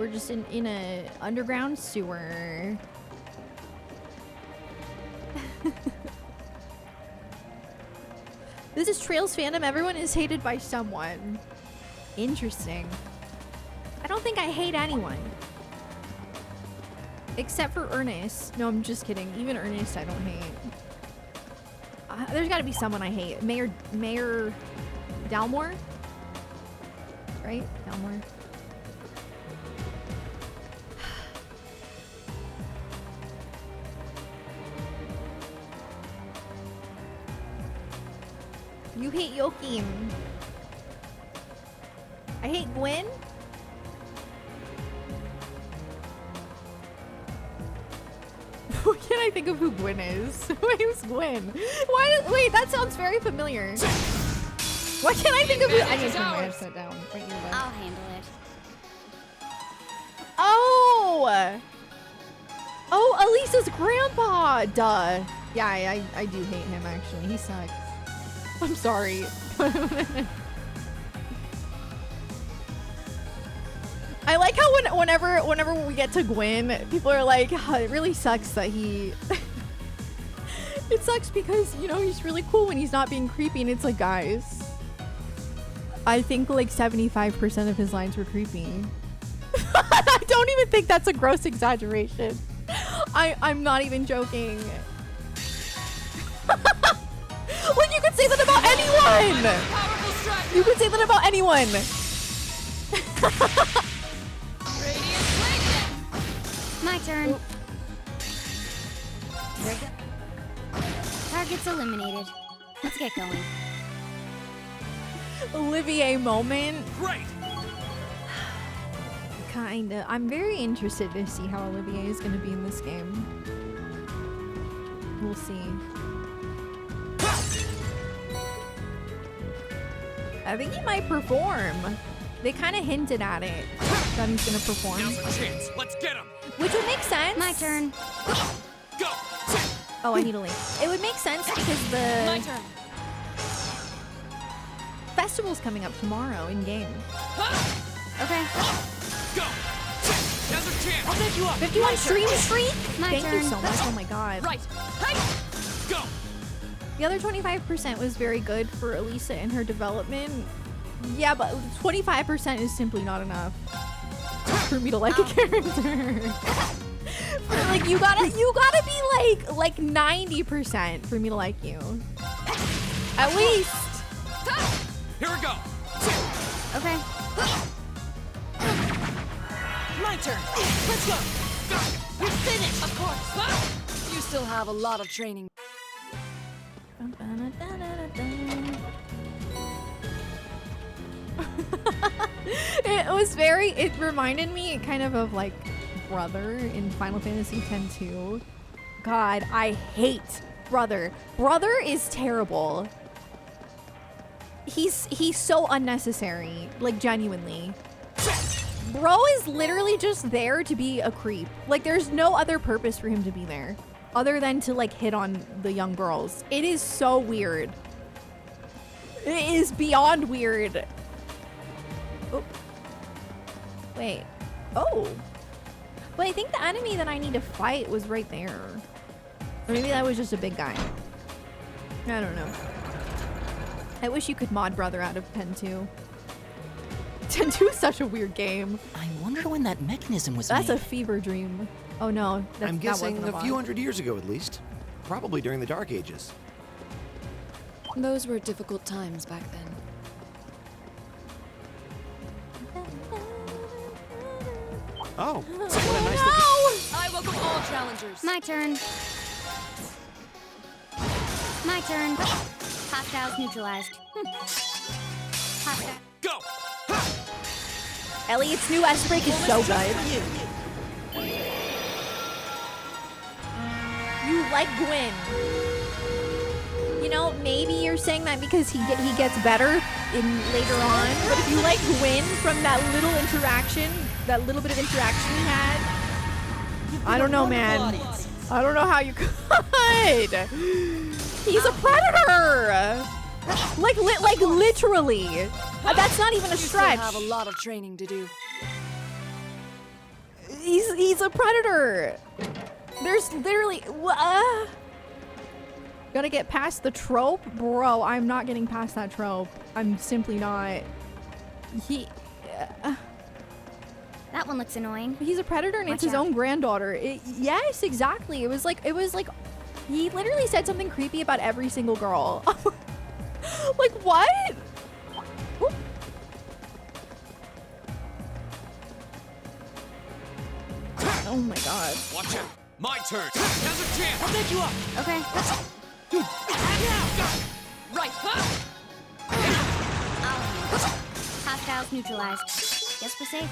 we're just in a underground sewer. This is Trails fandom. Everyone is hated by someone. Interesting. I don't think I hate anyone. Except for Ernest. No, I'm just kidding. Even Ernest I don't hate. There's gotta be someone I hate. Mayor Dalmore? Right? Dalmore. You hate Joachim. I hate Gwen. What can I think of who Gwen is? Wait, who's Gwen? Wait, that sounds very familiar. What can I think of who? I need to turn my headset down. I'll handle it. Oh! Oh, Elisa's grandpa! Duh. Yeah, I do hate him, actually. He sucks. I'm sorry. I like how whenever we get to Gwen, people are like, oh, it really sucks that he... It sucks because, you know, he's really cool when he's not being creepy, and it's like, guys, I think like 75% of his lines were creepy. I don't even think that's a gross exaggeration. I'm not even joking. Like, you could say that about anyone! You could say that about anyone! My turn. Target's eliminated. Let's get going. Olivier moment. Great. Kinda. I'm very interested to see how Olivier is going to be in this game. We'll see. I think he might perform. They kind of hinted at it that he's going to perform. Now's our chance. Let's get him. Which would make sense. My turn. Go. Oh, I need a link. It would make sense because the My turn. festival's coming up tomorrow in game. Okay. Go. Now's our chance. I'll pick you up. 51 stream streak. My Thank turn. you so much. Oh my god. Right. Hey. Go. The other 25% was very good for Elisa and her development. Yeah, but 25% is simply not enough for me to like a character. Like you gotta be like 90% for me to like you. At least. Here we go. Okay. My turn. Let's go. You're finished. Of course. You still have a lot of training. It reminded me kind of like Brother in Final Fantasy X too. God, I hate Brother. Brother is terrible. He's so unnecessary, like genuinely. Bro is literally just there to be a creep. Like there's no other purpose for him to be there other than to like hit on the young girls. It is so weird. It is beyond weird. Oh. Wait. Oh. But I think the enemy that I need to fight was right there. Or maybe that was just a big guy. I don't know. I wish you could mod Brother out of Pen 2. Pen 2 is such a weird game. I wonder when that mechanism was That's made. a fever dream. Oh no, I'm guessing that wasn't a few hundred years ago at least. Probably during the Dark Ages. Those were difficult times back then. Oh, what a nice looking... I welcome all challengers. My turn. My turn. Hostiles neutralized. Hostile. Go. Elliot's new S break is so good. You like Gwen. You know, maybe you're saying that because he gets better later on. But if you like Gwen from that little interaction, that little bit of interaction he had, I don't know, man. I don't know how you could. He's a predator. Like literally. That's not even a You still stretch. have a lot of training to do. He's a predator. There's literally... Gotta get past the trope? Bro, I'm not getting past that trope. I'm simply not. That one looks annoying. He's a predator and it's Watch his out. own granddaughter. Yes, exactly. It was like, he literally said something creepy about every single girl. Like, what? Oop. Oh my god. Watch out. My turn. Now's a chance. I'll pick you up. Okay. Right. Hostiles neutralized. Guess we're safe.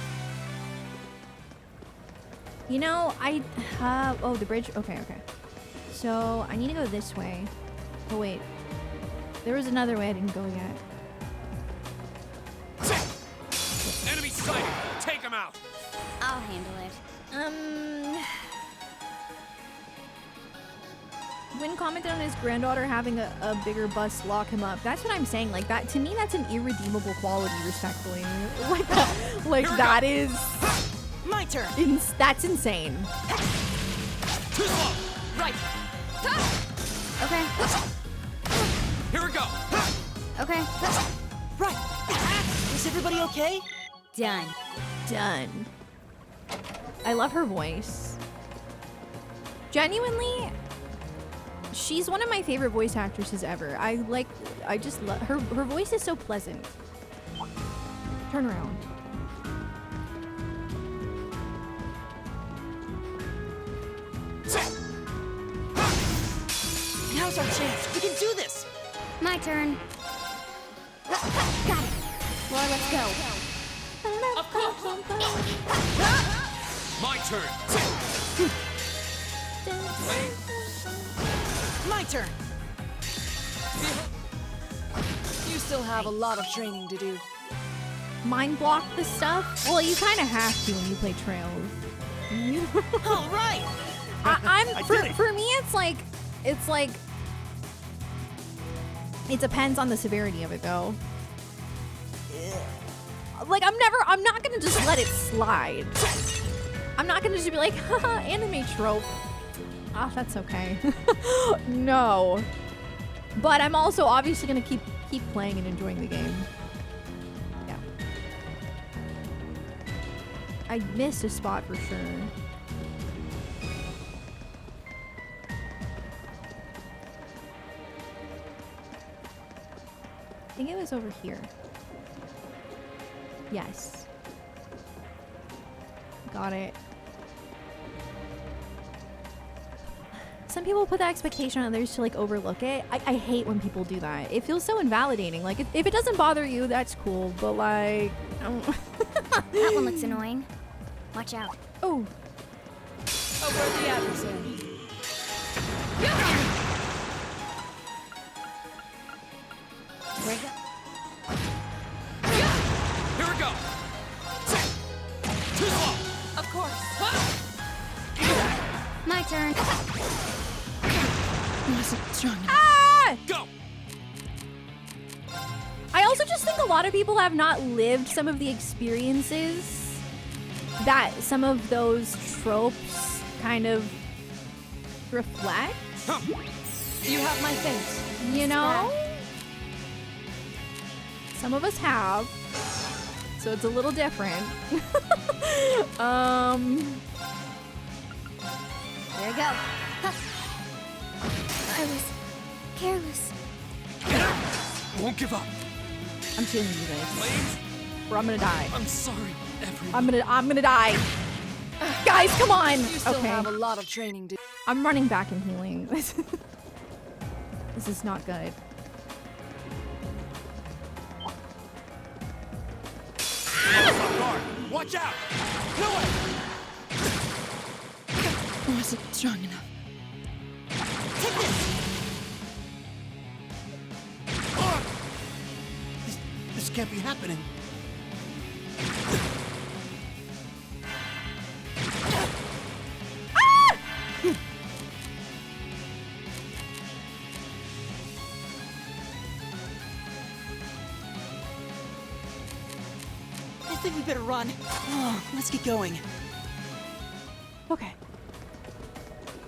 You know, oh, the bridge. Okay. So I need to go this way. Oh wait, there was another way I didn't go yet. Enemy sighted. Take him out. I'll handle it. When commented on his granddaughter having a bigger bust lock him up, that's what I'm saying. Like that, to me, that's an irredeemable quality, respectfully. Like that is... My turn. That's insane. Too slow. Right. Okay. Here we go. Okay. Right. Is everybody okay? Done. Done. I love her voice. Genuinely, she's one of my favorite voice actresses ever. I just love her. Her voice is so pleasant. Turn around. Now's our chance. We can do this. My turn. Got it. Laura, let's go. My turn. My turn. You still have a lot of training to do. Mind block the stuff? Well, you kind of have to when you play Trails. All right. For me, it's like, it depends on the severity of it, though. Like, I'm not gonna just let it slide. I'm not gonna just be like, haha, anime trope. Ah, that's okay. No. But I'm also obviously gonna keep playing and enjoying the game. Yeah. I missed a spot for sure. I think it was over here. Yes. Got it. Some people put the expectation on others to like overlook it. I hate when people do that. It feels so invalidating. Like if it doesn't bother you, that's cool. But like, That one looks annoying. Watch out. Oh, Avert the adversary. Here we go. Too slow. Of course. My turn. Wasn't strong enough. ah! Go. I also just think a lot of people have not lived some of the experiences that some of those tropes kind of reflect. You have my face. You know? Some of us have. So it's a little different. There you go. I was careless. Won't give up. I'm feeling you guys. Flames. Or I'm gonna die. I'm sorry, everyone. I'm gonna die. Guys, come on. You still Okay. have a lot of training to do. I'm running back and healing. This is not good. Off guard. Watch out. No way. Wasn't strong enough. Take this. This can't be happening. I think we better run. Oh, let's get going. Okay.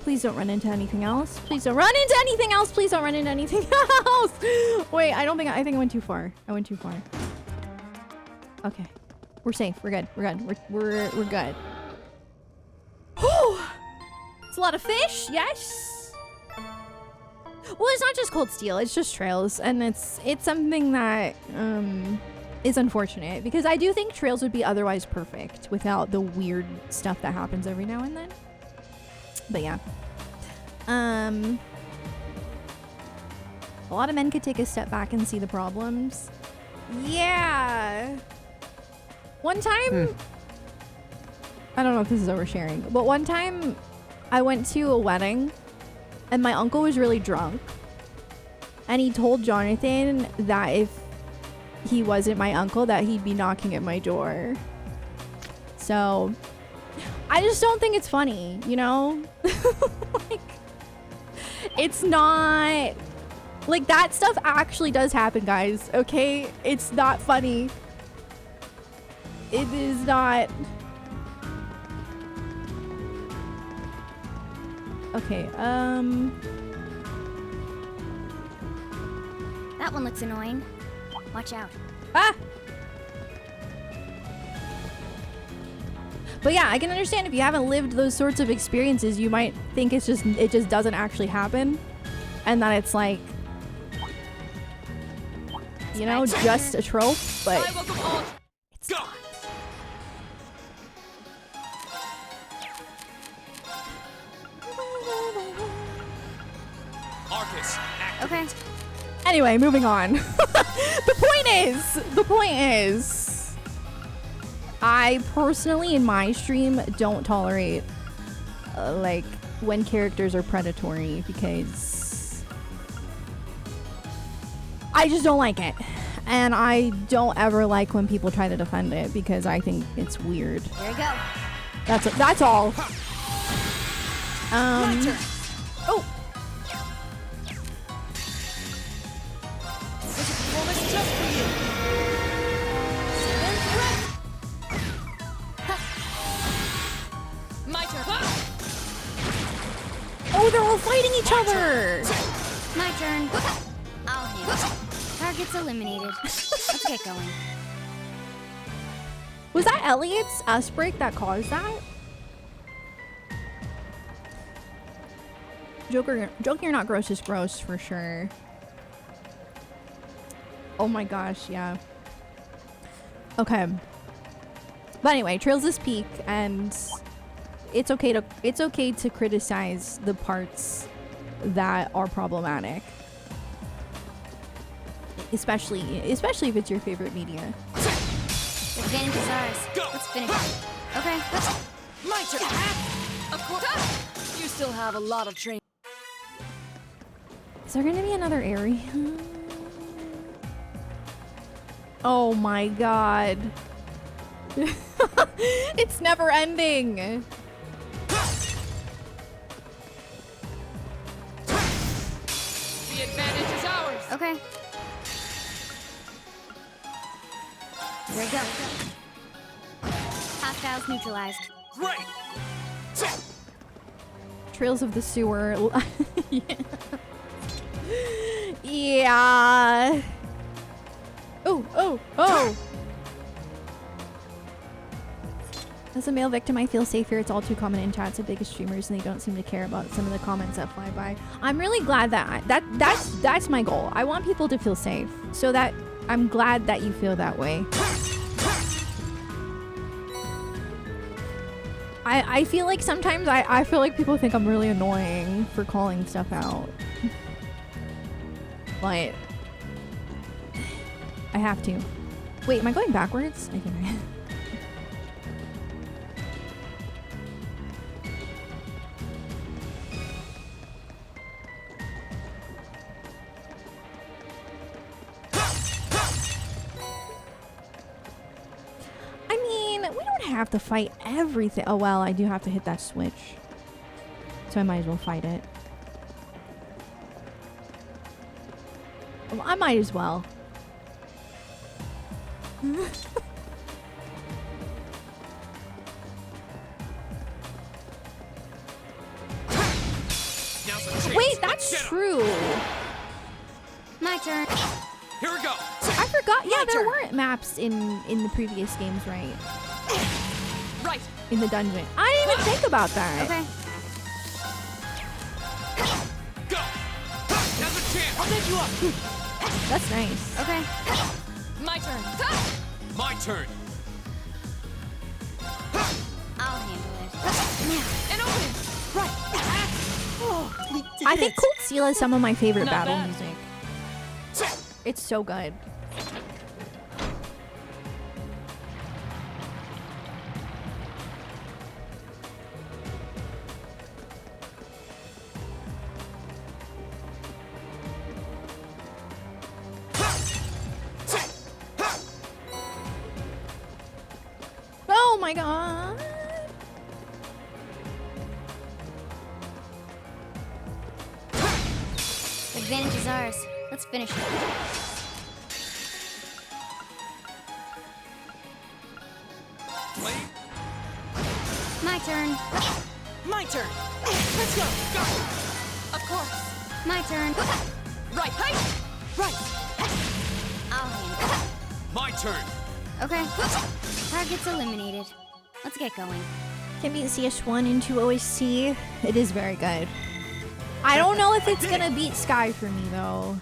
Please don't run into anything else. Please don't run into anything else. Please don't run into anything else. Wait, I think I went too far. I went too far. Okay. We're safe. We're good. We're good. We're good. Whew. It's a lot of fish. Yes. Well, it's not just cold steel. It's just trails, and it's something that is unfortunate because I do think trails would be otherwise perfect without the weird stuff that happens every now and then. But yeah. A lot of men could take a step back and see the problems. Yeah. One time, I don't know if this is oversharing, but one time I went to a wedding and my uncle was really drunk. And he told Jonathan that if he wasn't my uncle, that he'd be knocking at my door. So I just don't think it's funny, you know? Like, it's not... Like, that stuff actually does happen, guys, okay? It's not funny. It is not... Okay, That one looks annoying. Watch out. Ah! But yeah, I can understand if you haven't lived those sorts of experiences, you might think it just doesn't actually happen. And that it's like, you know, just a trope, but it's not. Arcus, Okay. Anyway, moving on. The point is, I personally, in my stream, don't tolerate, like, when characters are predatory because I just don't like it. And I don't ever like when people try to defend it because I think it's weird. There you go. That's all. Oh. Oh, they're all fighting each other! My turn. I'll handle it. Target's eliminated. Let's get going. Was that Elliot's break that caused that? Joker, you're not gross is gross for sure. Oh my gosh, yeah. Okay. But anyway, Trails is peak, and it's okay to criticize the parts that are problematic. Especially if it's your favorite media. The advantage is ours. Let's finish it. Okay. My turn. Of course. You still have a lot of training. Is there gonna be another area? Oh my god. It's never ending. The advantage is ours. Okay. There you go. Hostiles neutralized. Great! Trails of the sewer. Yeah. Yeah. Oh. As a male victim, I feel safer. It's all too common in chats of biggest streamers, and they don't seem to care about some of the comments that fly by. I'm really glad that that's my goal. I want people to feel safe, so that I'm glad that you feel that way. I feel like sometimes I feel like people think I'm really annoying for calling stuff out. But I have to. Wait, am I going backwards? I think I am. I mean, we don't have to fight everything. Oh, well, I do have to hit that switch. So I might as well fight it. Well, I might as well. Wait, that's true. My turn. Here we go. I forgot. Yeah, there turn. weren't maps in the previous games, right? Right. In the dungeon. I didn't even think about that. Okay. Go. Now's a chance. I'll pick you up. That's nice. Okay. My turn. My turn. I'll handle it. And open it. Right. I think Cold Steel is some of my favorite Not battle bad. music. It's so good. Oh my god. Advantage is ours. Let's finish it. Flame. My turn. My turn. Let's go. Of course. My turn. Right. Hey. Right. I'll handle it. My turn. Okay. Target's eliminated. Let's get going. Can beat CS1 into OST. It is very good. I don't know if it's gonna beat Sky for me though.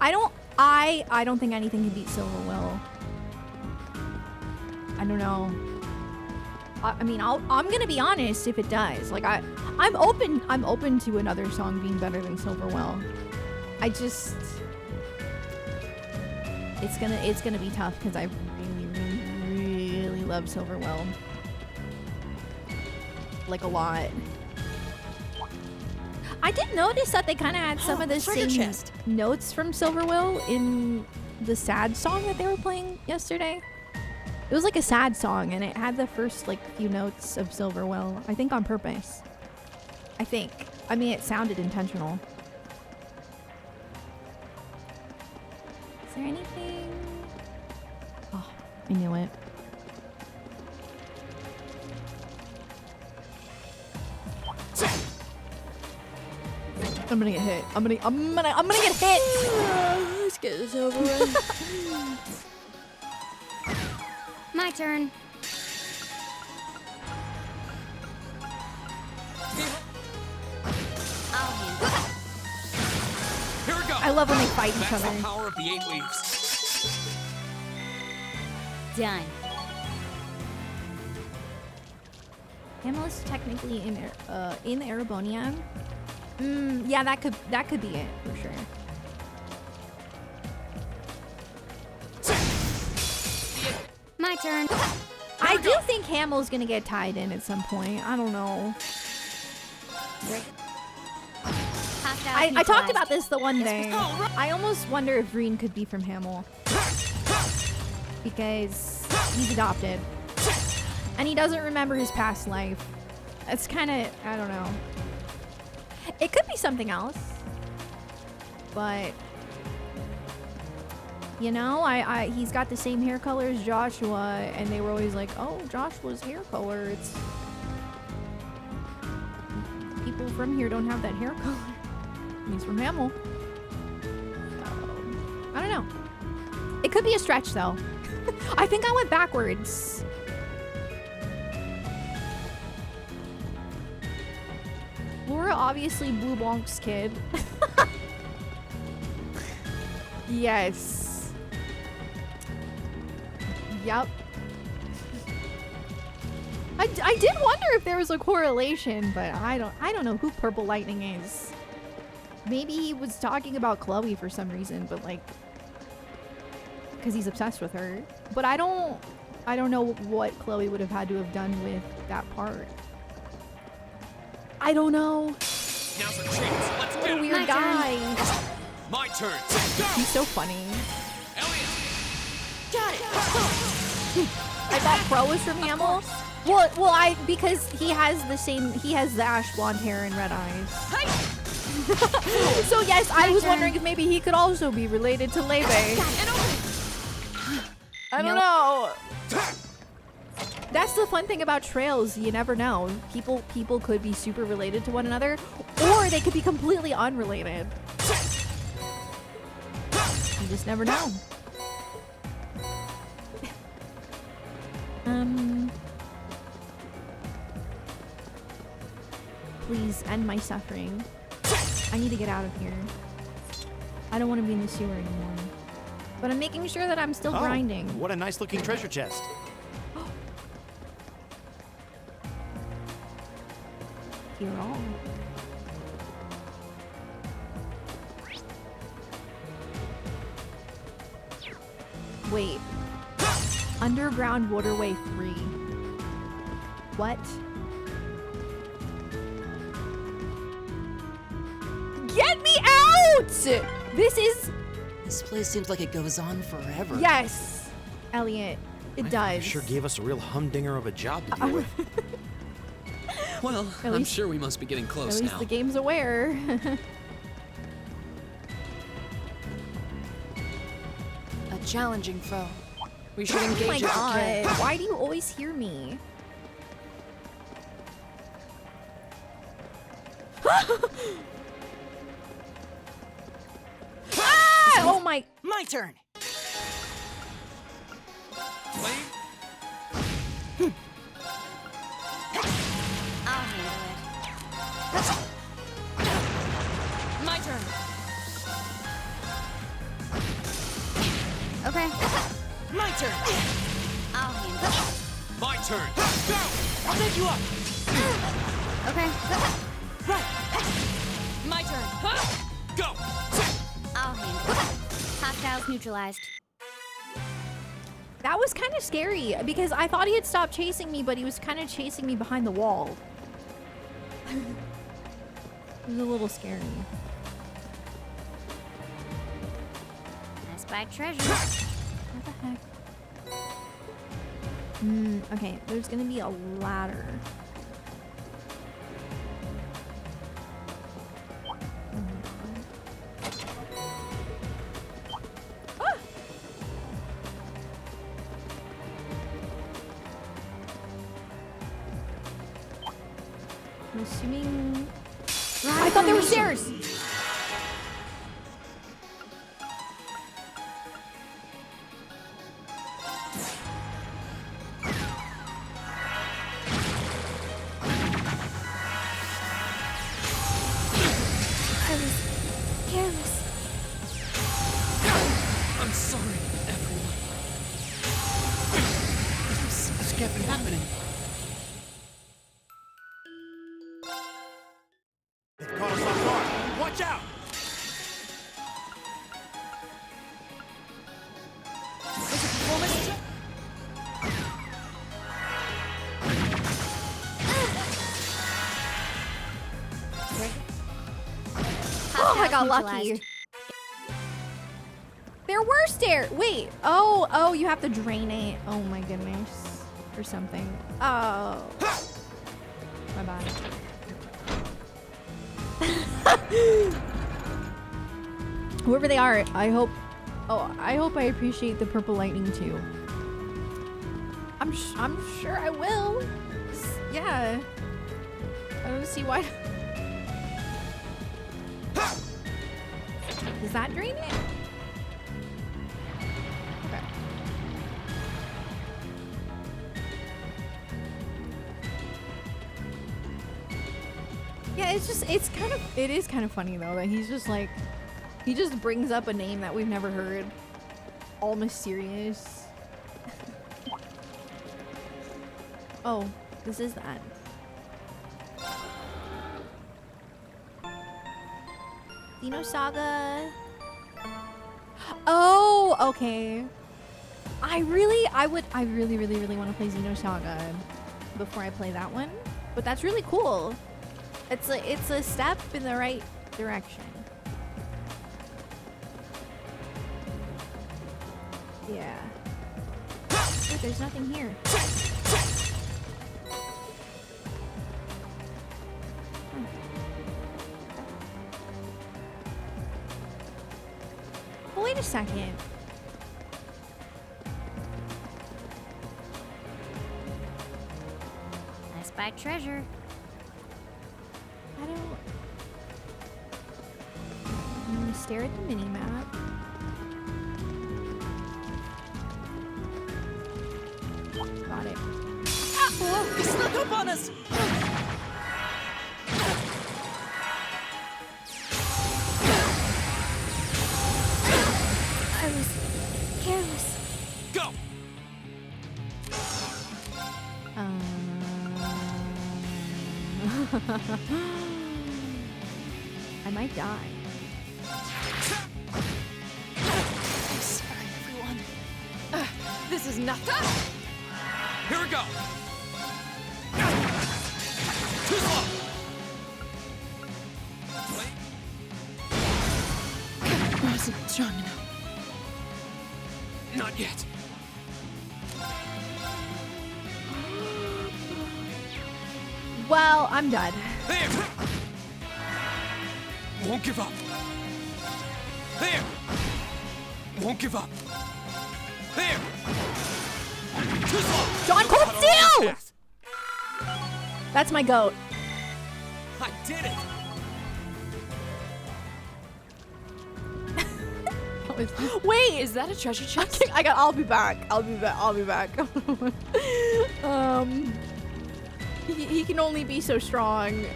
I don't think anything can beat Silver Will. I don't know. I mean, I'm gonna be honest if it does. Like I'm open to another song being better than Silver Will. I just it's gonna be tough because I really love Silver Will. Like a lot. I did notice that they kind of had some of the treasure same chest. notes from Silver Will in the sad song that they were playing yesterday. It was like a sad song and it had the first like few notes of Silver Will. I think on purpose. I think. I mean, it sounded intentional. Is there anything? Oh, I knew it. I'm gonna get hit. I'm gonna get hit. Let's get this over with. My turn. I'll handle it. Here we go. I love when they fight each That's other. the power of the 8 leaves. Done. Hamel is technically in Erebonia. Yeah, that could be it for sure. My turn. I do think Hamel's gonna get tied in at some point. I don't know. I talked about this the one day. I almost wonder if Reen could be from Hamel. Because he's adopted. And he doesn't remember his past life. It's kind of, I don't know. It could be something else. But, you know, he's got the same hair color as Joshua. And they were always like, oh, Joshua's hair color. It's... people from here don't have that hair color. He's from Hamel. So, I don't know. It could be a stretch, though. I think I went backwards. Laura obviously Blue Blanc's kid. Yes. Yep. I did wonder if there was a correlation, but I don't know who Purple Lightning is. Maybe he was talking about Chloe for some reason, but like, because he's obsessed with her. But I don't know what Chloe would have had to have done with that part. I don't know. Now's our chance. Let's What get a him. weird guy. My turn. Go. He's so funny. Elliot. Got it. I thought Pro was from Hamel. Well, because he has the ash blonde hair and red eyes. So yes, I was wondering if maybe he could also be related to Leve. I don't know. That's the fun thing about trails. You never know. People could be super related to one another, or they could be completely unrelated. You just never know. Please end my suffering. I need to get out of here. I don't want to be in the sewer anymore. But I'm making sure that I'm still grinding. What a nice looking treasure chest. You're all. Wait. Underground waterway 3. What? Get me out! This place seems like it goes on forever. Yes, Elliot, it does. Sure gave us a real humdinger of a job to deal with. Well, I'm sure we must be getting close At least now. the game's aware. A challenging foe. We should Oh engage my if we god, can. why do you always hear me? Oh my. My turn. I'll handle My turn. it. Okay. My turn. I'll handle it. My turn. Go! I'll take you up. Okay. Right. My turn. Go! I'll handle it. Hostiles neutralized. That was kind of scary because I thought he had stopped chasing me, but he was kind of chasing me behind the wall. It was a little scary. I spy treasure. What the heck? Okay, there's gonna be a ladder. Oh my god. Ah! I'm assuming... I thought there were stairs! I was careless. I'm sorry, everyone. This can't be happening. They've caught us off guard. Watch out! It's a performance check. Oh, I got Hostiles lucky. neutralized. There were stairs. Wait. Oh, you have to drain it. Oh my goodness. Or something. Oh. My bad. Whoever they are, I hope I appreciate the purple lightning too. I'm sure I will. Yeah. I don't see why. Does that drain it? Okay. Yeah, it is kind of funny though that he's just like, he just brings up a name that we've never heard. All mysterious. Oh, this is that. Dino Saga. Oh, okay. I really want to play Xenosaga before I play that one. But that's really cool. It's a step in the right direction. Yeah. Wait, there's nothing here. Oh, wait a second. by treasure. I don't... I'm gonna stare at the mini-map. Got it. Whoa, they snuck up on us! I was careless. Go! I might die. I'm sorry, everyone. This is nothing. Here we go! Too slow! Wasn't strong enough. Not yet. Well, I'm done. There! Won't give up. There! Won't give up. There! Too slow! John Cold Cut our Steel! path. That's my goat. I did it! Wait, Is that a treasure chest? I'll be back. I'll be back. He can only be so strong.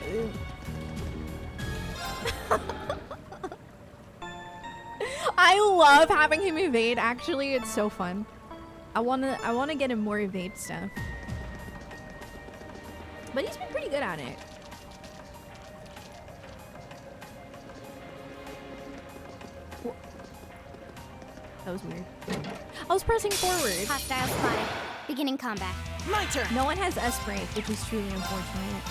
I love having him evade. Actually, it's so fun. I wanna get him more evade stuff. But he's been pretty good at it. That was weird. I was pressing forward. Hostile spotted. Beginning combat. My turn. No one has S-break, which is truly unfortunate.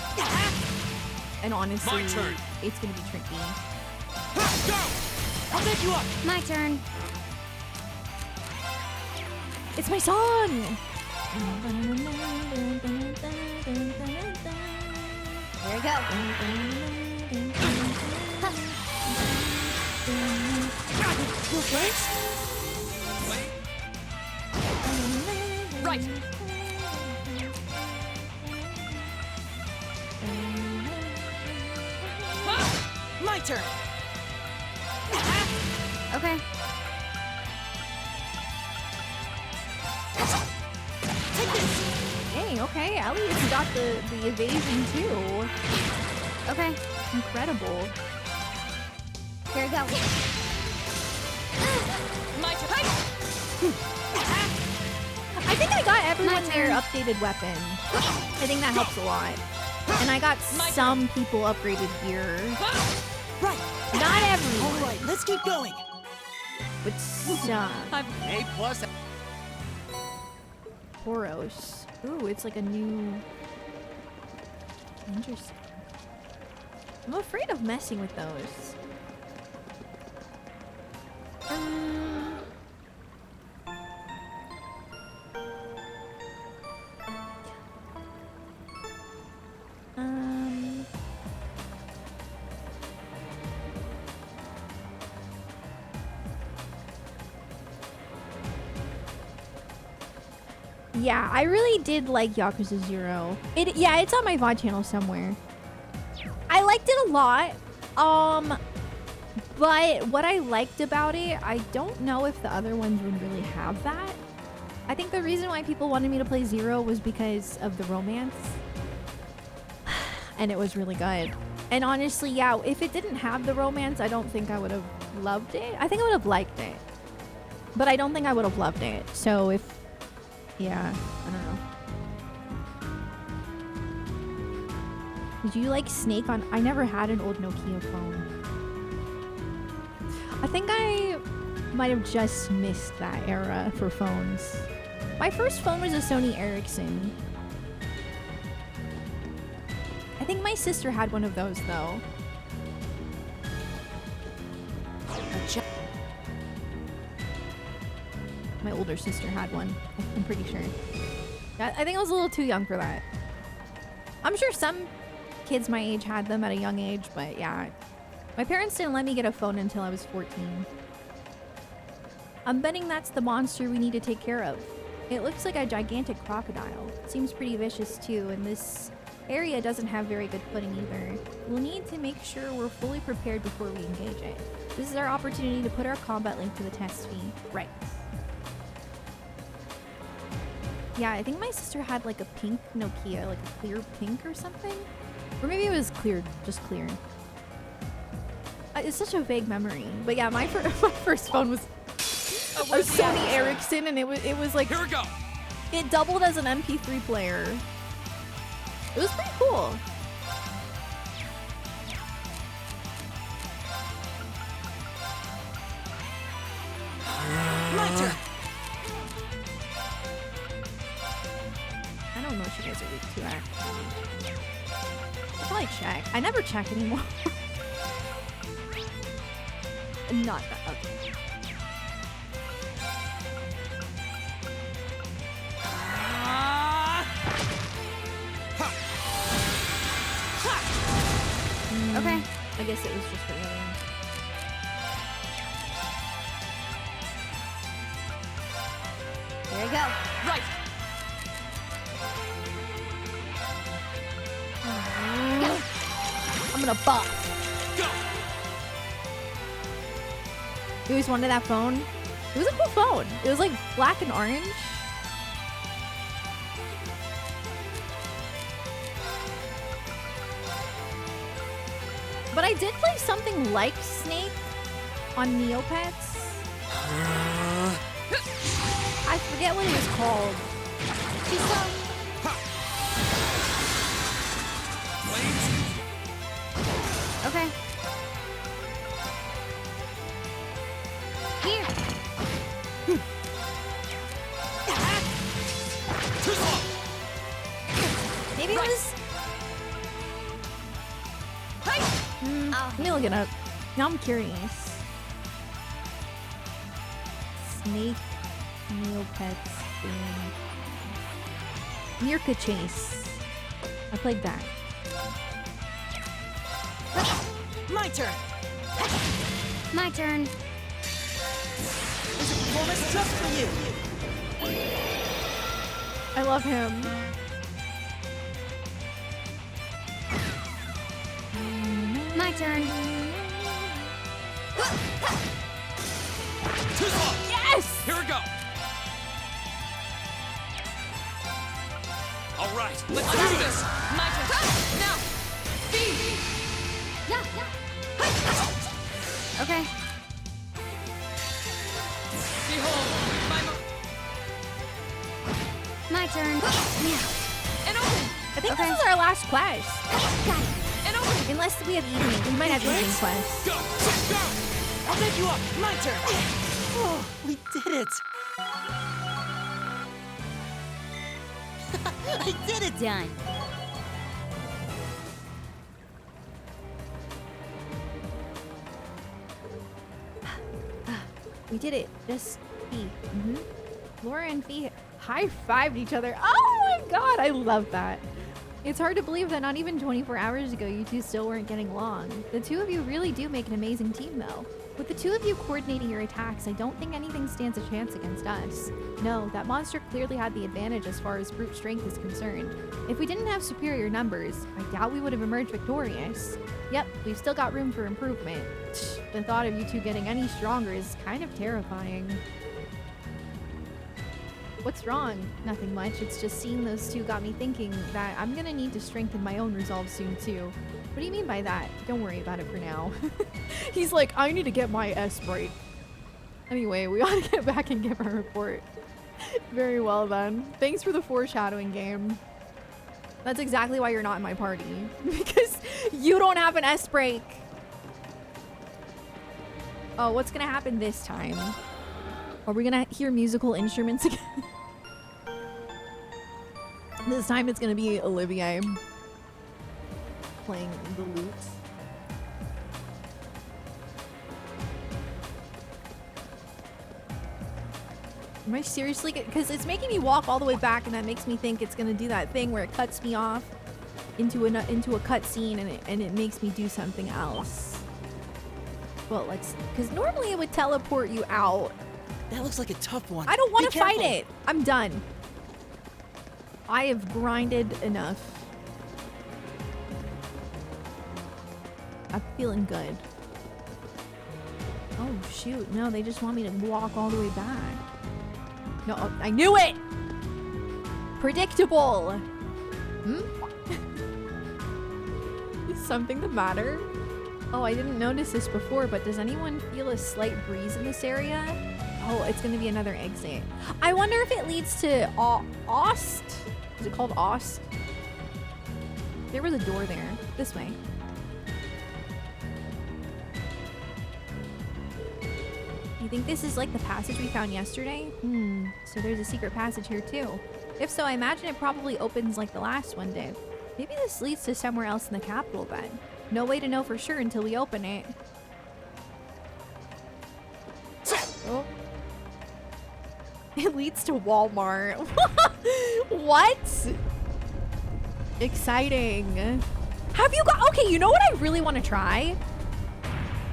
And honestly, My turn. it's gonna be tricky. Go! I'll take you up! My turn. It's my song! Here we go. Right. My turn. Okay. Hey, okay, Elliot's got the evasion too. Okay. Incredible. Here we go. My turn. I think I got everyone My their turn. updated weapon. I think that helps a lot. And I got some people upgraded gear. Right. Not everyone, All right, let's keep going. but some. A plus. Poros. Ooh, it's like a new... Interesting. I'm afraid of messing with those. Yeah, I really did like Yakuza 0. Yeah, it's on my VOD channel somewhere. I liked it a lot. But what I liked about it, I don't know if the other ones would really have that. I think the reason why people wanted me to play 0 was because of the romance. And it was really good. And honestly, yeah, if it didn't have the romance, I don't think I would have loved it. I think I would have liked it. But I don't think I would have loved it. So if... Yeah, I don't know. Did you like Snake on... I never had an old Nokia phone. I think I might have just missed that era for phones. My first phone was a Sony Ericsson. I think my sister had one of those, though. My older sister had one. I'm pretty sure. Yeah, I think I was a little too young for that. I'm sure some kids my age had them at a young age, but yeah. My parents didn't let me get a phone until I was 14. I'm betting that's the monster we need to take care of. It looks like a gigantic crocodile. Seems pretty vicious too, and this area doesn't have very good footing either. We'll need to make sure we're fully prepared before we engage it. This is our opportunity to put our combat link to the test fee. Right. Yeah, I think my sister had like a pink Nokia, like a clear pink or something. Or maybe it was clear, just clear. It's such a vague memory. But yeah, my first phone was a Sony Ericsson, and it was like, Here we go. it doubled as an MP3 player. It was pretty cool. My turn. I don't know what you guys are weak to at. I'll probably check. I never check anymore. Not that. Okay. Okay. I guess it was just for the other one. There you go. Right. I'm gonna bop. Go. You always wanted that phone? It was a cool phone. It was like black and orange. But I did play something like Snake on Neopets. I forget what it was called. Okay. Here. Too slow. Maybe it was. Let me look it up. Now I'm curious. Snake Neopets thing. Mirka Chase. I played that. My turn. My turn. This performance just for you. I love him. My turn. Too slow. Yes! Here we go. All right, let's do this. My turn. Now. Yeah. Okay. Behold, My turn. and open. I think Okay. this is our last quest. Got it. And open. Unless we have evening. We might have evening quest. Go. Go. I'll pick you up. My turn. Oh, we did it! I did it! Done. We did it. Just Fee. Laura and Fee high-fived each other. Oh my god, I love that. It's hard to believe that not even 24 hours ago you two still weren't getting along. The two of you really do make an amazing team though. With the two of you coordinating your attacks, I don't think anything stands a chance against us. No, that monster clearly had the advantage as far as brute strength is concerned. If we didn't have superior numbers, I doubt we would have emerged victorious. Yep, we've still got room for improvement. The thought of you two getting any stronger is kind of terrifying. What's wrong? Nothing much. It's just seeing those two got me thinking that I'm gonna need to strengthen my own resolve soon too. What do you mean by that? Don't worry about it for now. He's like, I need to get my S right. Anyway, we ought to get back and give our report. Very well then. Thanks for the foreshadowing game. That's exactly why you're not in my party. Because you don't have an S break. Oh, what's gonna happen this time? Are we gonna hear musical instruments again? This time it's gonna be Olivier playing the lute. Am I seriously? Because it's making me walk all the way back, and that makes me think it's gonna do that thing where it cuts me off into a cut scene, and it makes me do something else. Well, because normally it would teleport you out. That looks like a tough one. I don't want Be to fight careful. it. I'm done. I have grinded enough. I'm feeling good. Oh shoot, no, they just want me to walk all the way back. No, oh, I knew it! Predictable! Is something the matter? Oh, I didn't notice this before, but does anyone feel a slight breeze in this area? Oh, it's gonna be another exit. I wonder if it leads to Ost? Is it called Ost? There was a door there. This way. You think this is like the passage we found yesterday? So there's a secret passage here too. If so, I imagine it probably opens like the last one did. Maybe this leads to somewhere else in the capital then. No way to know for sure until we open it. Oh. It leads to Walmart. What? Exciting. Have you got... Okay, you know what I really want to try?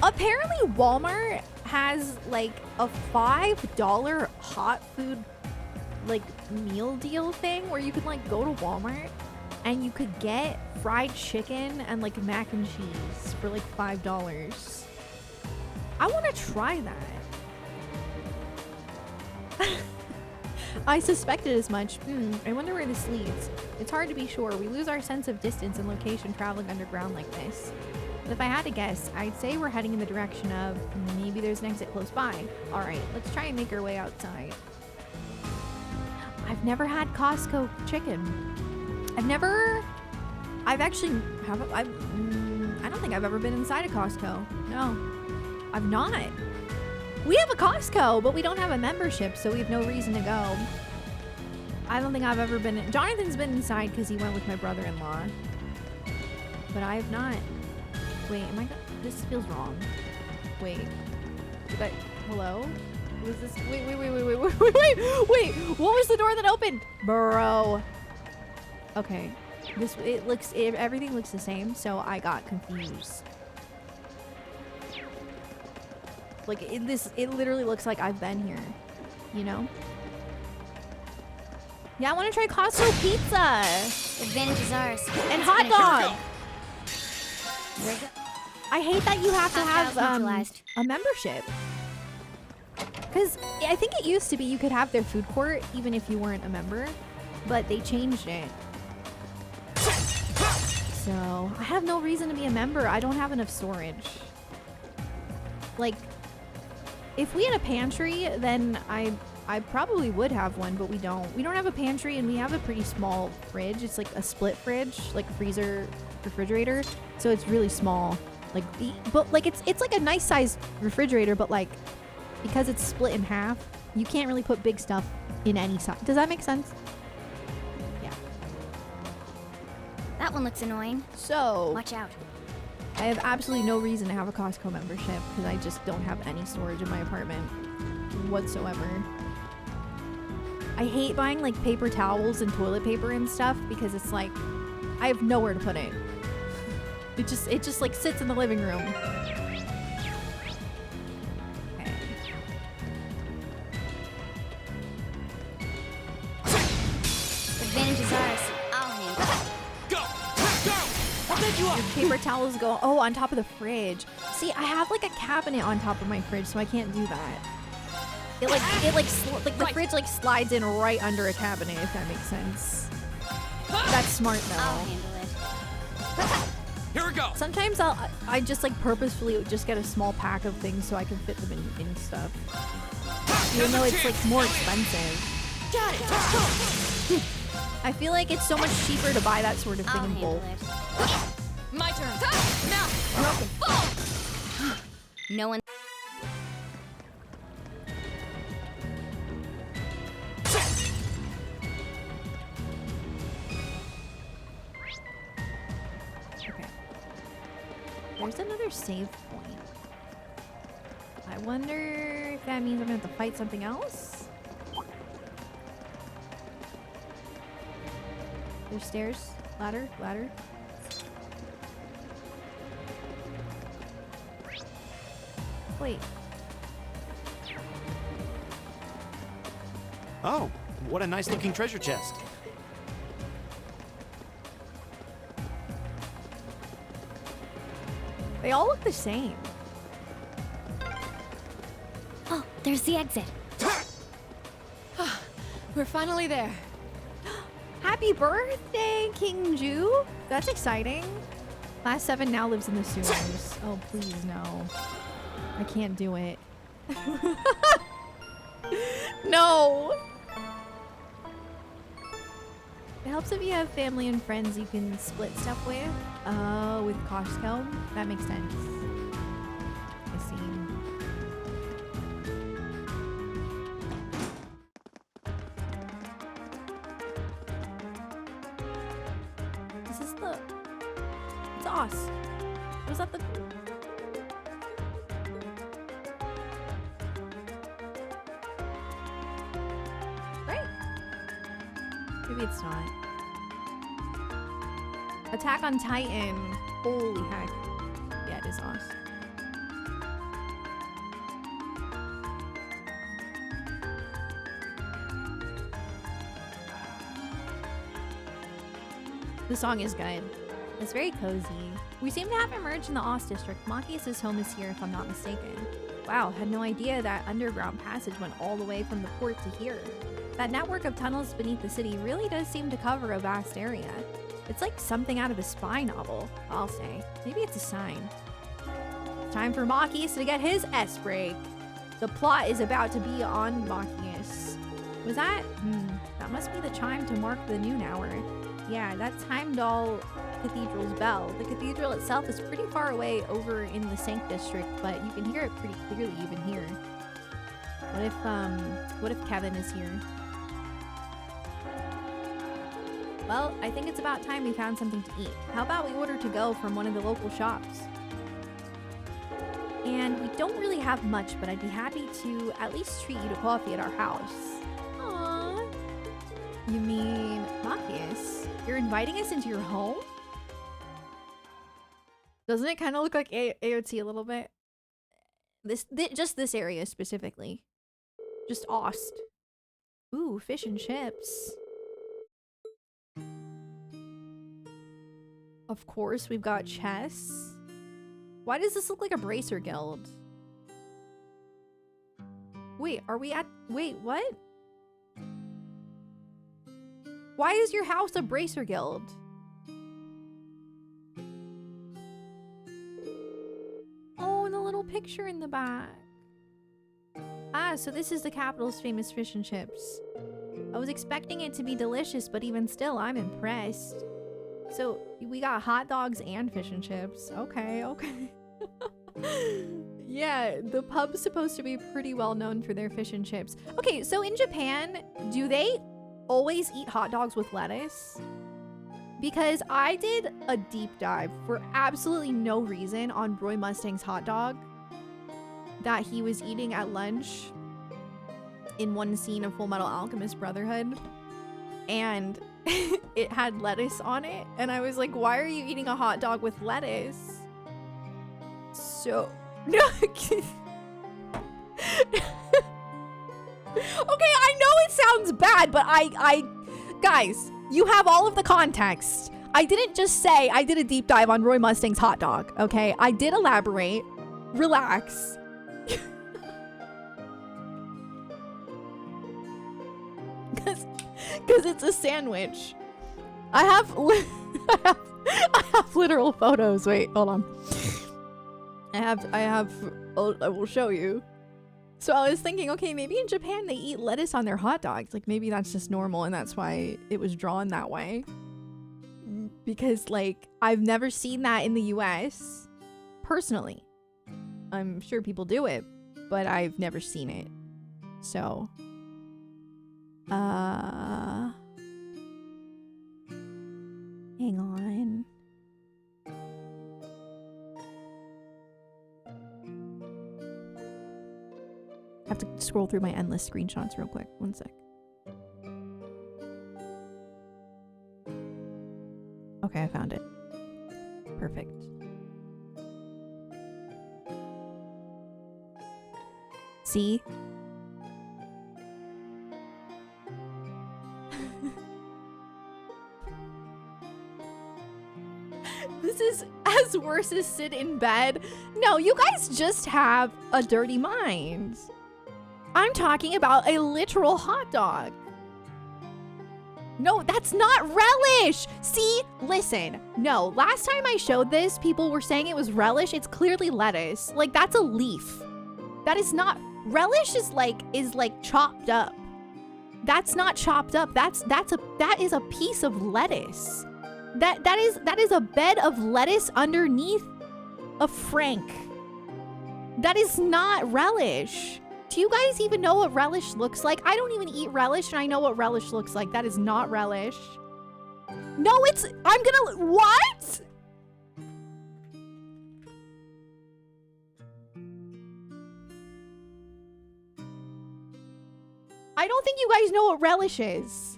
Apparently Walmart has like a $5 hot food like meal deal thing where you could like go to Walmart and you could get fried chicken and like mac and cheese for like $5. I want to try that. I suspected as much. I wonder where this leads. It's hard to be sure. We lose our sense of distance and location traveling underground like this. But if I had to guess, I'd say we're heading in the direction of maybe there's an exit close by. All right, let's try and make our way outside. I've never had Costco chicken. I don't think I've ever been inside a Costco. No, I've not. We have a Costco, but we don't have a membership, so we have no reason to go. I don't think I've ever been. Jonathan's been inside because he went with my brother-in-law. But I have not. Wait, this feels wrong. Wait. Hello? What was this? Wait. What was the door that opened? Bro. Okay. Everything looks the same, so I got confused. Like, it literally looks like I've been here, you know? Yeah, I want to try Costco pizza! Advantage is ours. And hot dog! There we go. I hate that you have to have neutralized. a membership. Because I think it used to be you could have their food court even if you weren't a member, but they changed it. So, I have no reason to be a member. I don't have enough storage. Like, if we had a pantry, then I probably would have one, but we don't. We don't have a pantry, and we have a pretty small fridge. It's like a split fridge, like freezer, refrigerator. So it's really small. Like, but like it's like a nice sized refrigerator, but like because it's split in half, you can't really put big stuff in any size. Does that make sense? Yeah. That one looks annoying. So Watch out. I have absolutely no reason to have a Costco membership because I just don't have any storage in my apartment whatsoever. I hate buying like paper towels and toilet paper and stuff because it's like I have nowhere to put it. It just like sits in the living room. Okay. Advantage is ours. I'll handle it. Go! I'll take you up! Paper towels go on top of the fridge. See, I have like a cabinet on top of my fridge, so I can't do that. The fridge like slides in right under a cabinet, if that makes sense. That's smart I'll though. handle it. Here we go! Sometimes I just like purposefully just get a small pack of things so I can fit them in stuff. Even though it's like more expensive. Got it. I feel like it's so much cheaper to buy that sort of thing I'll in handle bulk. it. My turn. Now. No one. Okay. There's another save point. I wonder if that means I'm gonna have to fight something else? There's stairs, ladder. Wait. Oh, what a nice looking treasure chest. They all look the same. Oh, there's the exit. We're finally there. Happy birthday, King Ju. That's exciting. Class 7 now lives in the sewers. Oh, please, no. I can't do it. No! It helps if you have family and friends you can split stuff with. With Costco. That makes sense. I see. This is the... It's us. Was that the... Right? Maybe it's not. Attack on Titan. Holy heck. Yeah, it is us. The song is good. It's very cozy. We seem to have emerged in the Ost district. Machias' home is here, if I'm not mistaken. Wow, had no idea that underground passage went all the way from the port to here. That network of tunnels beneath the city really does seem to cover a vast area. It's like something out of a spy novel, I'll say. Maybe it's a sign. Time for Machias to get his S-break. The plot is about to be on Machias. Was that? That must be the chime to mark the noon hour. Yeah, that's Heimdall Cathedral's bell. The cathedral itself is pretty far away over in the Sank district, but you can hear it pretty clearly even here. What if Kevin is here? Well, I think it's about time we found something to eat. How about we order to go from one of the local shops? And we don't really have much, but I'd be happy to at least treat you to coffee at our house. Aww. You mean Machias? You're inviting us into your home? Doesn't it kind of look like AOT a little bit? Just this area specifically. Just Ost. Ooh, fish and chips. Of course, we've got chess. Why does this look like a bracer guild? Wait, are we at... Wait, what? Why is your house a bracer guild? Oh, and the little picture in the back. Ah, so this is the capital's famous fish and chips. I was expecting it to be delicious, but even still, I'm impressed. So, we got hot dogs and fish and chips. Okay, okay. Yeah, the pub's supposed to be pretty well known for their fish and chips. Okay, so in Japan, do they always eat hot dogs with lettuce? Because I did a deep dive for absolutely no reason on Roy Mustang's hot dog that he was eating at lunch in one scene of Full Metal Alchemist Brotherhood. And it had lettuce on it. And I was like, why are you eating a hot dog with lettuce? So... No. Okay, I know it sounds bad, but guys, you have all of the context. I didn't just say I did a deep dive on Roy Mustang's hot dog, okay? I did elaborate. Relax. Because it's a sandwich. I have literal photos. Wait, hold on. I will show you. So I was thinking, okay, maybe in Japan they eat lettuce on their hot dogs. Like maybe that's just normal and that's why it was drawn that way. Because like, I've never seen that in the US personally. I'm sure people do it, but I've never seen it. So, hang on. I have to scroll through my endless screenshots real quick. One sec. Okay, I found it. Perfect. See? This as worse as sit in bed. No, you guys just have a dirty mind. I'm talking about a literal hot dog. No, that's not relish. See, listen. No, last time I showed this, people were saying it was relish. It's clearly lettuce. Like, that's a leaf. That is not, relish is like chopped up. That's not chopped up. That is a piece of lettuce. That is a bed of lettuce underneath a frank. That is not relish. Do you guys even know what relish looks like? I don't even eat relish and I know what relish looks like. That is not relish. No, what? I don't think you guys know what relish is.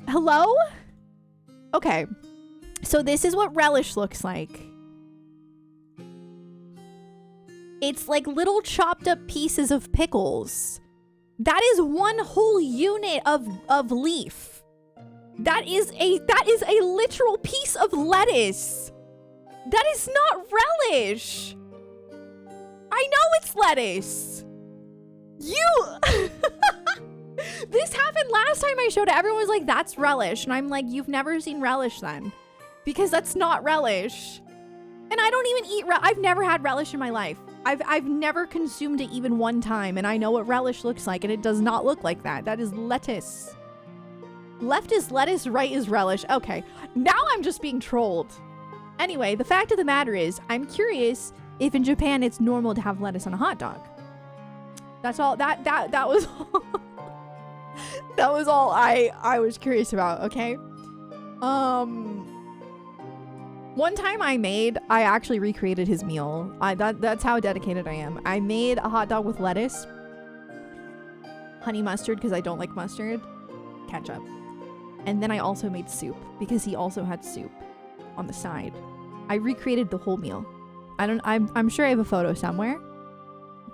Hello? Okay. So this is what relish looks like. It's like little chopped up pieces of pickles. That is one whole unit of leaf. That is a literal piece of lettuce. That is not relish. I know it's lettuce. This happened last time I showed it. Everyone was like, that's relish. And I'm like, you've never seen relish then. Because that's not relish. And I don't even eat I've never had relish in my life. I've never consumed it even one time, and I know what relish looks like, and it does not look like that. That is lettuce. Left is lettuce, right is relish. Okay, now I'm just being trolled. Anyway, the fact of the matter is, I'm curious if in Japan it's normal to have lettuce on a hot dog. That's all. That was all. That was all I was curious about. Okay. One time I actually recreated his meal. That's how dedicated I am. I made a hot dog with lettuce, honey mustard because I don't like mustard, ketchup. And then I also made soup because he also had soup on the side. I recreated the whole meal. I'm sure I have a photo somewhere.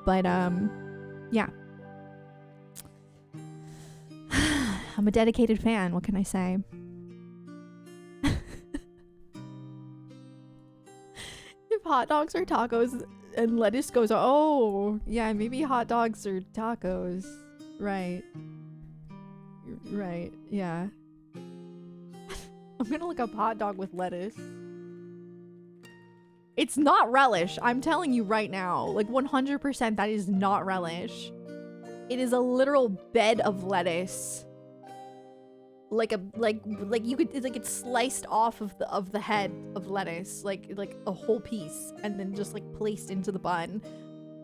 But yeah. I'm a dedicated fan, what can I say? If hot dogs are tacos and lettuce goes, oh, yeah, maybe hot dogs are tacos. Right. Right, yeah. I'm gonna look up hot dog with lettuce. It's not relish. I'm telling you right now. Like 100% that is not relish. It is a literal bed of lettuce. Like you could, it's like it's sliced off of the head of lettuce, like a whole piece, and then just like placed into the bun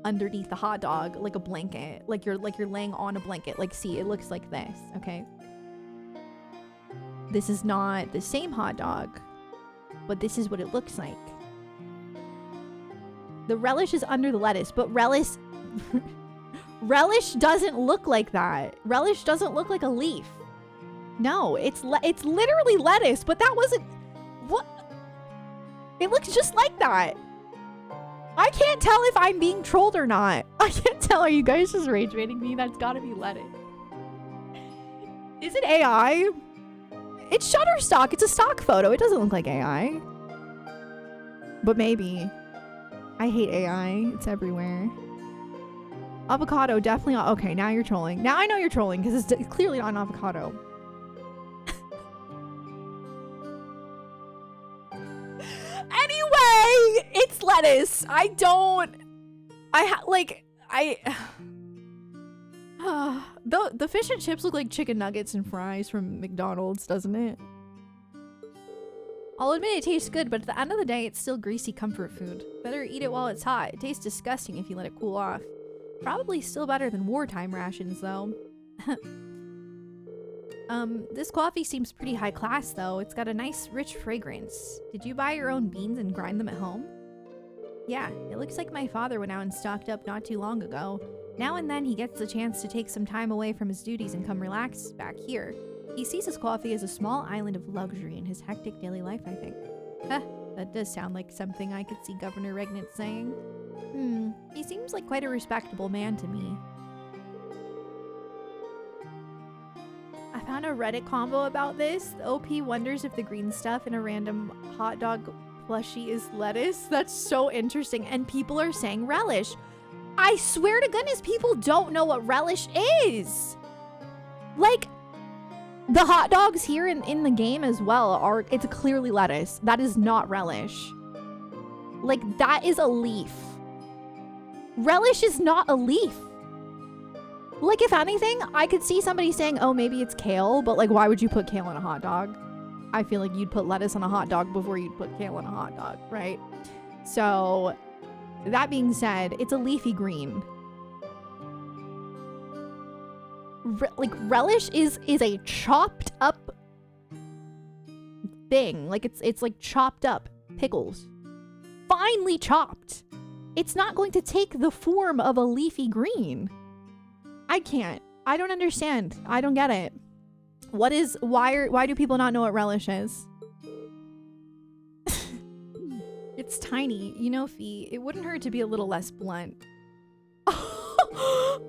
underneath the hot dog like a blanket, like you're laying on a blanket. Like, see, it looks like this. Okay, this is not the same hot dog, but this is what it looks like. The relish is under the lettuce, but relish doesn't look like that. Relish doesn't look like a leaf. No, it's literally lettuce, but that wasn't... What? It looks just like that. I can't tell if I'm being trolled or not. I can't tell. Are you guys just rage baiting me? That's gotta be lettuce. Is it AI? It's Shutterstock. It's a stock photo. It doesn't look like AI. But maybe. I hate AI. It's everywhere. Avocado, definitely. Okay, now you're trolling. Now I know you're trolling because it's clearly not an avocado. Anyway, it's lettuce. The fish and chips look like chicken nuggets and fries from McDonald's, doesn't it? I'll admit it tastes good, but at the end of the day, it's still greasy comfort food. Better eat it while it's hot. It tastes disgusting if you let it cool off. Probably still better than wartime rations, though. This coffee seems pretty high class, though. It's got a nice, rich fragrance. Did you buy your own beans and grind them at home? Yeah, it looks like my father went out and stocked up not too long ago. Now and then he gets the chance to take some time away from his duties and come relax back here. He sees his coffee as a small island of luxury in his hectic daily life, I think. Huh, that does sound like something I could see Governor Regnant saying. He seems like quite a respectable man to me. found a Reddit combo about this. The OP wonders if the green stuff in a random hot dog plushie is lettuce. That's so interesting. And people are saying relish. I swear to goodness, people don't know what relish is. Like, the hot dogs here in the game as well it's clearly lettuce. That is not relish. Like, that is a leaf. Relish is not a leaf. Like, if anything, I could see somebody saying, oh, maybe it's kale, but like, why would you put kale in a hot dog? I feel like you'd put lettuce on a hot dog before you'd put kale on a hot dog, right? So, that being said, it's a leafy green. Like, relish is a chopped up thing. Like, it's like chopped up pickles. Finely chopped. It's not going to take the form of a leafy green. I can't. I don't understand. I don't get it. Why do people not know what relish is? It's tiny. You know, Fee, it wouldn't hurt to be a little less blunt.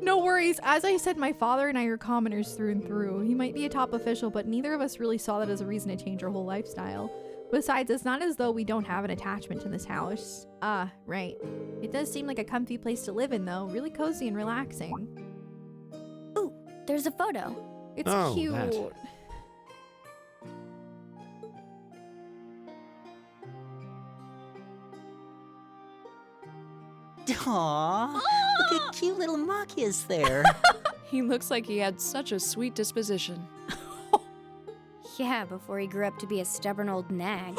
No worries. As I said, my father and I are commoners through and through. He might be a top official, but neither of us really saw that as a reason to change our whole lifestyle. Besides, it's not as though we don't have an attachment to this house. Right. It does seem like a comfy place to live in, though. Really cozy and relaxing. Ooh, there's a photo. It's cute. That. Aww, look at cute little Machias there. He looks like he had such a sweet disposition. Yeah, before he grew up to be a stubborn old nag.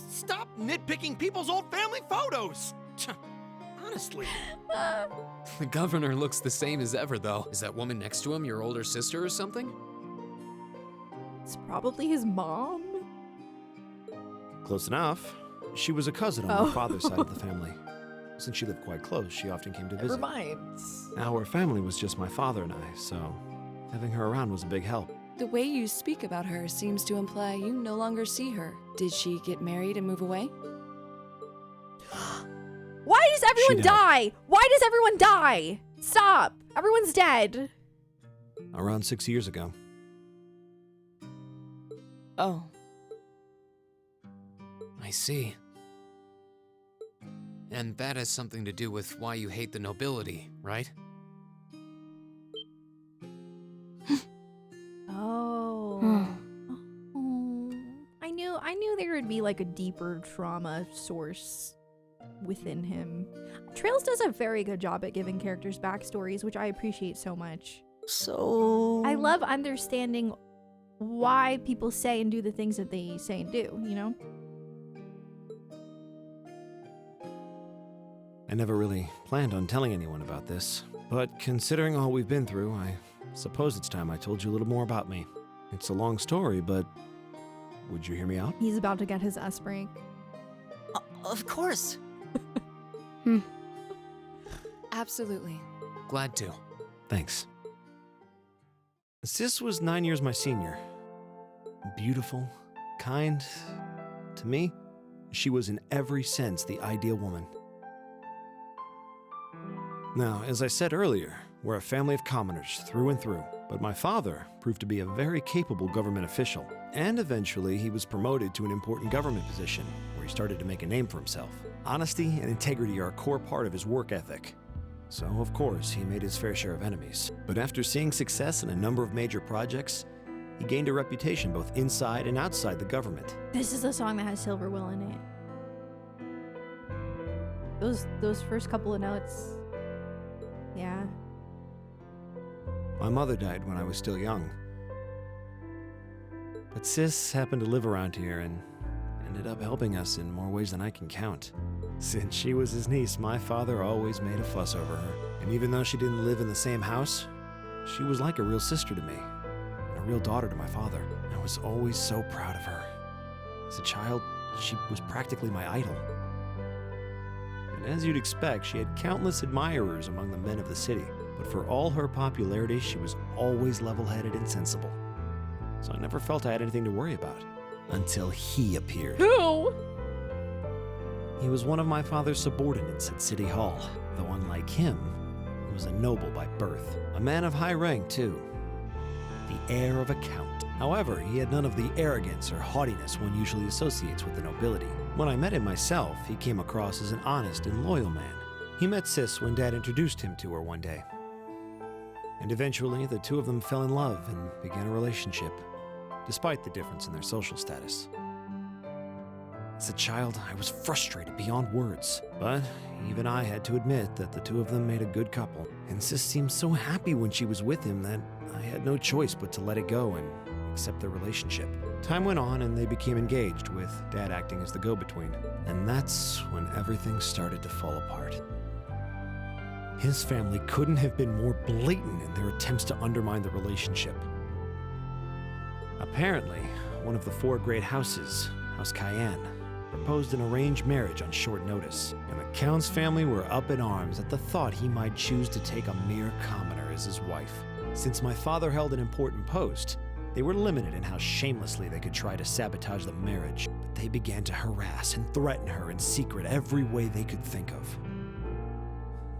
Stop nitpicking people's old family photos. Honestly. The governor looks the same as ever, though. Is that woman next to him your older sister or something? It's probably his mom. Close enough. She was a cousin on my father's side of the family. Since she lived quite close, she often came to visit. Never mind. Our family was just my father and I, so having her around was a big help. The way you speak about her seems to imply you no longer see her. Did she get married and move away? Why does everyone She died. die? Why does everyone die? Stop. Everyone's dead. Around 6 years ago. Oh. I see. And that has something to do with why you hate the nobility, right? Oh. Oh. I knew there would be like a deeper trauma source within him. Trails does a very good job at giving characters backstories, which I appreciate so much. So... I love understanding why people say and do the things that they say and do, you know? I never really planned on telling anyone about this, but considering all we've been through, I suppose it's time I told you a little more about me. It's a long story, but would you hear me out? He's about to get his S break. Of course. Absolutely. Glad to. Thanks. Sis was 9 years my senior. Beautiful, kind. To me, she was in every sense the ideal woman. Now, as I said earlier, we're a family of commoners through and through, but my father proved to be a very capable government official, and eventually he was promoted to an important government position where he started to make a name for himself. Honesty and integrity are a core part of his work ethic. So, of course, he made his fair share of enemies. But after seeing success in a number of major projects, he gained a reputation both inside and outside the government. This is the song that has Silver Will in it. Those first couple of notes. Yeah. My mother died when I was still young. But Sis happened to live around here and ended up helping us in more ways than I can count. Since she was his niece, my father always made a fuss over her. And even though she didn't live in the same house, she was like a real sister to me, and a real daughter to my father. I was always so proud of her. As a child, she was practically my idol. And as you'd expect, she had countless admirers among the men of the city. But for all her popularity, she was always level-headed and sensible. So I never felt I had anything to worry about. Until he appeared. Who? He was one of my father's subordinates at City Hall, though unlike him, he was a noble by birth. A man of high rank, too. the heir of a count. However, he had none of the arrogance or haughtiness one usually associates with the nobility. When I met him myself, he came across as an honest and loyal man. He met Sis when Dad introduced him to her one day. And eventually, the two of them fell in love and began a relationship, despite the difference in their social status. As a child, I was frustrated beyond words, but even I had to admit that the two of them made a good couple. And Sis seemed so happy when she was with him that I had no choice but to let it go and accept their relationship. Time went on and they became engaged, with Dad acting as the go-between. And that's when everything started to fall apart. His family couldn't have been more blatant in their attempts to undermine the relationship. Apparently, one of the 4 great houses, House Cayenne, proposed an arranged marriage on short notice, and the Count's family were up in arms at the thought he might choose to take a mere commoner as his wife. Since my father held an important post, they were limited in how shamelessly they could try to sabotage the marriage, but they began to harass and threaten her in secret every way they could think of.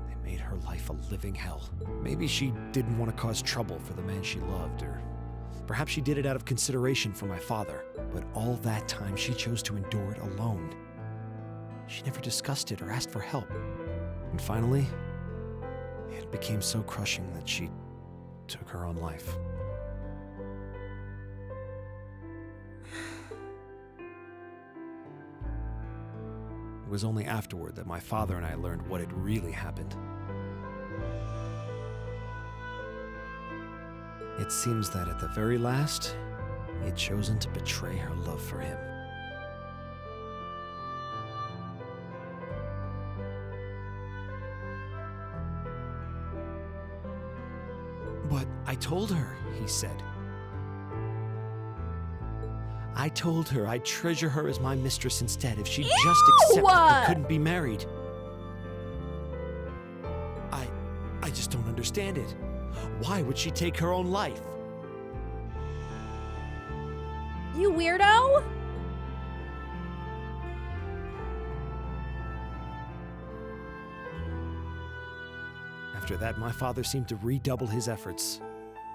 They made her life a living hell. Maybe she didn't want to cause trouble for the man she loved, or perhaps she did it out of consideration for my father, but all that time she chose to endure it alone. She never discussed it or asked for help. And finally, it became so crushing that she took her own life. It was only afterward that my father and I learned what had really happened. It seems that at the very last, he had chosen to betray her love for him. But I told her, he said. I told her I'd treasure her as my mistress instead if she'd just accept that we couldn't be married. I just don't understand it. Why would she take her own life? You weirdo! After that, my father seemed to redouble his efforts.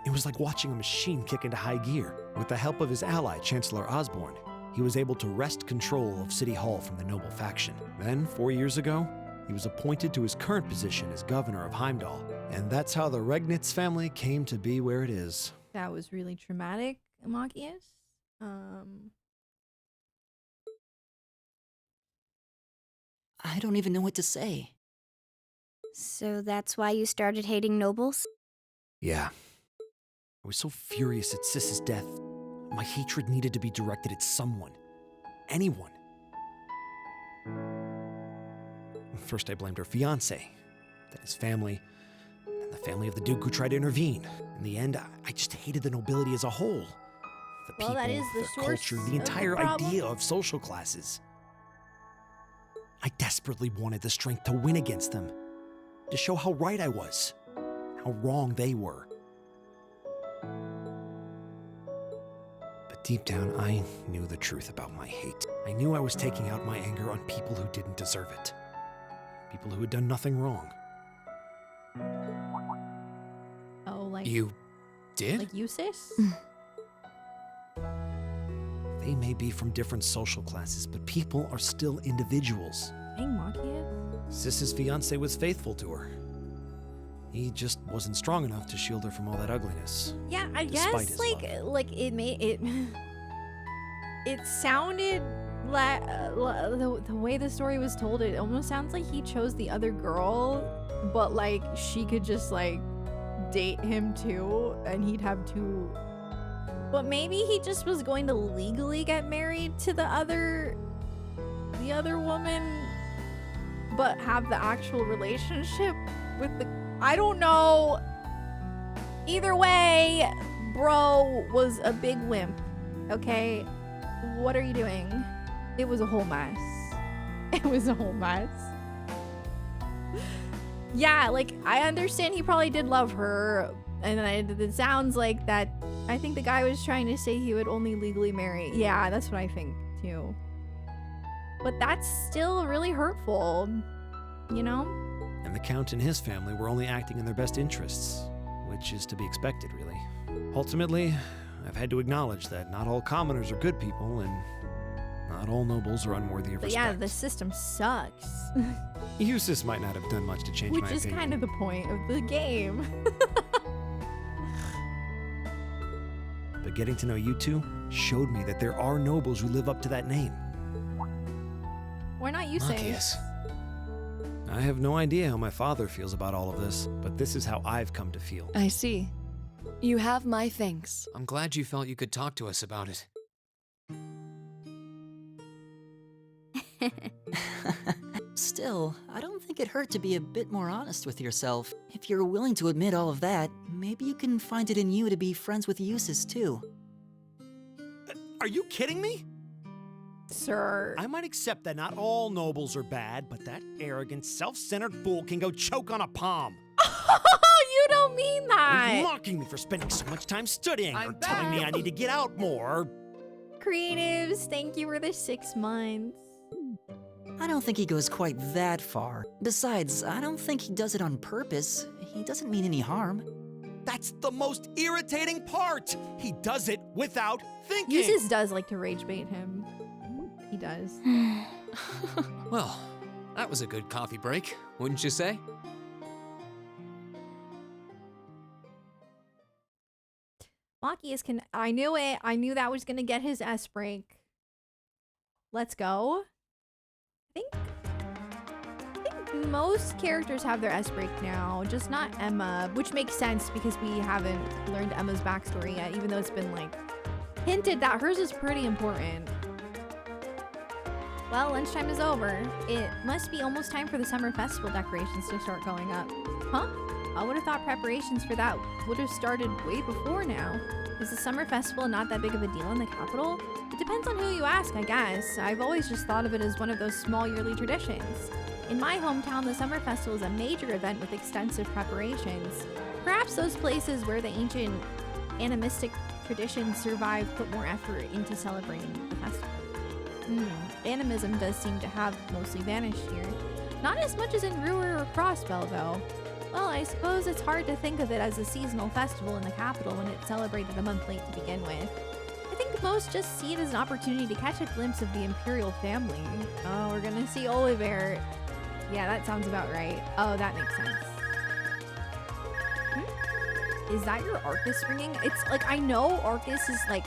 It was like watching a machine kick into high gear. With the help of his ally, Chancellor Osborne, he was able to wrest control of City Hall from the noble faction. Then, 4 years ago, he was appointed to his current position as governor of Heimdall. And that's how the Regnitz family came to be where it is. That was really traumatic, Amachius. I don't even know what to say. So that's why you started hating nobles? Yeah. I was so furious at Sis's death. My hatred needed to be directed at someone. Anyone. First I blamed her fiancé, then his family, and the family of the Duke who tried to intervene. In the end, I just hated the nobility as a whole. The Well, people, that is the their source culture, of the the entire problem. idea of social classes. I desperately wanted the strength to win against them, to show how right I was, how wrong they were. But deep down, I knew the truth about my hate. I knew I was taking out my anger on people who didn't deserve it. People who had done nothing wrong. Oh, like You did? like you, sis? They may be from different social classes, but people are still individuals. Dang, Machias. Sis's fiancé was faithful to her. He just wasn't strong enough to shield her from all that ugliness. Yeah, I Despite guess his like it made it. It sounded like the way the story was told. It almost sounds like he chose the other girl, but like she could just like date him too, and he'd have two. But maybe he just was going to legally get married to the other woman, but have the actual relationship with the. I don't know. Either way, bro was a big wimp. Okay, what are you doing? It was a whole mess. It was a whole mess. Yeah, like I understand he probably did love her, and it sounds like that. I think the guy was trying to say he would only legally marry. Yeah, that's what I think too. But that's still really hurtful, you know? And the Count and his family were only acting in their best interests, which is to be expected, really. Ultimately, I've had to acknowledge that not all commoners are good people, and not all nobles are unworthy of But respect. yeah, the system sucks. Eustace might not have done much to change my Which is opinion. kind of the point of the game. But getting to know you two showed me that there are nobles who live up to that name. Why not you say? Marcus. I have no idea how my father feels about all of this, but this is how I've come to feel. I see. You have my thanks. I'm glad you felt you could talk to us about it. Still, I don't think it hurt to be a bit more honest with yourself. If you're willing to admit all of that, maybe you can find it in you to be friends with Eustace too. Are you kidding me? Sir. I might accept that not all nobles are bad, but that arrogant, self-centered fool can go choke on a palm. You don't mean that. He's mocking me for spending so much time studying, or telling me I need to get out more. Creatives, thank you for the 6 months. I don't think he goes quite that far. Besides, I don't think he does it on purpose. He doesn't mean any harm. That's the most irritating part. He does it without thinking. Eustace does like to rage bait him. He does. Well, that was a good coffee break, wouldn't you say? Machias can. I knew it. I knew that was gonna get his S break. Let's go. I think most characters have their S break now, just not Emma, which makes sense because we haven't learned Emma's backstory yet, even though it's been like hinted that hers is pretty important. Well, lunchtime is over. It must be almost time for the summer festival decorations to start going up. Huh? I would have thought preparations for that would have started way before now. Is the summer festival not that big of a deal in the capital? It depends on who you ask, I guess. I've always just thought of it as one of those small yearly traditions. In my hometown, the summer festival is a major event with extensive preparations. Perhaps those places where the ancient animistic traditions survive put more effort into celebrating the festival. Animism does seem to have mostly vanished here. Not as much as in Ruhr or Crossbell, though. Well, I suppose it's hard to think of it as a seasonal festival in the capital when it's celebrated a month late to begin with. I think most just see it as an opportunity to catch a glimpse of the imperial family. Oh, we're gonna see Oliver. Yeah, that sounds about right. Oh, that makes sense. Is that your Arcus ringing? It's like, I know Arcus is like,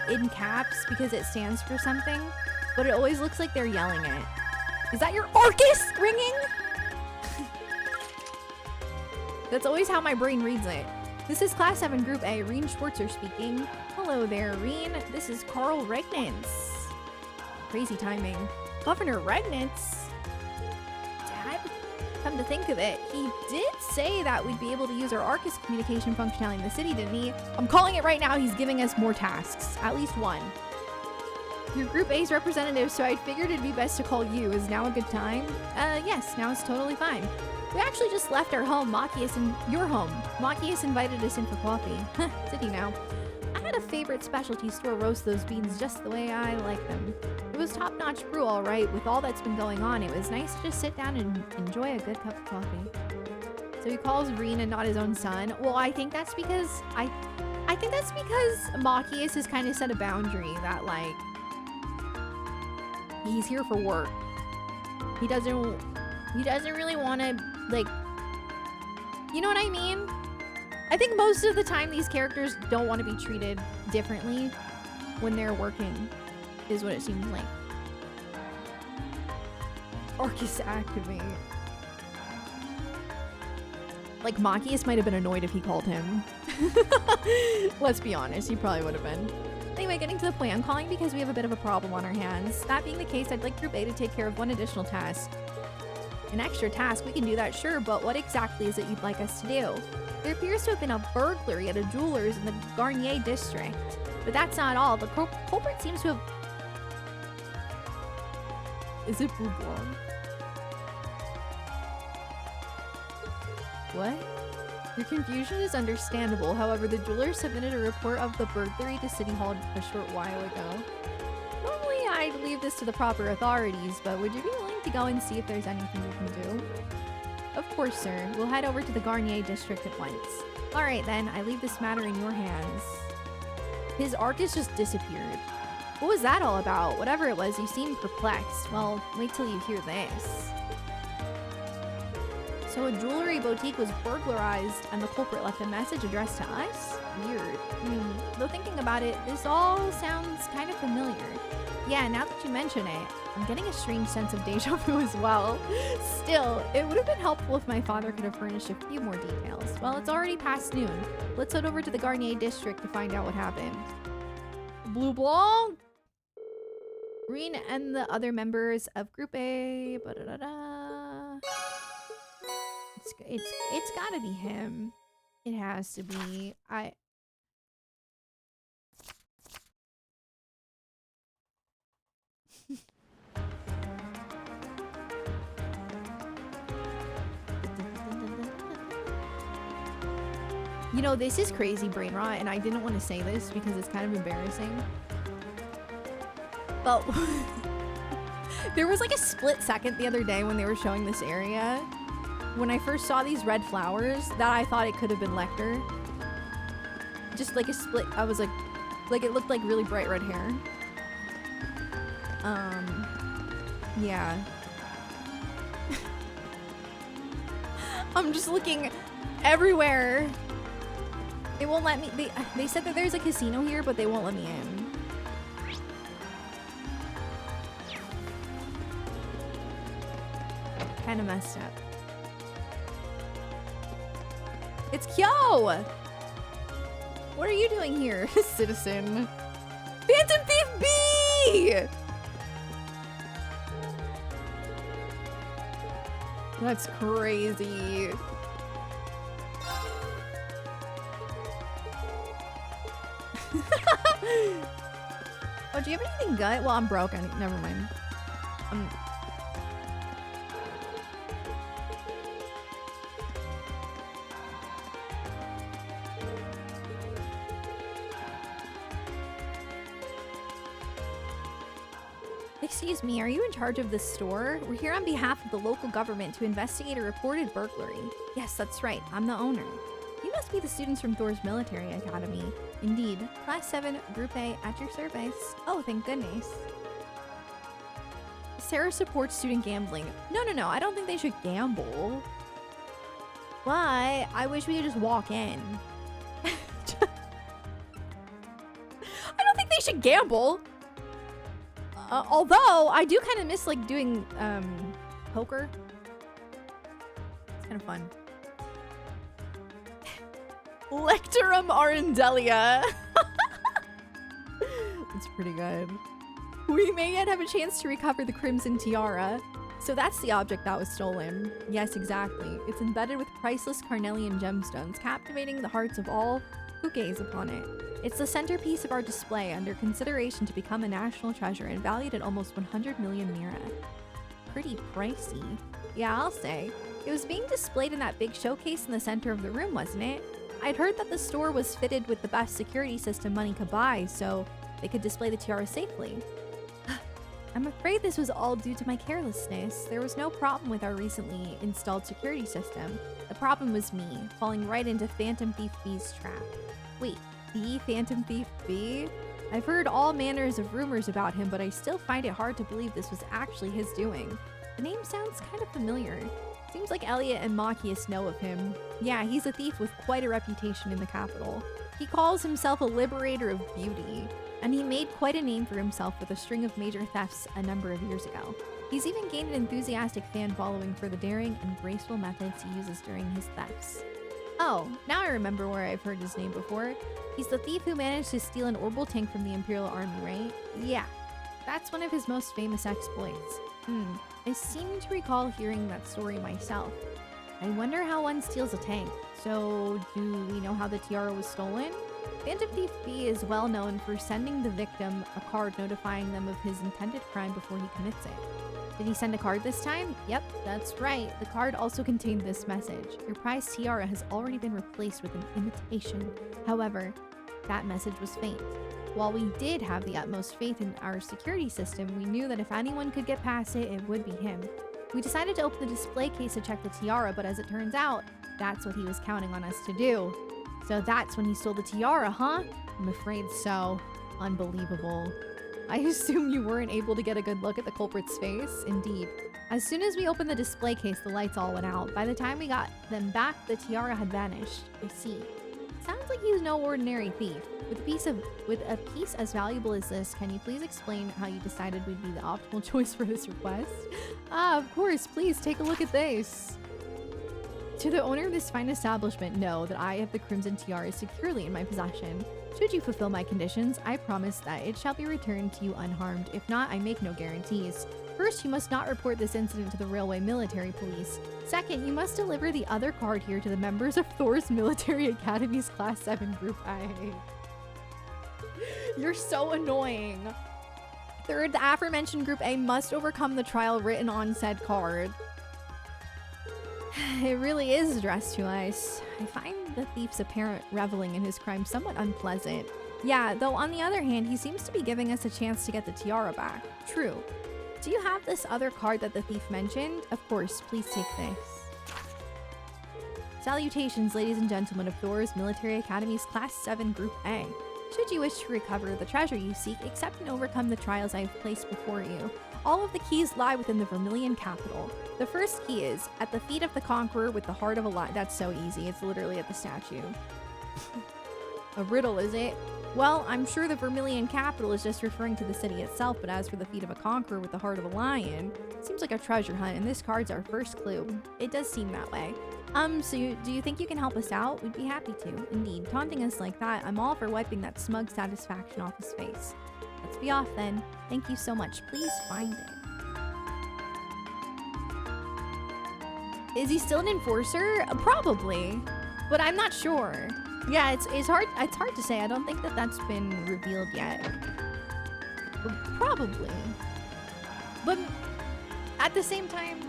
in caps because it stands for something, but it always looks like they're yelling it. Is that your Arcus ringing? That's always how my brain reads it. This is Class 7 Group A, Reen Schwartzer speaking. Hello there, Reen. This is Carl Regnitz. Crazy timing. Governor Regnitz? Dad? Come to think of it, he did say that we'd be able to use our Arcus communication functionality in the city, didn't he? I'm calling it right now, he's giving us more tasks. At least one. You're Group A's representative, so I figured it'd be best to call you. Is now a good time? Yes, now it's totally fine. We actually just left our home, Machias, and your home. Machias invited us in for coffee. Did he now? I had a favorite specialty store roast those beans just the way I like them. It was top-notch brew, all right. With all that's been going on, it was nice to just sit down and enjoy a good cup of coffee. So he calls Reen and not his own son. Well, I think that's because I think that's because Machias has kind of set a boundary that, like, he's here for work. He doesn't really want to, like, you know what I mean? I think most of the time these characters don't want to be treated differently when they're working, is what it seems like. Arcus activate. Like, Machias might have been annoyed if he called him. Let's be honest, he probably would have been. Anyway, getting to the point, I'm calling because we have a bit of a problem on our hands. That being the case, I'd like Group A to take care of one additional task. An extra task, we can do that, sure, but what exactly is it you'd like us to do? There appears to have been a burglary at a jeweler's in the Garnier district. But that's not all. The culprit seems to have... Is it Boublon? What? Your confusion is understandable. However, the jeweler submitted a report of the burglary to City Hall a short while ago. Normally, I'd leave this to the proper authorities, but would you be willing to go and see if there's anything we can do? Of course, sir. We'll head over to the Garnier district at once. All right, then. I leave this matter in your hands. His Arcus just disappeared. What was that all about? Whatever it was, you seem perplexed. Well, wait till you hear this. So a jewelry boutique was burglarized and the culprit left a message addressed to us? Weird. Though thinking about it, this all sounds kind of familiar. Yeah, now that you mention it, I'm getting a strange sense of deja vu as well. Still, it would have been helpful if my father could have furnished a few more details. Well, it's already past noon. Let's head over to the Garnier district to find out what happened. Blue Blanc! Reen and the other members of Group A. Ba-da-da-da. It's gotta be him. It has to be. You know, this is crazy brain rot, and I didn't want to say this because it's kind of embarrassing. But there was like a split second the other day when they were showing this area. When I first saw these red flowers, that I thought it could have been Lecter. Just like a split, I was like it looked like really bright red hair. Yeah. I'm just looking everywhere. They won't let me, they said that there's a casino here, but they won't let me in. Kind of messed up. It's Kyo! What are you doing here, citizen? Phantom Thief B! That's crazy. Oh, do you have anything good? Well, I'm broke. Never mind. Excuse me, are you in charge of this store? We're here on behalf of the local government to investigate a reported burglary. Yes, that's right. I'm the owner. You must be the students from Thor's Military Academy. Indeed. Class 7, Group A, at your service. Oh, thank goodness. Sarah supports student gambling. No. I don't think they should gamble. But I wish we could just walk in. I don't think they should gamble. Although, I do kind of miss, like, doing, poker. It's kind of fun. Lectorum Arendelia. That's pretty good. We may yet have a chance to recover the Crimson Tiara. So that's the object that was stolen. Yes, exactly. It's embedded with priceless carnelian gemstones, captivating the hearts of all who gaze upon it. It's the centerpiece of our display, under consideration to become a national treasure and valued at almost 100 million mira. Pretty pricey. Yeah, I'll say. It was being displayed in that big showcase in the center of the room, wasn't it? I'd heard that the store was fitted with the best security system money could buy, so they could display the tiara safely. I'm afraid this was all due to my carelessness. There was no problem with our recently installed security system. The problem was me, falling right into Phantom Thief B's trap. Wait, the Phantom Thief B? I've heard all manners of rumors about him, but I still find it hard to believe this was actually his doing. The name sounds kind of familiar. Seems like Elliot and Machias know of him. Yeah, he's a thief with quite a reputation in the capital. He calls himself a liberator of beauty, and he made quite a name for himself with a string of major thefts a number of years ago. He's even gained an enthusiastic fan following for the daring and graceful methods he uses during his thefts. Oh, now I remember where I've heard his name before. He's the thief who managed to steal an orbital tank from the Imperial Army, right? Yeah, that's one of his most famous exploits. I seem to recall hearing that story myself. I wonder how one steals a tank. So, do we know how the tiara was stolen? Phantom Thief B is well known for sending the victim a card notifying them of his intended crime before he commits it. Did he send a card this time? Yep, that's right. The card also contained this message. Your prized tiara has already been replaced with an imitation. However, that message was faint. While we did have the utmost faith in our security system, we knew that if anyone could get past it, it would be him. We decided to open the display case to check the tiara, but as it turns out, that's what he was counting on us to do. So that's when he stole the tiara, huh? I'm afraid so. Unbelievable. I assume you weren't able to get a good look at the culprit's face. Indeed. As soon as we opened the display case, the lights all went out. By the time we got them back, the tiara had vanished. I see. Sounds like he's no ordinary thief. With a piece as valuable as this, can you please explain how you decided we'd be the optimal choice for this request? Ah, of course. Please take a look at this. To the owner of this fine establishment, know that I have the Crimson Tiara securely in my possession. Should you fulfill my conditions, I promise that it shall be returned to you unharmed. If not, I make no guarantees. First, you must not report this incident to the railway military police. Second, you must deliver the other card here to the members of Thor's Military Academy's Class 7 Group A. You're so annoying. Third, the aforementioned Group A must overcome the trial written on said card. It really is addressed to us. I find the thief's apparent reveling in his crime somewhat unpleasant. Yeah, though on the other hand, he seems to be giving us a chance to get the tiara back. True. Do you have this other card that the thief mentioned? Of course, please take this. Salutations, ladies and gentlemen of Thor's Military Academy's Class 7 Group A. Should you wish to recover the treasure you seek, accept and overcome the trials I have placed before you. All of the keys lie within the Vermilion capital. The first key is at the feet of the conqueror with the heart of a lion. That's so easy. It's literally at the statue. A riddle, is it? Well, I'm sure the Vermilion capital is just referring to the city itself, but as for the feet of a conqueror with the heart of a lion, it seems like a treasure hunt, and this card's our first clue. It does seem that way. Do you think you can help us out? We'd be happy to. Indeed, taunting us like that, I'm all for wiping that smug satisfaction off his face. Let's be off then. Thank you so much. Please find it. Is he still an enforcer? Probably, but I'm not sure. Yeah, it's hard to say. I don't think that that's been revealed yet. But probably. But at the same time,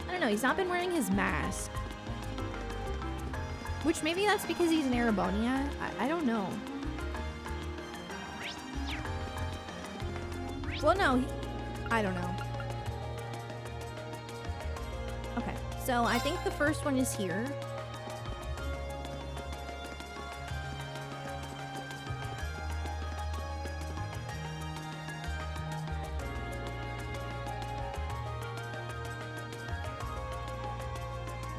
I don't know, he's not been wearing his mask. Which maybe that's because he's in Erebonia. I don't know. Well, no, I don't know. Okay, so I think the first one is here.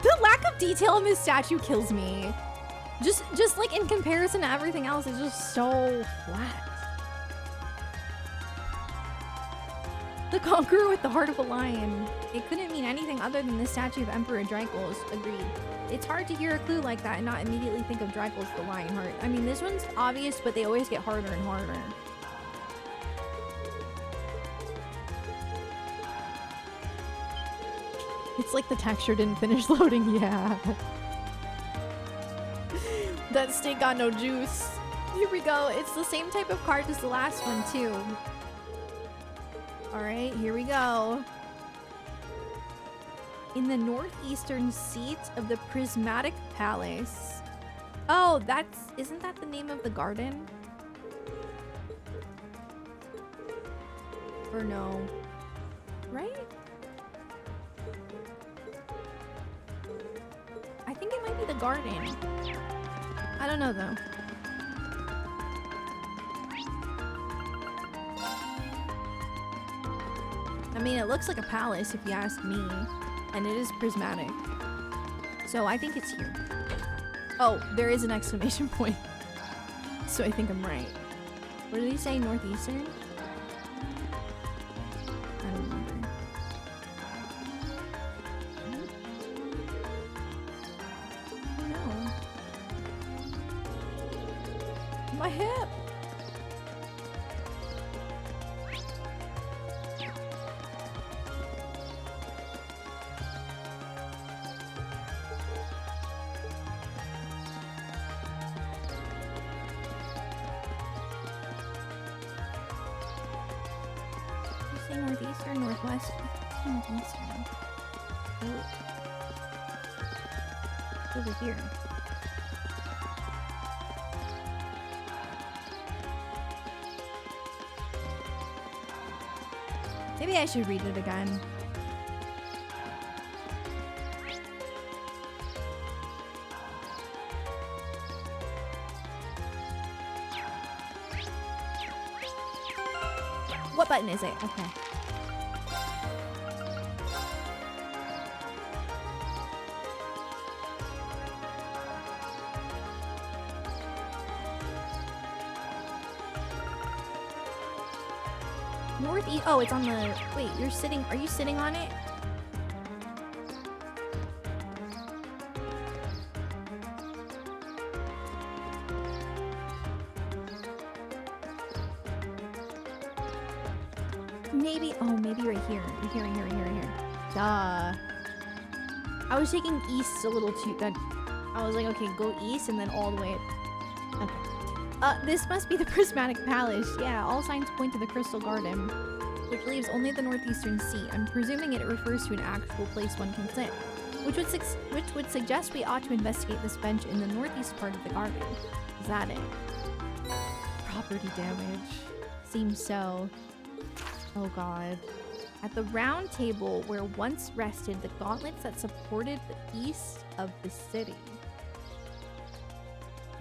The lack of detail in this statue kills me. Just like in comparison to everything else, it's just so flat. The conqueror with the heart of a lion. It couldn't mean anything other than the statue of Emperor Drycles. Agreed. It's hard to hear a clue like that and not immediately think of Drycles the lion heart. I mean, this one's obvious, but they always get harder and harder. It's like the texture didn't finish loading. Yeah. That steak got no juice. Here we go. It's the same type of card as the last one, too. Alright, here we go. In the northeastern seat of the Prismatic Palace. Oh, isn't that the name of the garden? Or no? Right? I think it might be the garden. I don't know though. I mean, it looks like a palace if you ask me, and it is prismatic. So I think it's here. Oh, there is an exclamation point. So I think I'm right. What did he say, northeastern? I don't remember. Oh no. My hip! Northeastern, northwest, northeastern. Oh. Over here. Maybe I should read it again. button is it? Okay. Northeast. Oh, it's on the. Wait, you're sitting. Are you sitting on it? Maybe. Oh, maybe right here. Right here. Right here. Right here. Right here. Duh. I was taking east a little too. That. I was like, okay, go east and then all the way. Okay. This must be the Prismatic Palace. Yeah, all signs point to the Crystal Garden, which leaves only the northeastern seat. I'm presuming it refers to an actual place one can sit, which would suggest we ought to investigate this bench in the northeast part of the garden. Is that it? Property damage. Seems so. Oh god. At the round table where once rested the gauntlets that supported the east of the city.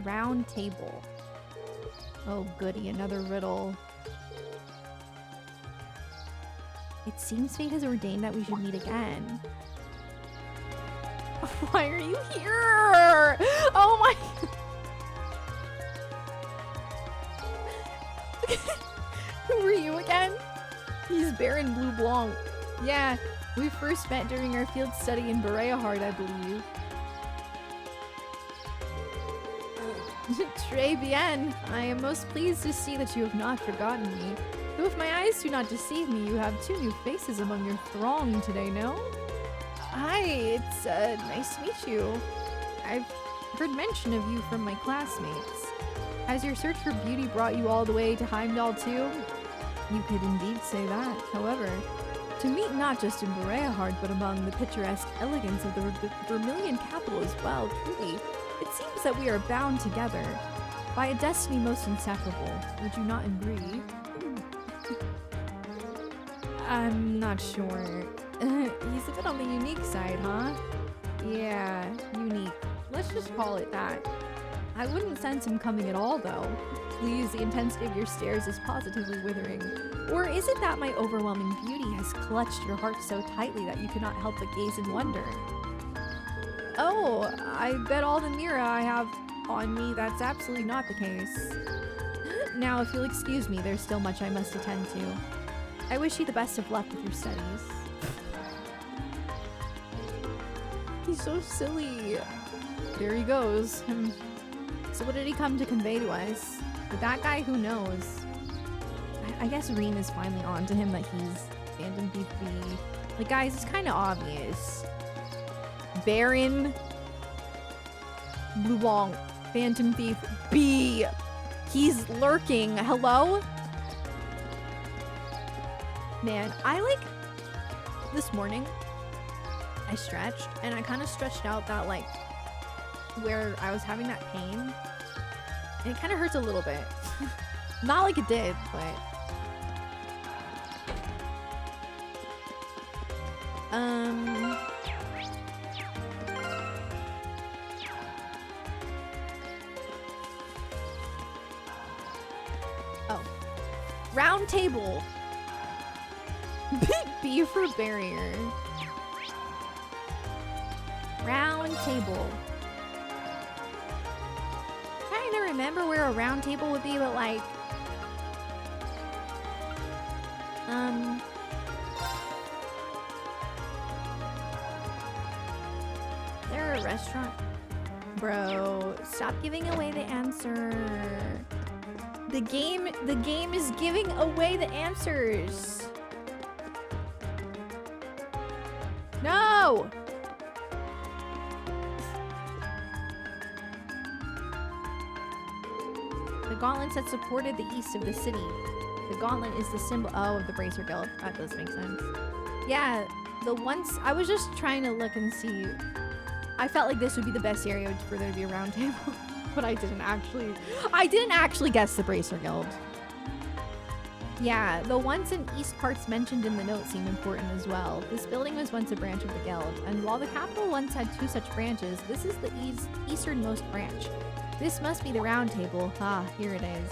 Round table. Oh goody, another riddle. It seems fate has ordained that we should meet again. Why are you here? Oh my... Who are you again? He's Baron Blue Blanc. Yeah, we first met during our field study in Bereahard, I believe. Très bien. I am most pleased to see that you have not forgotten me. Though if my eyes do not deceive me, you have 2 new faces among your throng today, no? Hi, it's nice to meet you. I've heard mention of you from my classmates. Has your search for beauty brought you all the way to Heimdall too? You could indeed say that. However, to meet not just in Bereahard, but among the picturesque elegance of the Vermilion capital as well, truly, it seems that we are bound together by a destiny most inseparable. Would you not agree? I'm not sure. He's a bit on the unique side, huh? Yeah, unique. Let's just call it that. I wouldn't sense him coming at all, though. Please, the intensity of your stares is positively withering. Or is it that my overwhelming beauty has clutched your heart so tightly that you cannot help but gaze in wonder? Oh, I bet all the Mira I have on me that's absolutely not the case. Now, if you'll excuse me, there's still much I must attend to. I wish you the best of luck with your studies. He's so silly. There he goes. So what did he come to convey to us? With that guy, who knows? I guess Reem is finally on to him that he's Phantom Thief B. Like, guys, it's kind of obvious. Baron Blue Blanc, Phantom Thief B. He's lurking. Hello? Man, this morning, I stretched, and I kind of stretched out that, like, where I was having that pain. And it kind of hurts a little bit. Not like it did, but... Oh. Round table. B for barrier. Round table. Trying to remember where a round table would be, but like... There a restaurant? Bro, stop giving away the answer. The game is giving away the answers. No! The gauntlets that supported the east of the city. The gauntlet is the symbol of the Bracer Guild. That does make sense. Yeah, I was just trying to look and see. I felt like this would be the best area for there to be a round table, but I didn't actually guess the Bracer Guild. Yeah, the once and east parts mentioned in the note seem important as well. This building was once a branch of the guild, and while the capital once had 2 such branches, this is the easternmost branch. This must be the round table. Ah, here it is.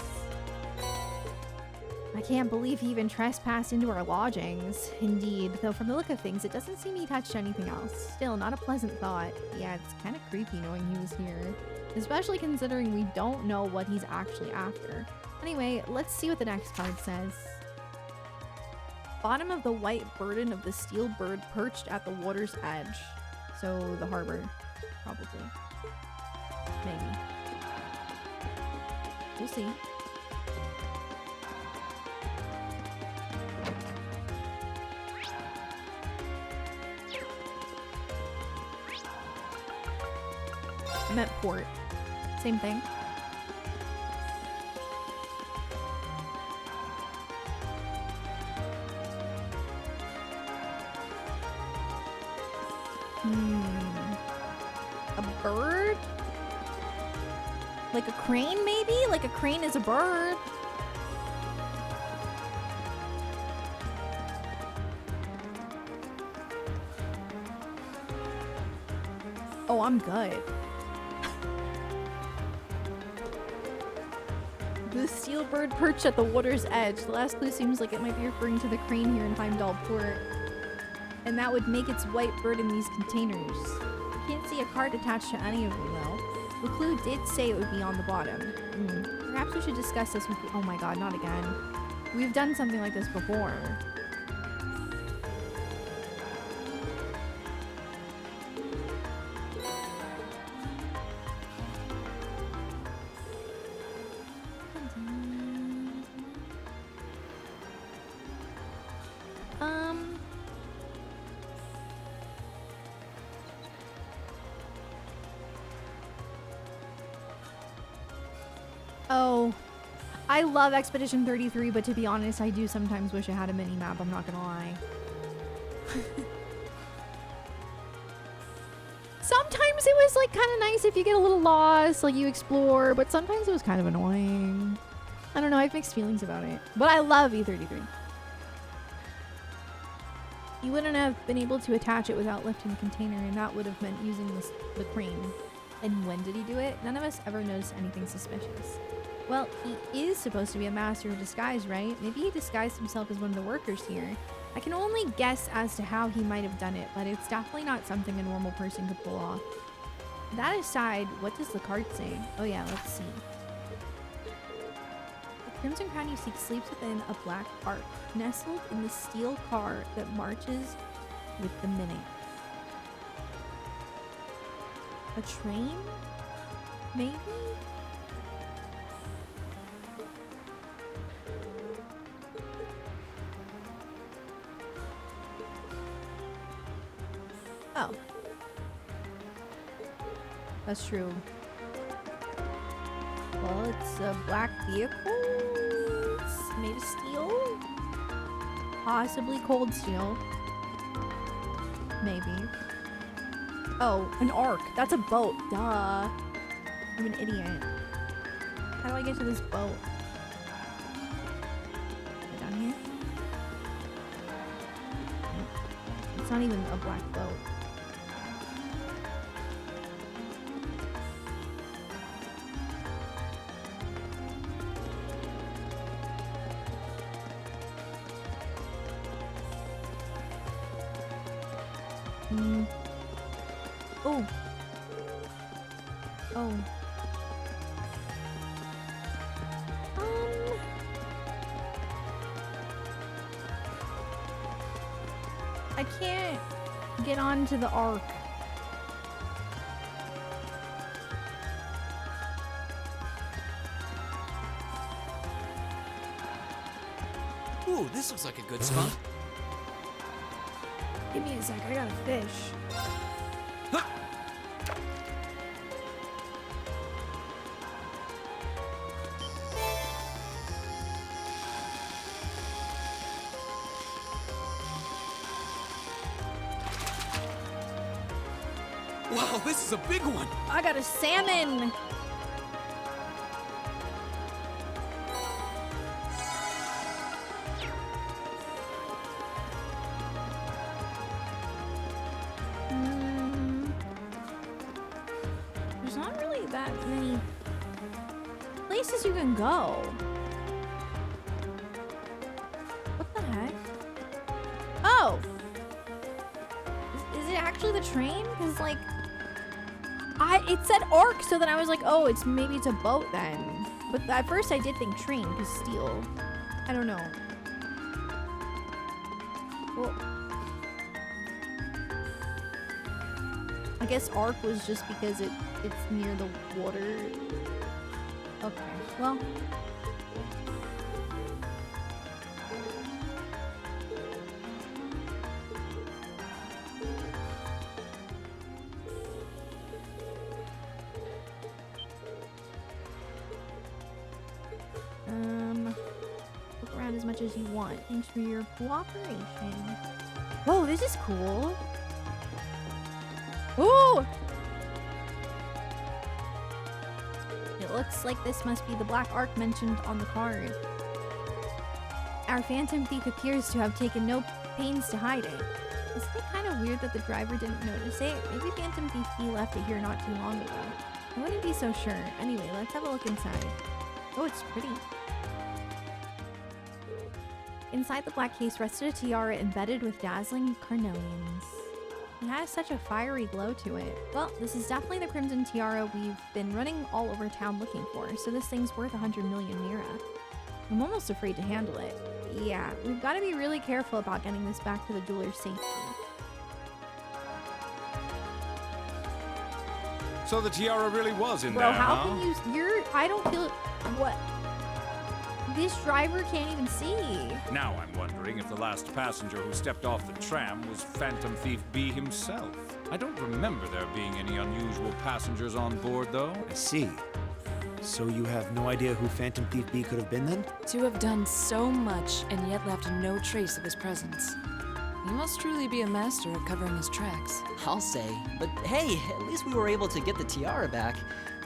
I can't believe he even trespassed into our lodgings. Indeed, though from the look of things, it doesn't seem he touched anything else. Still, not a pleasant thought. Yeah, it's kind of creepy knowing he was here. Especially considering we don't know what he's actually after. Anyway, let's see what the next card says. Bottom of the white burden of the steel bird perched at the water's edge. So, the harbor. Probably. Maybe. We'll see. I meant port. Same thing. A bird? Like a crane, maybe? Like a crane is a bird. Oh, I'm good. The steel bird perched at the water's edge. The last clue seems like it might be referring to the crane here in Heimdall Port. And that would make its white bird in these containers. I can't see a card attached to any of them, though. The clue did say it would be on the bottom. Perhaps we should discuss this with... Oh my god, not again. We've done something like this before. Oh, I love Expedition 33, but to be honest, I do sometimes wish I had a mini-map, I'm not gonna lie. Sometimes it was like kind of nice if you get a little lost, like you explore, but sometimes it was kind of annoying. I don't know, I have mixed feelings about it, but I love E33. You wouldn't have been able to attach it without lifting the container, and that would have meant using the crane. And when did he do it? None of us ever noticed anything suspicious. Well, he is supposed to be a master of disguise, right? Maybe he disguised himself as one of the workers here. I can only guess as to how he might have done it, but it's definitely not something a normal person could pull off. That aside, what does the card say? Oh yeah, let's see. The Crimson Crown you seek sleeps within a black ark, nestled in the steel car that marches with the minute. A train? Maybe? Oh. That's true. Well, it's a black vehicle. It's made of steel. Possibly cold steel. Maybe. Oh, an ark. That's a boat. Duh. I'm an idiot. How do I get to this boat? Is it down here? It's not even a black boat. Oh. Oh. I can't get onto the ark. Ooh, this looks like a good spot. Give me a sec, I gotta fish. Wow, this is a big one. I got a salmon. There's not really that many places you can go. actually the train? Because, like, it said arc, so then I was like, oh, maybe it's a boat then. But at first I did think train, because steel. I don't know. Well, I guess arc was just because it's near the water. Okay, well. Look around as much as you want. Thanks for your cooperation. Whoa, this is cool. Ooh! It looks like this must be the black arc mentioned on the card. Our phantom thief appears to have taken no pains to hide it. Isn't it kind of weird that the driver didn't notice it? Maybe Phantom Thief B left it here not too long ago. I wouldn't be so sure. Anyway, let's have a look inside. Oh, it's pretty. Inside the black case rested a tiara embedded with dazzling carnelians. It has such a fiery glow to it. Well, this is definitely the crimson tiara we've been running all over town looking for, so this thing's worth 100 million mira. I'm almost afraid to handle it. Yeah, we've got to be really careful about getting this back to the jeweler's safety. So the tiara really was in Bro, there, how huh? can you... I don't feel... What? This driver can't even see. Now I'm wondering if the last passenger who stepped off the tram was Phantom Thief B himself. I don't remember there being any unusual passengers on board, though. I see. So you have no idea who Phantom Thief B could have been then? To have done so much and yet left no trace of his presence. He must truly be a master at covering his tracks. I'll say. But hey, at least we were able to get the tiara back.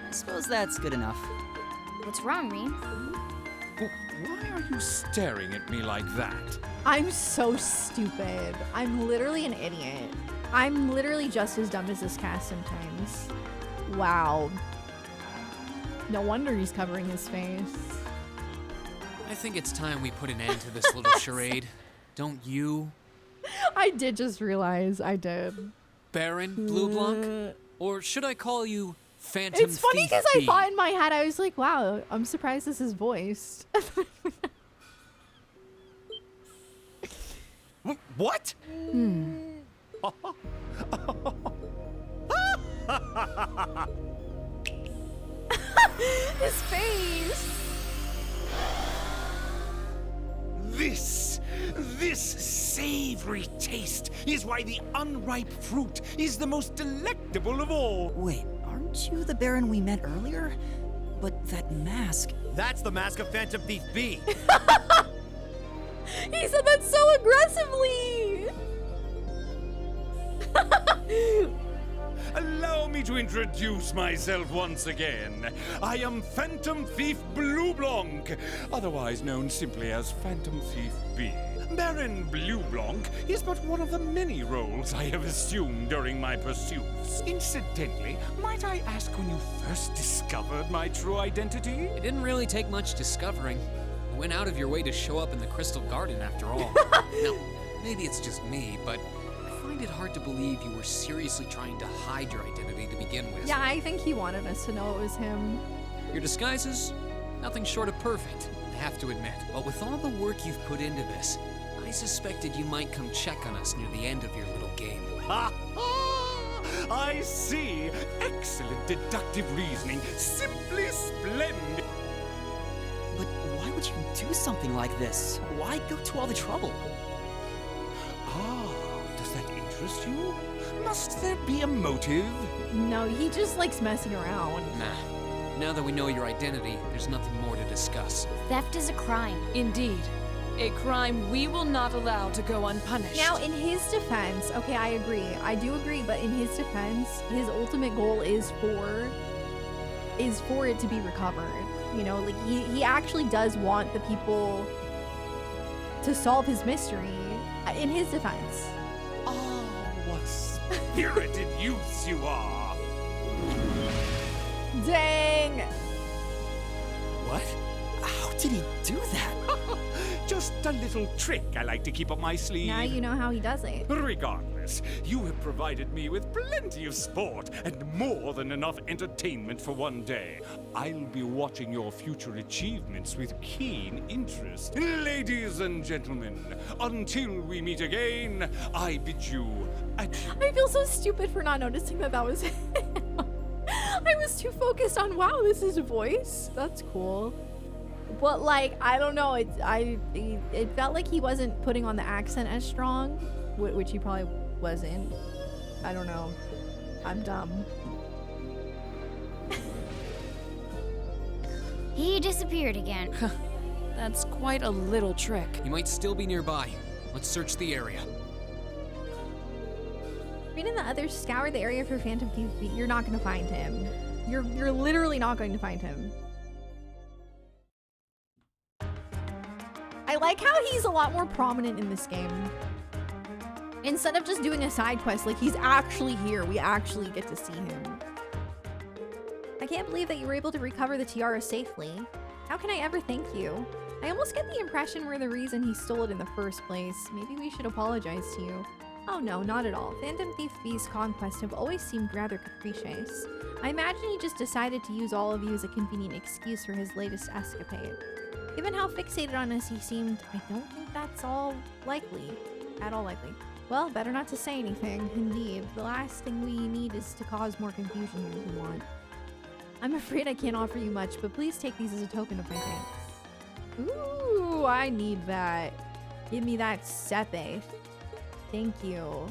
I suppose that's good enough. What's wrong, Reem? But why are you staring at me like that? I'm so stupid. I'm literally an idiot. I'm literally just as dumb as this cast sometimes. Wow. No wonder he's covering his face. I think it's time we put an end to this little charade. Don't you? I did just realize I did. Baron Blue Blanc? Or should I call you Phantom It's funny Thief because I B? thought in my head, I was like, wow, I'm surprised this is voiced. What? His face. This savory taste is why the unripe fruit is the most delectable of all. Wait, aren't you the Baron we met earlier? But that mask... That's the mask of Phantom Thief B. He said that so aggressively. Allow me to introduce myself once again. I am Phantom Thief Blue Blanc, otherwise known simply as Phantom Thief B. Baron Blue Blanc is but one of the many roles I have assumed during my pursuits. Incidentally, might I ask when you first discovered my true identity? It didn't really take much discovering. You went out of your way to show up in the Crystal Garden after all. Now, maybe it's just me, but I find it hard to believe you were seriously trying to hide your identity to begin with. Yeah, I think he wanted us to know it was him. Your disguises? Nothing short of perfect, I have to admit. But with all the work you've put into this, I suspected you might come check on us near the end of your little game. Ha ha! I see. Excellent deductive reasoning. Simply splendid. But why would you do something like this? Why go to all the trouble? Ah, does that interest you? Must there be a motive? No, he just likes messing around. Nah. Now that we know your identity, there's nothing more to discuss. Theft is a crime. Indeed. A crime we will not allow to go unpunished. Now, in his defense, okay, I agree. I do agree, but in his defense, his ultimate goal is for it to be recovered. You know, like he actually does want the people to solve his mystery. In his defense. Ah, what spirited youths you are! Dang. What? How did he do that? just a little trick I like to keep up my sleeve. Now you know how he does it. Regardless, you have provided me with plenty of sport and more than enough entertainment for one day. I'll be watching your future achievements with keen interest. Ladies and gentlemen, until we meet again, I bid you adieu. I feel so stupid for not noticing that that was him. I was too focused on, wow, this is a voice. That's cool. But like, I don't know. It felt like he wasn't putting on the accent as strong, which he probably wasn't. I don't know. I'm dumb. He disappeared again. That's quite a little trick. He might still be nearby. Let's search the area. Reed and the others scour the area for Phantom Thief. You're not going to find him. You're literally not going to find him. I like how he's a lot more prominent in this game. Instead of just doing a side quest, like he's actually here. We actually get to see him. I can't believe that you were able to recover the tiara safely. How can I ever thank you? I almost get the impression we're the reason he stole it in the first place. Maybe we should apologize to you. Oh no, not at all. Phantom Thief B's conquests have always seemed rather capricious. I imagine he just decided to use all of you as a convenient excuse for his latest escapade. Given how fixated on us he seemed, I don't think that's at all likely. Well, better not to say anything. Indeed, the last thing we need is to cause more confusion than we want. I'm afraid I can't offer you much, but please take these as a token of my thanks. Ooh, I need that. Give me that sepe. Thank you.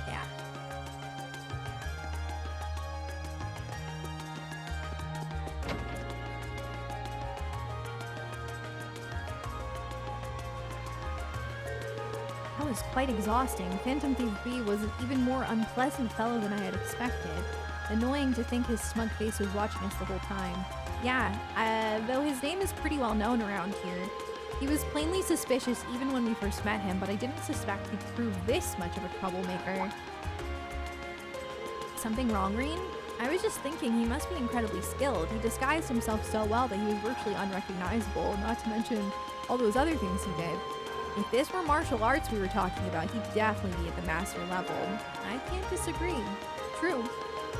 Yeah. That was quite exhausting. Phantom Thief B was an even more unpleasant fellow than I had expected. Annoying to think his smug face was watching us the whole time. Yeah, though his name is pretty well known around here. He was plainly suspicious even when we first met him, but I didn't suspect he'd prove this much of a troublemaker. Something wrong, Reen? I was just thinking he must be incredibly skilled. He disguised himself so well that he was virtually unrecognizable, not to mention all those other things he did. If this were martial arts we were talking about, he'd definitely be at the master level. I can't disagree. True.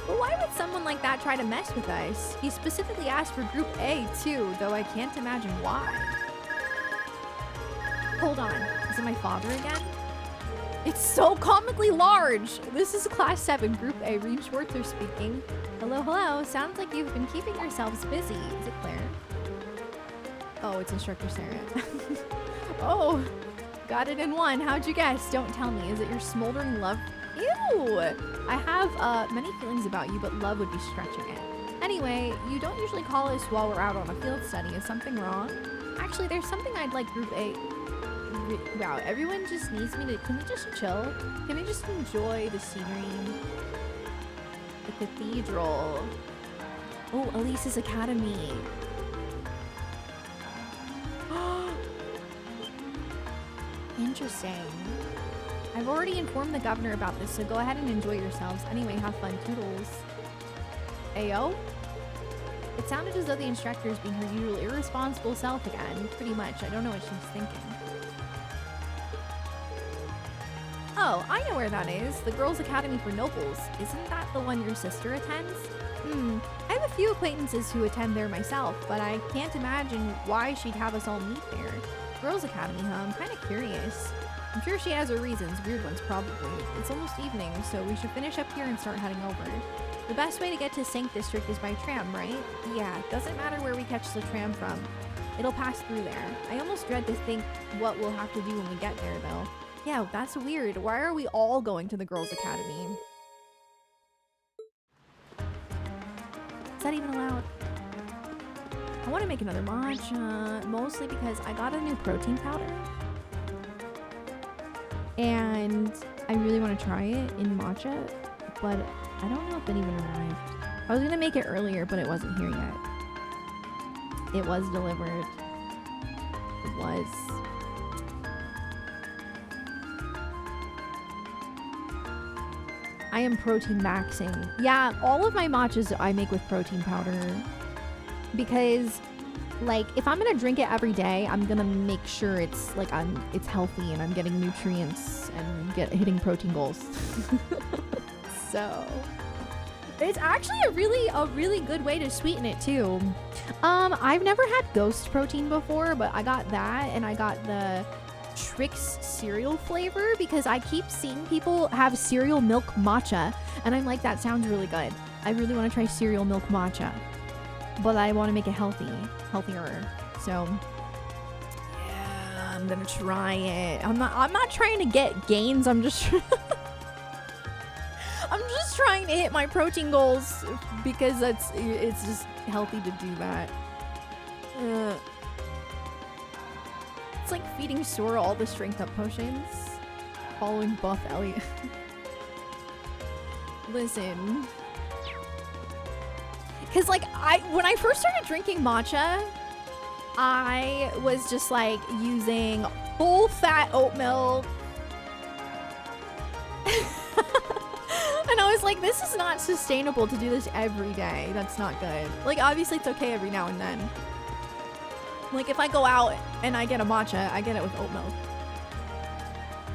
But why would someone like that try to mess with us? He specifically asked for Group A too, though I can't imagine why. Hold on, is it my father again? It's so comically large! This is Class 7, Group A, Reed Schwartzer speaking. Hello, hello, sounds like you've been keeping yourselves busy. Is it Claire? Oh, it's Instructor Sarah. Oh, got it in one. How'd you guess? Don't tell me. Is it your smoldering love? Ew! I have many feelings about you, but love would be stretching it. Anyway, you don't usually call us while we're out on a field study. Is something wrong? Actually, there's something I'd like Group A... Wow, everyone just needs me to... Can we just chill? Can we just enjoy the scenery? The cathedral. Oh, Elise's Academy. Interesting. I've already informed the governor about this, so go ahead and enjoy yourselves. Anyway, have fun. Toodles. Ayo? It sounded as though the instructor is being her usual irresponsible self again. Pretty much. I don't know what she's thinking. Oh, I know where that is. The Girls' Academy for Nobles. Isn't that the one your sister attends? I have a few acquaintances who attend there myself, but I can't imagine why she'd have us all meet there. Girls' Academy, huh? I'm kind of curious. I'm sure she has her reasons, weird ones probably. It's almost evening, so we should finish up here and start heading over. The best way to get to Sank District is by tram, right? Yeah, it doesn't matter where we catch the tram from. It'll pass through there. I almost dread to think what we'll have to do when we get there, though. Yeah, that's weird. Why are we all going to the Girls' Academy? Is that even allowed? I want to make another matcha, mostly because I got a new protein powder. And I really want to try it in matcha, but I don't know if it even arrived. I was going to make it earlier, but it wasn't here yet. It was delivered. It was. I am protein maxing. Yeah, all of my matchas I make with protein powder. because like if I'm gonna drink it every day, I'm gonna make sure it's like it's healthy and I'm getting nutrients and hitting protein goals. So it's actually a really good way to sweeten it too. I've never had ghost protein before, but I got that and I got the Trix cereal flavor because I keep seeing people have cereal milk matcha and I'm like, that sounds really good. I really want to try cereal milk matcha, but I want to make it healthier. So yeah, I'm gonna try it. I'm not trying to get gains. I'm just trying to hit my protein goals because it's just healthy to do that. It's like feeding Sora all the strength up potions, following buff Elliot. Listen, because like when I first started drinking matcha, I was just like using full fat oat milk. And I was like, this is not sustainable to do this every day. That's not good. Like, obviously it's okay every now and then. Like, if I go out and I get a matcha, I get it with oat milk.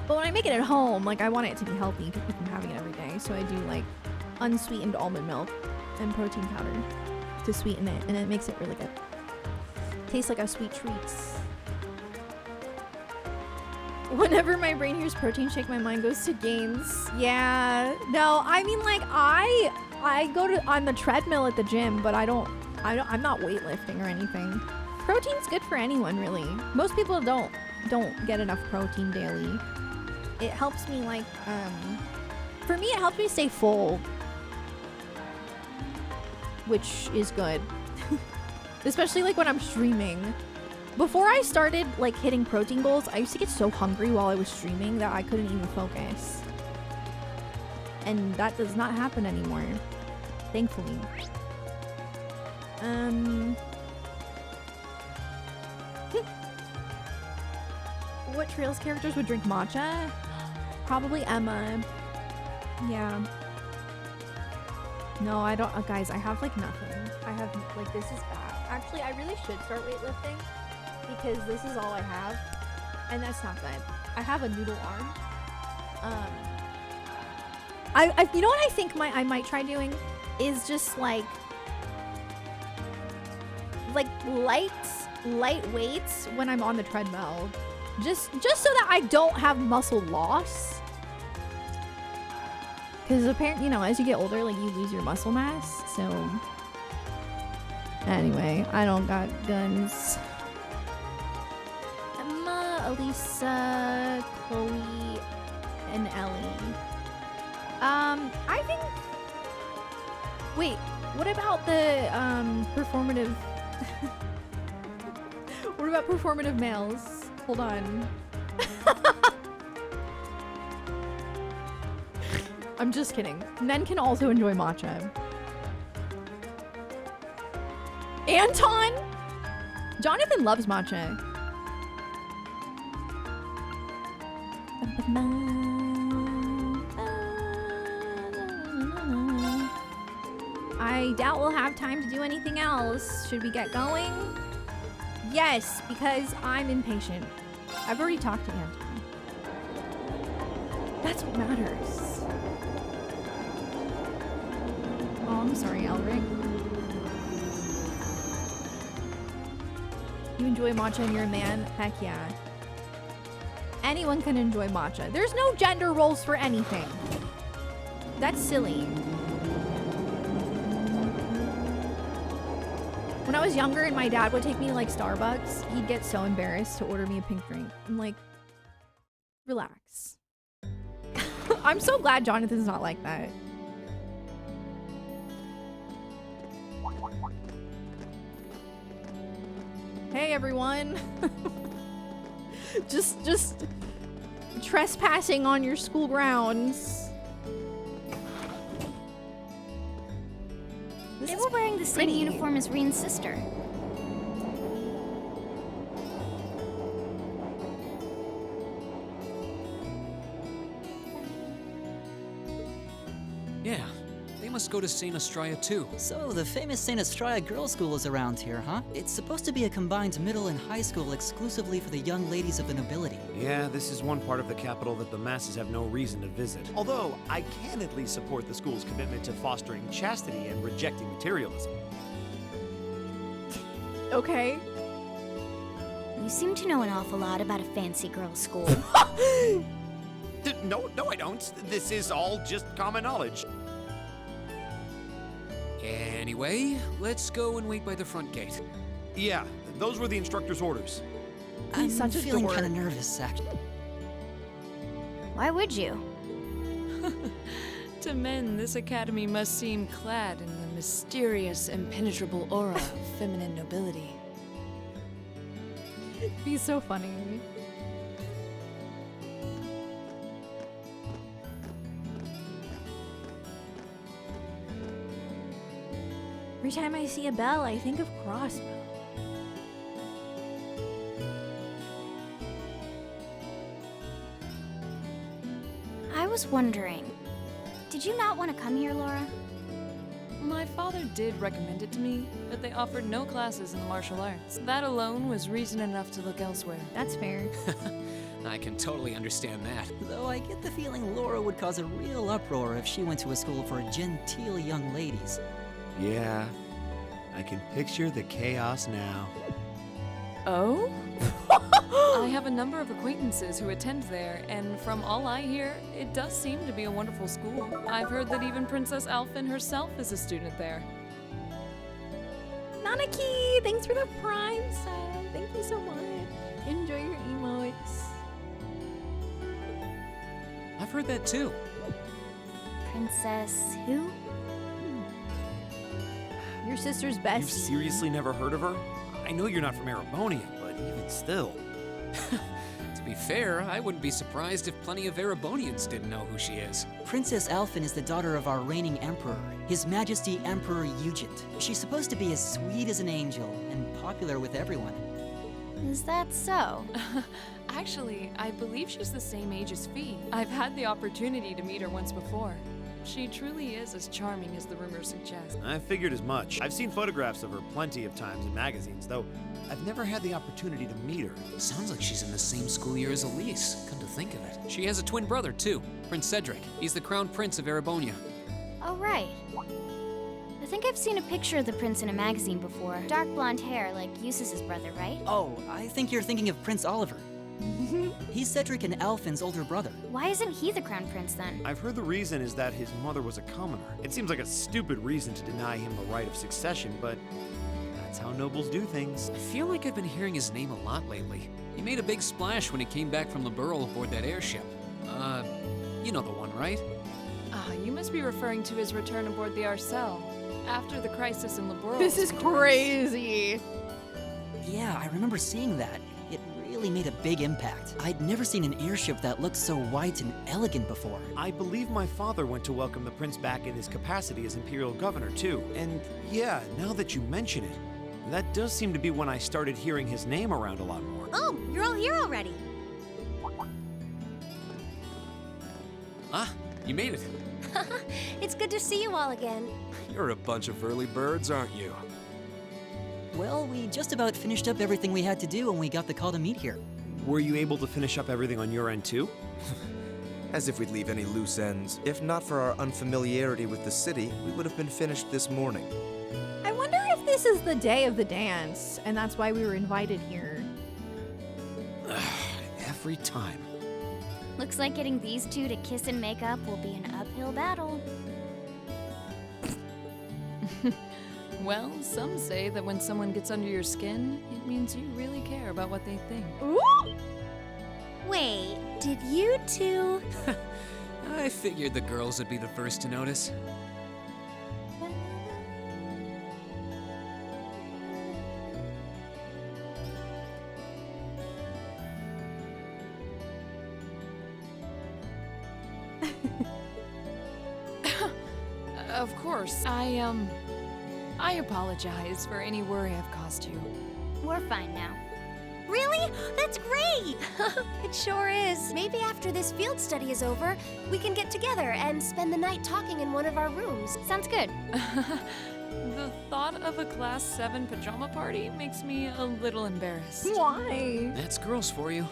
But when I make it at home, like, I want it to be healthy to keep from having it every day. So I do, like, unsweetened almond milk and protein powder to sweeten it. And it makes it really good. Tastes like a sweet treat. Whenever my brain hears protein shake, my mind goes to gains. Yeah. No, I mean, like, I go on the treadmill at the gym, but I'm not weightlifting or anything. Protein's good for anyone, really. Most people don't get enough protein daily. It helps me, like, for me, it helps me stay full, which is good. Especially, like, when I'm streaming. Before I started, like, hitting protein goals, I used to get so hungry while I was streaming that I couldn't even focus. And that does not happen anymore, thankfully. What Trails characters would drink matcha? Probably Emma. Yeah. No, I don't. Guys, I have, like, nothing. I have, like, this is bad. Actually, I really should start weightlifting because this is all I have. And that's not good. I have a noodle arm. You know what I think I might try doing is just like light weights when I'm on the treadmill. Just so that I don't have muscle loss. Because apparently, you know, as you get older, like, you lose your muscle mass. So anyway, I don't got guns. Emma, Elisa, Chloe, and Ellie. I think. Wait, what about the performative? What about performative males? Hold on. I'm just kidding. Men can also enjoy matcha. Anton? Jonathan loves matcha. I doubt we'll have time to do anything else. Should we get going? Yes, because I'm impatient. I've already talked to Anton. That's what matters. Oh, I'm sorry, Elric. You enjoy matcha and you're a man? Heck yeah. Anyone can enjoy matcha. There's no gender roles for anything. That's silly. When I was younger and my dad would take me to, like, Starbucks, he'd get so embarrassed to order me a pink drink. I'm like, relax. I'm so glad Jonathan's not like that. Hey, everyone. just trespassing on your school grounds. They were wearing the same uniform as Reen's sister. Yeah, they must go to St. Estrella too. So, the famous St. Estrella Girls' School is around here, huh? It's supposed to be a combined middle and high school exclusively for the young ladies of the nobility. Yeah, this is one part of the capital that the masses have no reason to visit. Although, I can at least support the school's commitment to fostering chastity and rejecting materialism. Okay. You seem to know an awful lot about a fancy girls' school. No, I don't. This is all just common knowledge. Anyway, let's go and wait by the front gate. Yeah, those were the instructor's orders. I'm such a feeling dork. kind of nervous, actually. Why would you? To men, this academy must seem clad in the mysterious, impenetrable aura of feminine nobility. He's so funny. Every time I see a bell, I think of crossbow. I was wondering, did you not want to come here, Laura? My father did recommend it to me, but they offered no classes in the martial arts. That alone was reason enough to look elsewhere. That's fair. I can totally understand that. Though I get the feeling Laura would cause a real uproar if she went to a school for genteel young ladies. Yeah, I can picture the chaos now. Oh? I have a number of acquaintances who attend there, and from all I hear, it does seem to be a wonderful school. I've heard that even Princess Alphen herself is a student there. Nanaki, thanks for the prime sub. Thank you so much. Enjoy your emotes. I've heard that too. Princess who? Your sister's bestie. You've seriously never heard of her? I know you're not from Erebonia, but even still. To be fair, I wouldn't be surprised if plenty of Erebonians didn't know who she is. Princess Alphen is the daughter of our reigning emperor, His Majesty Emperor Ugent. She's supposed to be as sweet as an angel and popular with everyone. Is that so? Actually, I believe she's the same age as Fee. I've had the opportunity to meet her once before. She truly is as charming as the rumors suggest. I figured as much. I've seen photographs of her plenty of times in magazines, though I've never had the opportunity to meet her. Sounds like she's in the same school year as Elise, come to think of it. She has a twin brother, too, Prince Cedric. He's the crown prince of Erebonia. Oh, right. I think I've seen a picture of the prince in a magazine before. Dark blonde hair, like Eustace's brother, right? Oh, I think you're thinking of Prince Oliver. He's Cedric and Alphen's older brother. Why isn't he the crown prince then? I've heard the reason is that his mother was a commoner. It seems like a stupid reason to deny him the right of succession, but that's how nobles do things. I feel like I've been hearing his name a lot lately. He made a big splash when he came back from Liberl aboard that airship. You know the one, right? You must be referring to his return aboard the Arcel after the crisis in Liberl. This is crazy. Yeah, I remember seeing that. It really made a big impact. I'd never seen an airship that looked so white and elegant before. I believe my father went to welcome the prince back in his capacity as imperial governor, too. And yeah, now that you mention it, that does seem to be when I started hearing his name around a lot more. Oh, you're all here already. Ah, you made it. It's good to see you all again. You're a bunch of early birds, aren't you? Well, we just about finished up everything we had to do when we got the call to meet here. Were you able to finish up everything on your end, too? As if we'd leave any loose ends. If not for our unfamiliarity with the city, we would have been finished this morning. I wonder if this is the day of the dance, and that's why we were invited here. Every time. Looks like getting these two to kiss and make up will be an uphill battle. Well, some say that when someone gets under your skin, it means you really care about what they think. Ooh! Wait, did you two? I figured the girls would be the first to notice. Of course, I apologize for any worry I've caused you. We're fine now. Really? That's great! It sure is. Maybe after this field study is over, we can get together and spend the night talking in one of our rooms. Sounds good. The thought of a Class 7 pajama party makes me a little embarrassed. Why? That's girls for you.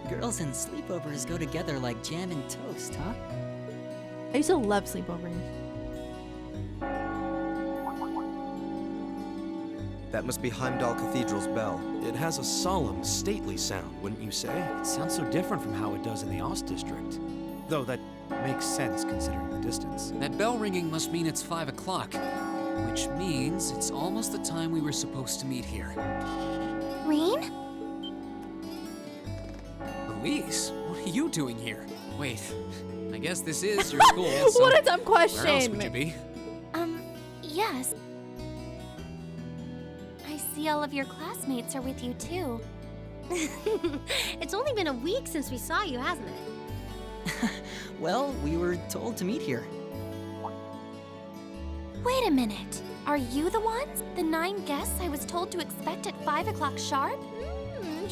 Girls and sleepovers go together like jam and toast, huh? I used to love sleepovers. That must be Heimdall Cathedral's bell. It has a solemn, stately sound, wouldn't you say? It sounds so different from how it does in the Ost district. Though that makes sense considering the distance. That bell ringing must mean it's 5 o'clock, which means it's almost the time we were supposed to meet here. Reen? Louise, what are you doing here? Wait, I guess this is your school, so What a dumb question. where else would you be? Yes. I see all of your classmates are with you too. It's only been a week since we saw you, hasn't it? Well, we were told to meet here. Wait a minute. Are you the ones? The 9 guests I was told to expect at 5 o'clock sharp?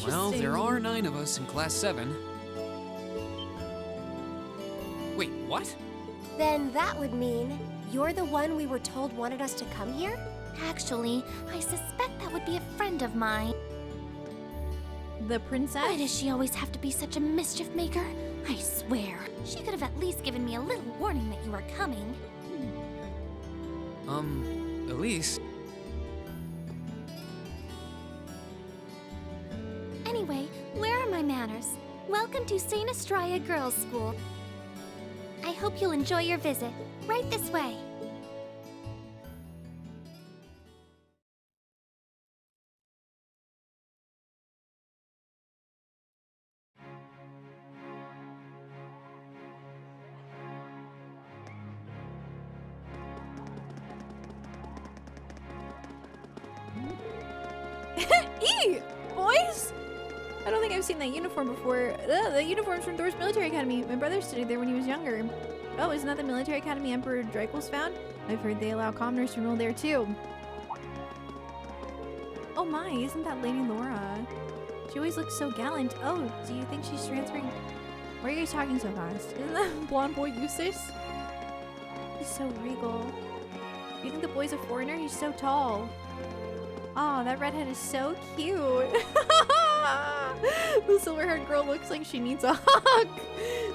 Well, there are 9 of us in Class 7. Wait, what? Then that would mean you're the one we were told wanted us to come here? Actually, I suspect that would be a friend of mine. The princess? Why does she always have to be such a mischief maker? I swear, she could have at least given me a little warning that you were coming. Elise? Anyway, where are my manners? Welcome to St. Estrella Girls' School. I hope you'll enjoy your visit. Right this way. Eee! Boys? I don't think I've seen that uniform before. Ugh, the uniform's from Thor's Military Academy. My brother studied there when he was younger. Oh, isn't that the military academy Emperor Draco's found? I've heard they allow commoners to enroll there too. Oh my, isn't that Lady Laura? She always looks so gallant. Oh, do you think she's transferring? Why are you guys talking so fast? Isn't that blonde boy Eustace? He's so regal. Do you think the boy's a foreigner? He's so tall. Oh, that redhead is so cute. The silver-haired girl looks like she needs a hug.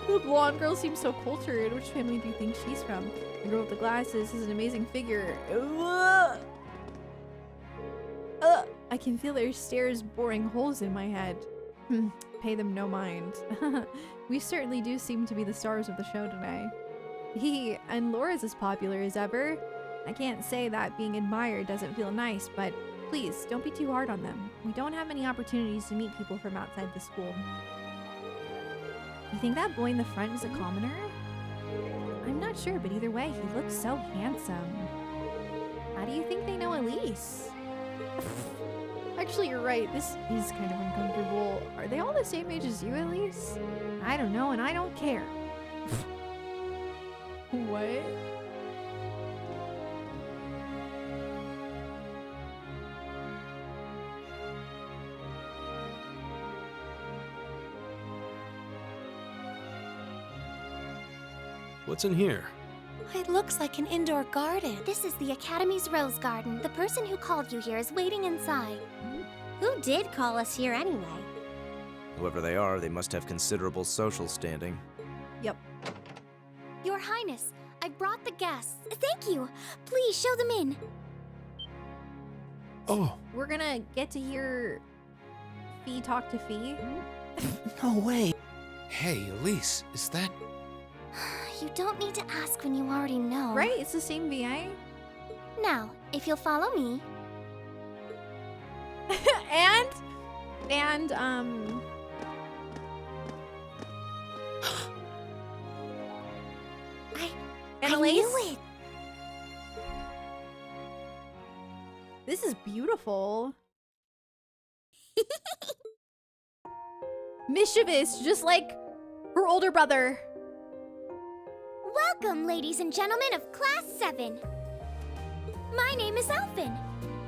The blonde girl seems so cultured. Which family do you think she's from? The girl with the glasses has an amazing figure. I can feel their stares boring holes in my head. Pay them no mind. We certainly do seem to be the stars of the show today. And Laura's as popular as ever. I can't say that being admired doesn't feel nice, but please, don't be too hard on them. We don't have many opportunities to meet people from outside the school. You think that boy in the front is a commoner? I'm not sure, but either way, he looks so handsome. How do you think they know Elise? Actually, you're right. This is kind of uncomfortable. Are they all the same age as you, Elise? I don't know, and I don't care. What? What's in here? It looks like an indoor garden. This is the Academy's Rose Garden. The person who called you here is waiting inside. Who did call us here anyway? Whoever they are, they must have considerable social standing. Yep. Your Highness, I brought the guests. Thank you. Please show them in. Oh, We're gonna get to hear Fee talk to Fee. No way. Hey, Elise, is that... You don't need to ask when you already know. Right? It's the same VA. Now, if you'll follow me. and I knew it. This is beautiful. Mischievous, just like her older brother. Welcome, ladies and gentlemen of Class 7. My name is Alphen.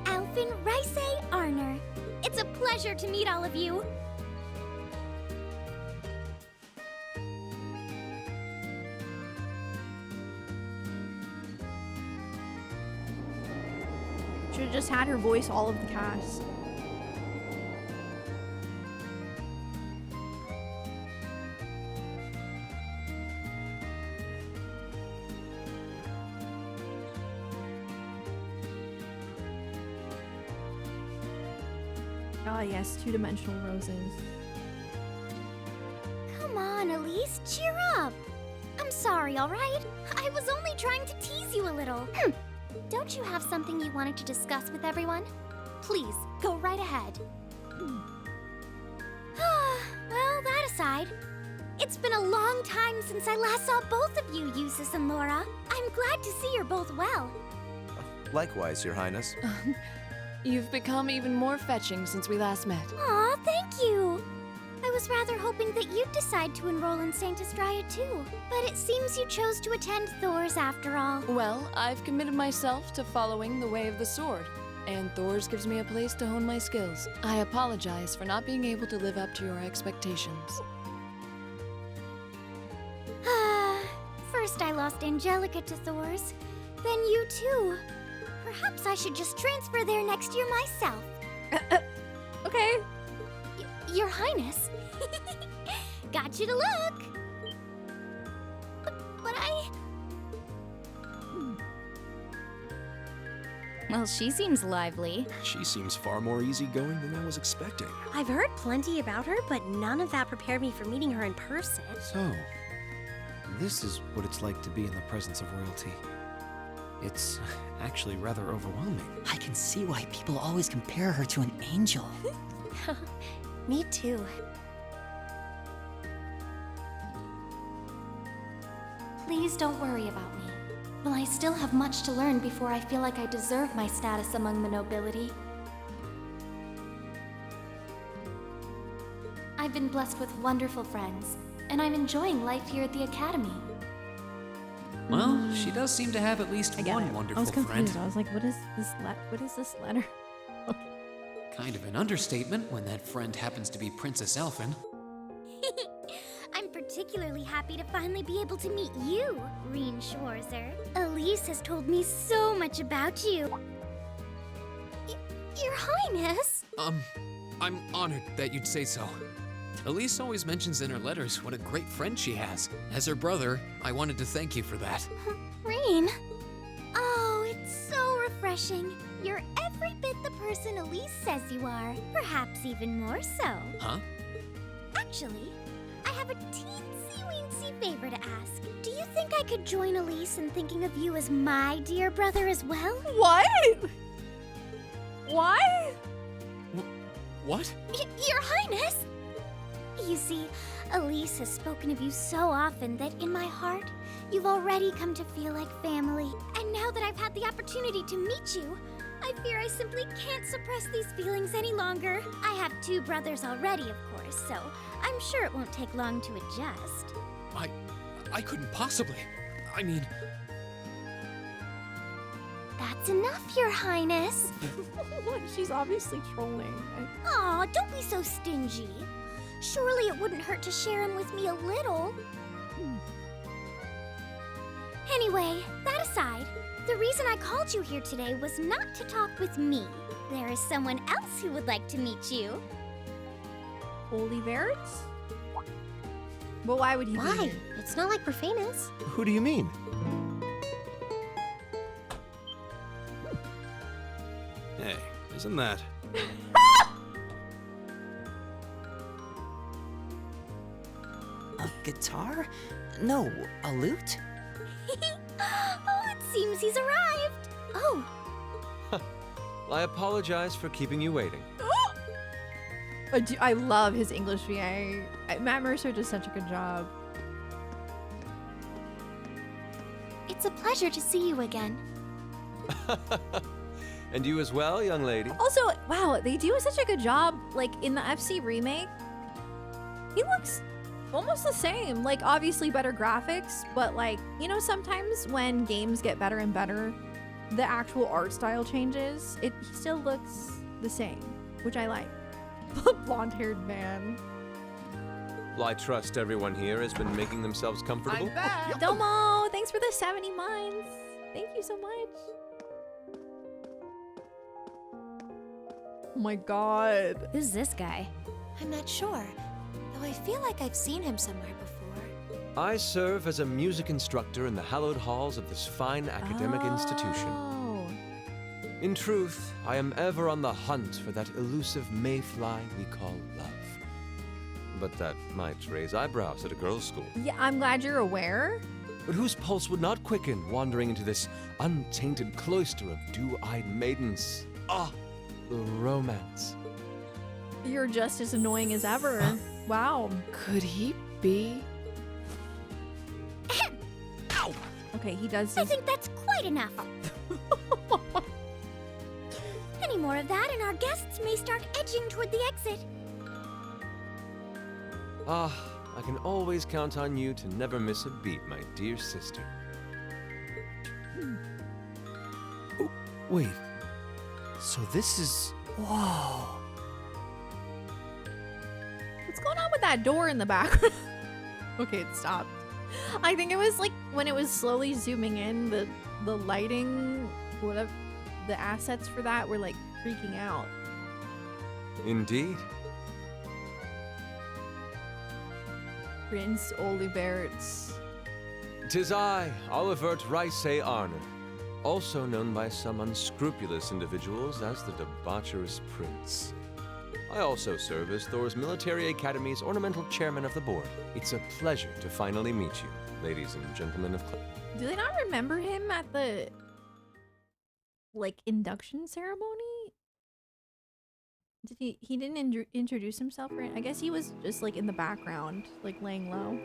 Alphen Rice Arner. It's a pleasure pleasure to meet all of you. Should have just had her voice all of the cast. Ah, yes, two-dimensional roses. Come on, Elise, cheer up. I'm sorry, all right? I was only trying to tease you a little. Don't you have something you wanted to discuss with everyone? Please, go right ahead. Well, that aside, it's been a long time since I last saw both of you, Eustace and Laura. I'm glad to see you're both well. Likewise, Your Highness. You've become even more fetching since we last met. Aw, thank you. I was rather hoping that you'd decide to enroll in Saint Estrella too, but it seems you chose to attend Thor's after all. Well, I've committed myself to following the way of the sword, and Thor's gives me a place to hone my skills. I apologize for not being able to live up to your expectations. First I lost Angelica to Thor's, then you too. Perhaps I should just transfer there next year myself. Okay. Your Highness. Got you to look. But I... Well, she seems lively. She seems far more easygoing than I was expecting. I've heard plenty about her, but none of that prepared me for meeting her in person. So, this is what it's like to be in the presence of royalty. It's actually rather overwhelming. I can see why people always compare her to an angel. Me too. Please don't worry about me. Well, I still have much to learn before I feel like I deserve my status among the nobility. I've been blessed with wonderful friends, and I'm enjoying life here at the Academy. Well, she does seem to have at least I get one it. wonderful I was confused. friend. I was like, what is this letter? Kind of an understatement when that friend happens to be Princess Elfin. I'm particularly happy to finally be able to meet you, Reen Schwarzer. Elise has told me so much about you. Your Highness! I'm honored that you'd say so. Elise always mentions in her letters what a great friend she has. As her brother, I wanted to thank you for that. Reen? Oh, it's so refreshing. You're every bit the person Elise says you are. Perhaps even more so. Huh? Actually, I have a teensy-weensy favor to ask. Do you think I could join Elise in thinking of you as my dear brother as well? What? Why? What? Your Highness! You see, Elise has spoken of you so often that in my heart, you've already come to feel like family. And now that I've had the opportunity to meet you, I fear I simply can't suppress these feelings any longer. I have 2 brothers already, of course, so I'm sure it won't take long to adjust. I couldn't possibly. I mean... That's enough, Your Highness. She's obviously trolling. Aw, don't be so stingy. Surely it wouldn't hurt to share him with me a little. Anyway, that aside, the reason I called you here today was not to talk with me. There is someone else who would like to meet you. Olivert? But why would he be Why? here? It's not like we're famous. Who do you mean? Hey, isn't that... A guitar? No, a lute? Oh, it seems he's arrived. Oh, I apologize for keeping you waiting. I love his English VA. Matt Mercer does such a good job. it's a pleasure to see you again. And you as well, young lady. Also, wow, they do such a good job. Like in the FC remake, he looks almost the same. Like obviously better graphics, but like, you know, sometimes when games get better and better, the actual art style changes. He still looks the same, which I like. Blonde-haired man. Well, I trust everyone here has been making themselves comfortable. Domo, thanks for the 70 mines. Thank you so much. Oh my god. Who's this guy? I'm not sure, though I feel like I've seen him somewhere before. I serve as a music instructor in the hallowed halls of this fine academic institution. Oh. In truth, I am ever on the hunt for that elusive mayfly we call love. But that might raise eyebrows at a girls' school. Yeah, I'm glad you're aware. But whose pulse would not quicken wandering into this untainted cloister of dew-eyed maidens? Ah, the romance. You're just as annoying as ever. Wow. Could he be? Ow! Okay, he does. I think that's quite enough. Any more of that, and our guests may start edging toward the exit. Ah, I can always count on you to never miss a beat, my dear sister. Oh, wait. So this is... Whoa. What's going on with that door in the background? Okay, it stopped. I think it was like when it was slowly zooming in, the lighting, whatever, the assets for that were like freaking out. Indeed. Prince Olivert's. 'Tis I, Olivert Rice Arner, also known by some unscrupulous individuals as the debaucherous prince. I also serve as Thor's Military Academy's ornamental chairman of the board. It's a pleasure to finally meet you, ladies and gentlemen of Do they not remember him at the like induction ceremony? Did he didn't introduce himself, right? I guess he was just like in the background, like laying low.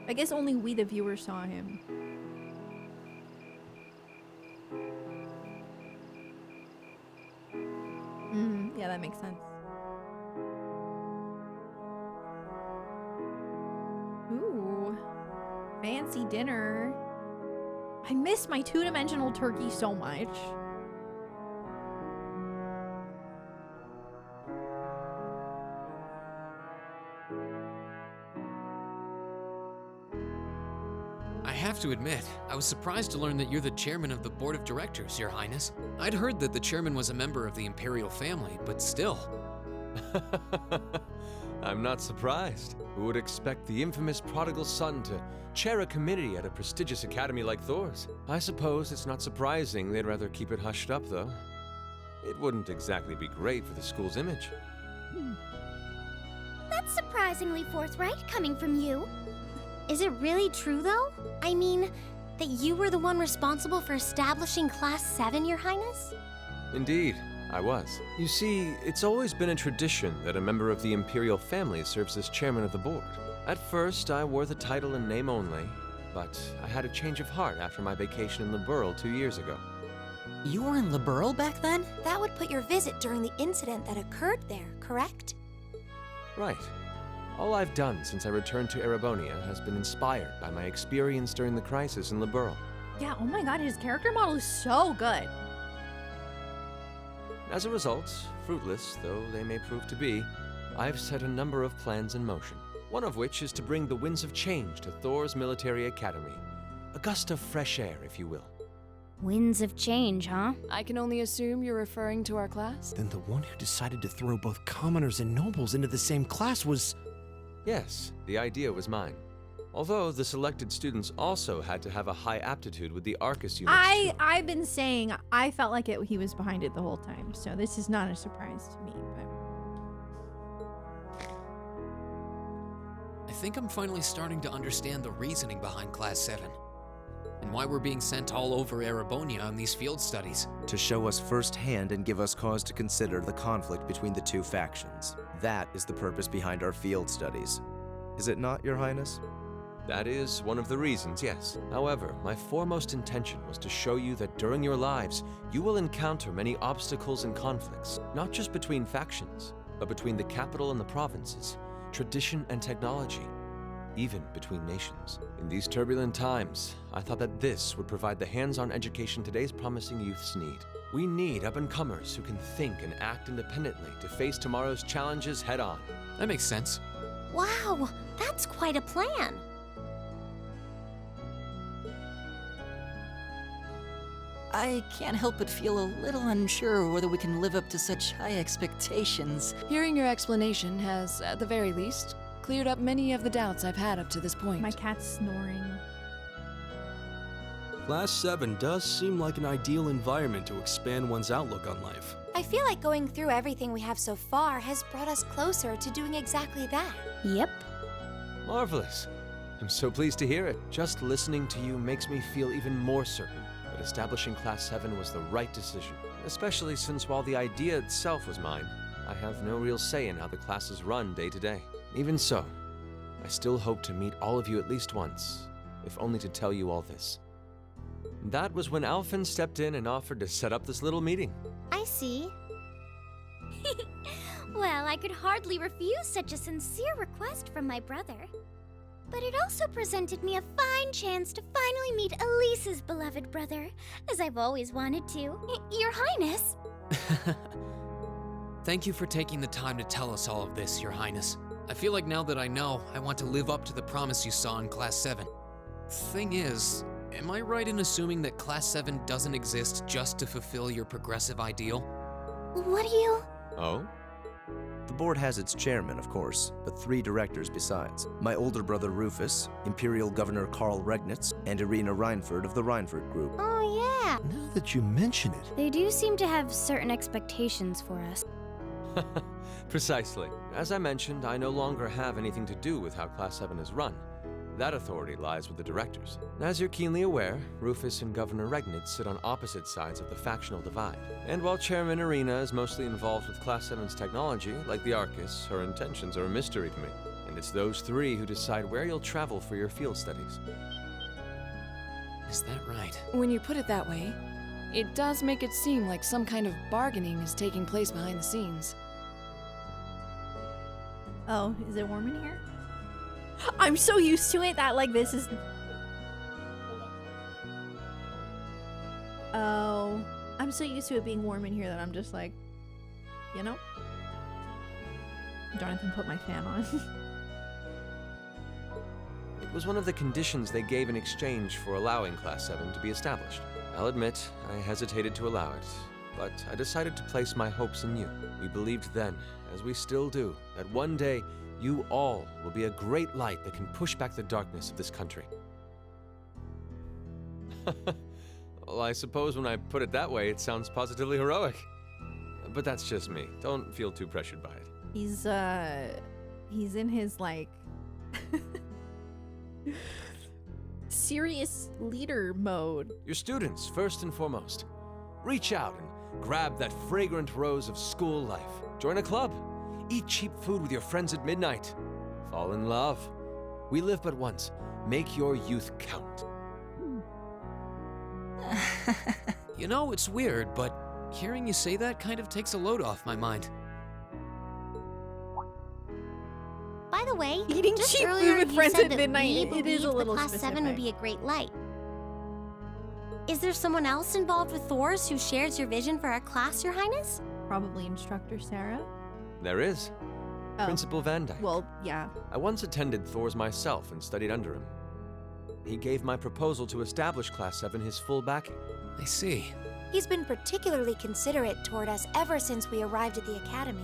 I guess only we the viewers saw him. Yeah, that makes sense. Ooh, fancy dinner. I miss my two-dimensional turkey so much. I have to admit, I was surprised to learn that you're the chairman of the board of directors, Your Highness. I'd heard that the chairman was a member of the imperial family, but still. I'm not surprised. Who would expect the infamous prodigal son to chair a committee at a prestigious academy like Thor's? I suppose it's not surprising they'd rather keep it hushed up, though. It wouldn't exactly be great for the school's image. That's surprisingly forthright coming from you. Is it really true, though? I mean, that you were the one responsible for establishing Class 7, Your Highness? Indeed, I was. You see, it's always been a tradition that a member of the imperial family serves as chairman of the board. At first, I wore the title in name only, but I had a change of heart after my vacation in Liberl 2 years ago. You were in Liberl back then? That would put your visit during the incident that occurred there, correct? Right. All I've done since I returned to Erebonia has been inspired by my experience during the crisis in Liberl. Yeah, oh my god, his character model is so good. As a result, fruitless though they may prove to be, I've set a number of plans in motion. One of which is to bring the winds of change to Thor's Military Academy. A gust of fresh air, if you will. Winds of change, huh? I can only assume you're referring to our class? Then the one who decided to throw both commoners and nobles into the same class was... Yes, the idea was mine. Although the selected students also had to have a high aptitude with the Arcus units. I've been saying I felt like he was behind it the whole time, so this is not a surprise to me. But I think I'm finally starting to understand the reasoning behind Class 7. And why we're being sent all over Erebonia on these field studies. To show us firsthand and give us cause to consider the conflict between the two factions. That is the purpose behind our field studies. Is it not, Your Highness? That is one of the reasons, yes. However, my foremost intention was to show you that during your lives, you will encounter many obstacles and conflicts, not just between factions, but between the capital and the provinces, tradition and technology, even between nations. In these turbulent times, I thought that this would provide the hands-on education today's promising youths need. We need up-and-comers who can think and act independently to face tomorrow's challenges head-on. That makes sense. Wow, that's quite a plan. I can't help but feel a little unsure whether we can live up to such high expectations. Hearing your explanation has, at the very least, cleared up many of the doubts I've had up to this point. My cat's snoring. Class 7 does seem like an ideal environment to expand one's outlook on life. I feel like going through everything we have so far has brought us closer to doing exactly that. Yep. Marvelous. I'm so pleased to hear it. Just listening to you makes me feel even more certain that establishing Class 7 was the right decision. Especially since while the idea itself was mine, I have no real say in how the classes run day to day. Even so, I still hope to meet all of you at least once, if only to tell you all this. That was when Alphen stepped in and offered to set up this little meeting. I see. Well, I could hardly refuse such a sincere request from my brother. But it also presented me a fine chance to finally meet Elise's beloved brother, as I've always wanted to. Your Highness! Thank you for taking the time to tell us all of this, Your Highness. I feel like now that I know, I want to live up to the promise you saw in Class 7. Thing is, am I right in assuming that Class 7 doesn't exist just to fulfill your progressive ideal? What do you... Oh? The board has its chairman, of course, but 3 directors besides. My older brother Rufus, Imperial Governor Karl Regnitz, and Irina Reinford of the Reinford Group. Oh, yeah. Now that you mention it, They do seem to have certain expectations for us. Precisely. As I mentioned, I no longer have anything to do with how Class 7 is run. That authority lies with the directors. As you're keenly aware, Rufus and Governor Regnitz sit on opposite sides of the factional divide. And while Chairman Irina is mostly involved with Class 7's technology, like the Arcus, her intentions are a mystery to me. And it's those 3 who decide where you'll travel for your field studies. Is that right? When you put it that way, it does make it seem like some kind of bargaining is taking place behind the scenes. Oh, is it warm in here? I'm so used to it that like this is... Oh, I'm so used to it being warm in here that I'm just like, you know? Jonathan put my fan on. It was one of the conditions they gave in exchange for allowing Class 7 to be established. I'll admit, I hesitated to allow it, but I decided to place my hopes in you. We believed then, as we still do, that one day you all will be a great light that can push back the darkness of this country. Well, I suppose when I put it that way, it sounds positively heroic. But that's just me. Don't feel too pressured by it. He's in his, like, serious leader mode. Your students, first and foremost. Reach out and grab that fragrant rose of school life. Join a club. Eat cheap food with your friends at midnight. Fall in love. We live but once. Make your youth count. You know, it's weird, but hearing you say that kind of takes a load off my mind. By the way, Eating just cheap earlier food with you friends said at that midnight, we it is a believed little that Class 7 would specific. be a great light. Is there someone else involved with Thor's who shares your vision for our class, Your Highness? Probably Instructor Sarah. There is. Oh. Principal Van Dyke. Well, yeah. I once attended Thor's myself and studied under him. He gave my proposal to establish Class 7 his full backing. I see. He's been particularly considerate toward us ever since we arrived at the academy.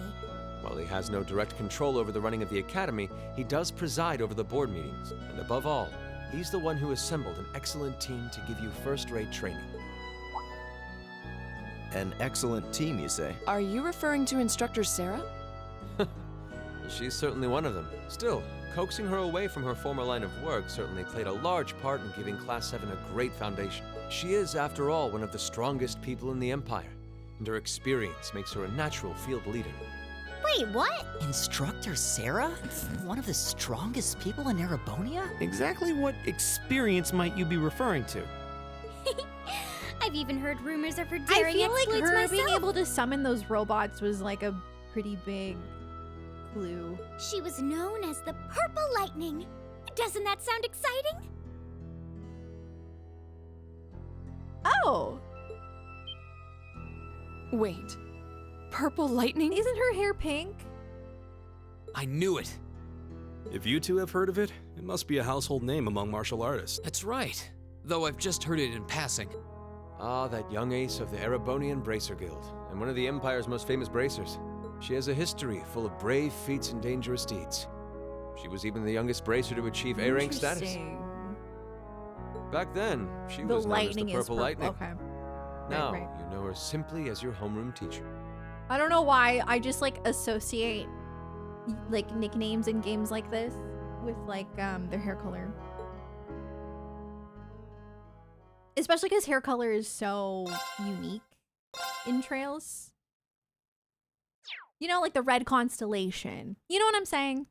While he has no direct control over the running of the academy, he does preside over the board meetings. And above all, he's the one who assembled an excellent team to give you first-rate training. An excellent team, you say? Are you referring to Instructor Sarah? She's certainly one of them. Still, coaxing her away from her former line of work certainly played a large part in giving Class 7 a great foundation. She is, after all, one of the strongest people in the Empire, and her experience makes her a natural field leader. Wait, what? Instructor Sarah? One of the strongest people in Erebonia? exactly what experience might you be referring to? I've even heard rumors of her I daring feel like exploits her myself. being able to summon those robots was like a pretty big clue. She was known as the Purple Lightning. Doesn't that sound exciting? Oh! Wait. Purple lightning? Isn't her hair pink? I knew it. If you two have heard of it, it must be a household name among martial artists. That's right. Though I've just heard it in passing. Ah, that young ace of the Erebonian Bracer Guild, and one of the Empire's most famous bracers. She has a history full of brave feats and dangerous deeds. She was even the youngest bracer to achieve A-rank status. Interesting. Back then, she The was known as the lightning is Purple Lightning. Okay. Now, right. you know her simply as your homeroom teacher. I don't know why I just like associate like nicknames in games like this with like their hair color. Especially because hair color is so unique in Trails. You know, like the red constellation. You know what I'm saying?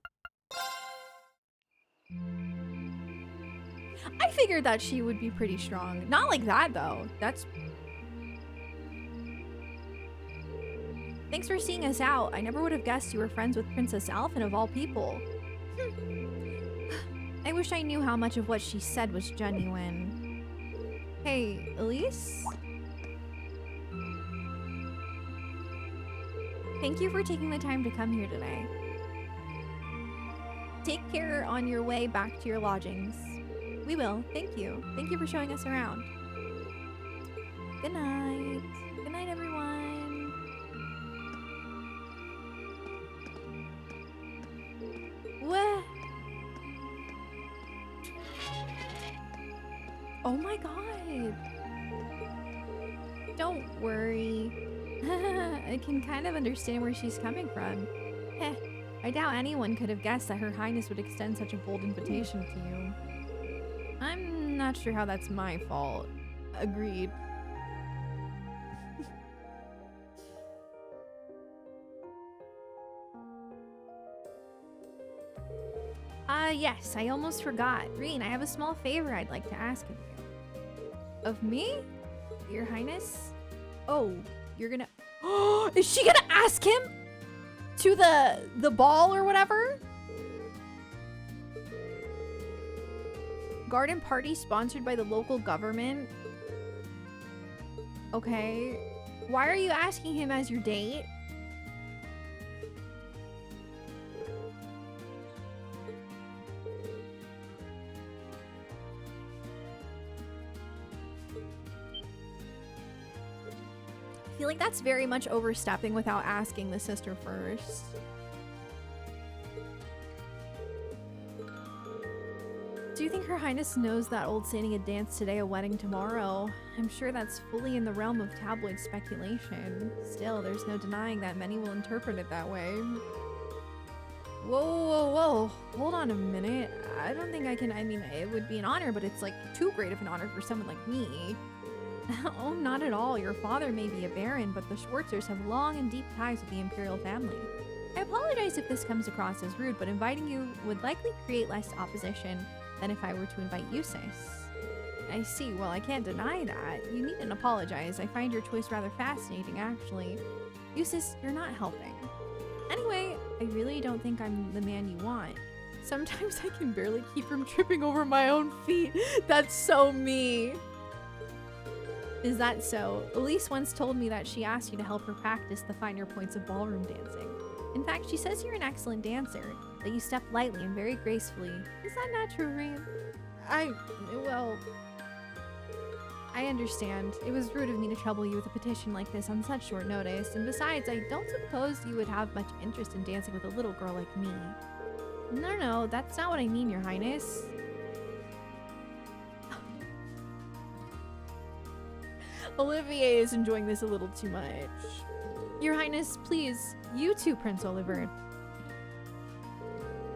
I figured that she would be pretty strong. Not like that though. That's... Thanks for seeing us out. I never would have guessed you were friends with Princess Alphen of all people. I wish I knew how much of what she said was genuine. Hey, Elise? Thank you for taking the time to come here today. Take care on your way back to your lodgings. We will. Thank you. Thank you for showing us around. Good night. Good night, everyone. What? Oh my god. Don't worry. I can kind of understand where she's coming from. Heh, I doubt anyone could have guessed that Her Highness would extend such a bold invitation to you. I'm not sure how that's my fault. Agreed. Yes, I almost forgot. Green, I have a small favor I'd like to ask of you. Of me? Your Highness? Oh, you're gonna... Oh, is she gonna ask him? To the ball or whatever? Garden party sponsored by the local government? Okay. Why are you asking him as your date? I feel like that's very much overstepping without asking the sister first. Do you think Her Highness knows that old saying a dance today, a wedding tomorrow? I'm sure that's fully in the realm of tabloid speculation. Still, there's no denying that many will interpret it that way. Whoa, whoa, whoa. Hold on a minute. I don't think I can, I mean, it would be an honor, but it's like too great of an honor for someone like me. Oh, not at all. Your father may be a baron, but the Schwarzers have long and deep ties with the imperial family. I apologize if this comes across as rude, but inviting you would likely create less opposition than if I were to invite Eustace. I see. Well, I can't deny that. You needn't apologize. I find your choice rather fascinating, actually. Eustace, you're not helping. Anyway, I really don't think I'm the man you want. Sometimes I can barely keep from tripping over my own feet. That's so me. Is that so? Elise once told me that she asked you to help her practice the finer points of ballroom dancing. In fact, she says you're an excellent dancer, that you step lightly and very gracefully. Is that not true, Rain? Well, I understand. It was rude of me to trouble you with a petition like this on such short notice, and besides, I don't suppose you would have much interest in dancing with a little girl like me. No, that's not what I mean, Your Highness. Olivier is enjoying this a little too much. Your Highness, please, you too, Prince Oliver.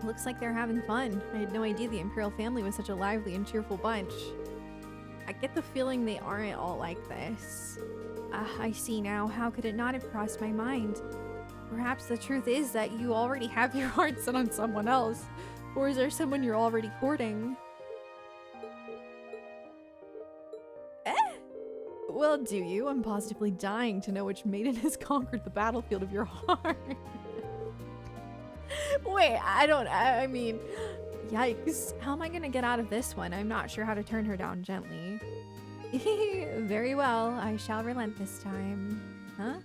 Looks like they're having fun. I had no idea the Imperial family was such a lively and cheerful bunch. I get the feeling they aren't all like this. I see now. How could it not have crossed my mind? Perhaps the truth is that you already have your heart set on someone else. Or is there someone you're already courting? Well, do you? I'm positively dying to know which maiden has conquered the battlefield of your heart. Wait, I mean, yikes. How am I gonna get out of this one? I'm not sure how to turn her down gently. Very well, I shall relent this time. Huh?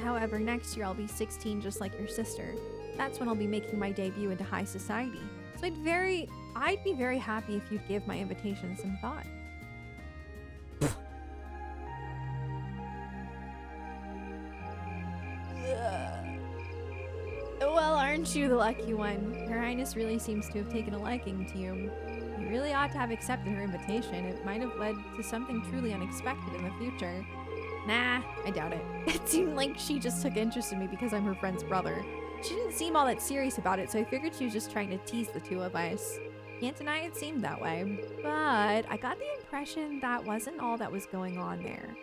However, next year I'll be 16 just like your sister. That's when I'll be making my debut into high society. So I'd be very happy if you'd give my invitation some thought. Well, aren't you the lucky one? Her Highness really seems to have taken a liking to you. You really ought to have accepted her invitation. It might have led to something truly unexpected in the future. Nah, I doubt it. It seemed like she just took interest in me because I'm her friend's brother. She didn't seem all that serious about it, so I figured she was just trying to tease the two of us. Can't deny it seemed that way. But I got the impression that wasn't all that was going on there.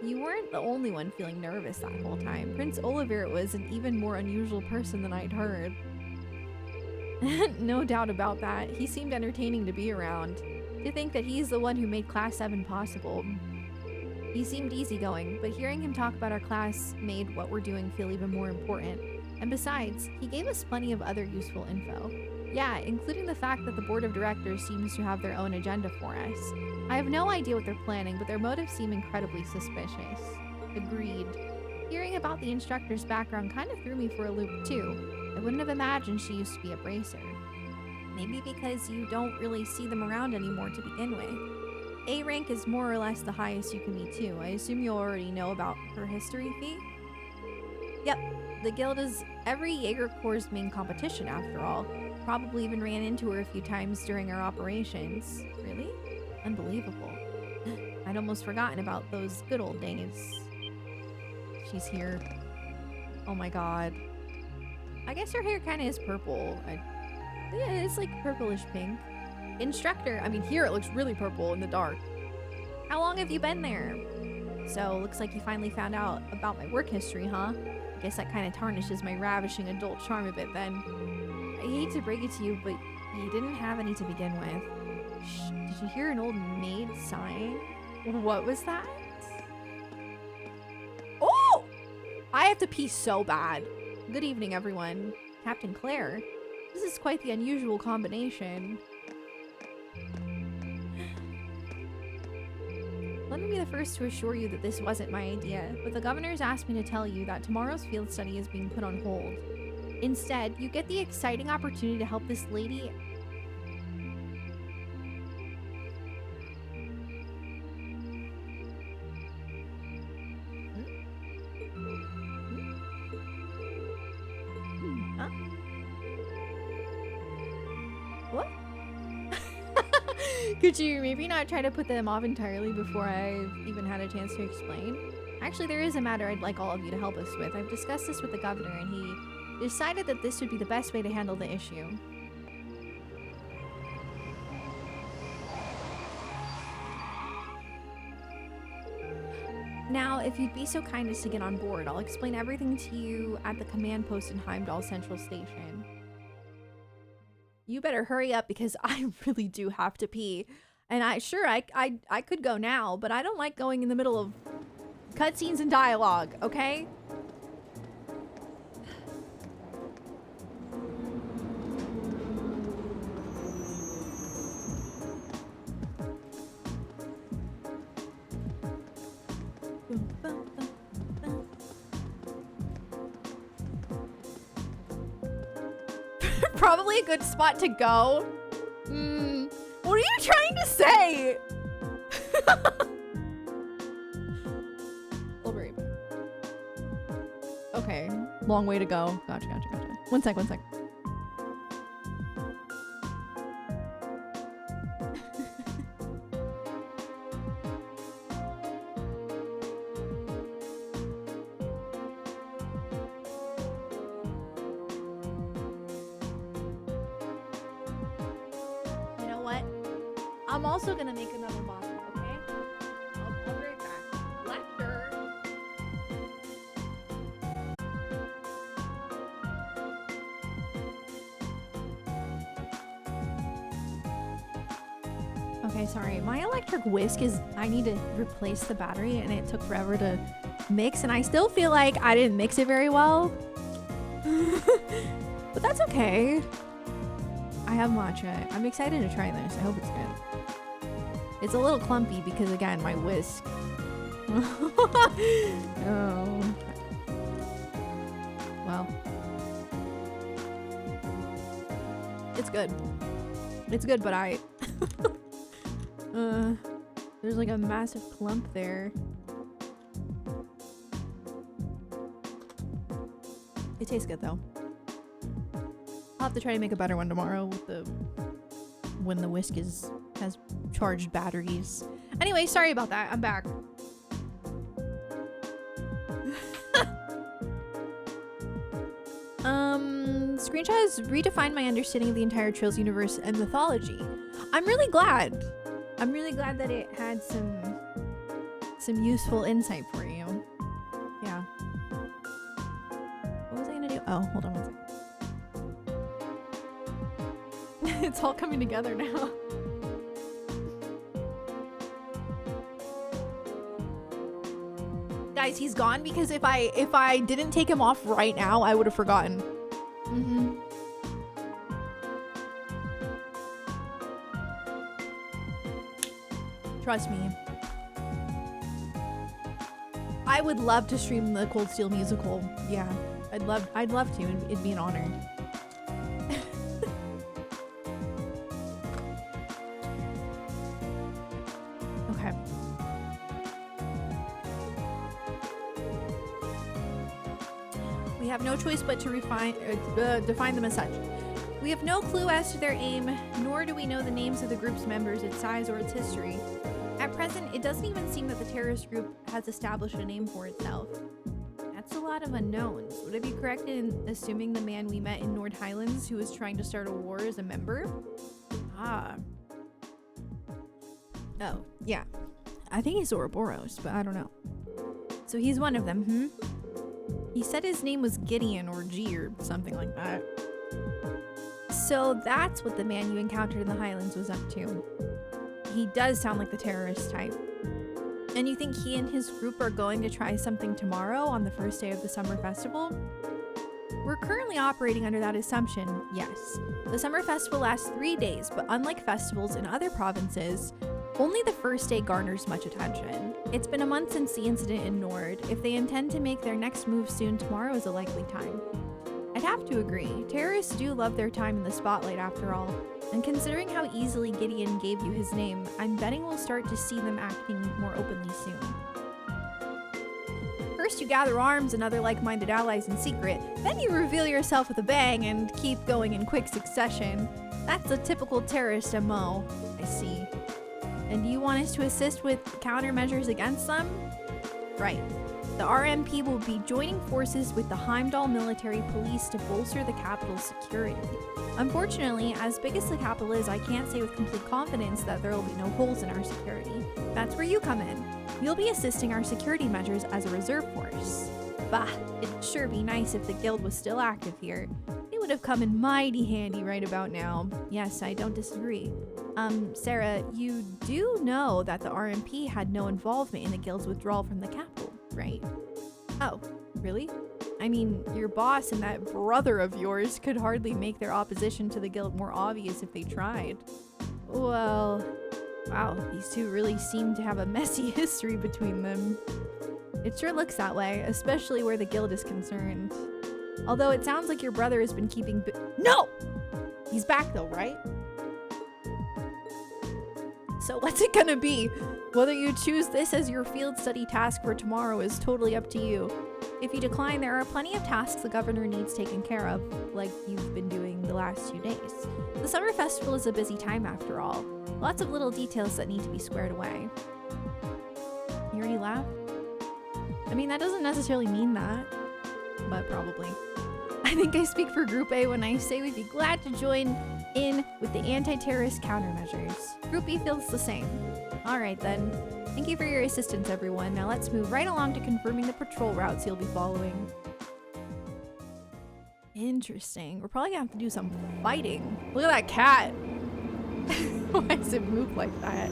You weren't the only one feeling nervous that whole time. Prince Olivert was an even more unusual person than I'd heard. No doubt about that. He seemed entertaining to be around. To think that he's the one who made Class 7 possible. He seemed easygoing, but hearing him talk about our class made what we're doing feel even more important. And besides, he gave us plenty of other useful info. Yeah, including the fact that the board of directors seems to have their own agenda for us. I have no idea what they're planning, but their motives seem incredibly suspicious. Agreed. Hearing about the instructor's background kind of threw me for a loop too. I wouldn't have imagined she used to be a bracer. Maybe because you don't really see them around anymore to begin with. A rank is more or less the highest you can be too. I assume you already know about her history fee? Yep, the guild is every Jaeger Corps' main competition after all. Probably even ran into her a few times during our operations. Really? Unbelievable. I'd almost forgotten about those good old days. She's here. Oh my god. I guess her hair kind of is purple. Yeah, it's like purplish pink. Instructor, I mean here it looks really purple in the dark. How long have you been there? So, looks like you finally found out about my work history, huh? I guess that kind of tarnishes my ravishing adult charm a bit then. I hate to break it to you, but you didn't have any to begin with. Shh, did you hear an old maid sighing? What was that? Oh! I have to pee so bad. Good evening, everyone. Captain Claire. This is quite the unusual combination. Let me be the first to assure you that this wasn't my idea, but the governor's asked me to tell you that tomorrow's field study is being put on hold. Instead, you get the exciting opportunity to help this lady... Huh? What? Could you maybe not try to put them off entirely before I've even had a chance to explain? Actually, there is a matter I'd like all of you to help us with. I've discussed this with the governor, and he decided that this would be the best way to handle the issue. Now, if you'd be so kind as to get on board, I'll explain everything to you at the command post in Heimdall Central Station. You better hurry up because I really do have to pee. And I could go now, but I don't like going in the middle of cutscenes and dialogue, okay? Probably a good spot to go. What are you trying to say? I'll be right back. Okay, long way to go. Gotcha. One sec. I'm also gonna make another bottle, okay? I'll be right back. Lecture. Okay, sorry. My electric whisk is... I need to replace the battery, and it took forever to mix, and I still feel like I didn't mix it very well. But that's okay. I have matcha. I'm excited to try this. I hope it's good. It's a little clumpy because, again, my whisk. Oh. Well. It's good. It's good, but there's like a massive clump there. It tastes good though. I'll have to try to make a better one tomorrow with when the whisk has charged batteries. Anyway, sorry about that. I'm back. Screenshot has redefined my understanding of the entire Trails universe and mythology. I'm really glad. I'm really glad that it had some useful insight for you. Yeah. What was I gonna do? Oh, hold on one second. It's all coming together now. Guys, he's gone because if I didn't take him off right now, I would have forgotten. Trust me. I would love to stream the Cold Steel musical. Yeah, I'd love to. It'd be an honor. Okay. We have no choice but to define them as such. We have no clue as to their aim, nor do we know the names of the group's members, its size, or its history. At present, it doesn't even seem that the terrorist group has established a name for itself. That's a lot of unknowns. Would I be correct in assuming the man we met in Nord Highlands who was trying to start a war is a member? Ah. Oh, yeah. I think he's Ouroboros, but I don't know. So he's one of them, He said his name was Gideon or G or something like that. So that's what the man you encountered in the Highlands was up to. He does sound like the terrorist type. And you think he and his group are going to try something tomorrow on the first day of the summer festival? We're currently operating under that assumption, yes. The summer festival lasts 3 days, but unlike festivals in other provinces, only the first day garners much attention. It's been a month since the incident in Nord. If they intend to make their next move soon, tomorrow is a likely time. I'd have to agree. Terrorists do love their time in the spotlight after all. And considering how easily Gideon gave you his name, I'm betting we'll start to see them acting more openly soon. First you gather arms and other like-minded allies in secret, then you reveal yourself with a bang and keep going in quick succession. That's a typical terrorist MO, I see. And do you want us to assist with countermeasures against them? Right. The RMP will be joining forces with the Heimdall military police to bolster the capital's security. Unfortunately, as big as the capital is, I can't say with complete confidence that there will be no holes in our security. That's where you come in. You'll be assisting our security measures as a reserve force. Bah, it'd sure be nice if the guild was still active here. It would have come in mighty handy right about now. Yes, I don't disagree. Sarah, you do know that the RMP had no involvement in the guild's withdrawal from the capital, right? Oh, really? I mean, your boss and that brother of yours could hardly make their opposition to the guild more obvious if they tried. Well, wow, these two really seem to have a messy history between them. It sure looks that way, especially where the guild is concerned. Although it sounds like your brother has been keeping No! He's back though, right? So what's it gonna be? Whether you choose this as your field study task for tomorrow is totally up to you. If you decline, there are plenty of tasks the governor needs taken care of, like you've been doing the last 2 days. The summer festival is a busy time after all. Lots of little details that need to be squared away. You already laughed? I mean, that doesn't necessarily mean that, but probably. I think I speak for Group A when I say we'd be glad to join in with the anti-terrorist countermeasures. Group B feels the same. Alright then. Thank you for your assistance, everyone. Now let's move right along to confirming the patrol routes you'll be following. Interesting. We're probably gonna have to do some fighting. Look at that cat. Why does it move like that?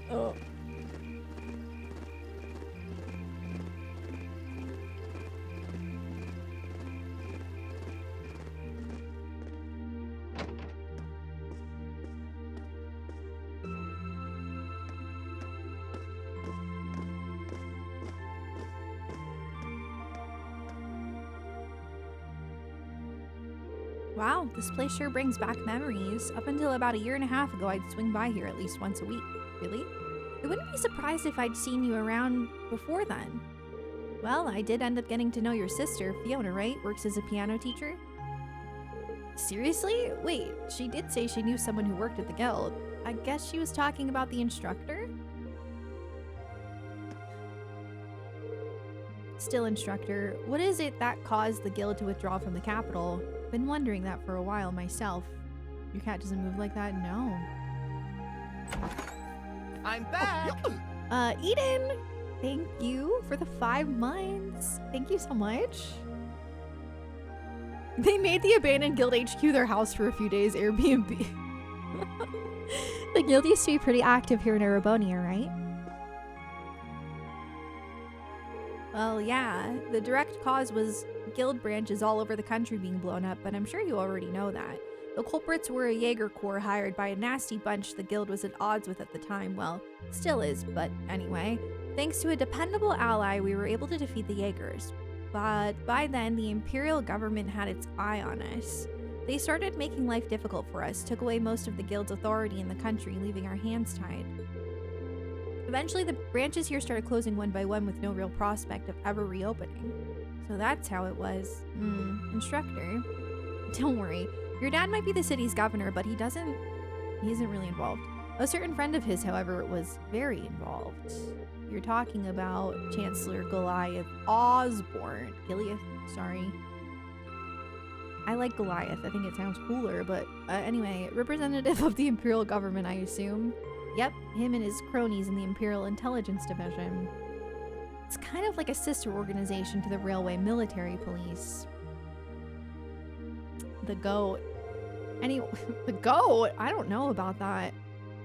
Oh. Wow, this place sure brings back memories. Up until about a year and a half ago, I'd swing by here at least once a week. Really? I wouldn't be surprised if I'd seen you around before then. Well, I did end up getting to know your sister, Fiona, right? Works as a piano teacher? Seriously? Wait, she did say she knew someone who worked at the guild. I guess she was talking about the instructor? Still, instructor, what is it that caused the guild to withdraw from the capital? Been wondering that for a while myself. Your cat doesn't move like that? No. I'm back! Eden! Thank you for the 5 months. Thank you so much. They made the abandoned guild HQ their house for a few days, Airbnb. The guild used to be pretty active here in Erebonia, right? Well, yeah. The direct cause was guild branches all over the country being blown up, but I'm sure you already know that. The culprits were a Jaeger corps hired by a nasty bunch the guild was at odds with at the time. Well, still is, but anyway. Thanks to a dependable ally, we were able to defeat the Jaegers. But by then, the Imperial government had its eye on us. They started making life difficult for us, took away most of the guild's authority in the country, leaving our hands tied. Eventually, the branches here started closing one by one with no real prospect of ever reopening. So that's how it was. Instructor. Don't worry. Your dad might be the city's governor, but he isn't really involved. A certain friend of his, however, was very involved. You're talking about Chancellor Goliath Osborne. Gileath, sorry. I like Goliath. I think it sounds cooler, but anyway, representative of the Imperial government, I assume. Yep, him and his cronies in the Imperial Intelligence Division. It's kind of like a sister organization to the Railway Military Police. The goat. The goat? I don't know about that.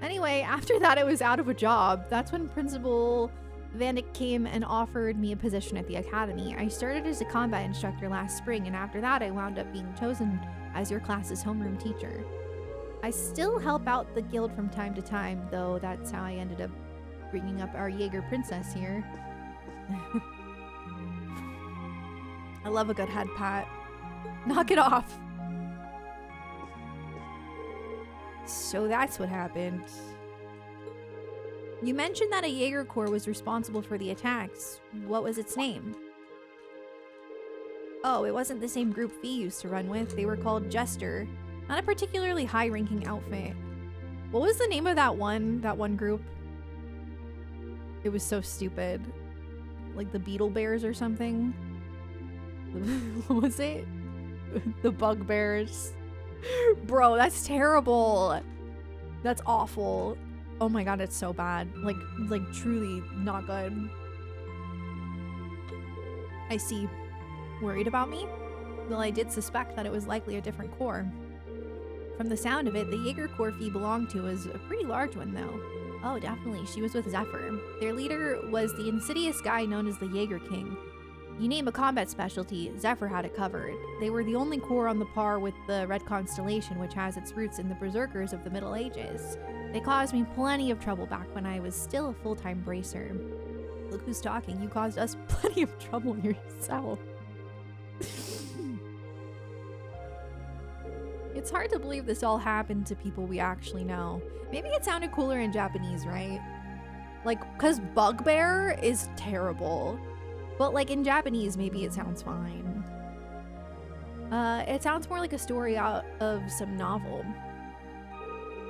Anyway, after that I was out of a job. That's when Principal Vanek came and offered me a position at the academy. I started as a combat instructor last spring, and after that I wound up being chosen as your class's homeroom teacher. I still help out the guild from time to time, though that's how I ended up bringing up our Jaeger princess here. I love a good head pat. Knock it off. So that's what happened. You mentioned that a Jaeger corps was responsible for the attacks. What was its name? Oh, it wasn't the same group Fee used to run with. They were called Jester. Not a particularly high-ranking outfit. What was the name of that one group? It was so stupid. Like the Beetle Bears or something? What was it? The Bugbears. Bro, that's terrible. That's awful. Oh my god, it's so bad. Like truly not good. I see. Worried about me? Well, I did suspect that it was likely a different corps. From the sound of it, the Jaeger corps Fee belonged to was a pretty large one, though. Oh, definitely. She was with Zephyr. Their leader was the insidious guy known as the Jaeger King. You name a combat specialty, Zephyr had it covered. They were the only corps on the par with the Red Constellation, which has its roots in the Berserkers of the Middle Ages. They caused me plenty of trouble back when I was still a full-time bracer. Look who's talking. You caused us plenty of trouble yourself. It's hard to believe this all happened to people we actually know. Maybe it sounded cooler in Japanese, right? Like, cause bugbear is terrible. But like in Japanese, maybe it sounds fine. It sounds more like a story out of some novel.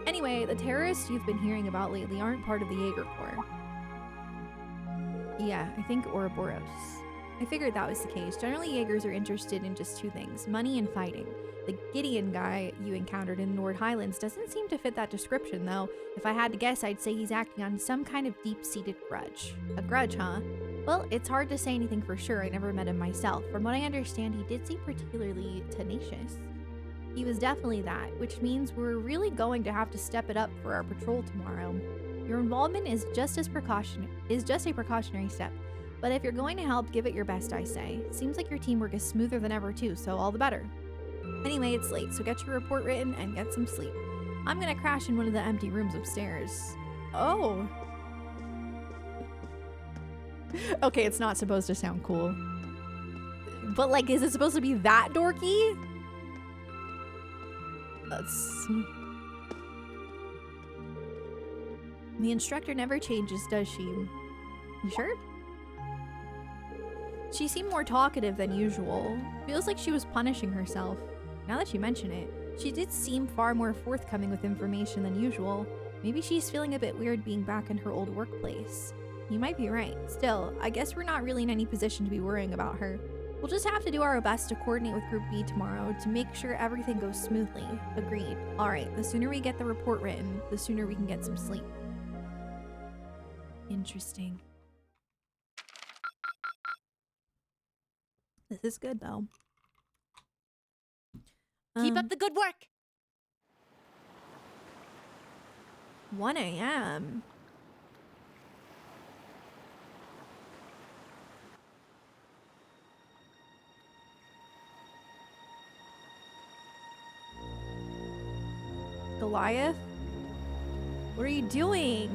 Anyway, the terrorists you've been hearing about lately aren't part of the Jaeger Corps. Yeah, I think Ouroboros. I figured that was the case. Generally, Jaegers are interested in just two things, money and fighting. The Gideon guy you encountered in Nord Highlands doesn't seem to fit that description, though. If I had to guess, I'd say he's acting on some kind of deep-seated grudge. A grudge, huh? Well, it's hard to say anything for sure. I never met him myself. From what I understand, he did seem particularly tenacious. He was definitely that, which means we're really going to have to step it up for our patrol tomorrow. Your involvement is just a precautionary step. But if you're going to help, give it your best, I say. Seems like your teamwork is smoother than ever too, so all the better. Anyway, it's late, so get your report written and get some sleep. I'm gonna crash in one of the empty rooms upstairs. Oh. Okay, it's not supposed to sound cool. But like, is it supposed to be that dorky? That's... The instructor never changes, does she? You sure? She seemed more talkative than usual. Feels like she was punishing herself. Now that you mention it, she did seem far more forthcoming with information than usual. Maybe she's feeling a bit weird being back in her old workplace. You might be right. Still, I guess we're not really in any position to be worrying about her. We'll just have to do our best to coordinate with Group B tomorrow to make sure everything goes smoothly. Agreed. Alright, the sooner we get the report written, the sooner we can get some sleep. Interesting. This is good though. Keep up the good work. 1 a.m. Goliath? What are you doing?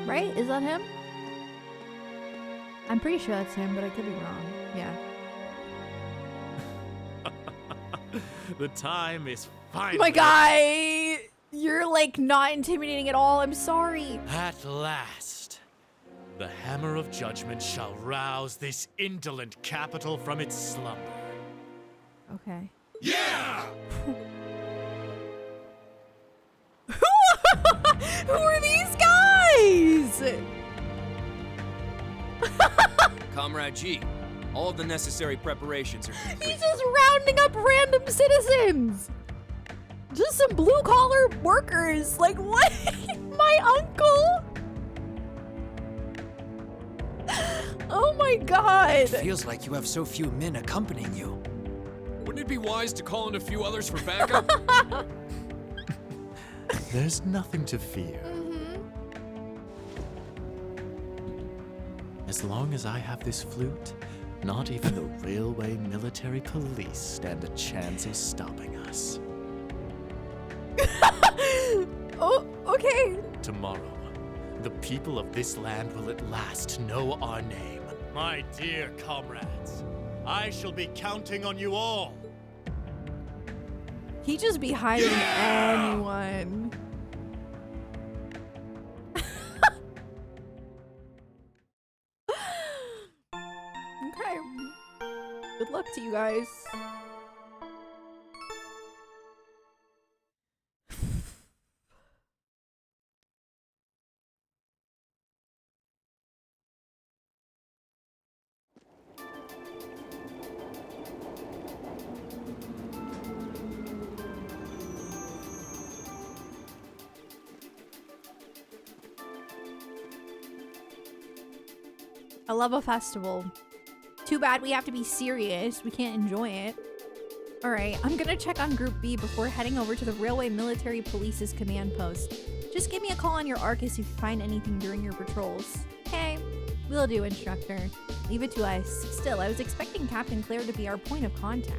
Right? Is that him? I'm pretty sure that's him, but I could be wrong. Yeah. The time is finally. My guy! You're like not intimidating at all. I'm sorry. At last, the hammer of judgment shall rouse this indolent capital from its slumber. Okay. Yeah! Who are these guys? Comrade G, all of the necessary preparations are complete. He's just rounding up random citizens. Just some blue collar workers. Like what? My uncle? Oh my god. It feels like you have so few men accompanying you. Wouldn't it be wise to call in a few others for backup? There's nothing to fear. As long as I have this flute, not even the railway military police stand a chance of stopping us. Oh, okay. Tomorrow, the people of this land will at last know our name. My dear comrades, I shall be counting on you all. He just be hiring anyone. Okay. Good luck to you guys. I love a festival. Too bad we have to be serious. We can't enjoy it. Alright, I'm gonna check on Group B before heading over to the Railway Military Police's command post. Just give me a call on your Arcus if you find anything during your patrols. Okay, will do, Instructor. Leave it to us. Still, I was expecting Captain Claire to be our point of contact.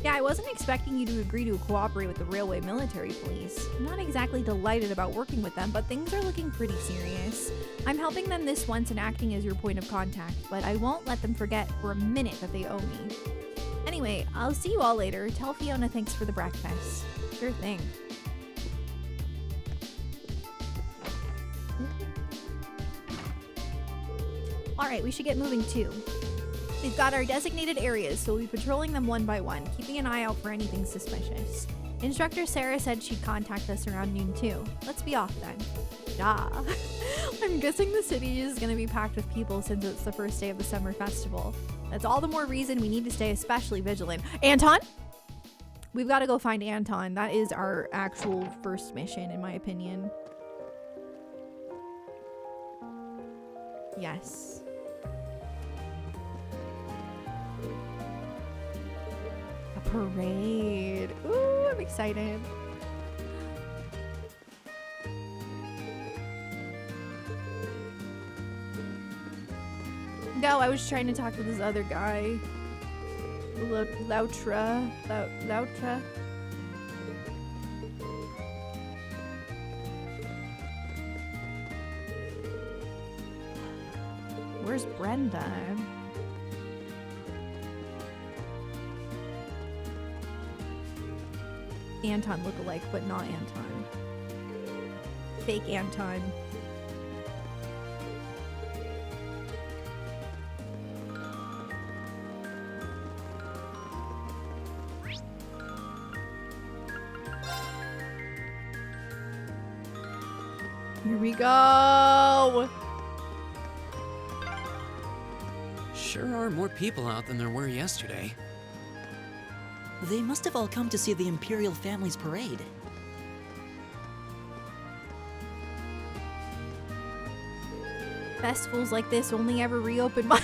Yeah, I wasn't expecting you to agree to cooperate with the Railway Military Police. I'm not exactly delighted about working with them, but things are looking pretty serious. I'm helping them this once and acting as your point of contact, but I won't let them forget for a minute that they owe me. Anyway, I'll see you all later. Tell Fiona thanks for the breakfast. Sure thing. Alright, we should get moving too. We've got our designated areas, so we'll be patrolling them one by one, keeping an eye out for anything suspicious. Instructor Sarah said she'd contact us around noon too. Let's be off then. Duh. I'm guessing the city is gonna be packed with people since it's the first day of the summer festival. That's all the more reason we need to stay especially vigilant. Anton? We've got to go find Anton. That is our actual first mission, in my opinion. Yes. A parade. Ooh, I'm excited. No, I was trying to talk to this other guy. Lautra. Where's Brenda? Anton look-alike, but not Anton. Fake Anton. Here we go! Sure are more people out than there were yesterday. They must have all come to see the Imperial family's parade. Festivals like this only ever reopen my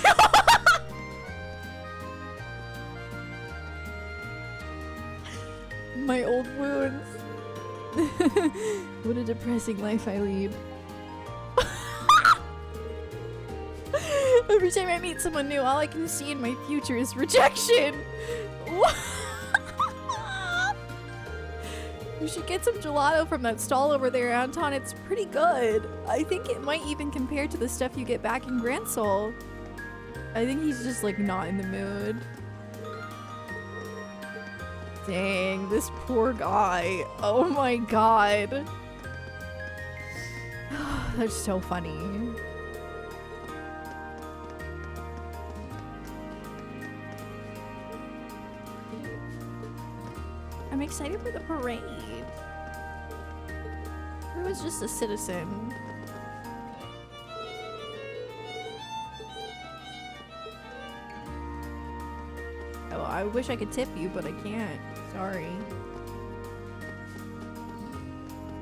my old wounds. What a depressing life I lead. Every time I meet someone new, all I can see in my future is rejection. You should get some gelato from that stall over there, Anton. It's pretty good. I think it might even compare to the stuff you get back in Grand Soul. I think he's just like not in the mood. Dang, this poor guy. Oh my god. That's so funny. I'm excited for the parade. I was just a citizen. Oh, I wish I could tip you, but I can't. Sorry.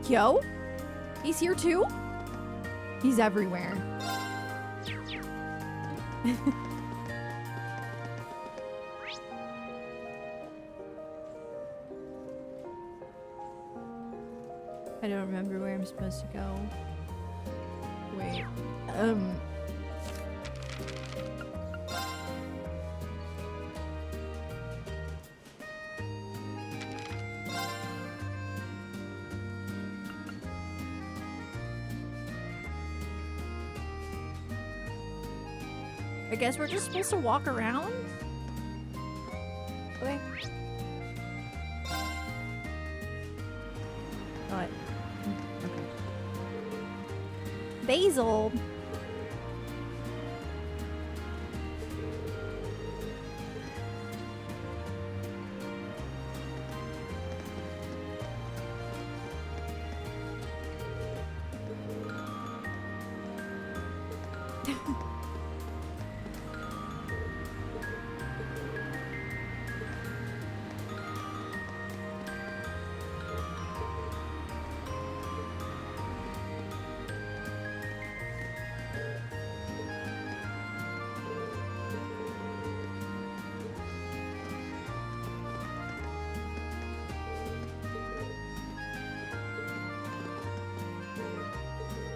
Yo? He's here too? He's everywhere. I don't remember where I'm supposed to go. Wait. I guess we're just supposed to walk around? Okay. What? Okay. Basil!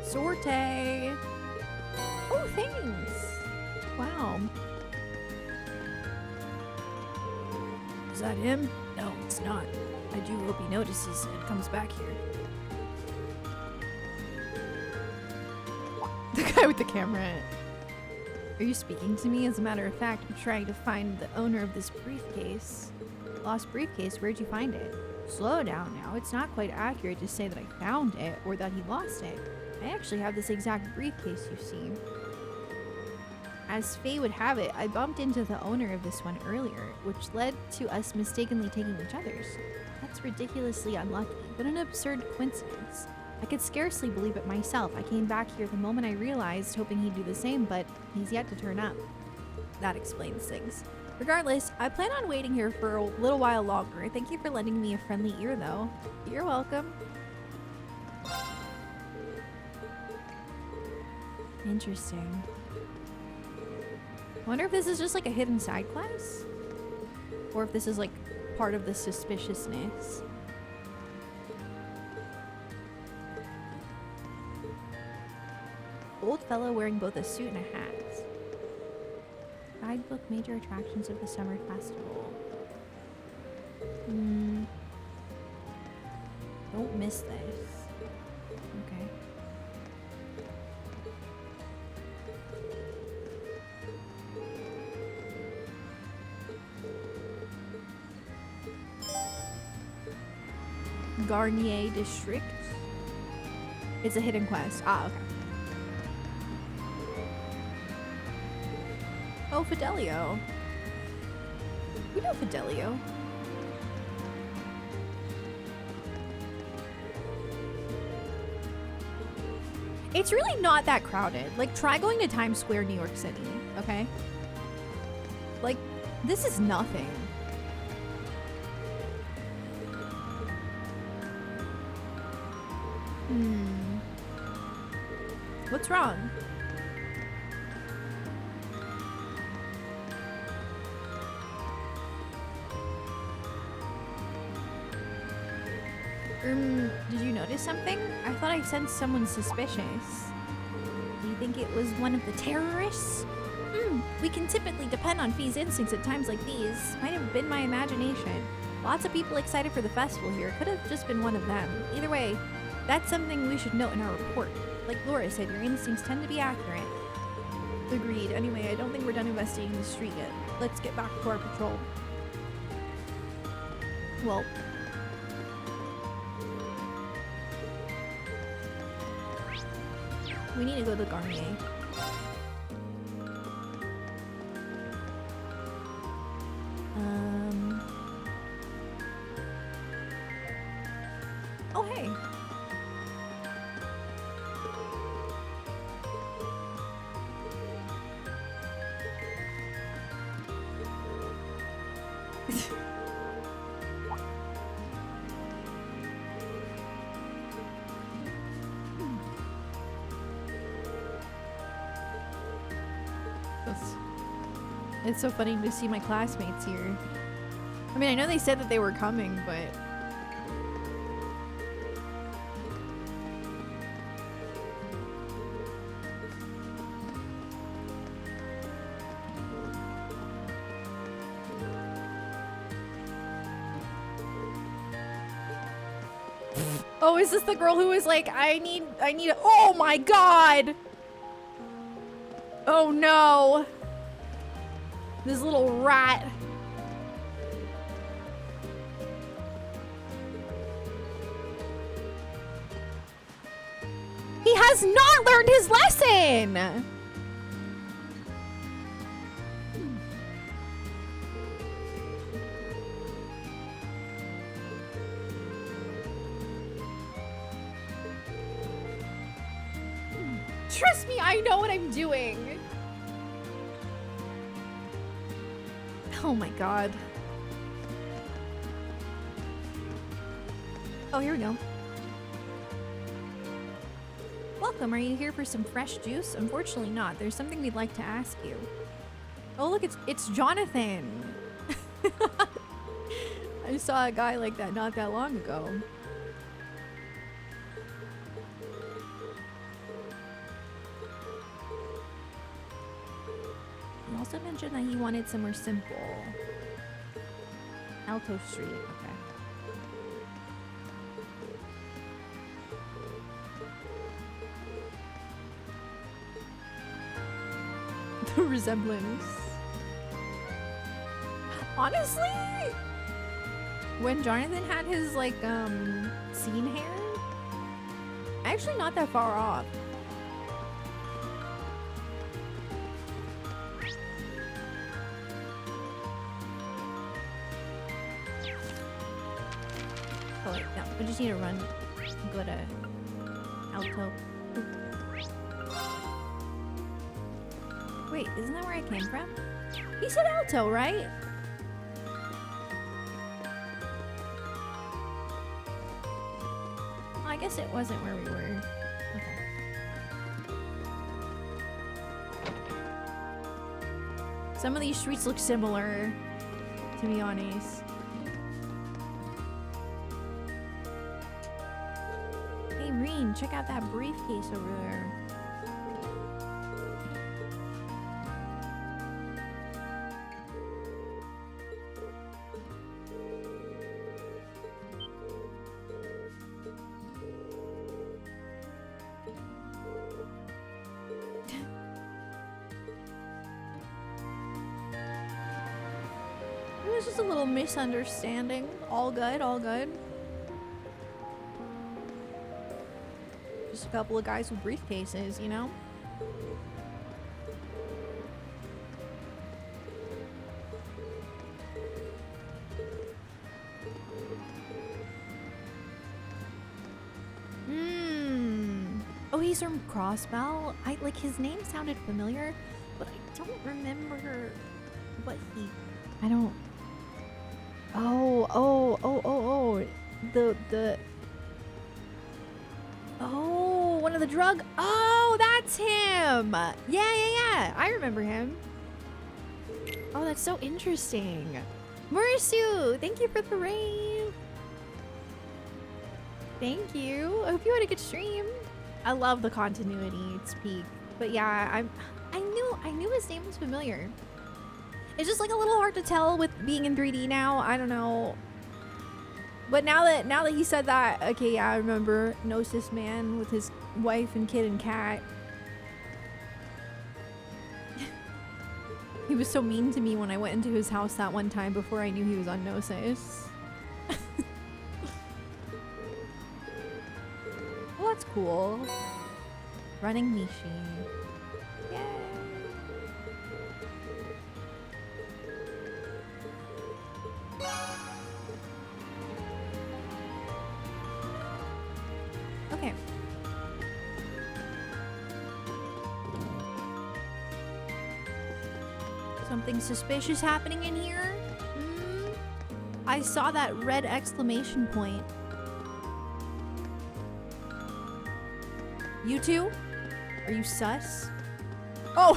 Sorte! Oh, thanks! Wow. Is that him? No, it's not. I do hope he notices and comes back here. The guy with the camera. Are you speaking to me? As a matter of fact, I'm trying to find the owner of this briefcase. Lost briefcase, where'd you find it? Slow down now. It's not quite accurate to say that I found it or that he lost it. I actually have this exact briefcase, you see. As fate would have it, I bumped into the owner of this one earlier, which led to us mistakenly taking each other's. That's ridiculously unlucky, but an absurd coincidence. I could scarcely believe it myself. I came back here the moment I realized, hoping he'd do the same, but he's yet to turn up. That explains things. Regardless, I plan on waiting here for a little while longer. Thank you for lending me a friendly ear, though. You're welcome. Interesting. I wonder if this is just like a hidden side quest? Or if this is like part of the suspiciousness. Old fellow wearing both a suit and a hat. Guidebook major attractions of the summer festival. Don't miss this. Okay. Garnier District. It's a hidden quest. Ah, okay. Oh, Fidelio. We know Fidelio. It's really not that crowded. Like, try going to Times Square, New York City, okay? Like, this is nothing. What's wrong? Did you notice something? I thought I sensed someone suspicious. Do you think it was one of the terrorists? We can typically depend on Fee's instincts at times like these. Might have been my imagination. Lots of people excited for the festival here. Could have just been one of them. Either way, that's something we should note in our report. Like Laura said, your instincts tend to be accurate. Agreed. Anyway, I don't think we're done investigating the street yet. Let's get back to our patrol. Well, we need to go to the Garnier. Oh, hey. It's so funny to see my classmates here. I mean, I know they said that they were coming, but... Oh, is this the girl who was like, I need a, oh my god! Oh no! This little rat. He has not learned his lesson! Trust me, I know what I'm doing. Oh my god. Oh, here we go. Welcome, are you here for some fresh juice? Unfortunately not. There's something we'd like to ask you. Oh look, it's Jonathan. I saw a guy like that not that long ago. He also mentioned that he wanted somewhere simple. Alto Street, okay. The resemblance. Honestly, when Jonathan had his like scene hair, actually not that far off. Oh wait, no, we just need to run and go to Alto. Wait, isn't that where I came from? He said Alto, right? Well, I guess it wasn't where we were. Okay. Some of these streets look similar, to be honest. Hey, Reen, check out that briefcase over there. It was just a little misunderstanding. All good, all good. Just a couple of guys with briefcases, you know? Oh, he's from Crossbell. Like his name sounded familiar, but I don't remember what he. I don't. Oh. The. Oh, one of the drug. Oh, that's him. Yeah. I remember him. Oh, that's so interesting. Murisu, thank you for the rave. Thank you. I hope you had a good stream. I love the continuity. It's peak. But yeah, I knew his name was familiar. It's just like a little hard to tell with being in 3D now. I don't know. But now that he said that, okay, yeah, I remember Gnosis Man with his wife and kid and cat. He was so mean to me when I went into his house that one time before I knew he was on Gnosis. Well, that's cool. Running Mishi. Yay. Okay. Something suspicious happening in here? I saw that red exclamation point. You two? Are you sus? Oh!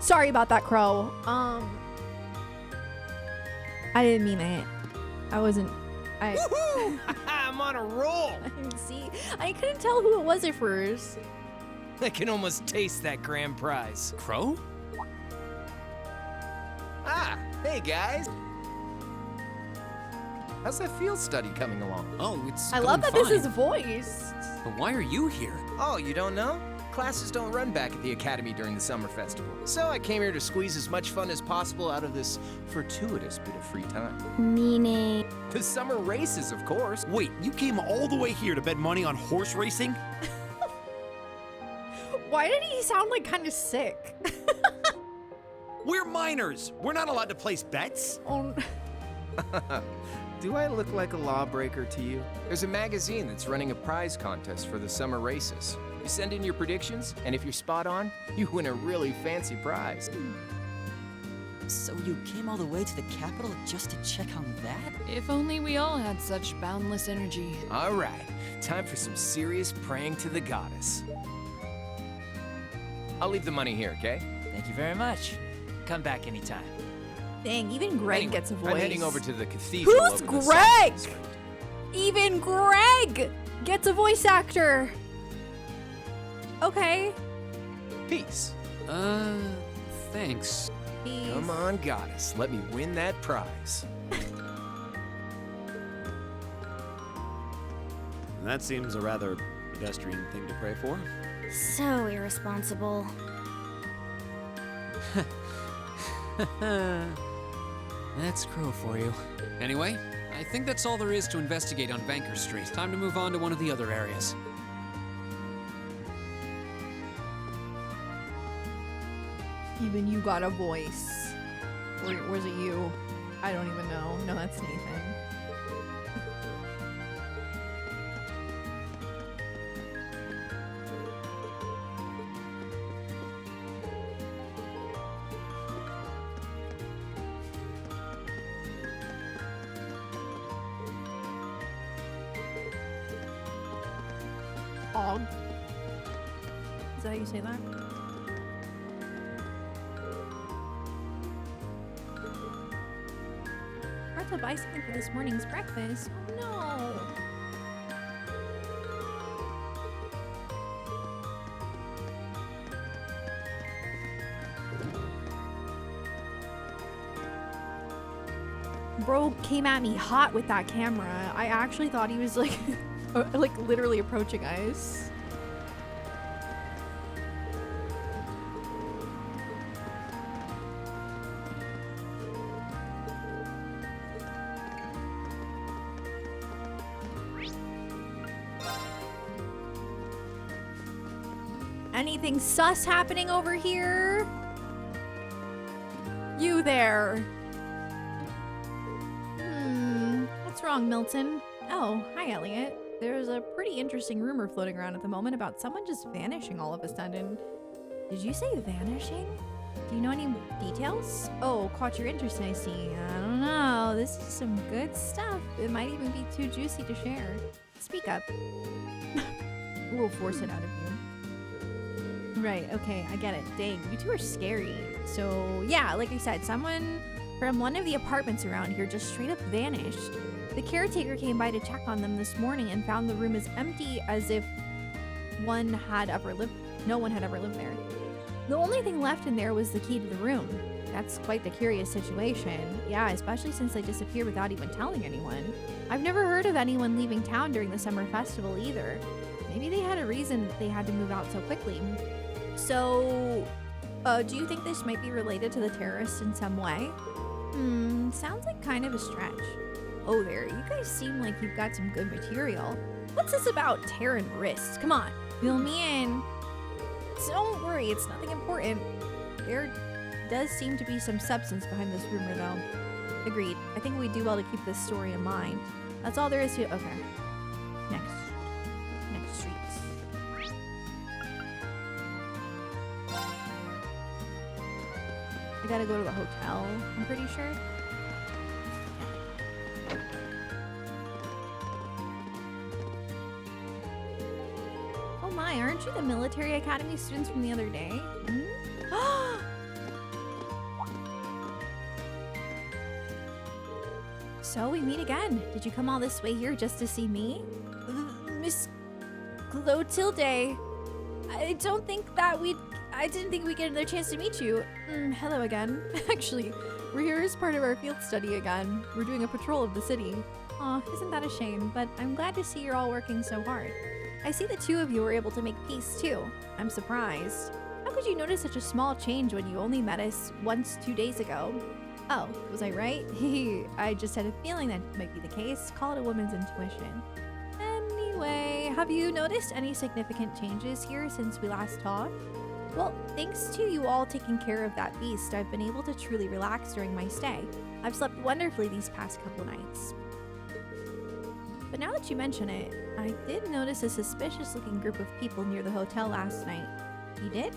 Sorry about that, Crow. I didn't mean it. I wasn't... Woohoo! I'm on a roll! I didn't see. I couldn't tell who it was at first. I can almost taste that grand prize. Crow? Ah, hey guys. How's that field study coming along? Oh, it's I love that this is voiced. But why are you here? Oh, you don't know? Classes don't run back at the academy during the summer festival. So I came here to squeeze as much fun as possible out of this fortuitous bit of free time. Meaning? The summer races, of course. Wait, you came all the way here to bet money on horse racing? Why did he sound like kind of sick? We're minors. We're not allowed to place bets. Oh. Do I look like a lawbreaker to you? There's a magazine that's running a prize contest for the summer races. You send in your predictions, and if you're spot on, you win a really fancy prize. So you came all the way to the capital just to check on that? If only we all had such boundless energy. All right, time for some serious praying to the goddess. I'll leave the money here, okay? Thank you very much. Come back anytime. Dang, even Greg Anyway, gets a voice. I'm heading over to the cathedral. Who's over the Greg? south. Even Greg gets a voice actor. Okay. Peace. Thanks. Peace. Come on, goddess. Let me win that prize. That seems a rather pedestrian thing to pray for. So irresponsible. That's Crow for you. Anyway, I think that's all there is to investigate on Banker Street. Time to move on to one of the other areas. Even you got a voice. Or was it you? I don't even know. No, that's Nathan. Og. Is that how you say that? Hard to buy something for this morning's breakfast. Oh no. Bro came at me hot with that camera. I actually thought he was like like literally approaching us. Anything sus happening over here? You there. What's wrong, Milton? Oh, hi, Elliot. There's a pretty interesting rumor floating around at the moment about someone just vanishing all of a sudden. Did you say vanishing? Do you know any details? Oh, caught your interest, I see. I don't know. This is some good stuff. It might even be too juicy to share. Speak up. We'll force it out of you. Right, okay, I get it. Dang, you two are scary. So, yeah, like I said, someone from one of the apartments around here just straight up vanished. The caretaker came by to check on them this morning and found the room as empty as if no one had ever lived there. The only thing left in there was the key to the room. That's quite the curious situation. Yeah, especially since they disappeared without even telling anyone. I've never heard of anyone leaving town during the summer festival either. Maybe they had a reason they had to move out so quickly. So, do you think this might be related to the terrorists in some way? Sounds like kind of a stretch. Oh there, you guys seem like you've got some good material. What's this about tearing wrists? Come on, fill me in. Don't worry, it's nothing important. There does seem to be some substance behind this rumor though. Agreed. I think we do well to keep this story in mind. That's all there is to it. Okay. Next streets. I gotta go to the hotel, I'm pretty sure. Oh my, aren't you the military academy students from the other day? So we meet again. Did you come all this way here just to see me? Miss Clotilde. I didn't think we'd get another chance to meet you. Hello again. Actually, we're here as part of our field study again. We're doing a patrol of the city. Aw, isn't that a shame? But I'm glad to see you're all working so hard. I see the two of you were able to make peace too. I'm surprised. How could you notice such a small change when you only met us once 2 days ago? Oh, was I right? I just had a feeling that might be the case. Call it a woman's intuition. Anyway, have you noticed any significant changes here since we last talked? Well, thanks to you all taking care of that beast, I've been able to truly relax during my stay. I've slept wonderfully these past couple nights. But now that you mention it, I did notice a suspicious-looking group of people near the hotel last night. You did?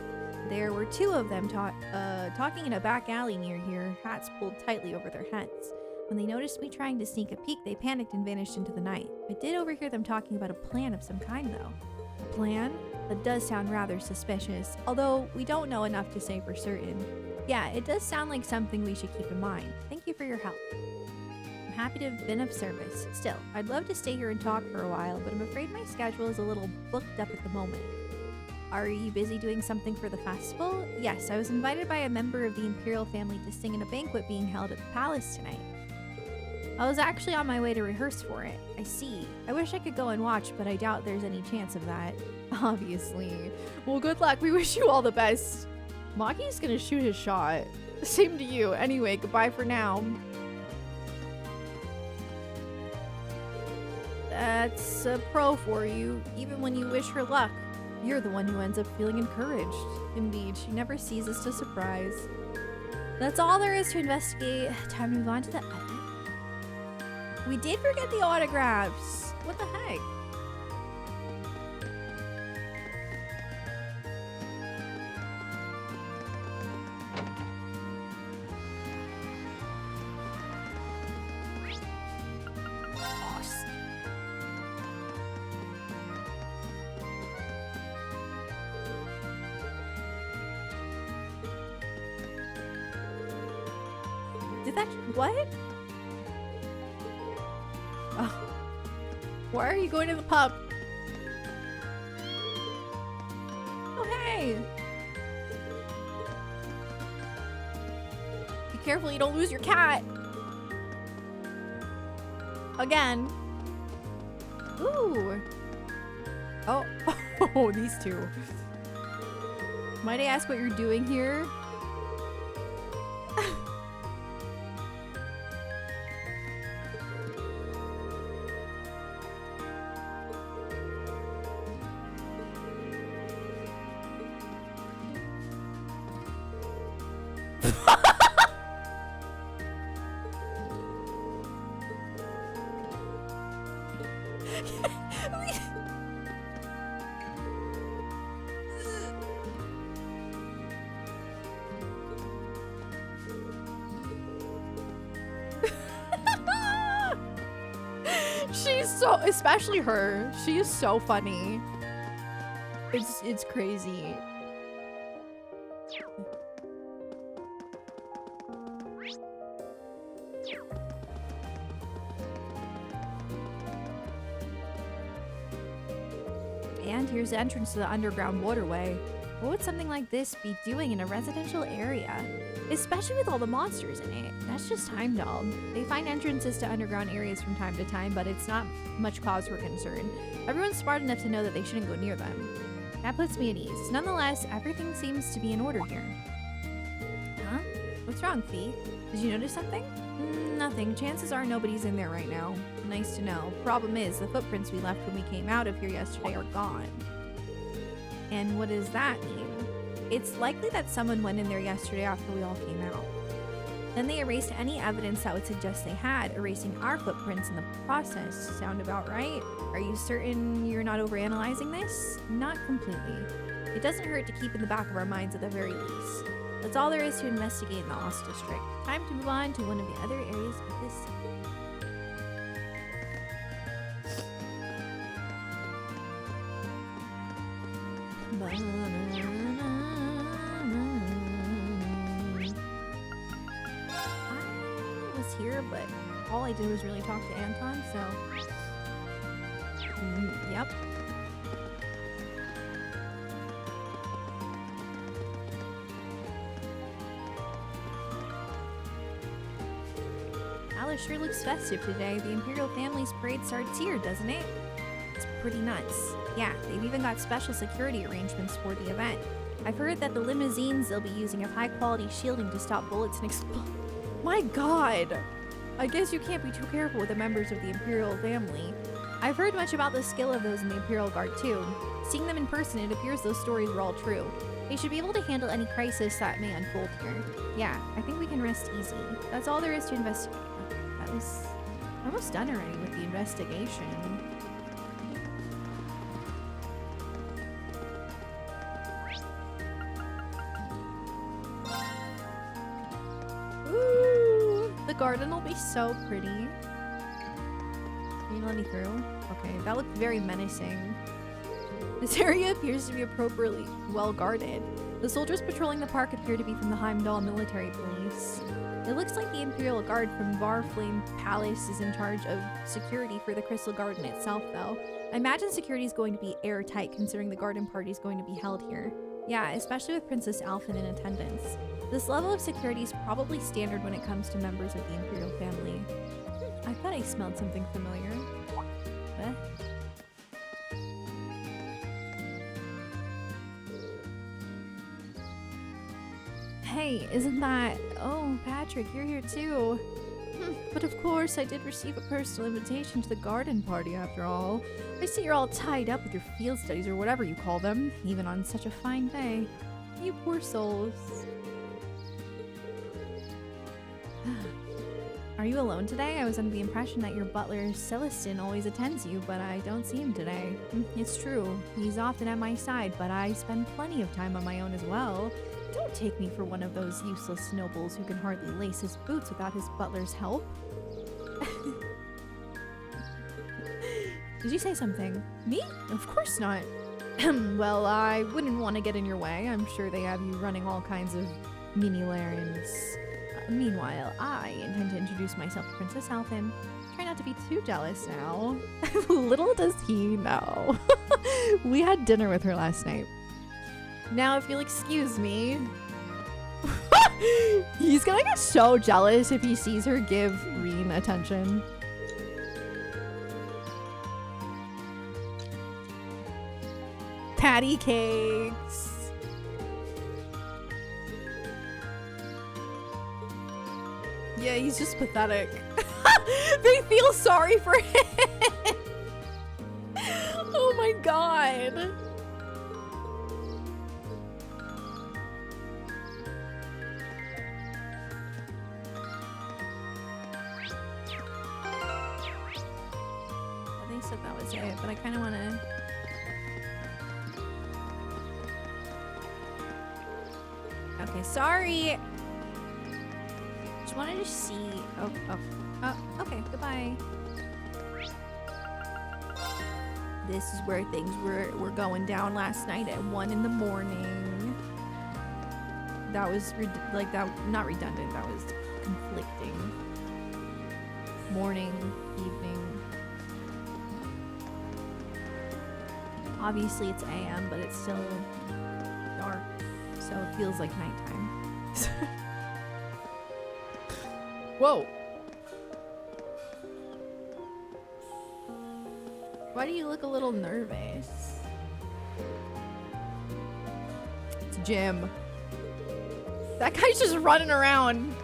There were two of them talking in a back alley near here, hats pulled tightly over their heads. When they noticed me trying to sneak a peek, they panicked and vanished into the night. I did overhear them talking about a plan of some kind, though. A plan? That does sound rather suspicious, although we don't know enough to say for certain. Yeah, it does sound like something we should keep in mind. Thank you for your help. I'm happy to have been of service. Still, I'd love to stay here and talk for a while, but I'm afraid my schedule is a little booked up at the moment. Are you busy doing something for the festival? Yes, I was invited by a member of the Imperial family to sing in a banquet being held at the palace tonight. I was actually on my way to rehearse for it. I see. I wish I could go and watch, but I doubt there's any chance of that. Obviously. Well, good luck. We wish you all the best. Maki's gonna shoot his shot. Same to you. Anyway, goodbye for now. That's a pro for you. Even when you wish her luck, you're the one who ends up feeling encouraged. Indeed, she never ceases to surprise. That's all there is to investigate. Time to move on to the other. We did forget the autographs. What the heck? Did that? What? Oh. Why are you going to the pub? Oh, hey! Be careful you don't lose your cat! Again. Ooh! Oh, oh, these two. Might I ask what you're doing here? She's so, especially her. She is so funny. It's crazy. And here's the entrance to the underground waterway. What would something like this be doing in a residential area? Especially with all the monsters in it. That's just time dog. They find entrances to underground areas from time to time, but it's not much cause for concern. Everyone's smart enough to know that they shouldn't go near them. That puts me at ease. Nonetheless, everything seems to be in order here. Huh? What's wrong, Fee? Did you notice something? Nothing. Chances are nobody's in there right now. Nice to know. Problem is, the footprints we left when we came out of here yesterday are gone. And what does that mean? It's likely that someone went in there yesterday after we all came out. Then they erased any evidence that would suggest they had, erasing our footprints in the process. Sound about right? Are you certain you're not overanalyzing this? Not completely. It doesn't hurt to keep in the back of our minds at the very least. That's all there is to investigate in the Oz district. Time to move on to one of the other areas of this city. I was here, but all I did was really talk to Anton, so... yep. Alice sure looks festive today. The Imperial family's parade starts here, doesn't it? It's pretty nuts. Yeah, they've even got special security arrangements for the event. I've heard that the limousines they'll be using have high-quality shielding to stop bullets and explode. My god! I guess you can't be too careful with the members of the Imperial family. I've heard much about the skill of those in the Imperial Guard too. Seeing them in person, it appears those stories were all true. They should be able to handle any crisis that may unfold here. Yeah, I think we can rest easy. That's all there is to investigate. That was almost done already with the investigation. Ooh, the garden will be so pretty. Can you let me through? Okay, that looked very menacing. This area appears to be appropriately well guarded. The soldiers patrolling the park appear to be from the Heimdall military police. It looks like the Imperial Guard from Varflame Palace is in charge of security for the Crystal Garden itself, though. I imagine security is going to be airtight considering the garden party is going to be held here. Yeah, especially with Princess Alphen in attendance. This level of security is probably standard when it comes to members of the Imperial family. I thought I smelled something familiar. What? Hey, isn't that... Oh, Patrick, you're here too. But of course, I did receive a personal invitation to the garden party after all. I see you're all tied up with your field studies or whatever you call them, even on such a fine day. You poor souls. Are you alone today? I was under the impression that your butler, Celestin, always attends you, but I don't see him today. It's true. He's often at my side, but I spend plenty of time on my own as well. Don't take me for one of those useless nobles who can hardly lace his boots without his butler's help. Did you say something? Me? Of course not. Well, I wouldn't want to get in your way. I'm sure they have you running all kinds of mini-errands. Meanwhile, I intend to introduce myself to Princess Alphen. Try not to be too jealous now. Little does he know. We had dinner with her last night. Now, if you'll excuse me. He's gonna get so jealous if he sees her give Reen attention. Patty cakes. Yeah, he's just pathetic. They feel sorry for him. Oh my god. it, but I kind of want to... Okay, sorry. Just wanted to see... Oh, okay, goodbye. This is where things were going down last night at 1 in the morning. That was, not redundant, that was conflicting. Morning, evening. Obviously it's AM, but it's still dark, so it feels like nighttime. Whoa! Why do you look a little nervous? It's Jim. That guy's just running around.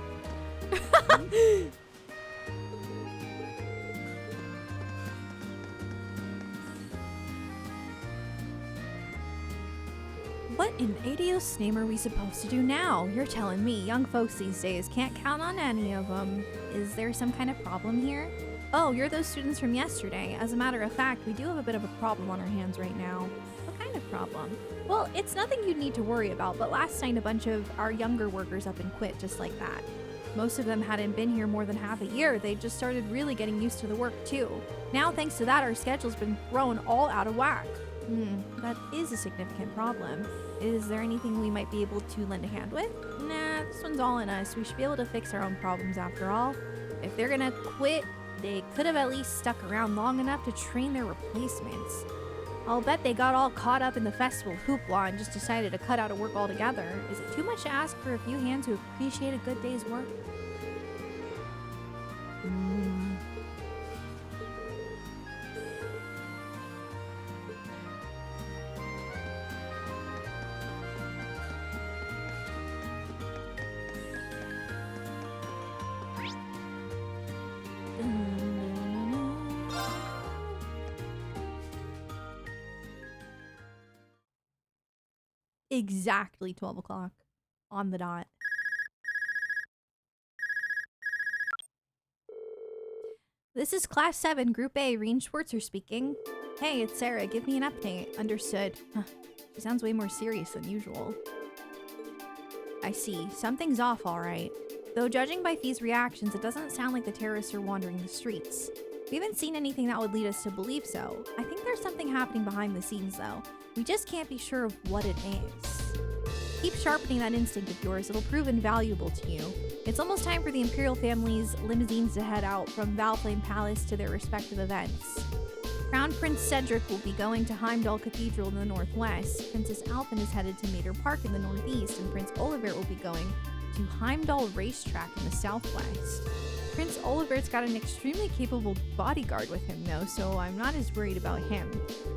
What in Adios name are we supposed to do now? You're telling me young folks these days can't count on any of them. Is there some kind of problem here? Oh, you're those students from yesterday. As a matter of fact, we do have a bit of a problem on our hands right now. What kind of problem? Well, it's nothing you'd need to worry about, but last night a bunch of our younger workers up and quit just like that. Most of them hadn't been here more than half a year. They just started really getting used to the work too. Now, thanks to that, our schedule's been thrown all out of whack. That is a significant problem. Is there anything we might be able to lend a hand with? Nah, this one's all on us. We should be able to fix our own problems after all. If they're gonna quit, they could have at least stuck around long enough to train their replacements. I'll bet they got all caught up in the festival hoopla and just decided to cut out of work altogether. Is it too much to ask for a few hands who appreciate a good day's work? Exactly 12 o'clock on the dot. This is Class 7, Group A, Reen Schwartzer speaking. Hey, it's Sarah. Give me an update. Understood. She sounds way more serious than usual. I see. Something's off, all right. Though judging by Fee's reactions, it doesn't sound like the terrorists are wandering the streets. We haven't seen anything that would lead us to believe so. I think there's something happening behind the scenes, though. We just can't be sure of what it is. Keep sharpening that instinct of yours. It'll prove invaluable to you. It's almost time for the Imperial family's limousines to head out from Valflame Palace to their respective events. Crown Prince Cedric will be going to Heimdall Cathedral in the northwest. Princess Alphen is headed to Mater Park in the northeast, and Prince Olivert will be going to Heimdall Racetrack in the southwest. Prince Olivert's got an extremely capable bodyguard with him though, so I'm not as worried about him.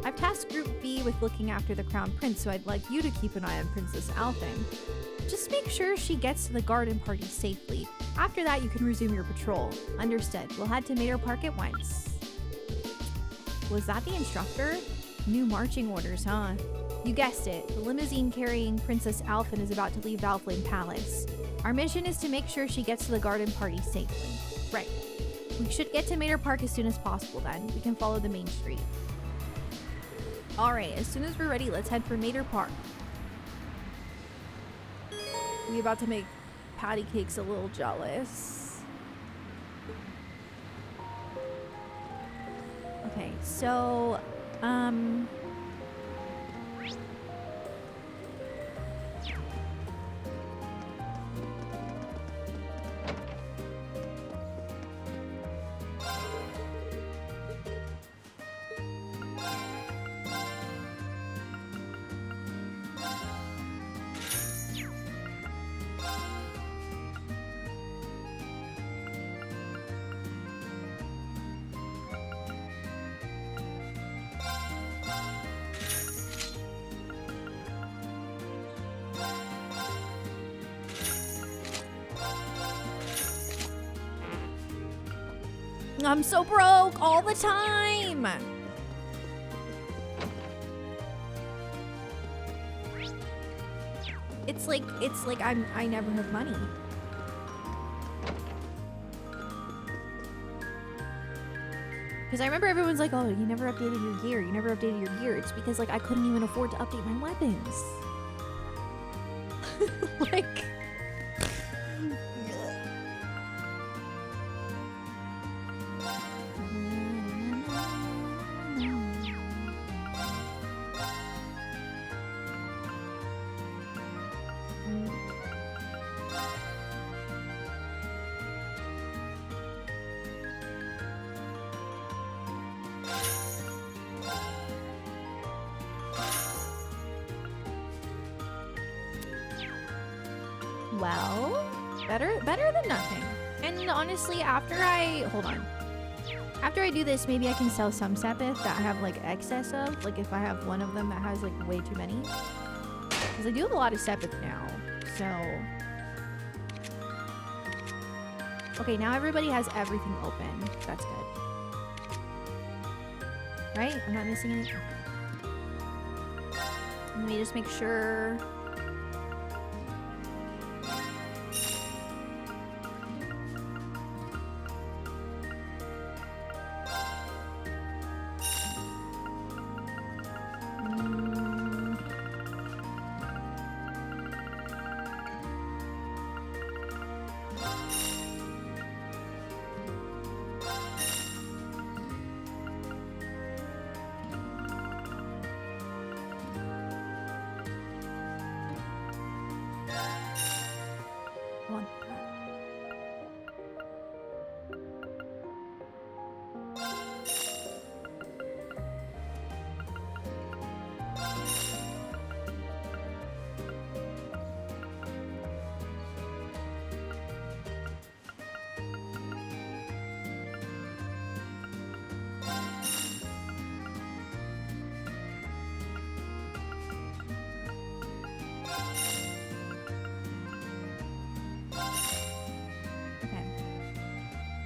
I've tasked Group B with looking after the Crown Prince, so I'd like you to keep an eye on Princess Alphen. Just make sure she gets to the garden party safely. After that, you can resume your patrol. Understood. We'll head to Mater Park at once. Was that the instructor? New marching orders, huh? You guessed it. The limousine carrying Princess Alphen is about to leave Valflame Palace. Our mission is to make sure she gets to the garden party safely. Right. We should get to Mater Park as soon as possible then. We can follow the main street. Alright, as soon as we're ready, let's head for Mater Park. We about to make Patty Cakes a little jealous. Okay, so, I'm so broke all the time. It's like I never have money. Because I remember everyone's like, oh, you never updated your gear. You never updated your gear. It's because like I couldn't even afford to update my weapons. Like... Well, better than nothing. And honestly, after I do this, maybe I can sell some Sepith that I have like excess of. Like if I have one of them that has like way too many. Because I do have a lot of Sepith now, so. Okay, now everybody has everything open. That's good. Right? I'm not missing anything. Let me just make sure.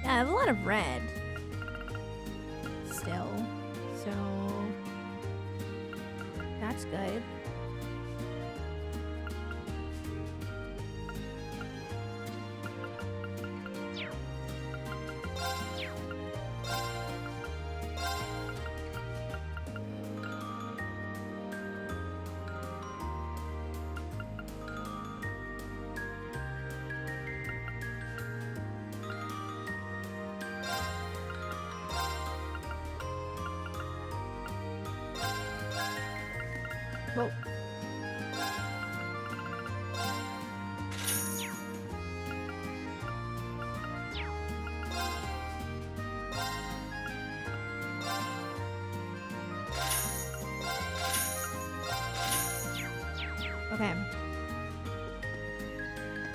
I have a lot of red still, so that's good. Whoa. Okay.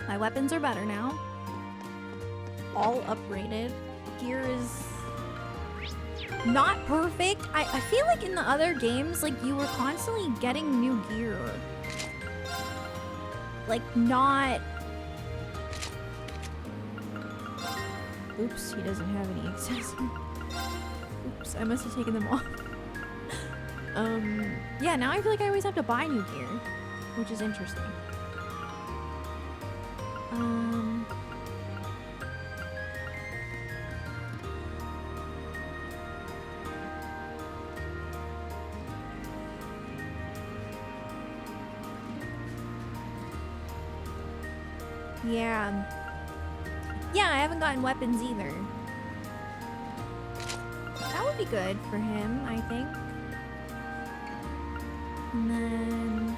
My weapons are better now. All upgraded. Gear is not perfect. I feel like in the other games, like, you were constantly getting new gear. Like, not... Oops, he doesn't have any accessories. Oops, I must have taken them off. Yeah, now I feel like I always have to buy new gear, which is interesting. Yeah. Yeah, I haven't gotten weapons either. That would be good for him, I think. And then...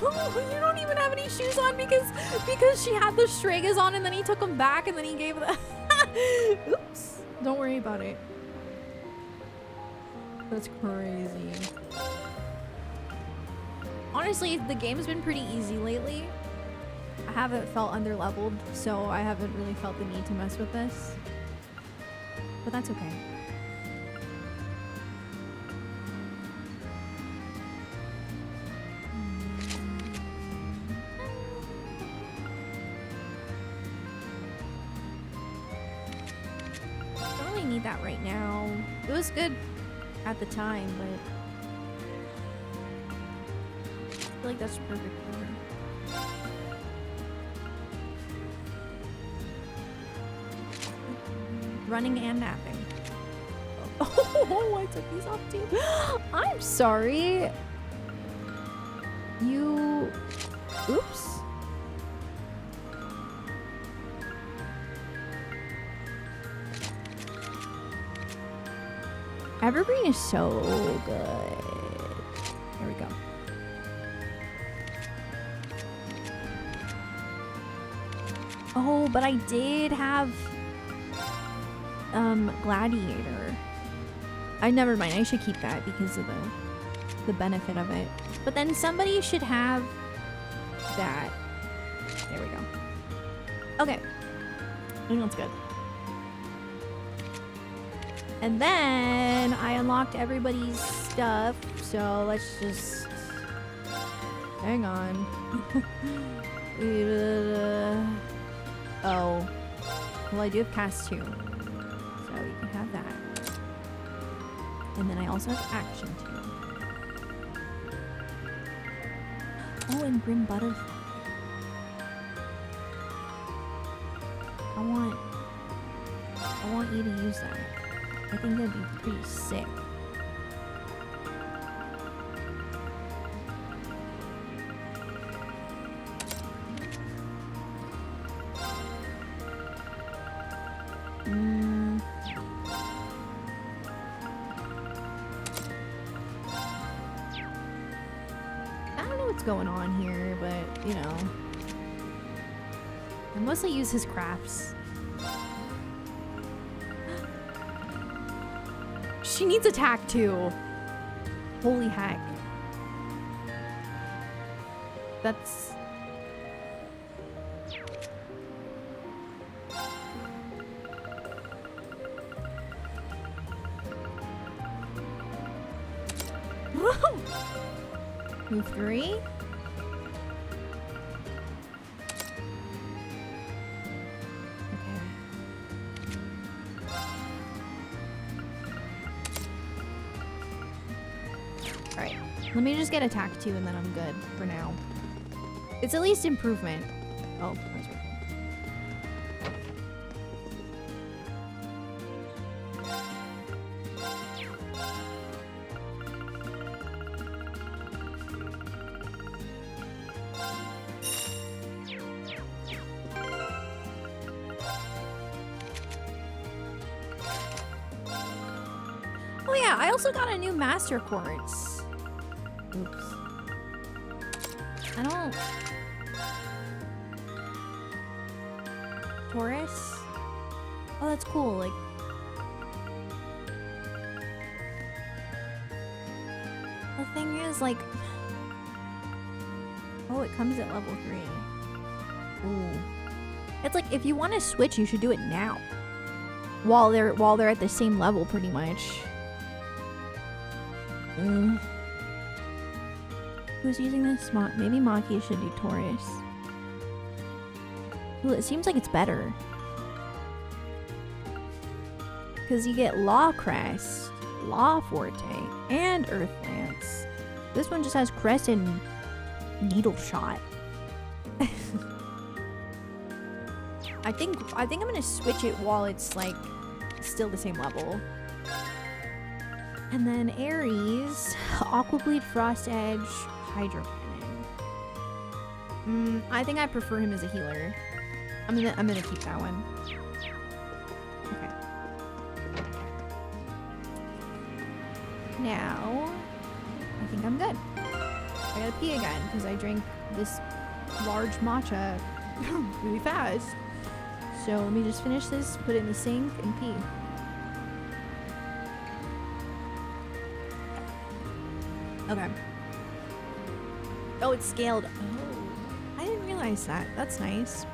Oh, you don't even have any shoes on because she had the Stregas on and then he took them back and then he gave the... Oops. Don't worry about it. That's crazy. Honestly, the game's been pretty easy lately. I haven't felt underleveled, so I haven't really felt the need to mess with this. But that's okay. Don't really need that right now. It was good at the time, but I feel like that's perfect for her. Running and napping. Oh, I took these off too. I'm sorry. You... Oops. Evergreen is so good. There we go. Oh, but I did have Gladiator. Never mind. I should keep that because of the benefit of it. But then somebody should have that. There we go. Okay. I think that's good. And then I unlocked everybody's stuff, so let's just hang on. Oh, well, I do have cast 2, so you can have that. And then I also have action 2. Oh, and Grim Butterfly. I want you to use that. I think that'd be pretty sick. I don't know what's going on here, but you know. I mostly use his crafts. She needs attack too. Holy heck. That's... Move 3. Let me just get attack 2 and then I'm good for now. It's at least improvement. Oh, that was working. Oh yeah, I also got a new master quartz. Oops. I don't... Taurus? Oh, that's cool, like... The thing is, like... Oh, it comes at level 3. Ooh. It's like, if you want to switch, you should do it now. While they're at the same level, pretty much. Who's using this? Maybe Maki should do Taurus. Ooh, it seems like it's better. Because you get Law Crest, Law Forte, and Earth Lance. This one just has Crest and Needle Shot. I think I'm gonna switch it while it's like still the same level. And then Ares, Aqua Bleed, Frost Edge, Hydro Cannon. I think I prefer him as a healer. I'm gonna keep that one. Okay. Now, I think I'm good. I gotta pee again because I drank this large matcha really fast. So let me just finish this, put it in the sink, and pee. Okay. Oh, it's scaled. Oh, I didn't realize that. That's nice.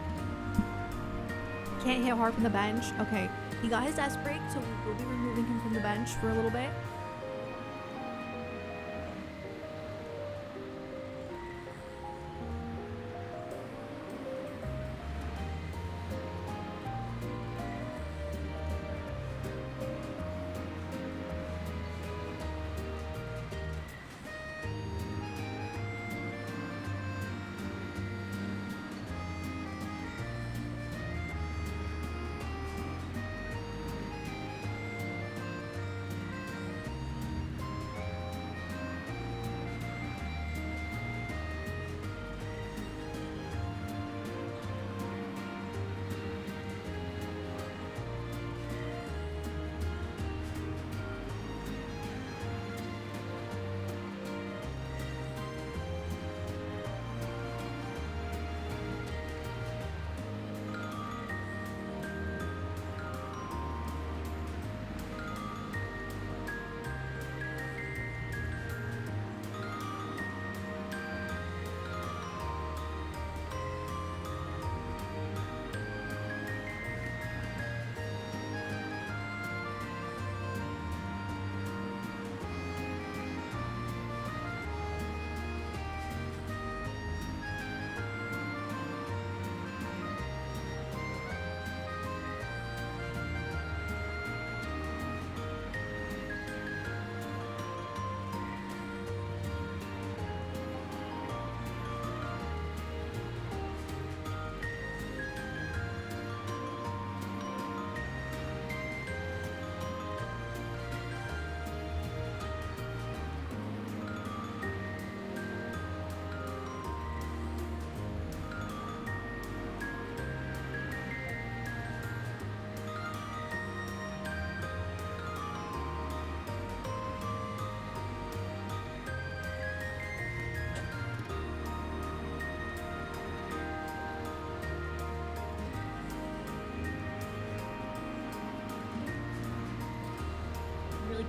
Can't hit hard from the bench. Okay. He got his desk break, so we'll be removing him from the bench for a little bit.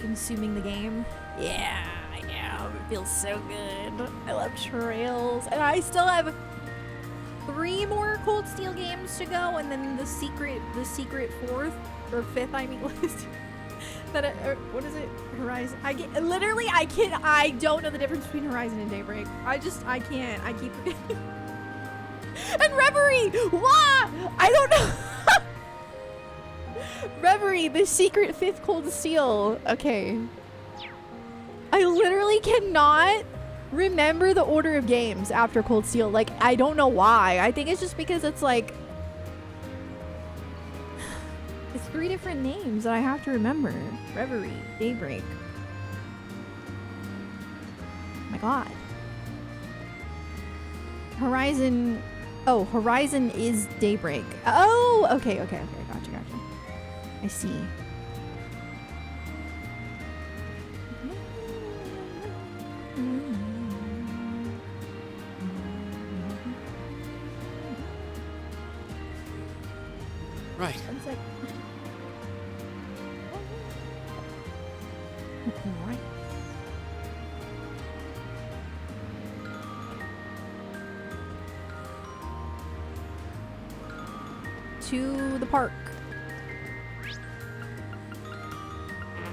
consuming the game. Yeah, I am. It feels so good. I love trails. And I still have 3 more Cold Steel games to go, and then the secret 4th or 5th, I mean, what is it? Horizon. I don't know the difference between Horizon and Daybreak. I can't. I keep forgetting. And Reverie! Wah! I don't know. Reverie, the secret 5th Cold Steel. Okay. I literally cannot remember the order of games after Cold Steel. Like, I don't know why. I think it's just because it's like... It's 3 different names that I have to remember. Reverie, Daybreak. Oh my god. Horizon... Oh, Horizon is Daybreak. Oh, okay. Gotcha. I see. Right. One sec. Right. To the park.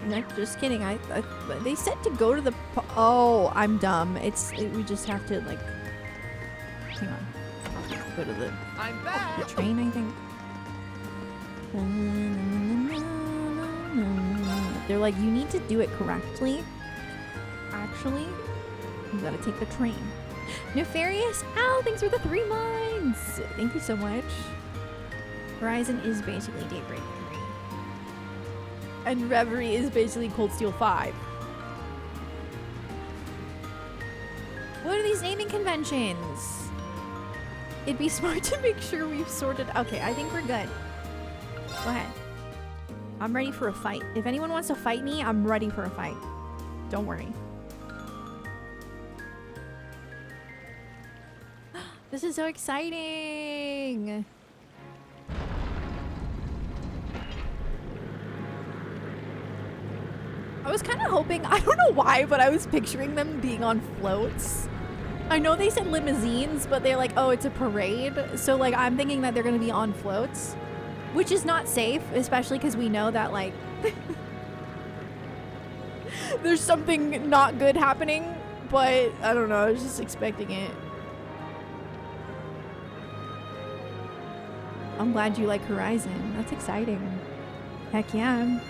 No, just kidding. They said to go to the. Oh, I'm dumb. We just have to like. Hang on. Go to the. I'm back. The train, I think. They're like, you need to do it correctly. Actually, you gotta take the train. Nefarious. Ow! Thanks for the 3 months. Thank you so much. Horizon is basically Daybreak 3. And Reverie is basically Cold Steel 5. What are these naming conventions? It'd be smart to make sure we've sorted... Okay, I think we're good. Go ahead. I'm ready for a fight. If anyone wants to fight me, I'm ready for a fight. Don't worry. This is so exciting! I was kind of hoping, I don't know why, but I was picturing them being on floats. I know they said limousines, but they're like, oh, it's a parade. So like, I'm thinking that they're gonna be on floats, which is not safe, especially because we know that like, there's something not good happening, but I don't know, I was just expecting it. I'm glad you like Horizon. That's exciting. Heck yeah.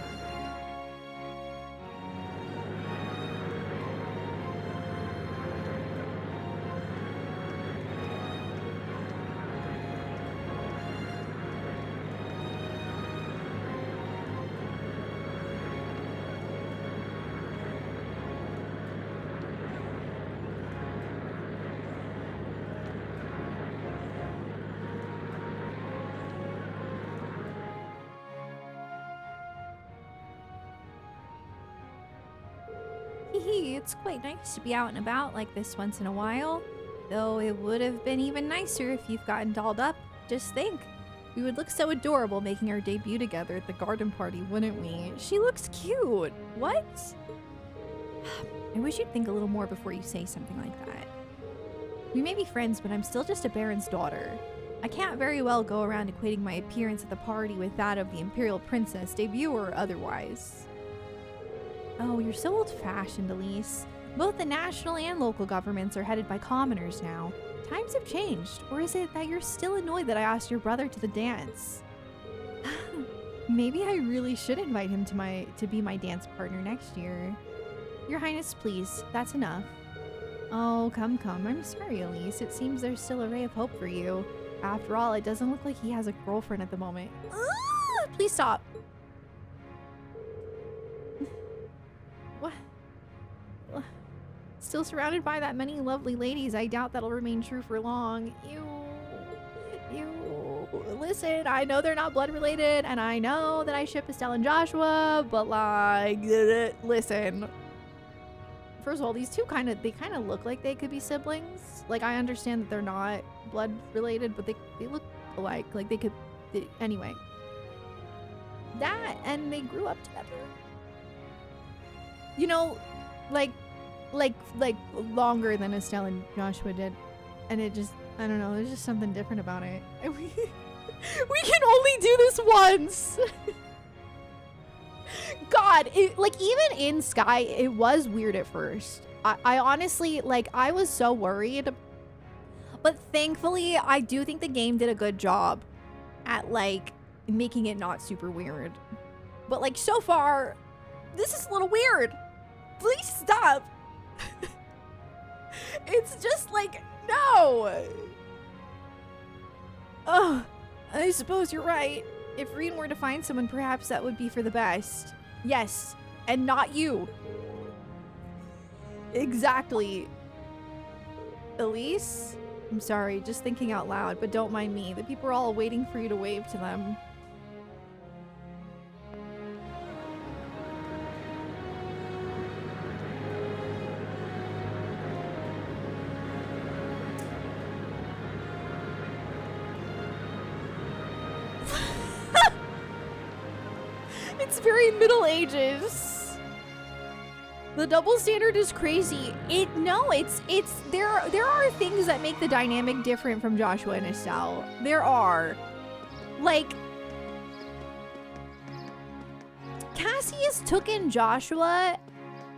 It's quite nice to be out and about like this once in a while, though it would have been even nicer if you've gotten dolled up. Just think, we would look so adorable making our debut together at the garden party, wouldn't we? She looks cute. What? I wish you'd think a little more before you say something like that. We may be friends, but I'm still just a baron's daughter. I can't very well go around equating my appearance at the party with that of the imperial princess, debut or otherwise. Oh, you're so old-fashioned, Elise. Both the national and local governments are headed by commoners now. Times have changed, or is it that you're still annoyed that I asked your brother to the dance? Maybe I really should invite him to be my dance partner next year. Your Highness, please. That's enough. Oh, come. I'm sorry, Elise. It seems there's still a ray of hope for you. After all, it doesn't look like he has a girlfriend at the moment. Please stop. What? Still surrounded by that many lovely ladies, I doubt that'll remain true for long. Ew. Listen, I know they're not blood related, and I know that I ship Estelle and Joshua, but like, listen. First of all, these two they kind of look like they could be siblings. Like, I understand that they're not blood related, but they look alike. Like, anyway. That, and they grew up together. you know, like longer than Estelle and Joshua did. And it just, I don't know, there's just something different about it. And we can only do this once. God, like even in Sky, it was weird at first. I honestly, like, I was so worried. But thankfully, I do think the game did a good job at like making it not super weird. But like so far, this is a little weird. Please stop. It's just like, no. Oh, I suppose you're right. If Reen were to find someone, perhaps that would be for the best. Yes, and not you. Exactly. Elise? I'm sorry, just thinking out loud, but don't mind me. The people are all waiting for you to wave to them. It's very Middle Ages. The double standard is crazy. There are things that make the dynamic different from Joshua and Estelle. There are. Like, Cassius took in Joshua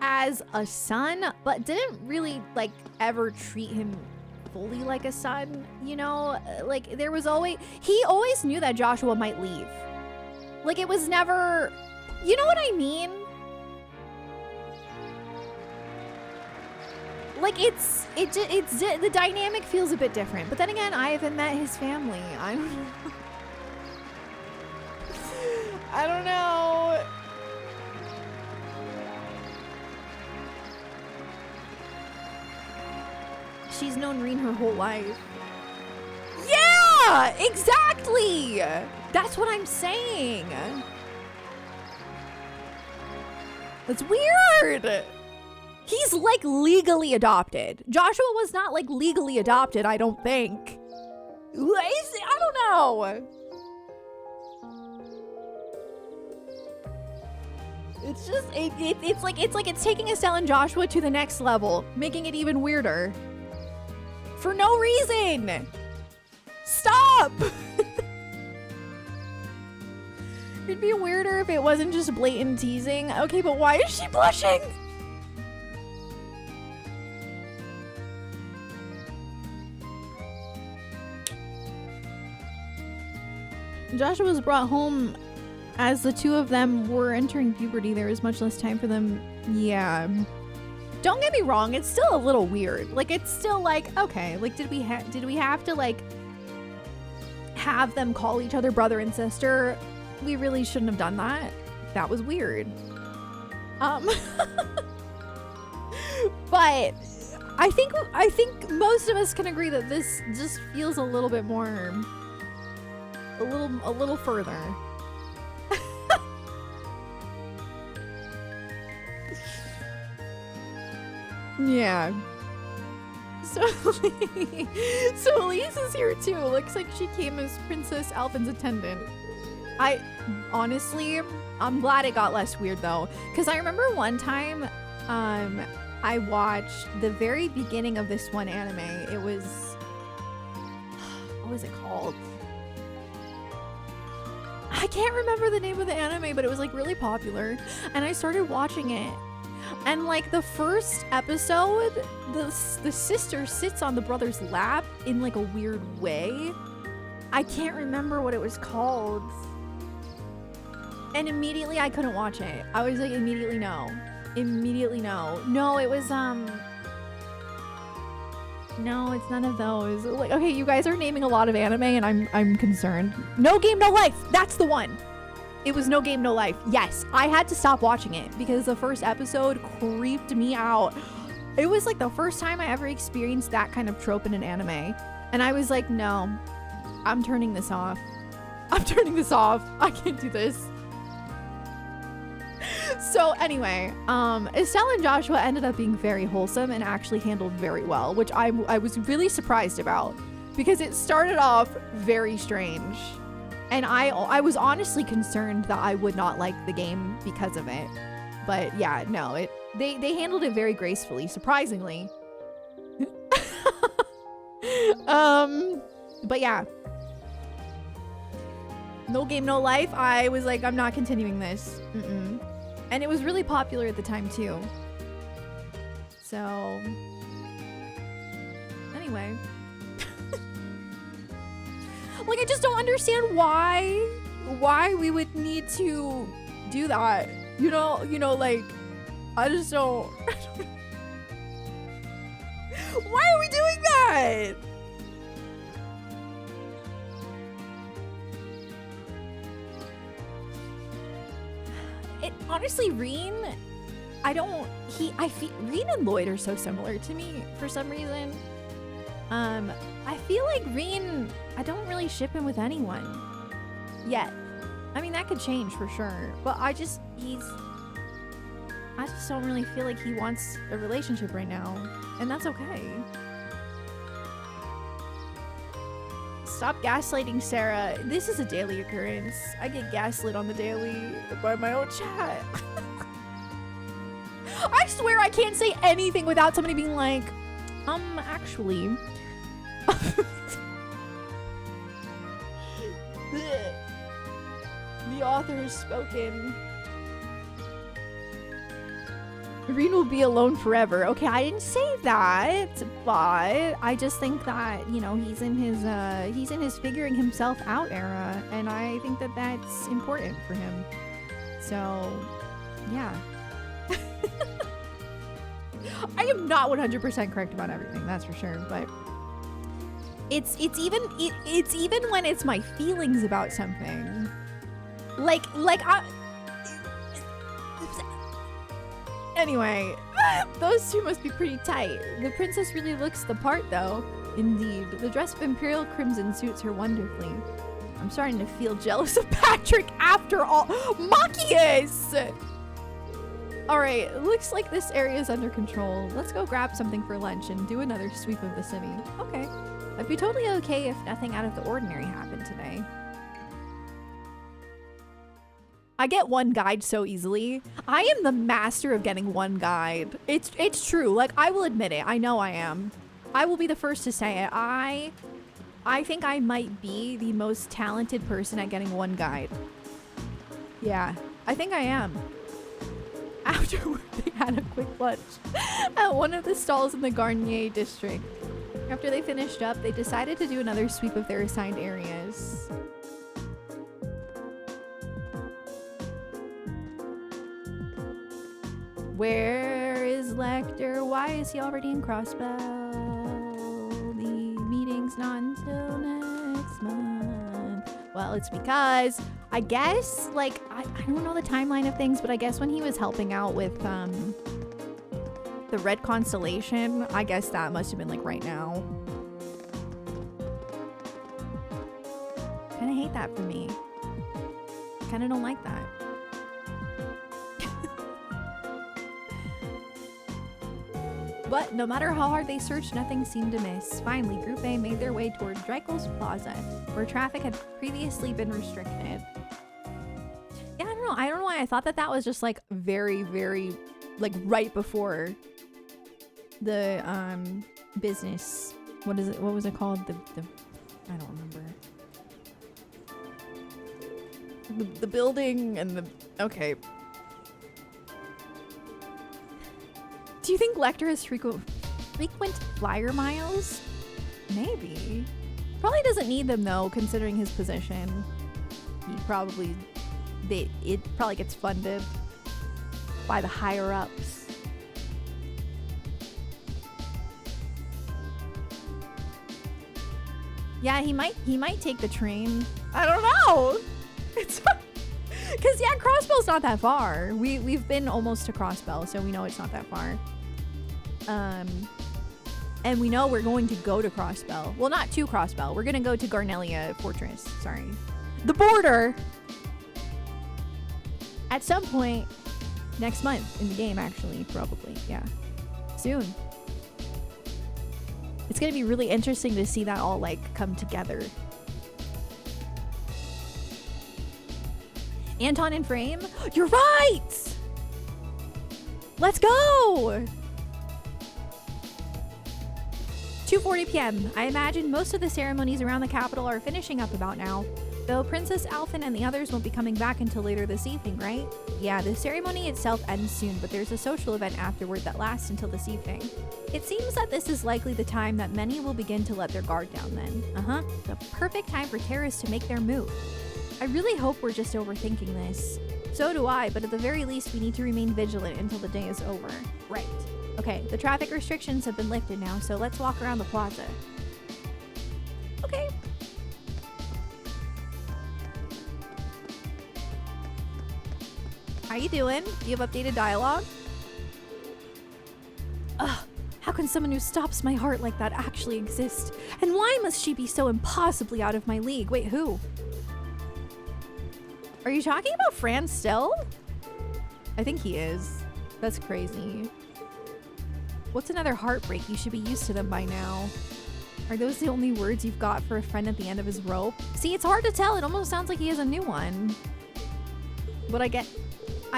as a son, but didn't really, like, ever treat him fully like a son, you know? Like, there was always... He always knew that Joshua might leave. Like, it was never... You know what I mean? Like, it's the dynamic feels a bit different. But then again, I haven't met his family. I don't know. I don't know. She's known Reen her whole life. Yeah, exactly. That's what I'm saying. That's weird. He's like legally adopted. Joshua was not like legally adopted, I don't think. I don't know. It's just it's like it's taking Estelle and Joshua to the next level, making it even weirder. For no reason. Stop. It'd be weirder if it wasn't just blatant teasing. Okay, but why is she blushing? Joshua was brought home as the two of them were entering puberty. There was much less time for them. Yeah. Don't get me wrong, it's still a little weird. Like, it's still like, okay, like, did we have to, like, have them call each other brother and sister? We really shouldn't have done that. That was weird. But I think most of us can agree that this just feels a little bit more, a little further. Yeah. So Elise is here too. Looks like she came as Princess Alvin's attendant. I'm glad it got less weird though, because I remember one time I watched the very beginning of this one anime. It was, what was it called? I can't remember the name of the anime, but it was like really popular, and I started watching it. And like the first episode, the sister sits on the brother's lap in like a weird way. I can't remember what it was called. And immediately I couldn't watch it. I was like, immediately no. Immediately no. No, it was no, it's none of those. Like, okay, you guys are naming a lot of anime and I'm concerned. No Game No Life. That's the one. It was No Game No Life. Yes, I had to stop watching it because the first episode creeped me out. It was like the first time I ever experienced that kind of trope in an anime. And I was like, no, I'm turning this off. I'm turning this off. I can't do this. So anyway, Estelle and Joshua ended up being very wholesome and actually handled very well, which I was really surprised about because it started off very strange. And I was honestly concerned that I would not like the game because of it. But yeah, no, They handled it very gracefully, surprisingly. But yeah. No Game, No Life. I was like, I'm not continuing this. And it was really popular at the time too. So anyway. Like, I just don't understand why we would need to do that. You know, like, I just don't. Why are we doing that? Honestly, Reen, I feel Reen and Lloyd are so similar to me for some reason. I feel like Reen, I don't really ship him with anyone yet. I mean, that could change for sure, but I just don't really feel like he wants a relationship right now, and that's okay. Stop gaslighting Sarah. This is a daily occurrence. I get gaslit on the daily by my own chat. I swear I can't say anything without somebody being like, actually. The author has spoken. Reen will be alone forever. Okay, I didn't say that, but I just think that, you know, he's in his figuring himself out era, and I think that that's important for him. So, yeah. I am not 100% correct about everything, that's for sure, but it's even when it's my feelings about something. Anyway, those two must be pretty tight. The princess really looks the part, though. Indeed, the dress of imperial crimson suits her wonderfully. I'm starting to feel jealous of Patrick after all. Machias! Alright, looks like this area is under control. Let's go grab something for lunch and do another sweep of the city. Okay. I'd be totally okay if nothing out of the ordinary happened today. I get one guide so easily. I am the master of getting one guide. It's true. Like, I will admit it. I know I am. I will be the first to say it. I think I might be the most talented person at getting one guide. Yeah, I think I am. Afterward, they had a quick lunch at one of the stalls in the Garnier district. After they finished up, they decided to do another sweep of their assigned areas. Where is Lecter? Why is he already in Crossbell? The meeting's not until next month. Well, it's because, I guess, like, I don't know the timeline of things, but I guess when he was helping out with the Red Constellation, I guess that must have been like right now. Kinda hate that for me. Kinda don't like that. But no matter how hard they searched, nothing seemed amiss. Finally, Group A made their way toward Dreikel's Plaza, where traffic had previously been restricted. Yeah, I don't know. I don't know why I thought that was just like very, very, like right before the business. What is it? What was it called? The I don't remember. The building and the okay. Do you think Lecter has frequent flyer miles? Maybe. Probably doesn't need them though, considering his position. It probably gets funded by the higher ups. Yeah, he might take the train. I don't know. It's because yeah, Crossbell's not that far. We've been almost to Crossbell, so we know it's not that far. And we know we're going to go to Crossbell. Well, not to Crossbell. We're gonna go to Garnelia Fortress. Sorry, the border. At some point next month in the game, actually, probably. Yeah, soon. It's gonna be really interesting to see that all like come together. Anton in frame? You're right! Let's go! 2:40 p.m. I imagine most of the ceremonies around the capital are finishing up about now. Though Princess Alphen and the others won't be coming back until later this evening, right? Yeah, the ceremony itself ends soon, but there's a social event afterward that lasts until this evening. It seems that this is likely the time that many will begin to let their guard down then. The perfect time for terrorists to make their move. I really hope we're just overthinking this. So do I, but at the very least we need to remain vigilant until the day is over. Right. Okay, the traffic restrictions have been lifted now, so let's walk around the plaza. Okay. How you doing? Do you have updated dialogue? Ugh, how can someone who stops my heart like that actually exist? And why must she be so impossibly out of my league? Wait, who? Are you talking about Fran still? I think he is. That's crazy. What's another heartbreak? You should be used to them by now. Are those the only words you've got for a friend at the end of his rope? See, it's hard to tell. It almost sounds like he has a new one. But I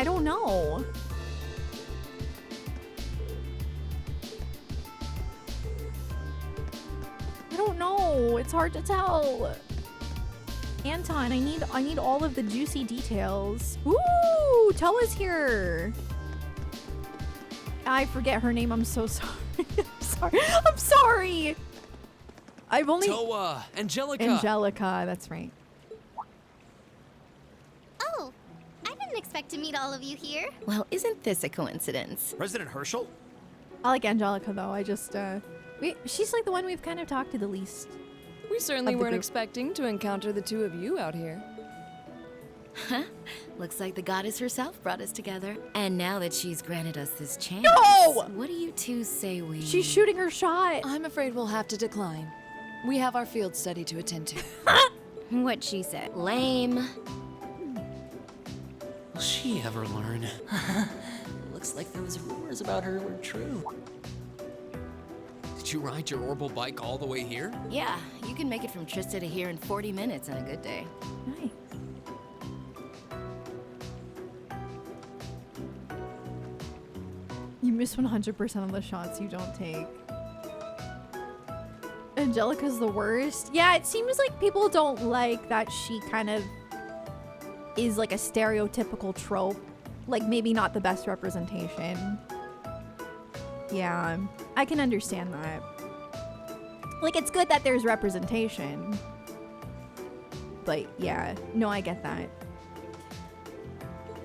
don't know. I don't know. It's hard to tell. Anton, I need all of the juicy details. Ooh, Toa's here. I forget her name. I'm so sorry. I'm sorry. I've only Toa, Angelica. Angelica, that's right. Oh, I didn't expect to meet all of you here. Well, isn't this a coincidence? President Herschel? I like Angelica though. I just she's like the one we've kind of talked to the least. We certainly weren't group. expecting to encounter the two of you out here. Huh? Looks like the goddess herself brought us together. And now that she's granted us this chance, No! What do you two say we... She's shooting her shot. I'm afraid we'll have to decline. We have our field study to attend to. What she said. Lame. Will she ever learn? Looks like those rumors about her were true. Did you ride your orbital bike all the way here? Yeah, you can make it from Trista to here in 40 minutes on a good day. Nice. You miss 100% of the shots you don't take. Angelica's the worst. Yeah, it seems like people don't like that she kind of is like a stereotypical trope. Like maybe not the best representation. Yeah, I can understand that. Like it's good that there's representation. But yeah, no, I get that.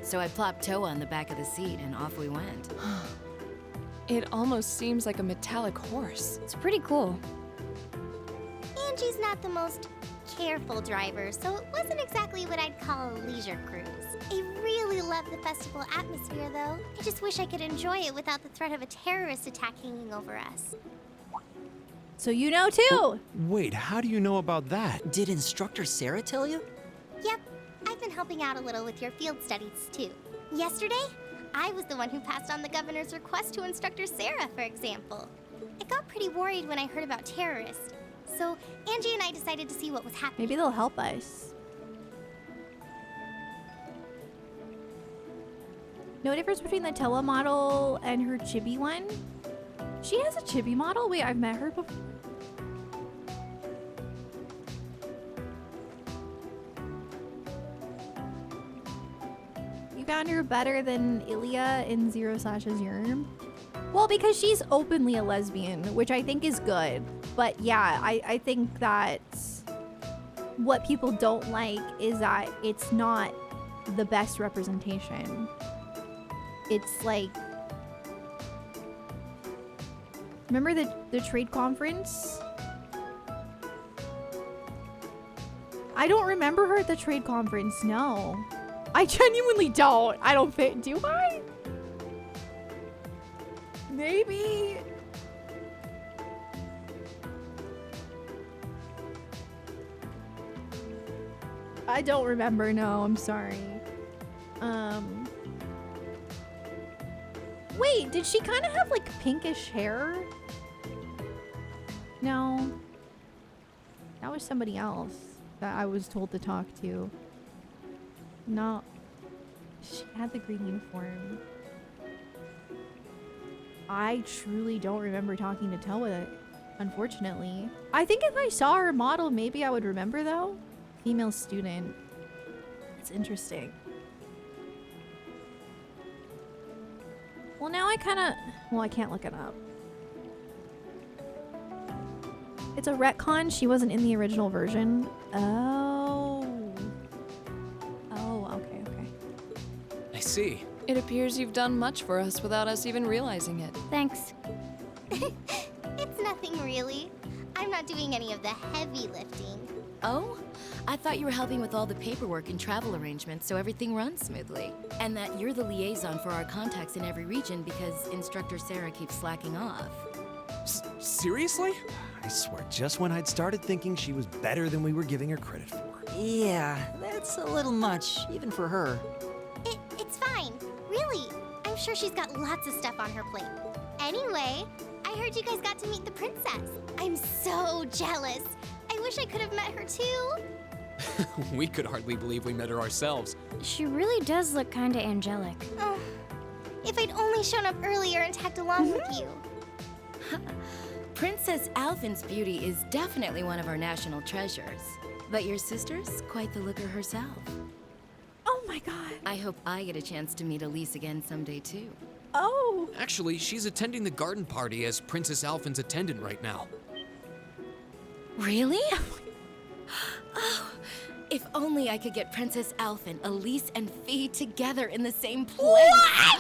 So I plopped Toa on the back of the seat and off we went. It almost seems like a metallic horse. It's pretty cool. Angie's not the most careful driver, so it wasn't exactly what I'd call a leisure cruise. I really love the festival atmosphere, though. I just wish I could enjoy it without the threat of a terrorist attack hanging over us. So you know too. Wait, how do you know about that? Did Instructor Sarah tell you? Yep, I've been helping out a little with your field studies, too. Yesterday, I was the one who passed on the governor's request to Instructor Sarah, for example. I got pretty worried when I heard about terrorists, so Angie and I decided to see what was happening. Maybe they'll help us. No difference between the Tella model and her chibi one? She has a chibi model? Wait, I've met her before. You found her better than Ilya in Zero/Azure? Well, because she's openly a lesbian, which I think is good. But yeah, I think that what people don't like is that it's not the best representation. It's like, remember the trade conference? I don't remember her at the trade conference, no. I genuinely don't. I don't think, do I? Maybe. I don't remember, no, I'm sorry. Wait, did she kind of have like pinkish hair? No. That was somebody else that I was told to talk to. No. She had the green uniform. I truly don't remember talking to Toa, unfortunately. I think if I saw her model, maybe I would remember though. Female student. It's interesting. Well, now I well, I can't look it up. It's a retcon. She wasn't in the original version. Oh. Oh, okay, okay. I see. It appears you've done much for us without us even realizing it. Thanks. It's nothing really. I'm not doing any of the heavy lifting. Oh? I thought you were helping with all the paperwork and travel arrangements so everything runs smoothly. And that you're the liaison for our contacts in every region because Instructor Sarah keeps slacking off. Seriously? I swear, just when I'd started thinking she was better than we were giving her credit for. Yeah, that's a little much, even for her. It's fine. Really. I'm sure she's got lots of stuff on her plate. Anyway, I heard you guys got to meet the princess. I'm so jealous. I wish I could have met her too. We could hardly believe we met her ourselves. She really does look kinda angelic. If I'd only shown up earlier and tagged along with you. Princess Alphen's beauty is definitely one of our national treasures. But your sister's quite the looker herself. Oh my god. I hope I get a chance to meet Elise again someday too. Oh. Actually, she's attending the garden party as Princess Alphen's attendant right now. Really? Oh, if only I could get Princess Alphen, Elise, and Fee together in the same place. What?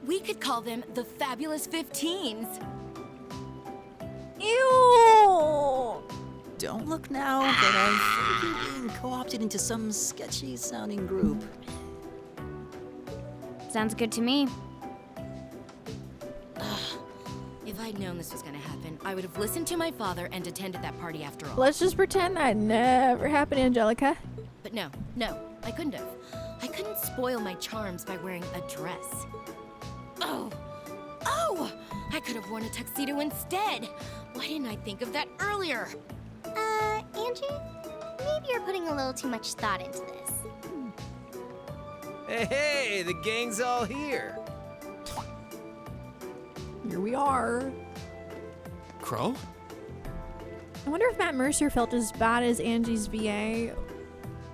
We could call them the Fabulous 15s. Ew! Don't look now, but I think you're being co-opted into some sketchy sounding group. Sounds good to me. If I'd known this was gonna happen, I would have listened to my father and attended that party after all. Let's just pretend that never happened, Angelica. But no, I couldn't have. I couldn't spoil my charms by wearing a dress. Oh! I could have worn a tuxedo instead. Why didn't I think of that earlier? Angie? Maybe you're putting a little too much thought into this. Hey, the gang's all here. Here we are. Crow? I wonder if Matt Mercer felt as bad as Angie's VA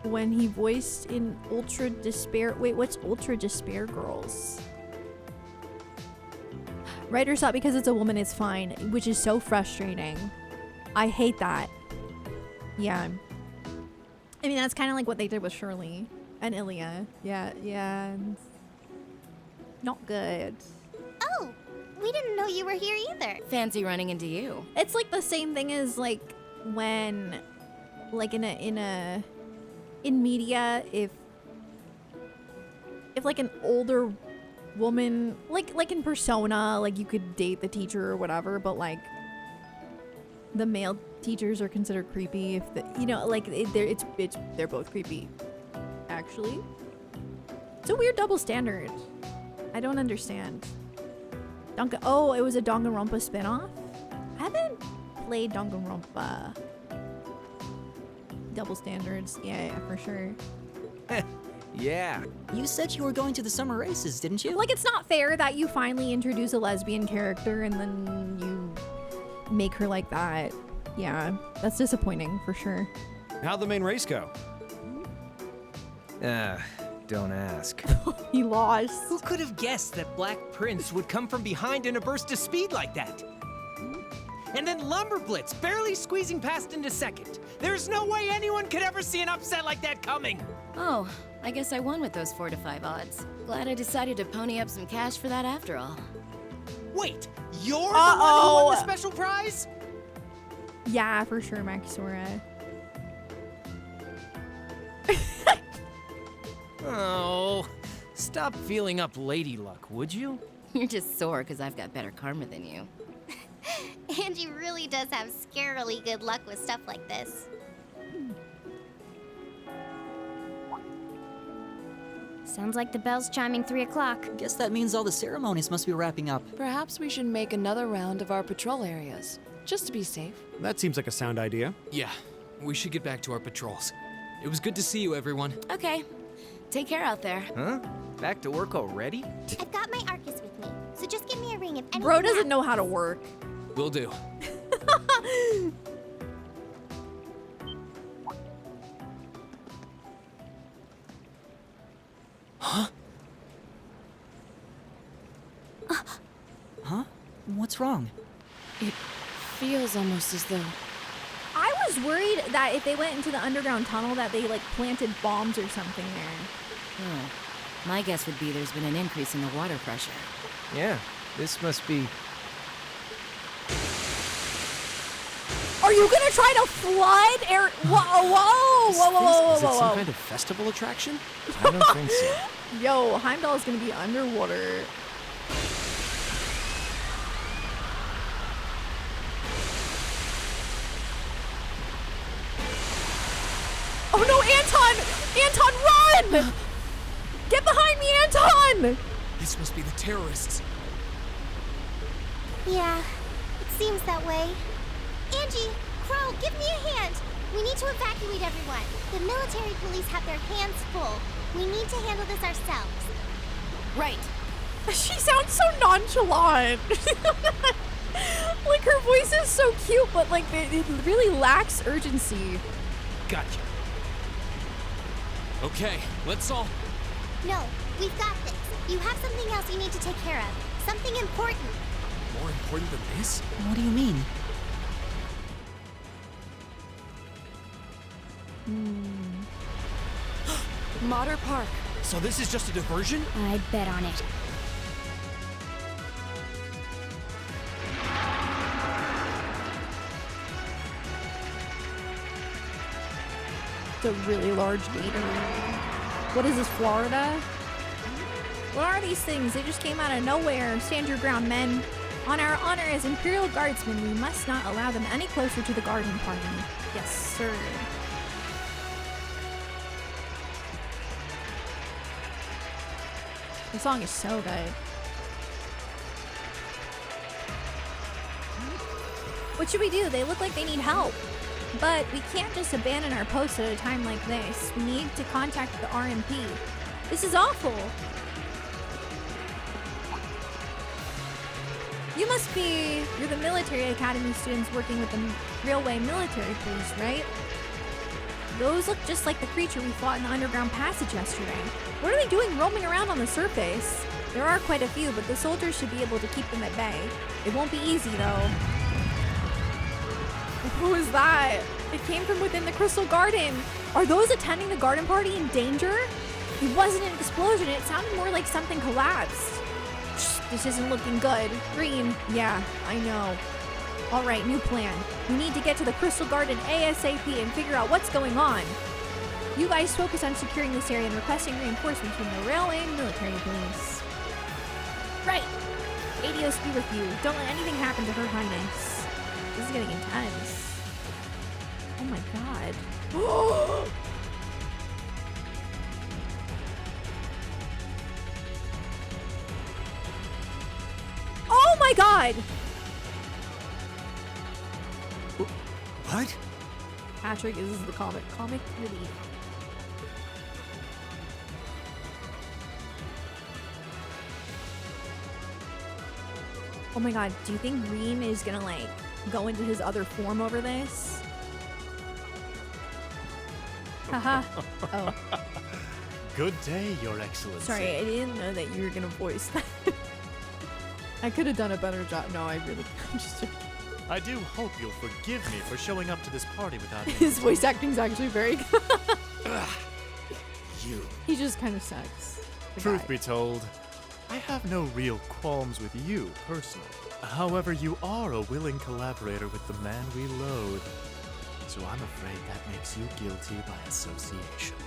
when he voiced in Ultra Despair. Wait, what's Ultra Despair Girls? Writers thought because it's a woman, it's fine, which is so frustrating. I hate that. Yeah. I mean, that's kind of like what they did with Shirley and Ilya. Yeah. Not good. Oh, we didn't know you were here either. Fancy running into you. It's like the same thing as like when, like in media, if like an older woman, like in Persona, like you could date the teacher or whatever, but like the male teachers are considered creepy if they're both creepy. Actually, it's a weird double standard. I don't understand. Oh, it was a Danganronpa spinoff? I haven't played Danganronpa. Double standards, yeah, for sure. Yeah. You said you were going to the summer races, didn't you? Like, it's not fair that you finally introduce a lesbian character and then you make her like that. Yeah, that's disappointing for sure. How'd the main race go? Don't ask. He lost. Who could have guessed that Black Prince would come from behind in a burst of speed like that? And then Lumberblitz barely squeezing past into second. There's no way anyone could ever see an upset like that coming. Oh, I guess I won with those 4 to 5 odds. Glad I decided to pony up some cash for that after all. Wait, you're the one who won the special prize? Yeah, for sure, Maxora. Oh, stop feeling up lady luck, would you? You're just sore because I've got better karma than you. Angie really does have scarily good luck with stuff like this. Sounds like the bell's chiming 3 o'clock. Guess that means all the ceremonies must be wrapping up. Perhaps we should make another round of our patrol areas, just to be safe. That seems like a sound idea. Yeah, we should get back to our patrols. It was good to see you, everyone. Okay. Take care out there. Huh? Back to work already? I've got my Arcus with me, so just give me a ring if anything Bro doesn't happens. know how to work. Will do. Huh? Huh? What's wrong? It feels almost as though... I was worried that if they went into the underground tunnel that they like planted bombs or something there. My guess would be there's been an increase in the water pressure. Yeah, this must be... Are you gonna try to flood air? Whoa! Is it some kind of festival attraction? I don't think so. Yo, Heimdall is gonna be underwater. Oh no, Anton! Anton, run! Get behind me, Anton! This must be the terrorists. Yeah, it seems that way. Angie, Crow, give me a hand. We need to evacuate everyone. The military police have their hands full. We need to handle this ourselves. Right. She sounds so nonchalant. Like her voice is so cute, but like it really lacks urgency. Gotcha. Okay, let's all... No, we've got this. You have something else you need to take care of. Something important. More important than this? What do you mean? Motter Park. So this is just a diversion? I'd bet on it. It's a really large gator. What is this, Florida? What are these things? They just came out of nowhere. Stand your ground, men. On our honor as Imperial Guardsmen, we must not allow them any closer to the garden party. Yes, sir. The song is so good. What should we do? They look like they need help. But we can't just abandon our post at a time like this. We need to contact the RMP. This is awful. You're the military academy students working with the railway military police, right? Those look just like the creature we fought in the underground passage yesterday. What are they doing roaming around on the surface? There are quite a few, but the soldiers should be able to keep them at bay. It won't be easy, though. Who is that? It came from within the Crystal Garden. Are those attending the garden party in danger? It wasn't an explosion. It sounded more like something collapsed. This isn't looking good. Green. Yeah, I know. All right, new plan. We need to get to the Crystal Garden ASAP and figure out what's going on. You guys focus on securing this area and requesting reinforcements from the railway and military police. Right. ADOS be with you. Don't let anything happen to Her Highness. This is getting intense. Oh my god. Oh my god! What? Patrick is the comic relief. Oh my god, do you think Green is gonna like go into his other form over this? Haha. Oh. Good day, Your Excellency. Sorry, I didn't know that you were gonna voice that. I could have done a better job. No, I'm just joking. I do hope you'll forgive me for showing up to this party without me. His voice acting's actually very good. You. He just kind of sucks. The Truth guy. be told, I have no real qualms with you personally. However, you are a willing collaborator with the man we loathe. So I'm afraid that makes you guilty by association.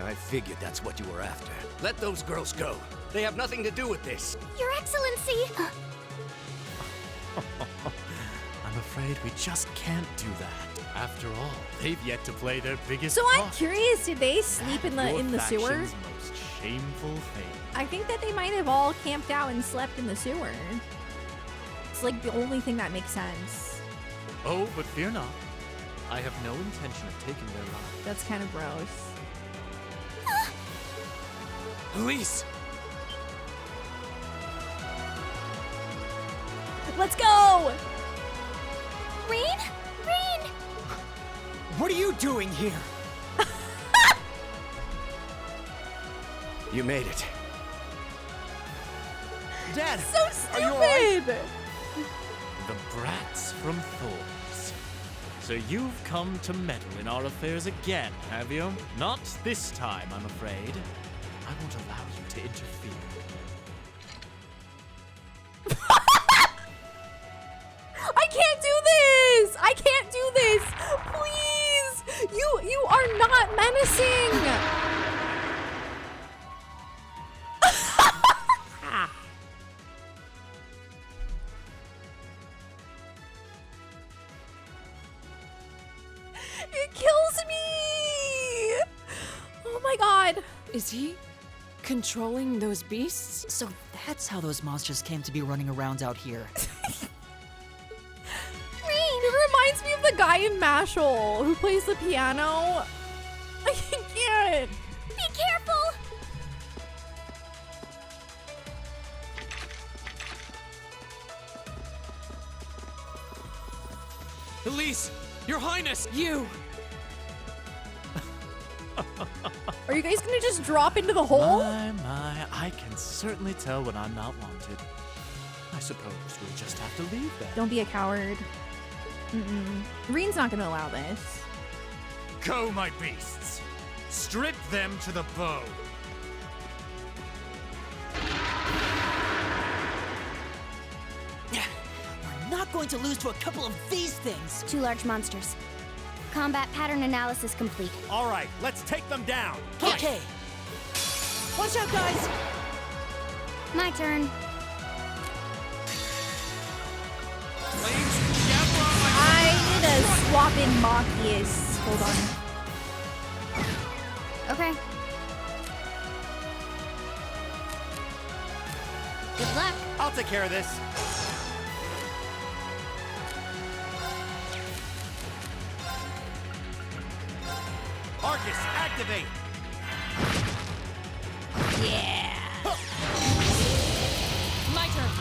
I figured that's what you were after. Let those girls go. They have nothing to do with this. Your Excellency! I'm afraid we just can't do that. After all, they've yet to play their biggest So I'm part. curious, did they sleep in the sewer? Faction's most shameful thing. I think that they might have all camped out and slept in the sewer. It's like the only thing that makes sense. Oh, but fear not. I have no intention of taking their lives. That's kind of gross. Elise! Let's go! Rain? Rain! What are you doing here? You made it. Dad! So Are you all right? stupid! The brats from Thorns. So you've come to meddle in our affairs again, have you? Not this time, I'm afraid. I won't allow you to interfere. I can't do this! I can't do this! Please! You are not menacing! It kills me! Oh my god. Is he controlling those beasts? So that's how those monsters came to be running around out here. It reminds me of the guy in Mashal who plays the piano. I can't. Be careful! Elise! Your Highness! You! Are you guys gonna just drop into the hole? My, I can certainly tell when I'm not wanted. I suppose we'll just have to leave then. Don't be a coward. Reen's not gonna allow this. Go, my beasts! Strip them to the bone! We're not going to lose to a couple of these things! 2 large monsters. Combat pattern analysis complete. All right, let's take them down. Okay! Watch out, guys! My turn. I need to swap in Machias. Hold on. Okay. Good luck. I'll take care of this. Arcus, activate! Yeah! My turn!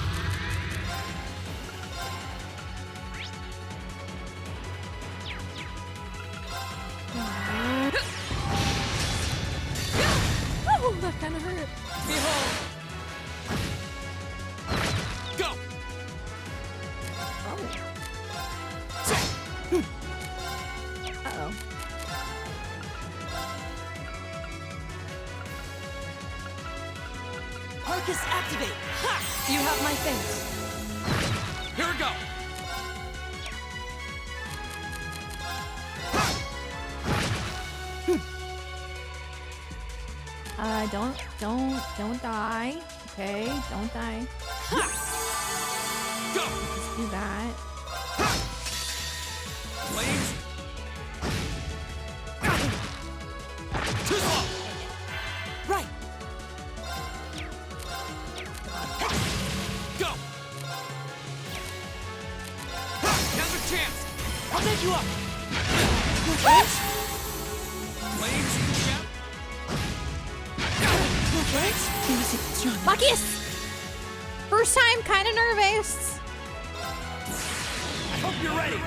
Oh, that kind of hurt. Behold! Go! Uh-oh. Arcus, activate! Ha! You have my thanks. Here we go! Don't die. Okay, don't die. Go! Let's do that. Flames! Too slow! Right! Go! Now's your chance! I'll take you up! Flames! Machias! First time, kind of nervous. I hope you're ready.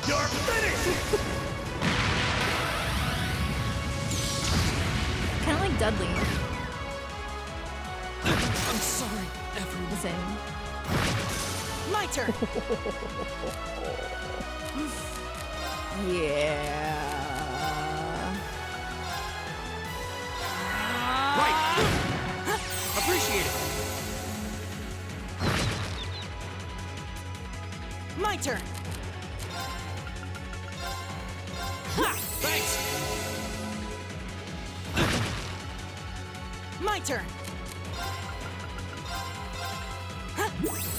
You're finished! Kind of like Dudley. I'm sorry, everyone. Listen. My turn! Yeah. Right! Appreciate it! My turn! Ha! Thanks! My turn!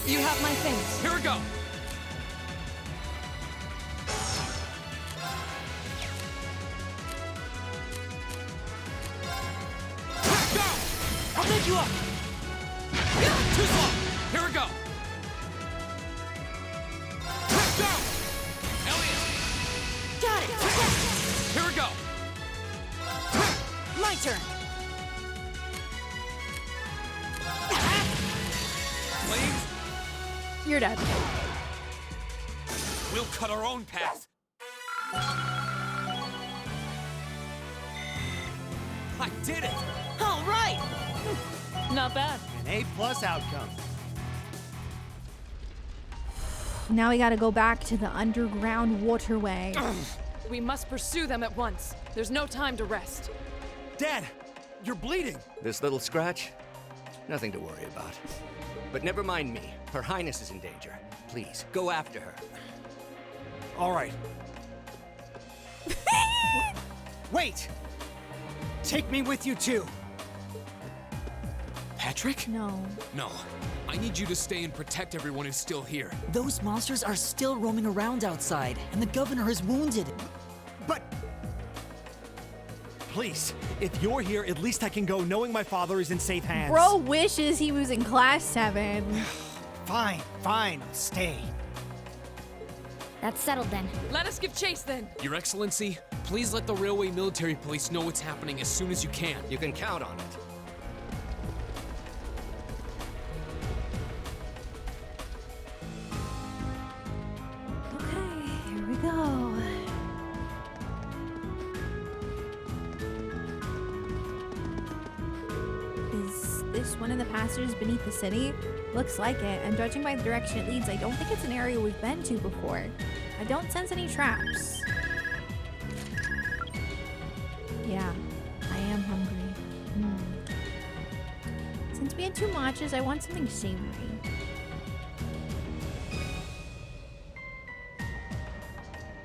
You have my thanks. Here we go! I'll take you up! Too slow! Here we go! Go! Elliot! Got it! Here we go! My turn! Flames, You're dead. we'll cut our own path. I did it! All right! Not bad. An A+ outcome. Now we gotta go back to the underground waterway. We must pursue them at once. There's no time to rest. Dad, you're bleeding. This little scratch? Nothing to worry about. But never mind me. Her Highness is in danger. Please, go after her. All right. Wait! Take me with you too. Patrick? No. No. I need you to stay and protect everyone who's still here. Those monsters are still roaming around outside, and the governor is wounded. But... Please, if you're here, at least I can go knowing my father is in safe hands. Bro wishes he was in class 7. Fine, I'll stay. That's settled then. Let us give chase then. Your Excellency, please let the Railway Military Police know what's happening as soon as you can. You can count on it. Okay, here we go. Is this one of the passages beneath the city? Looks like it, and judging by the direction it leads, I don't think it's an area we've been to before. I don't sense any traps. Yeah, I am hungry. Since we had 2 matches, I want something savory.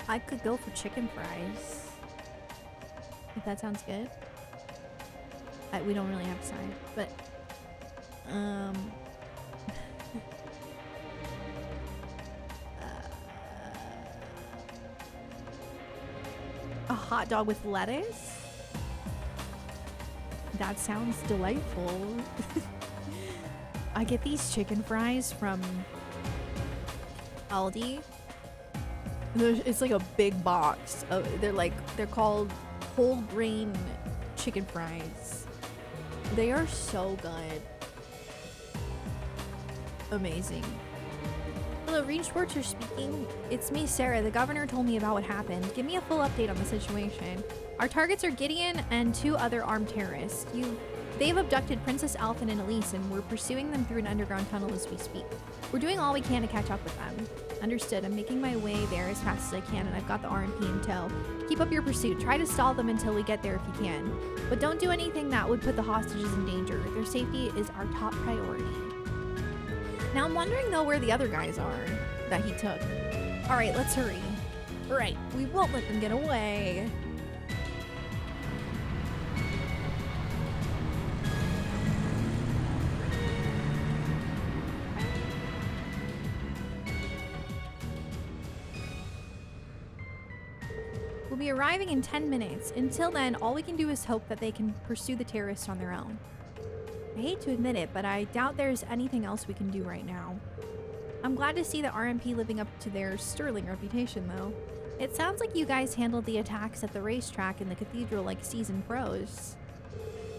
I could go for chicken fries. If that sounds good. We don't really have time, but a hot dog with lettuce? That sounds delightful. I get these chicken fries from Aldi. It's like a big box. They're called whole grain chicken fries. They are so good. Amazing. Hello, Reed Schwartzer speaking. It's me, Sarah. The governor told me about what happened. Give me a full update on the situation. Our targets are Gideon and 2 other armed terrorists. They've abducted Princess Alphen and Elise, and we're pursuing them through an underground tunnel as we speak. We're doing all we can to catch up with them. Understood. I'm making my way there as fast as I can, and I've got the RMP in tow. Keep up your pursuit. Try to stall them until we get there if you can. But don't do anything that would put the hostages in danger. Their safety is our top priority. Now I'm wondering though where the other guys are that he took. Alright, let's hurry. Right, we won't let them get away. We'll be arriving in 10 minutes. Until then, all we can do is hope that they can pursue the terrorists on their own. I hate to admit it, but I doubt there's anything else we can do right now. I'm glad to see the RMP living up to their sterling reputation, though. It sounds like you guys handled the attacks at the racetrack and the cathedral like seasoned pros.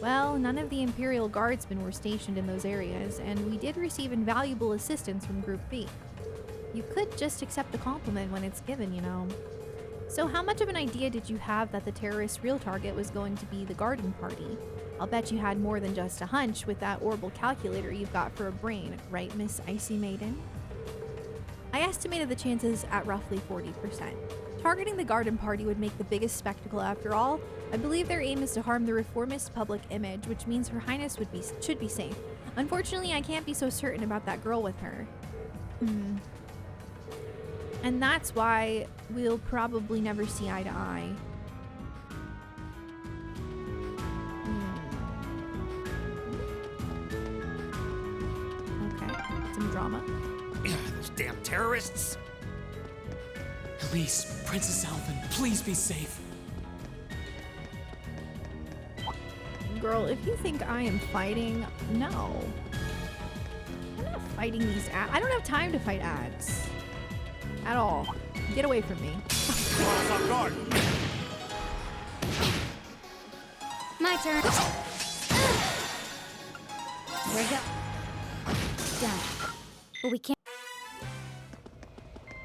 Well, none of the Imperial Guardsmen were stationed in those areas, and we did receive invaluable assistance from Group B. You could just accept the compliment when it's given, you know. So how much of an idea did you have that the terrorist's real target was going to be the garden party? I'll bet you had more than just a hunch with that orbital calculator you've got for a brain, right, Miss Icy Maiden? I estimated the chances at roughly 40%. Targeting the garden party would make the biggest spectacle after all. I believe their aim is to harm the reformist public image, which means Her Highness should be safe. Unfortunately, I can't be so certain about that girl with her. And that's why we'll probably never see eye to eye. Okay, some drama. Those damn terrorists! Elise, Princess Alphen, please be safe. Girl, if you think I am fighting, no. I'm not fighting these ads. I don't have time to fight ads. At all. Get away from me. Off guard. My turn. There we go. Done. But we can't.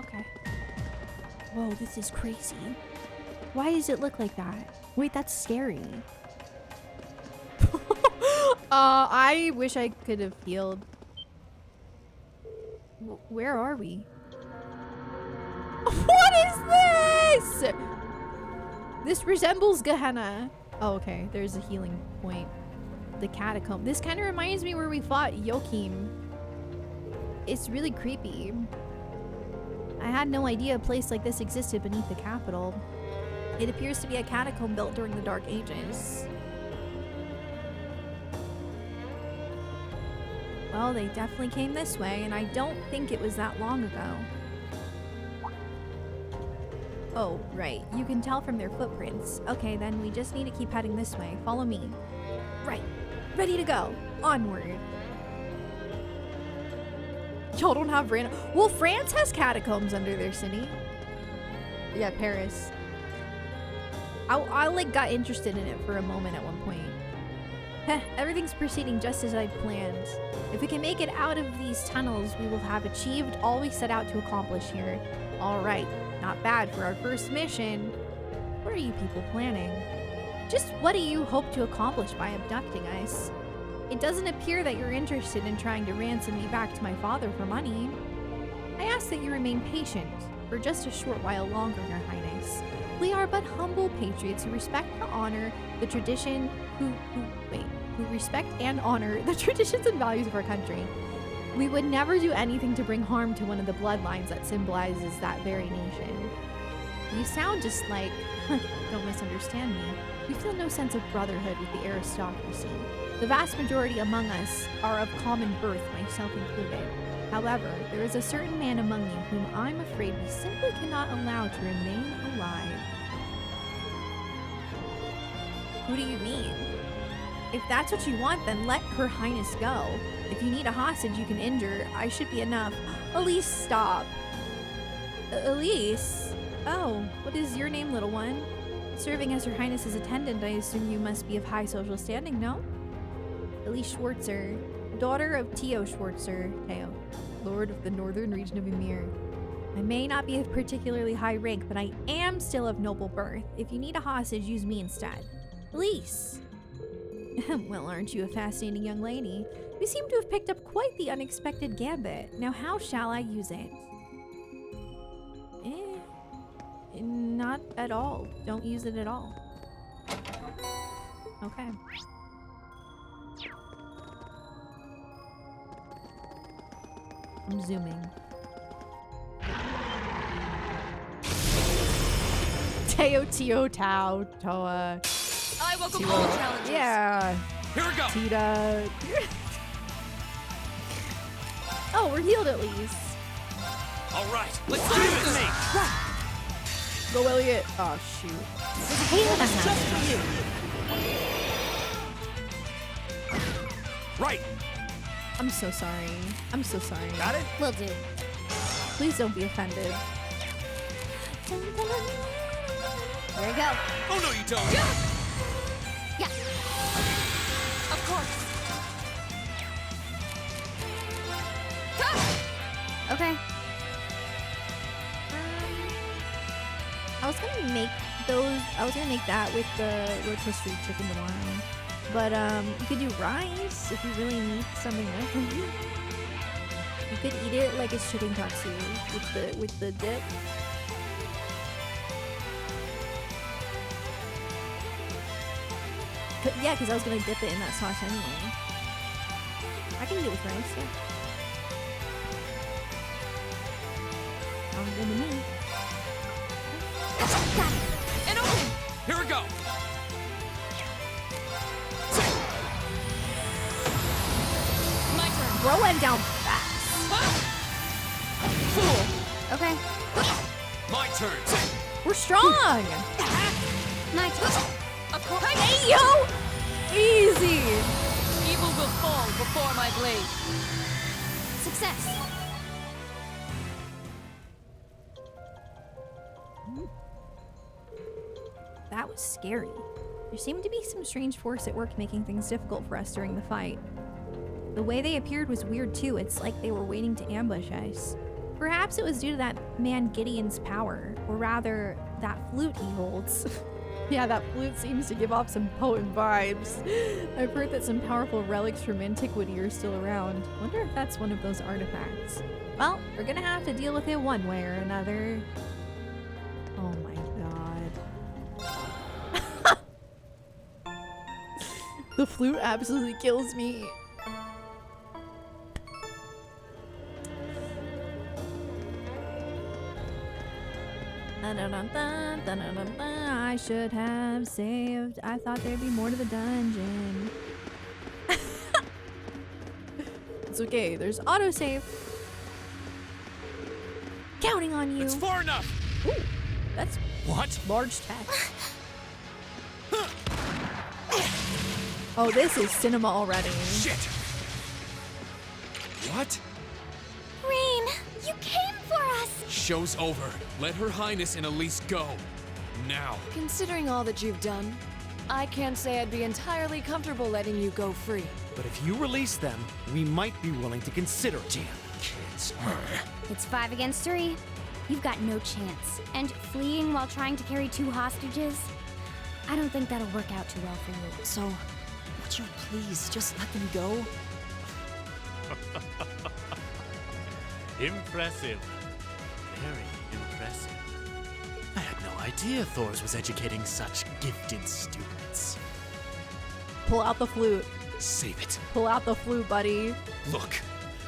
Okay. Whoa, this is crazy. Why does it look like that? Wait, that's scary. I wish I could have healed. Where are we? What is this? This resembles Gehenna. Oh, okay. There's a healing point. The catacomb. This kind of reminds me where we fought Joachim. It's really creepy. I had no idea a place like this existed beneath the capital. It appears to be a catacomb built during the Dark Ages. Well, they definitely came this way, and I don't think it was that long ago. Oh, right. You can tell from their footprints. Okay, then we just need to keep heading this way. Follow me. Right. Ready to go. Onward. Y'all don't have random... Well, France has catacombs under their city. Yeah, Paris. I like got interested in it for a moment at one point. Heh, everything's proceeding just as I'd planned. If we can make it out of these tunnels, we will have achieved all we set out to accomplish here. All right, not bad for our first mission. What are you people planning? Just what do you hope to accomplish by abducting us? It doesn't appear that you're interested in trying to ransom me back to my father for money. I ask that you remain patient for just a short while longer, Your Highness. We are but humble patriots who respect and honor the tradition, who respect and honor the traditions and values of our country. We would never do anything to bring harm to one of the bloodlines that symbolizes that very nation. You sound just like, don't misunderstand me, we feel no sense of brotherhood with the aristocracy. The vast majority among us are of common birth, myself included. However, there is a certain man among you whom I'm afraid we simply cannot allow to remain alive. Who do you mean? If that's what you want, then let Her Highness go. If you need a hostage you can injure, I should be enough. Elise, stop. Elise? Oh, what is your name, little one? Serving as Her Highness's attendant, I assume you must be of high social standing, no? Elise Schwarzer, daughter of Teo Schwarzer, Teo, Lord of the Northern region of Emir. I may not be of particularly high rank, but I am still of noble birth. If you need a hostage, use me instead. Elise! Well, aren't you a fascinating young lady? You seem to have picked up quite the unexpected gambit. Now, how shall I use it? Not at all. Don't use it at all. Okay. I'm zooming. Teo Tao Toa. I welcome all challenges. Yeah. Here we go. Tita. Oh, we're healed at least. All right, let's do this. Go, Elliot. Oh, shoot. Just for you. Right. I'm so sorry. I'm so sorry. Got it? Will do. Please don't be offended. There we go. Oh, no, you don't. Yeah. Of course. Okay. I was gonna make those. I was gonna make that with the rotisserie chicken tomorrow, but you could do rice if you really need something else. You could eat it like it's chicken katsu with the dip. Yeah, because I was gonna dip it in that sauce anyway. I can eat it with rice. Yeah. Sounds good to me. Got it. And open. Here we go. My turn. Bro went down fast. Cool. Okay. My turn. We're strong. My turn. Of course. Hey, yo! Easy. Evil will fall before my blade. Success! That was scary. There seemed to be some strange force at work making things difficult for us during the fight. The way they appeared was weird too. It's like they were waiting to ambush us. Perhaps it was due to that man Gideon's power, or rather, that flute he holds. Yeah, that flute seems to give off some potent vibes. I've heard that some powerful relics from antiquity are still around. Wonder if that's one of those artifacts. Well, we're gonna have to deal with it one way or another. Oh my god. The flute absolutely kills me. I should have saved. I thought there'd be more to the dungeon. It's okay, there's autosave. Counting on you. It's far enough! Ooh, that's what? Large text. Oh, this is cinema already. Shit! What? Rain, you came for us! Show's over. Let Her Highness and Elise go. Now. Considering all that you've done, I can't say I'd be entirely comfortable letting you go free. But if you release them, we might be willing to consider it. Damn kids. It's 5 against 3. You've got no chance. And fleeing while trying to carry 2 hostages? I don't think that'll work out too well for you. So, would you please just let them go? Impressive. Very impressive. I had no idea Thors was educating such gifted students. Pull out the flute. Save it. Pull out the flute, buddy. Look,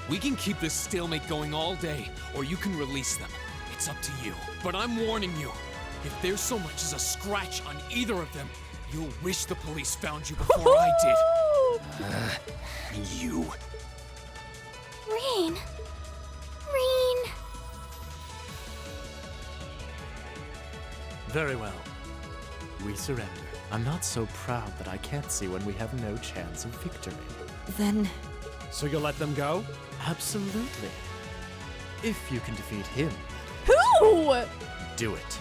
we can keep this stalemate going all day, or you can release them. It's up to you. But I'm warning you, if there's so much as a scratch on either of them, you'll wish the police found you before I did. You. Rain. Rain. Very well. We surrender. I'm not so proud that I can't see when we have no chance of victory. Then... So you'll let them go? Absolutely. If you can defeat him. Who? Do it.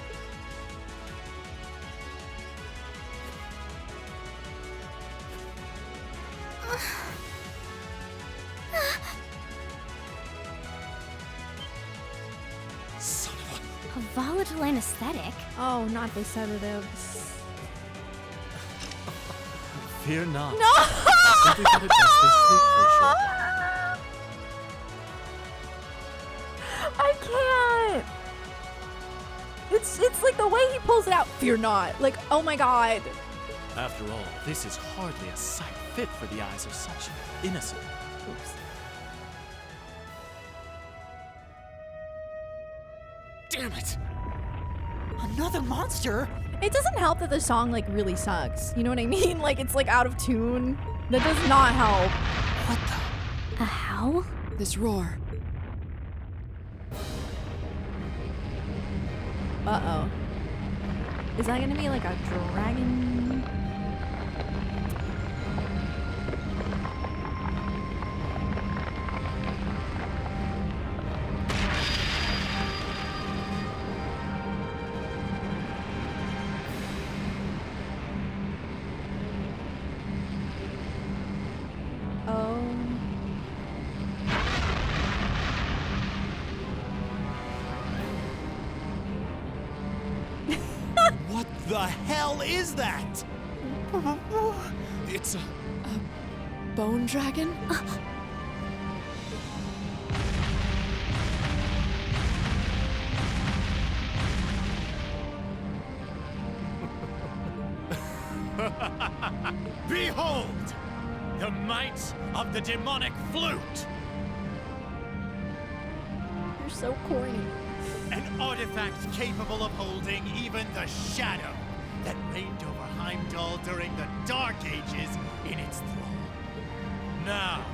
Son of A volatile anesthetic? Oh, not the sedatives. Fear not. No! Simply gotta dust this sleep for a short while. I can't. It's like the way he pulls it out. Fear not. Like, oh my god. After all, this is hardly a sight fit for the eyes of such innocent. Oops. Damn it! Another monster? It doesn't help that the song like really sucks. You know what I mean? Like it's like out of tune. That does not help. What the? A howl? This roar. Uh-oh. Is that gonna be like a dragon? What the hell is that? It's a bone dragon? Behold! The might of the demonic flute! You're so corny. An artifact capable of holding even the shadow that reigned over Heimdall during the Dark Ages in its thrall. Now,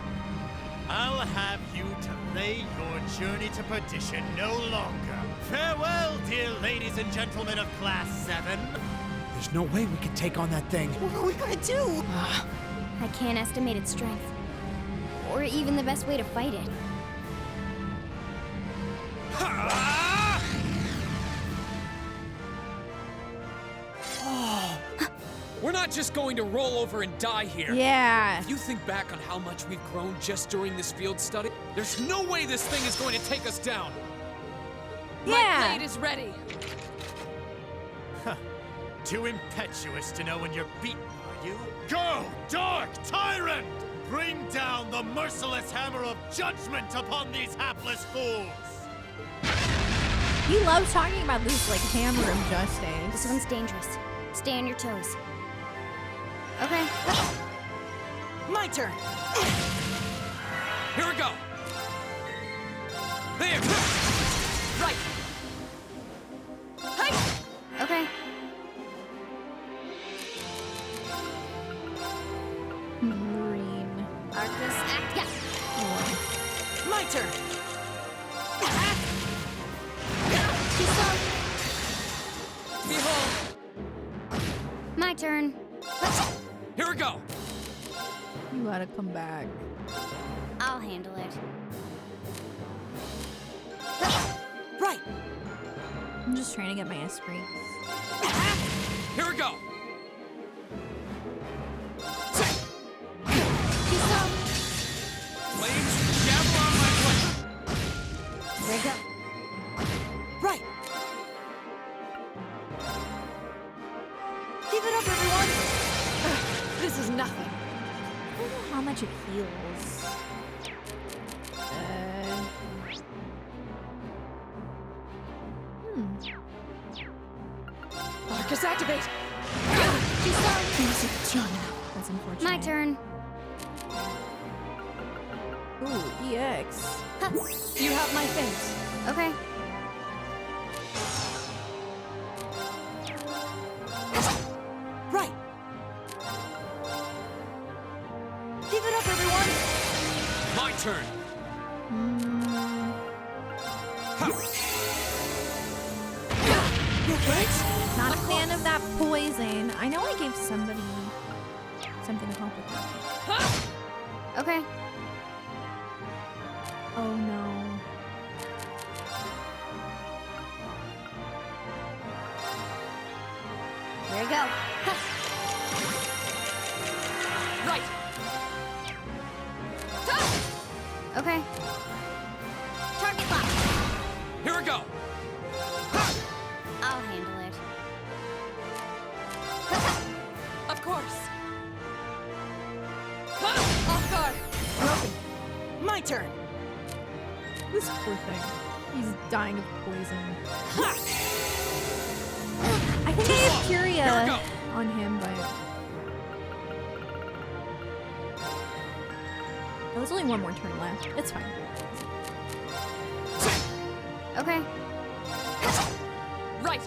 I'll have you delay your journey to perdition no longer. Farewell, dear ladies and gentlemen of Class 7. There's no way we can take on that thing. What are we gonna do? I can't estimate its strength. Or even the best way to fight it. We're not just going to roll over and die here. Yeah. If you think back on how much we've grown just during this field study, there's no way this thing is going to take us down. Yeah. My blade is ready. Too impetuous to know when you're beaten, are you? Go, dark tyrant! Bring down the merciless hammer of judgment upon these hapless fools! He loves talking about this like hammer of justice. This one's dangerous. Stay on your toes. Okay. My turn. Here we go. There. Right. Hey. Okay. Marine. Arcus, act. Yeah. My turn. Behold. My turn. Here we go. You gotta come back. I'll handle it. Right. I'm just trying to get my esprit. Here we go. Flames, javel on my blade. There you go. Right. Give it up, everyone. This is nothing. I don't know how much it heals. Arcus, activate. That's unfortunate. My turn. Ooh, EX. You have my things. Okay. Right. Give it up, everyone. My turn. Not a fan of that poison. I know I gave somebody something to help with that. Okay. Oh no. There you go. Right. Okay. Target lock. Here we go. I'll handle it. Of course. Off guard. My turn. This poor thing. He's dying of poison. I think I have Curia on him, but oh, there's only one more turn left. It's fine. Okay. Right.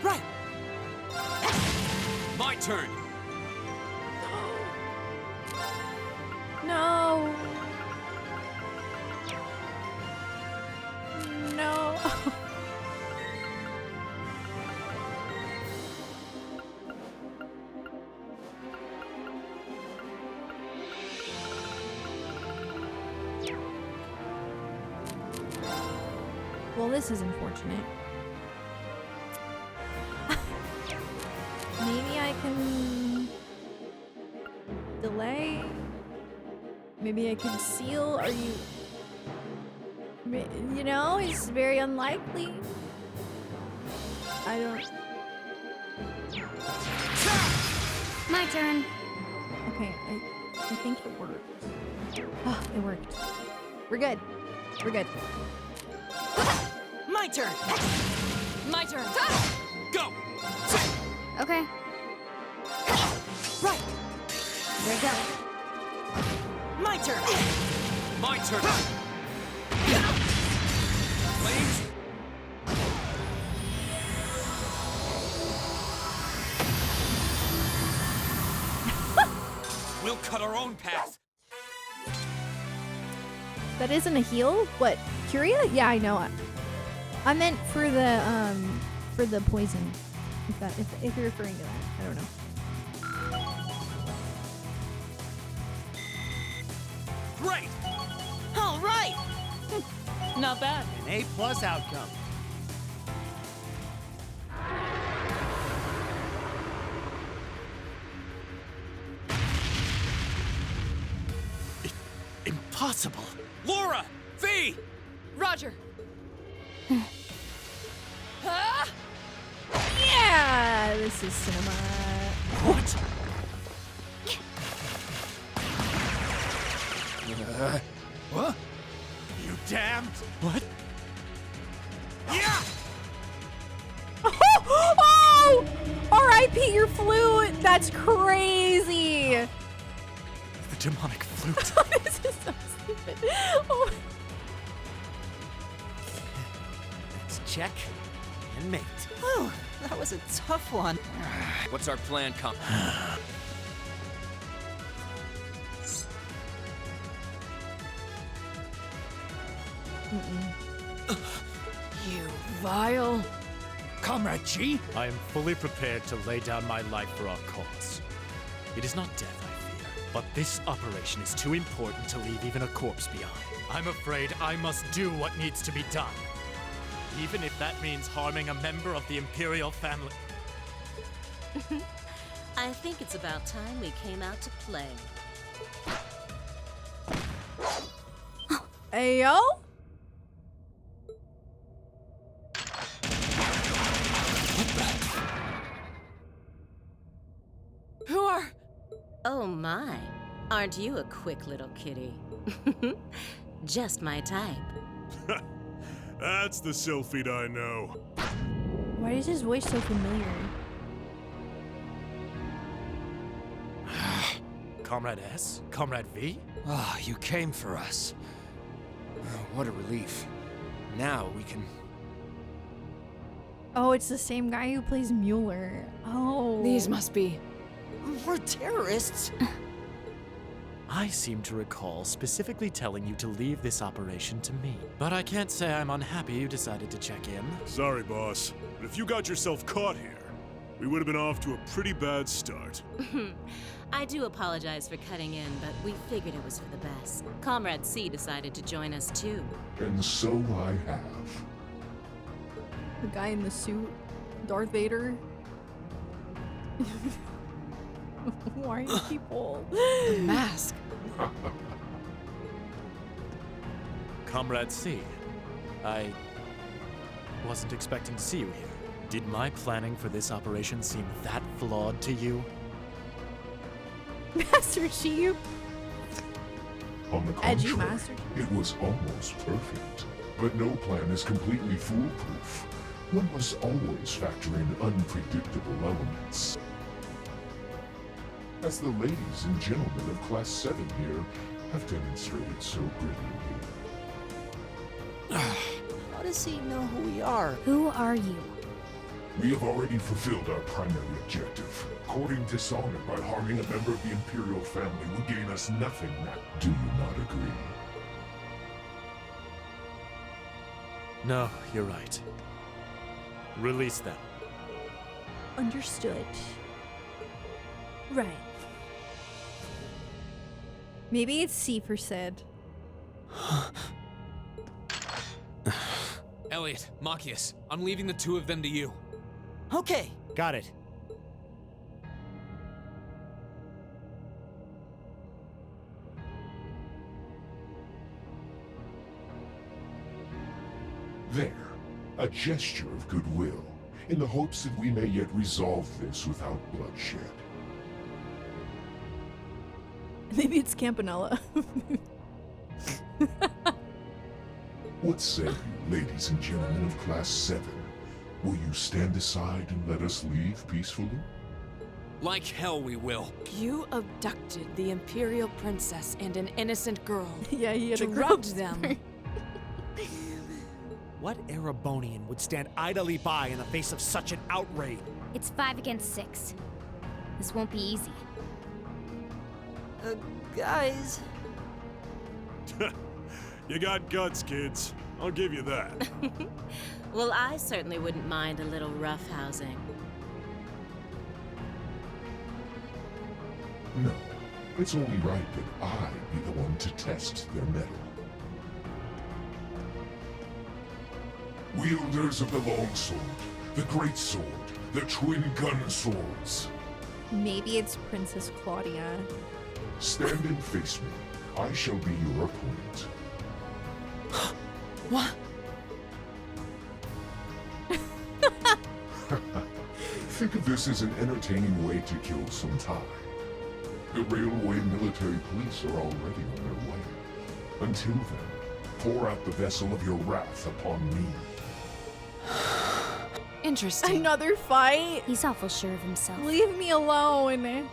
Right. My turn. No. No. Well, this is unfortunate. Maybe I can delay. Maybe I can seal. Are you? You know, it's very unlikely. I don't. My turn. Okay, I think it worked. Oh, it worked. We're good. We're good. My turn. My turn. Go. Okay. Right. There you go. My turn. My turn. Flames. We'll cut our own path. That isn't a heal? What? Curia? Yeah, I know. I meant for the poison. If you're referring to that. I don't know. Great. All right. Not bad. An A+ outcome. Impossible. Laura! V! Roger. Yeah, this is cinema. What? What? You damned. What? Yeah! Oh! R.I.P. your flute! That's crazy! The demonic flute. This is so stupid. Oh. Let's check and mate. Whew, that was a tough one. What's our plan, Comp? You vile. Comrade G? I am fully prepared to lay down my life for our cause. It is not death I fear, but this operation is too important to leave even a corpse behind. I'm afraid I must do what needs to be done. Even if that means harming a member of the Imperial family. I think it's about time we came out to play. Ayo? Who are? Oh my, aren't you a quick little kitty? Just my type. That's the Sylphid I know. Why is his voice so familiar? Comrade S? Comrade V? Ah, you came for us. What a relief. Now we can... Oh, it's the same guy who plays Mueller. Oh. These must be... We're terrorists. I seem to recall specifically telling you to leave this operation to me. But I can't say I'm unhappy you decided to check in. Sorry, boss, but if you got yourself caught here, we would have been off to a pretty bad start. I do apologize for cutting in, but we figured it was for the best. Comrade C decided to join us too. And so I have. The guy in the suit, Darth Vader. Why are people? The mask. Comrade C, I wasn't expecting to see you here. Did my planning for this operation seem that flawed to you? Master Chief. On the Edgy contrary, Master it was almost perfect. But no plan is completely foolproof. One must always factor in unpredictable elements. As the ladies and gentlemen of Class 7 here have demonstrated so brilliantly. How does he know who we are? Who are you? We have already fulfilled our primary objective. Courting dishonor by harming a member of the Imperial family would gain us nothing now. Do you not agree? No, you're right. Release them. Understood. Right. Maybe it's C for Sid. Elliot, Machias, I'm leaving the two of them to you. Okay. Got it. There, a gesture of goodwill, in the hopes that we may yet resolve this without bloodshed. Maybe it's Campanella. What say you, ladies and gentlemen of Class 7? Will you stand aside and let us leave peacefully? Like hell we will. You abducted the Imperial princess and an innocent girl. Yeah, he had a drugged them. What Erebonian would stand idly by in the face of such an outrage? It's 5 against 6. This won't be easy. Guys. You got guts, kids. I'll give you that. Well, I certainly wouldn't mind a little roughhousing. No, it's only right that I be the one to test their mettle. Wielders of the long sword, the great sword, the twin gun swords. Maybe it's Princess Claudia. Stand and face me. I shall be your opponent. What? Think of this as an entertaining way to kill some time. The railway military police are already on their way. Until then, pour out the vessel of your wrath upon me. Interesting. Another fight? He's awful sure of himself. Leave me alone.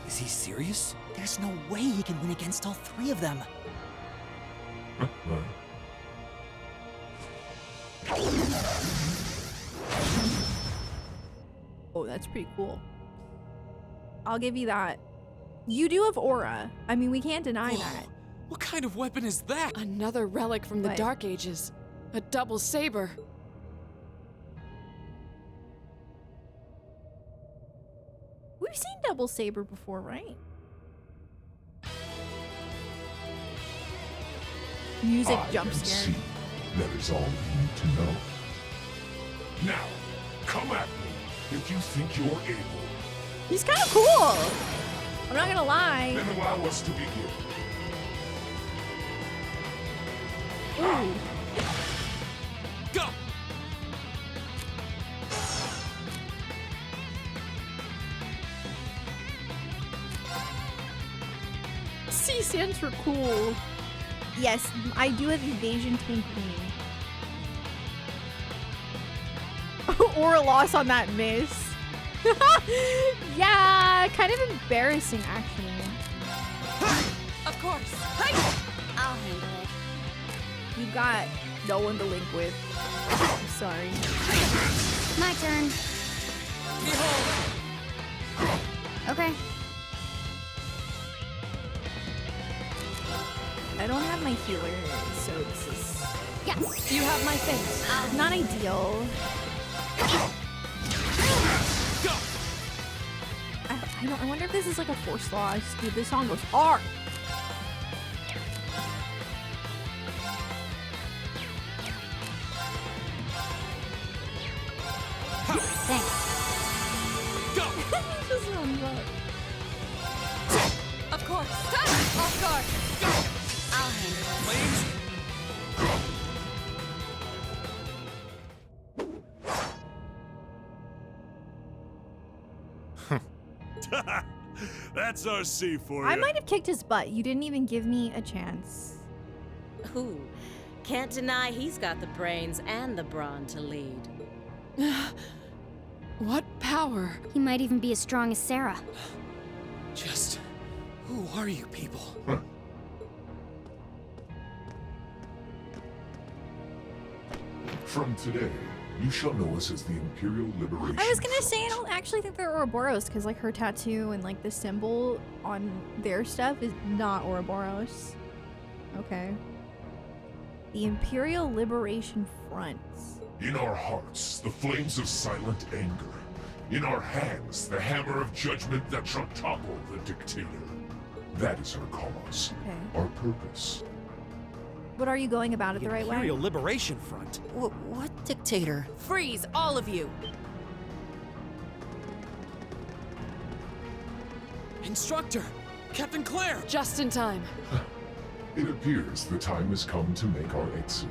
Is he serious? There's no way he can win against all three of them. Oh, that's pretty cool. I'll give you that. You do have aura. I mean, we can't deny that. What kind of weapon is that? Another relic from the What? Dark Ages. A double saber. We've seen double saber before, right? Music I jump can scare. see. That is all you need to know. Now, come at me if you think you're able. He's kind of cool. I'm not gonna lie. Then allow us to begin. Ooh. Go! C stands for cool. Yes, I do have evasion twin queen. Or a loss on that miss. Yeah, kind of embarrassing actually. Of course. I'll handle it. You got no one to link with. I'm sorry. My turn. Okay. I don't have my healer, so this is Yes. You have my face. not ideal. I wonder if this is like a force loss. Dude, this song goes hard. Thanks. Go! Just runs up. Of course. Off guard. I'll handle it. Flames? That's our C for you. I might have kicked his butt. You didn't even give me a chance. Ooh, can't deny he's got the brains and the brawn to lead. What power? He might even be as strong as Sarah. Just, who are you people? From today, you shall know us as the Imperial Liberation. I was gonna say I don't actually think they're Ouroboros because like her tattoo and like the symbol on their stuff is not Ouroboros. Okay. The Imperial Liberation Front. In our hearts, the flames of silent anger. In our hands, the hammer of judgment that shall topple the dictator. That is our cause. Okay. Our purpose. What are you going about it the right way? Imperial Liberation Front. What dictator? Freeze, all of you! Instructor! Captain Claire! Just in time. It appears the time has come to make our exit.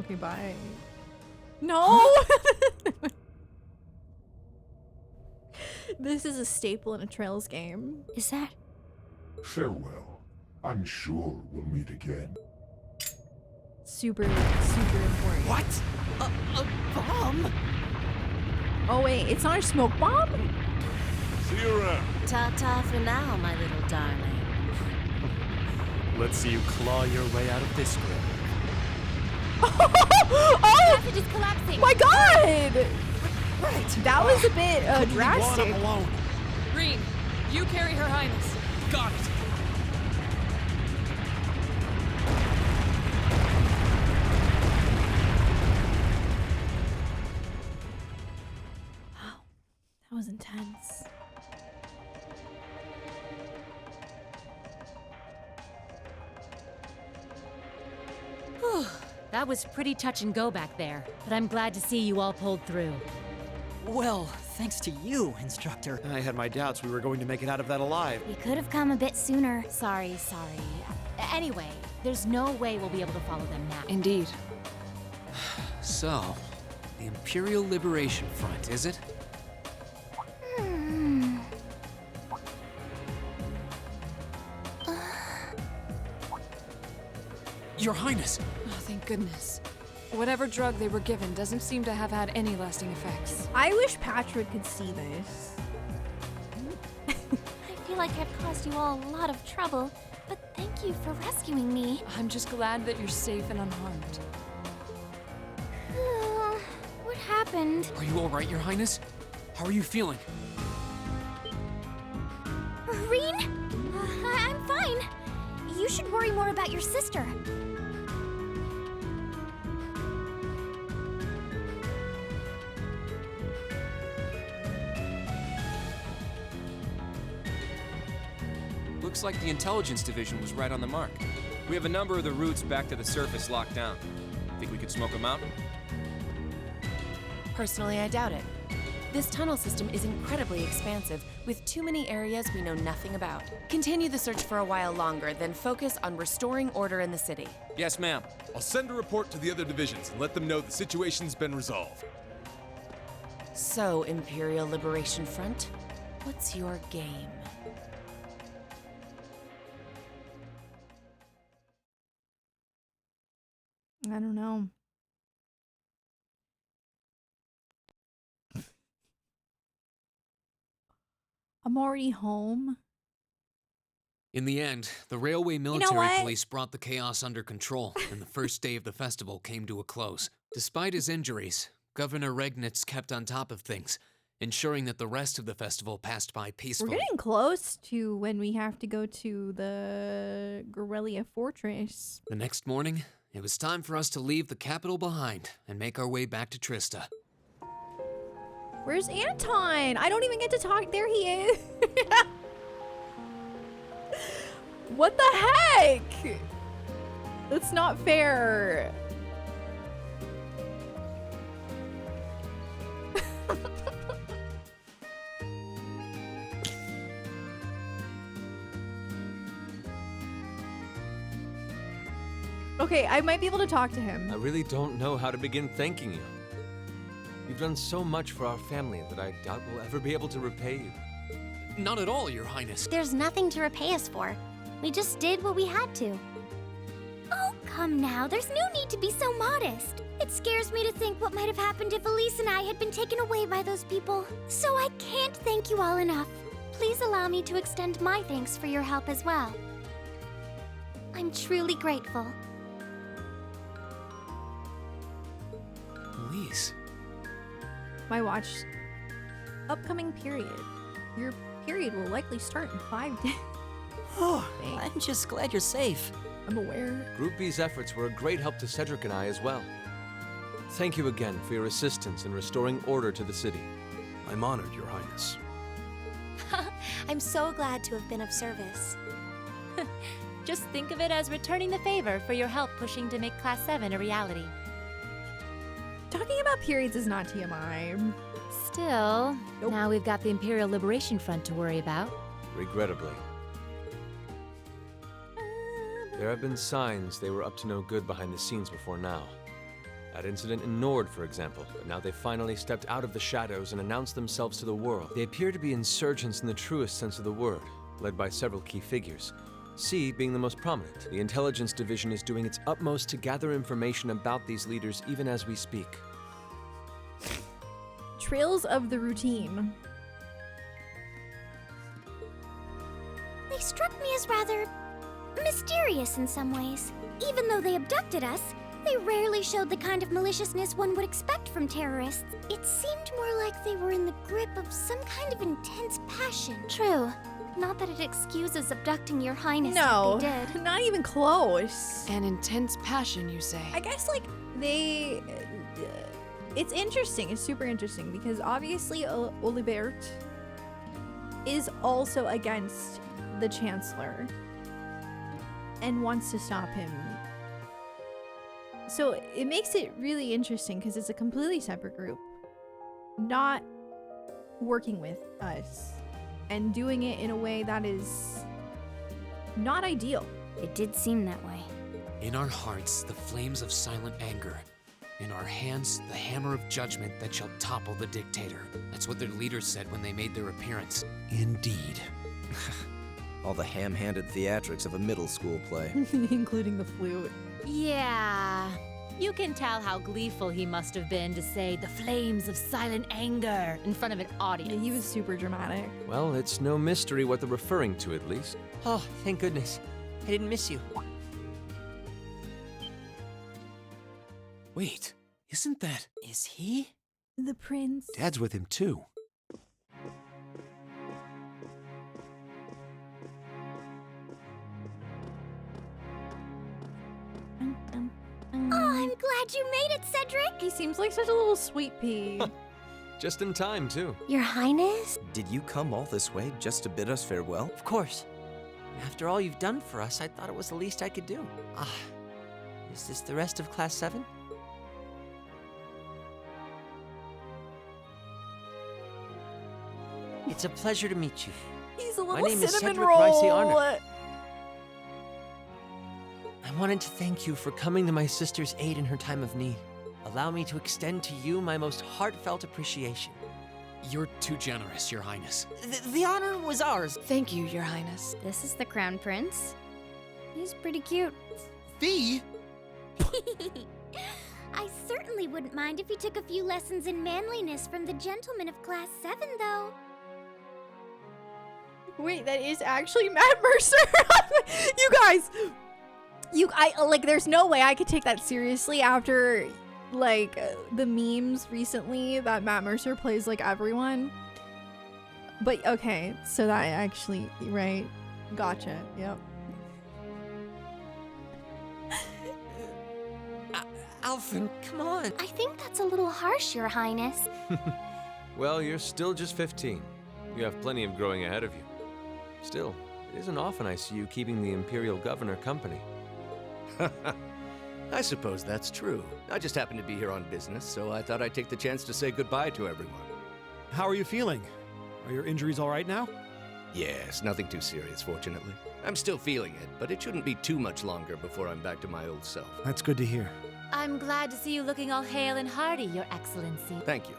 Okay, bye. No! This is a staple in a Trails game. Is that? Farewell. I'm sure we'll meet again. Super, super important. What? A bomb? Oh wait, it's not a smoke bomb? See you around. Ta-ta for now, my little darling. Let's see you claw your way out of this grave. Oh! Passage is collapsing. My god! Right! That was a bit drastic. alone. Green, you carry Her Highness. Got it! That was intense. That was pretty touch and go back there, but I'm glad to see you all pulled through. Well, thanks to you, instructor. I had my doubts we were going to make it out of that alive. You could have come a bit sooner. Sorry. Anyway, there's no way we'll be able to follow them now. Indeed. So, the Imperial Liberation Front, is it? Your Highness! Oh, thank goodness. Whatever drug they were given doesn't seem to have had any lasting effects. I wish Patrick could see this. I feel like I've caused you all a lot of trouble, but thank you for rescuing me. I'm just glad that you're safe and unharmed. What happened? Are you alright, Your Highness? How are you feeling? Reen? I'm fine. You should worry more about your sister. Looks like the intelligence division was right on the mark. We have a number of the routes back to the surface locked down. Think we could smoke them out? Personally, I doubt it. This tunnel system is incredibly expansive, with too many areas we know nothing about. Continue the search for a while longer, then focus on restoring order in the city. Yes, ma'am. I'll send a report to the other divisions and let them know the situation's been resolved. So, Imperial Liberation Front, what's your game? I don't know. I'm already home. In the end, the railway military police brought the chaos under control, and the first day of the festival came to a close. Despite his injuries, Governor Regnitz kept on top of things, ensuring that the rest of the festival passed by peacefully. We're getting close to when we have to go to the Guerrilla Fortress. The next morning, it was time for us to leave the capital behind and make our way back to Trista. Where's Anton? I don't even get to talk. There he is. What the heck? That's not fair. Okay, I might be able to talk to him. I really don't know how to begin thanking you. You've done so much for our family that I doubt we'll ever be able to repay you. Not at all, Your Highness. There's nothing to repay us for. We just did what we had to. Oh, come now. There's no need to be so modest. It scares me to think what might have happened if Elise and I had been taken away by those people. So I can't thank you all enough. Please allow me to extend my thanks for your help as well. I'm truly grateful. Elise. My watch. Upcoming period. Your period will likely start in 5 days. Oh, I'm just glad you're safe. I'm aware. Group B's efforts were a great help to Cedric and I as well. Thank you again for your assistance in restoring order to the city. I'm honored, Your Highness. I'm so glad to have been of service. Just think of it as returning the favor for your help pushing to make Class 7 a reality. Talking about periods is not TMI. Still, now we've got the Imperial Liberation Front to worry about. Regrettably. There have been signs they were up to no good behind the scenes before now. That incident in Nord, for example, but now they finally stepped out of the shadows and announced themselves to the world. They appear to be insurgents in the truest sense of the word, led by several key figures. C being the most prominent. The intelligence division is doing its utmost to gather information about these leaders even as we speak. Trails of the routine. They struck me as rather mysterious in some ways. Even though they abducted us, they rarely showed the kind of maliciousness one would expect from terrorists. It seemed more like they were in the grip of some kind of intense passion. True. Not that it excuses abducting your highness No, if they did. not even close. An intense passion, you say? I guess, like, they... it's interesting. It's super interesting because obviously Olibert is also against the Chancellor and wants to stop him. So it makes it really interesting because it's a completely separate group, not working with us and doing it in a way that is not ideal. It did seem that way. In our hearts, the flames of silent anger. In our hands, the hammer of judgment that shall topple the dictator. That's what their leaders said when they made their appearance. Indeed. All the ham-handed theatrics of a middle school play. Including the flute. Yeah. You can tell how gleeful he must have been to say the flames of silent anger in front of an audience. Yeah, he was super dramatic. Well, it's no mystery what they're referring to, at least. Oh, thank goodness. I didn't miss you. Wait, isn't that... Is he? The prince. Dad's with him too. Oh, I'm glad you made it, Cedric! He seems like such a little sweet pea. Just in time, too. Your Highness? Did you come all this way just to bid us farewell? Of course. After all you've done for us, I thought it was the least I could do. Is this the rest of Class 7? It's a pleasure to meet you. He's a My little name is cinnamon Cedric roll. Ricey Arner. I wanted to thank you for coming to my sister's aid in her time of need. Allow me to extend to you my most heartfelt appreciation. You're too generous, Your Highness. The honor was ours. Thank you, Your Highness. This is the Crown Prince. He's pretty cute. Fee? I certainly wouldn't mind if he took a few lessons in manliness from the gentlemen of Class 7, though. Wait, that is actually Matt Mercer. You guys, there's no way I could take that seriously after, like, the memes recently that Matt Mercer plays like everyone. But okay, so that actually, right? Gotcha. Yep. Alvin, come on. I think that's a little harsh, Your Highness. Well, you're still just 15. You have plenty of growing ahead of you. Still, it isn't often I see you keeping the Imperial Governor company. I suppose that's true. I just happened to be here on business, so I thought I'd take the chance to say goodbye to everyone. How are you feeling? Are your injuries all right now? Yes, nothing too serious, fortunately. I'm still feeling it, but it shouldn't be too much longer before I'm back to my old self. That's good to hear. I'm glad to see you looking all hale and hearty, Your Excellency. Thank you.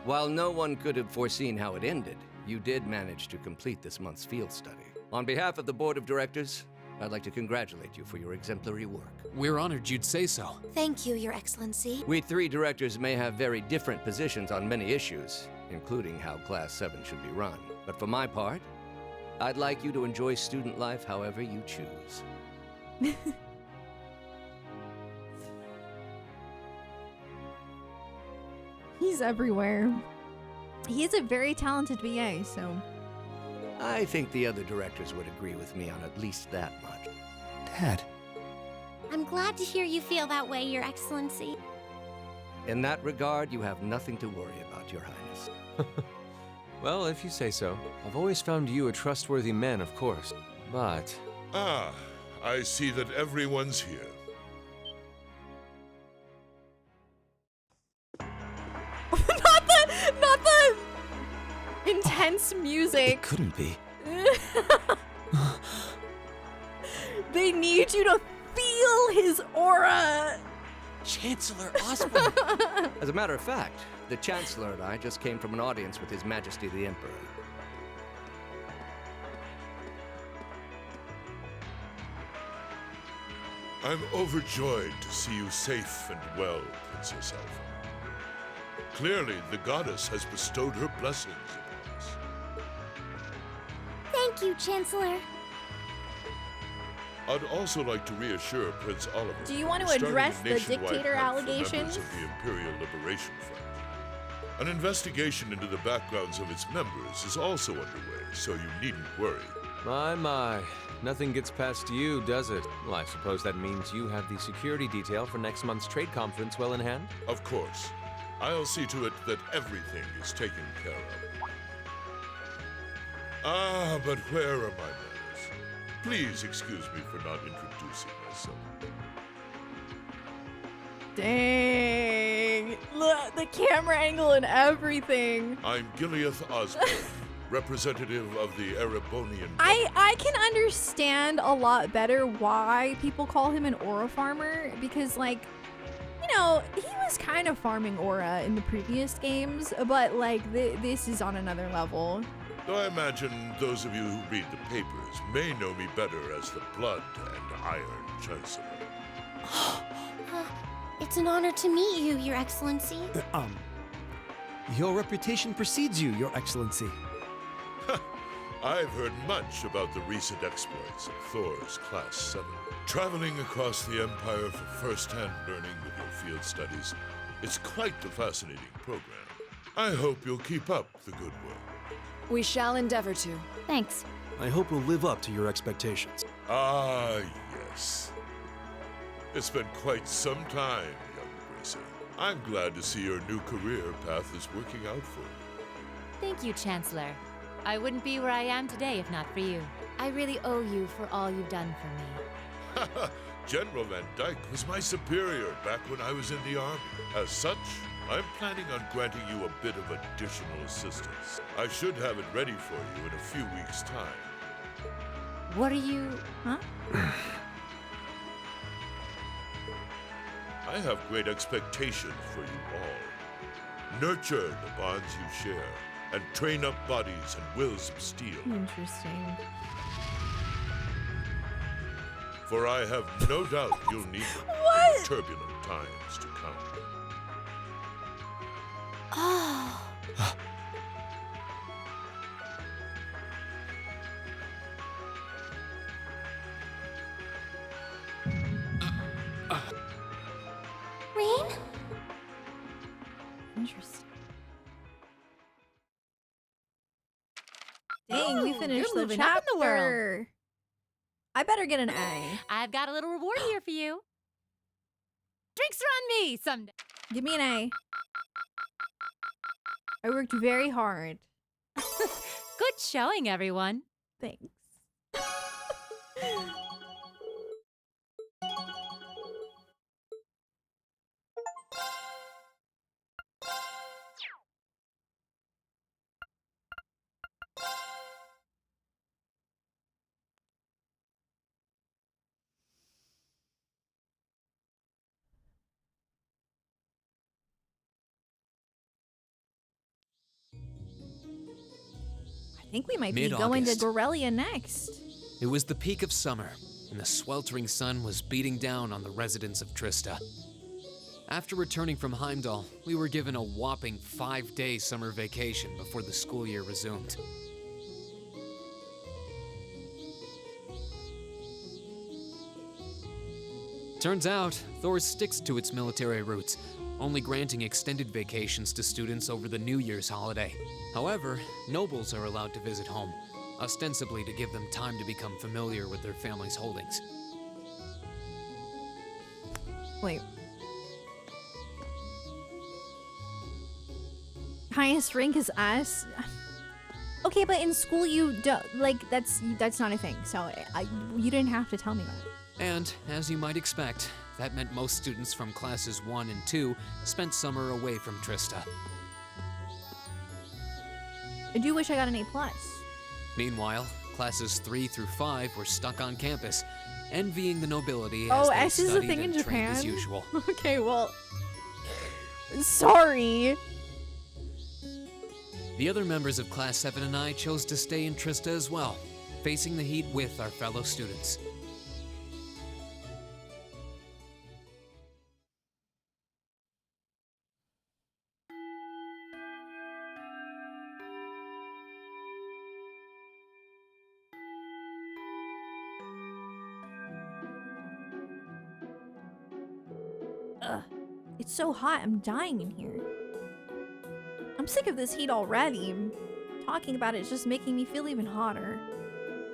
While no one could have foreseen how it ended, you did manage to complete this month's field study. On behalf of the Board of Directors, I'd like to congratulate you for your exemplary work. We're honored you'd say so. Thank you, Your Excellency. We three directors may have very different positions on many issues, including how Class 7 should be run. But for my part, I'd like you to enjoy student life however you choose. He's everywhere. He is a very talented VA, so... I think the other directors would agree with me on at least that much. Dad. I'm glad to hear you feel that way, Your Excellency. In that regard, you have nothing to worry about, Your Highness. Well, if you say so. I've always found you a trustworthy man, of course. But... Ah, I see that everyone's here. not the intense music. It couldn't be. They need you to feel his aura. Chancellor Osborne. As a matter of fact, the Chancellor and I just came from an audience with His Majesty the Emperor. I'm overjoyed to see you safe and well, Princess Alpha. Clearly, the goddess has bestowed her blessings upon us. Thank you, Chancellor. I'd also like to reassure Prince Oliver. Do you want to starting address a the nationwide dictator hunt for allegations? members of the Imperial Liberation Front. An investigation into the backgrounds of its members is also underway, so you needn't worry. My. Nothing gets past you, does it? Well, I suppose that means you have the security detail for next month's trade conference well in hand? Of course. I'll see to it that everything is taken care of. Ah, but where are my manners? Please excuse me for not introducing myself. Dang. Look, the camera angle and everything. I'm Gileath Osborne, representative of the Erebonian. I can understand a lot better why people call him an aura farmer, because like, you know, he was kind of farming aura in the previous games, but like this is on another level. I imagine those of you who read the papers may know me better as the Blood and Iron Chancellor. It's an honor to meet you, Your Excellency. Your reputation precedes you, Your Excellency. I've heard much about the recent exploits of Thor's Class 7. Traveling across the Empire for first-hand learning with your field studies, it's quite the fascinating program. I hope you'll keep up the good work. We shall endeavor to. Thanks. I hope we'll live up to your expectations. Ah, yes. It's been quite some time, young Gracie. I'm glad to see your new career path is working out for you. Thank you, Chancellor. I wouldn't be where I am today if not for you. I really owe you for all you've done for me. General Van Dyke was my superior back when I was in the Army. As such, I'm planning on granting you a bit of additional assistance. I should have it ready for you in a few weeks' time. What are you... Huh? I have great expectations for you all. Nurture the bonds you share, and train up bodies and wills of steel. Interesting. For I have no doubt you'll need them in turbulent times to come. Oh. Rain? Interesting. Dang, we finished the moving up chapter. in the world. I better get an A. I've got a little reward here for you. Drinks are on me someday. Give me an A. I worked very hard. Good showing, everyone. Thanks. I think we might be going to Mid-August. Gorelia next. It was the peak of summer, and the sweltering sun was beating down on the residents of Trista. After returning from Heimdall, we were given a whopping 5-day summer vacation before the school year resumed. Turns out, Thor sticks to its military roots, only granting extended vacations to students over the New Year's holiday. However, nobles are allowed to visit home, ostensibly to give them time to become familiar with their family's holdings. Wait. Highest rank is us. Okay, but in school you don't like that's not a thing. So you didn't have to tell me that. And, as you might expect, that meant most students from classes 1 and 2 spent summer away from Trista. I do wish I got an A+. Meanwhile, classes 3 through 5 were stuck on campus, envying the nobility Oh, as they S is a studied thing in and trained Japan? as usual. Okay, well, sorry. The other members of Class 7 and I chose to stay in Trista as well, facing the heat with our fellow students. Ugh, it's so hot, I'm dying in here. I'm sick of this heat already. Talking about it's just making me feel even hotter.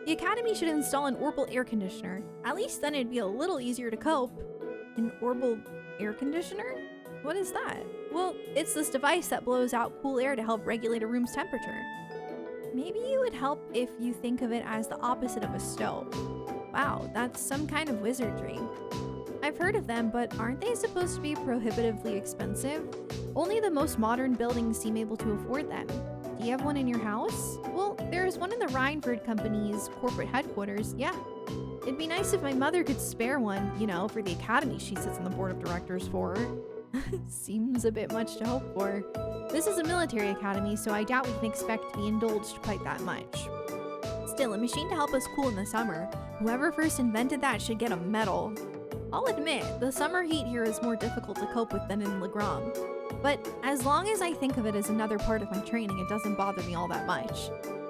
The Academy should install an orbital air conditioner. At least then it'd be a little easier to cope. An orbital air conditioner? What is that? Well, it's this device that blows out cool air to help regulate a room's temperature. Maybe it would help if you think of it as the opposite of a stove. Wow, that's some kind of wizardry. I've heard of them, but aren't they supposed to be prohibitively expensive? Only the most modern buildings seem able to afford them. Do you have one in your house? Well, there's one in the Rhineford Company's corporate headquarters, yeah. It'd be nice if my mother could spare one, you know, for the academy she sits on the board of directors for. Seems a bit much to hope for. This is a military academy, so I doubt we can expect to be indulged quite that much. Still, a machine to help us cool in the summer. Whoever first invented that should get a medal. I'll admit, the summer heat here is more difficult to cope with than in Legram. But as long as I think of it as another part of my training, it doesn't bother me all that much.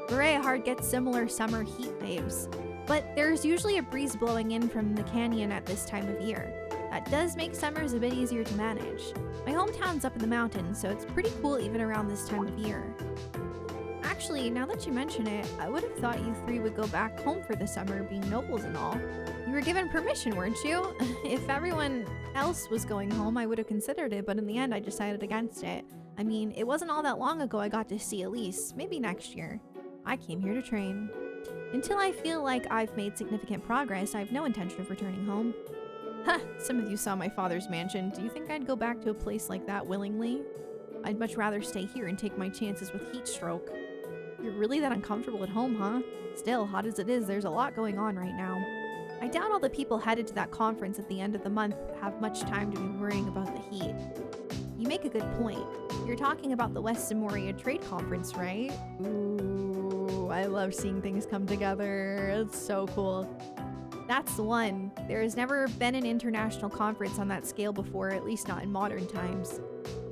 Hard gets similar summer heat waves, but there's usually a breeze blowing in from the canyon at this time of year. That does make summers a bit easier to manage. My hometown's up in the mountains, so it's pretty cool even around this time of year. Actually, now that you mention it, I would have thought you three would go back home for the summer, being nobles and all. You were given permission, weren't you? If everyone else was going home, I would have considered it, but in the end I decided against it. I mean, it wasn't all that long ago I got to see Elise, maybe next year. I came here to train. Until I feel like I've made significant progress, I have no intention of returning home. Huh, some of you saw my father's mansion. Do you think I'd go back to a place like that willingly? I'd much rather stay here and take my chances with heat stroke. You're really that uncomfortable at home, huh? Still, hot as it is, there's a lot going on right now. I doubt all the people headed to that conference at the end of the month have much time to be worrying about the heat. You make a good point. You're talking about the West Samoria Trade Conference, right? Ooh, I love seeing things come together. It's so cool. That's the one. There has never been an international conference on that scale before, at least not in modern times.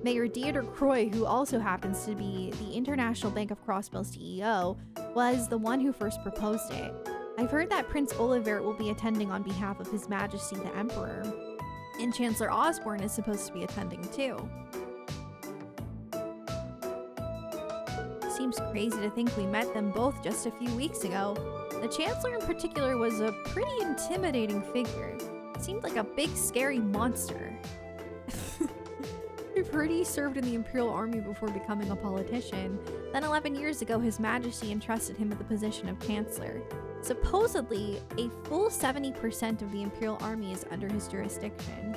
Mayor Dieter Croy, who also happens to be the International Bank of Crossbell's CEO, was the one who first proposed it. I've heard that Prince Olivert will be attending on behalf of His Majesty the Emperor, and Chancellor Osborne is supposed to be attending too. Seems crazy to think we met them both just a few weeks ago. The Chancellor in particular was a pretty intimidating figure. Seemed like a big scary monster. I've heard he served in the Imperial Army before becoming a politician. Then 11 years ago, His Majesty entrusted him with the position of Chancellor. Supposedly, a full 70% of the Imperial Army is under his jurisdiction.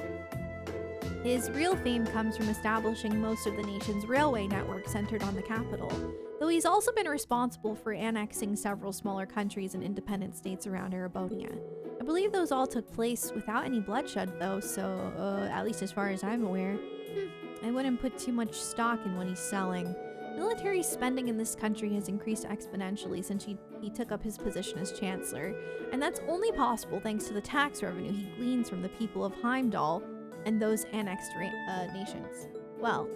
His real fame comes from establishing most of the nation's railway network centered on the capital, though he's also been responsible for annexing several smaller countries and independent states around Erebonia. I believe those all took place without any bloodshed though, so at least as far as I'm aware. I wouldn't put too much stock in what he's selling. Military spending in this country has increased exponentially since he took up his position as Chancellor, and that's only possible thanks to the tax revenue he gleans from the people of Heimdall and those annexed nations. Well,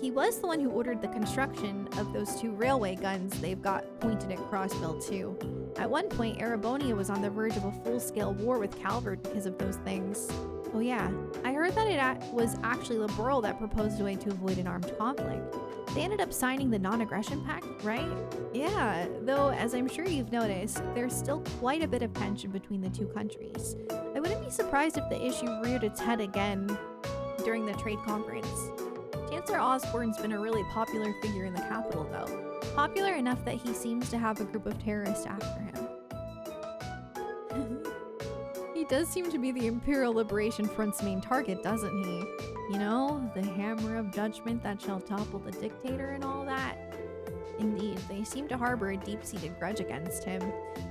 he was the one who ordered the construction of those 2 railway guns they've got pointed at Crossbell too. At one point, Erebonia was on the verge of a full-scale war with Calvert because of those things. Oh yeah, I heard that it was actually Liberal that proposed a way to avoid an armed conflict. They ended up signing the Non-Aggression Pact, right? Yeah, though as I'm sure you've noticed, there's still quite a bit of tension between the 2 countries. I wouldn't be surprised if the issue reared its head again during the trade conference. Chancellor Osborne's been a really popular figure in the capital though. Popular enough that he seems to have a group of terrorists after him. He does seem to be the Imperial Liberation Front's main target, doesn't he? You know, the hammer of judgment that shall topple the dictator and all that. Indeed, they seem to harbor a deep-seated grudge against him.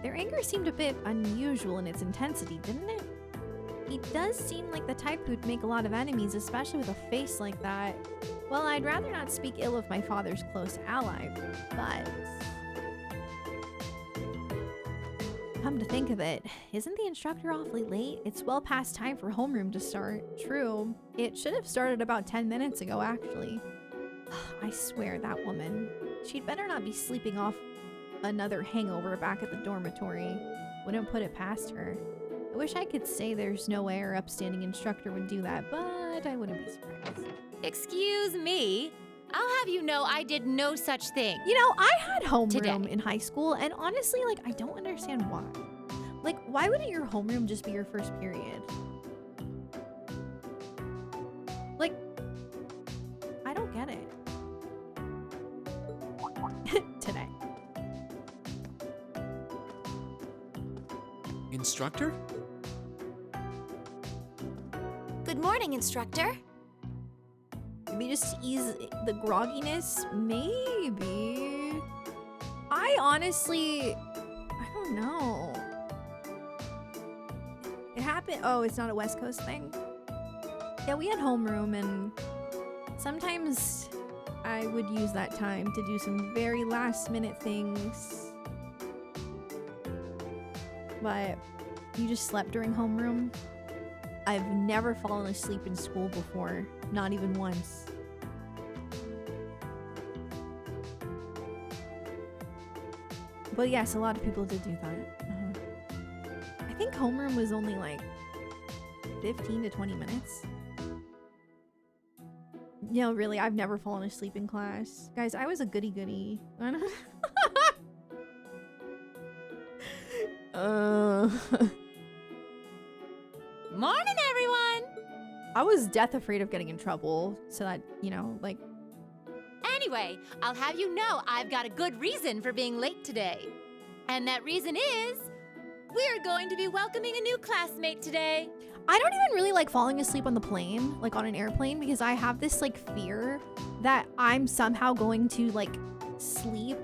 Their anger seemed a bit unusual in its intensity, didn't it? He does seem like the type who'd make a lot of enemies, especially with a face like that. Well, I'd rather not speak ill of my father's close ally, but... Come to think of it, isn't the instructor awfully late? It's well past time for homeroom to start. True. It should have started about 10 minutes ago, actually. I swear, that woman. She'd better not be sleeping off another hangover back at the dormitory. Wouldn't put it past her. I wish I could say there's no way our upstanding instructor would do that, but I wouldn't be surprised. Excuse me? I'll have you know I did no such thing. You know, I had homeroom in high school, and honestly, like, I don't understand why. Like, why wouldn't your homeroom just be your first period? Like, I don't get it. Today. morning, instructor. Maybe just ease the grogginess? Maybe. I honestly, I don't know. It happened. Oh, it's not a West Coast thing? Yeah, we had homeroom, and sometimes I would use that time to do some very last minute things. But you just slept during homeroom? I've never fallen asleep in school before, not even once. But yes, a lot of people did do that. I think homeroom was only like 15 to 20 minutes. You know, really, I've never fallen asleep in class. Guys, I was a goody-goody. Morning, everyone! I was death afraid of getting in trouble, so that, you know, like... Anyway, I'll have you know I've got a good reason for being late today. And that reason is... we're going to be welcoming a new classmate today. I don't even really like falling asleep on the plane, like on an airplane, because I have this like fear that I'm somehow going to like sleep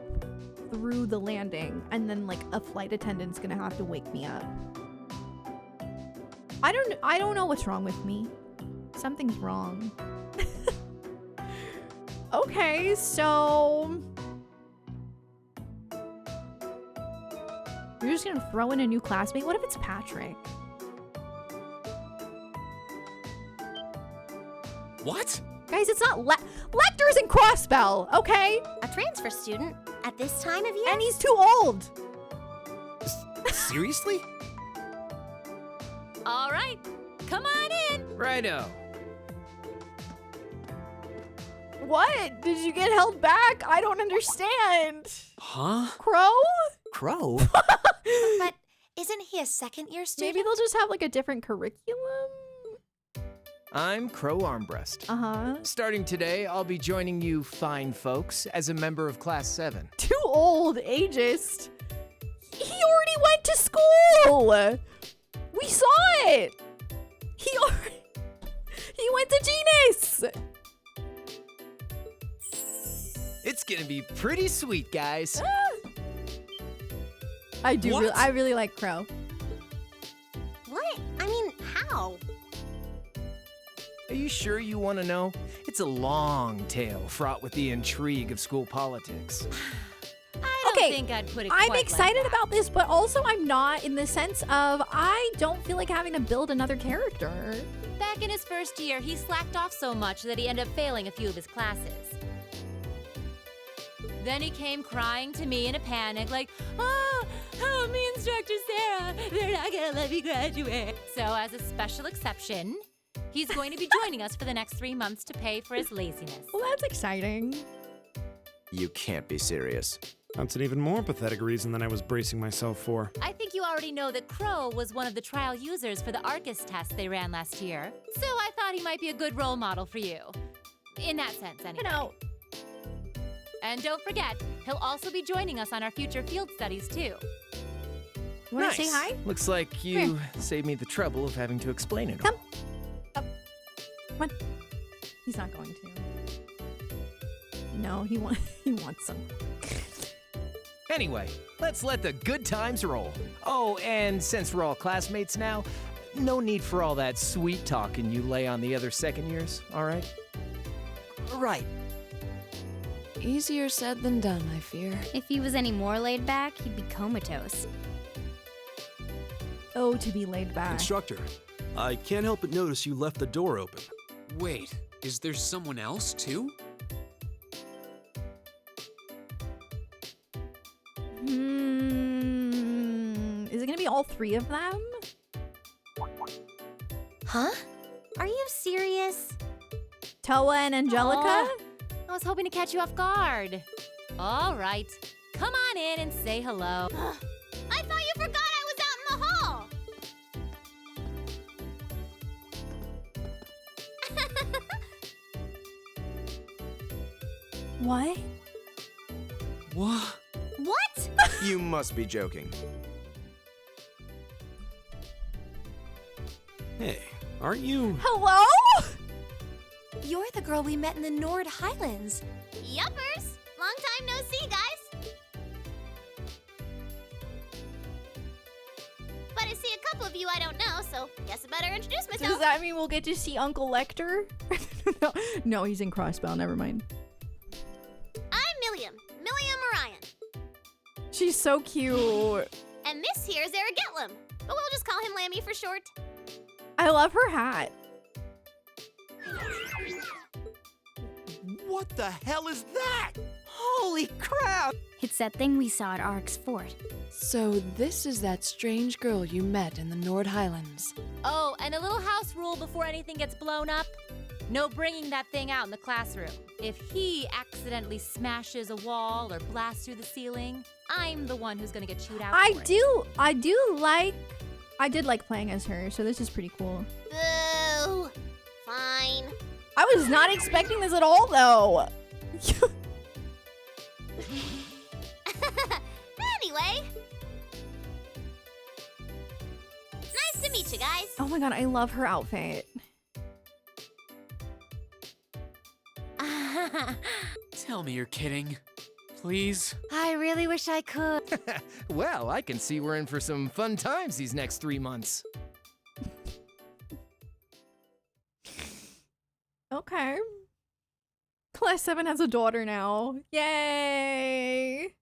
through the landing and then like a flight attendant's gonna have to wake me up. I don't know what's wrong with me. Something's wrong. Okay, so you're just gonna throw in a new classmate? What if it's Patrick? What? Guys, it's not Lecter's in Crossbell, okay? A transfer student at this time of year? And he's too old. Seriously? All right, come on in. Righto. What? Did you get held back? I don't understand. Huh? Crow? Crow? But isn't he a second-year student? Maybe they'll just have like a different curriculum? I'm Crow Armbrust. Uh-huh. Starting today, I'll be joining you fine folks as a member of Class 7. Too old, ageist. He already went to school. We saw it. He went to Genus. It's gonna be pretty sweet, guys. I do. I really like Crow. What? I mean, how? Are you sure you want to know? It's a long tale fraught with the intrigue of school politics. I don't think I'd put it I'm quite excited like that. about this, but also I'm not, in the sense of I don't feel like having to build another character. Back in his first year, he slacked off so much that he ended up failing a few of his classes. Then he came crying to me in a panic, like, oh, help me, Instructor Sarah. They're not gonna let me graduate. So as a special exception, he's going to be joining us for the next 3 months to pay for his laziness. Well, that's exciting. You can't be serious. That's an even more pathetic reason than I was bracing myself for. I think you already know that Crow was one of the trial users for the Arcus test they ran last year. So I thought he might be a good role model for you. In that sense, anyway. You know. And don't forget, he'll also be joining us on our future field studies, too. You want to say hi? Looks like you saved me the trouble of having to explain it all. Come on. He's not going to. No, he wants some. Anyway, let's let the good times roll. Oh, and since we're all classmates now, no need for all that sweet talking you lay on the other second years, all right? Right. Easier said than done, I fear. If he was any more laid back, he'd be comatose. Oh, to be laid back. Instructor, I can't help but notice you left the door open. Wait, is there someone else too? Is it gonna be all three of them? Huh? Are you serious? Toa and Angelica? Oh, I was hoping to catch you off guard. All right, come on in and say hello. I thought you forgot I was out in the hall! What? What? What? You must be joking. Hey, aren't you? Hello? You're the girl we met in the Nord Highlands. Yuppers! Long time no see, guys. But I see a couple of you I don't know, so guess I better introduce myself. Does that mean we'll get to see Uncle Lecter? No, he's in Crossbell. Never mind. I'm Milliam Orion. She's so cute. And this here's Eric Getlam, but we'll just call him Lammy for short. I love her hat. What the hell is that? Holy crap! It's that thing we saw at Ark's fort. So this is that strange girl you met in the Nord Highlands. Oh, and a little house rule before anything gets blown up. No bringing that thing out in the classroom. If he accidentally smashes a wall or blasts through the ceiling, I'm the one who's gonna get chewed out for it. I did like playing as her, so this is pretty cool. Boo! Fine. I was not expecting this at all, though. Anyway. Nice to meet you guys. Oh my god, I love her outfit. Tell me you're kidding. Please? I really wish I could. Well, I can see we're in for some fun times these next 3 months. Okay. Class 7 has a daughter now. Yay!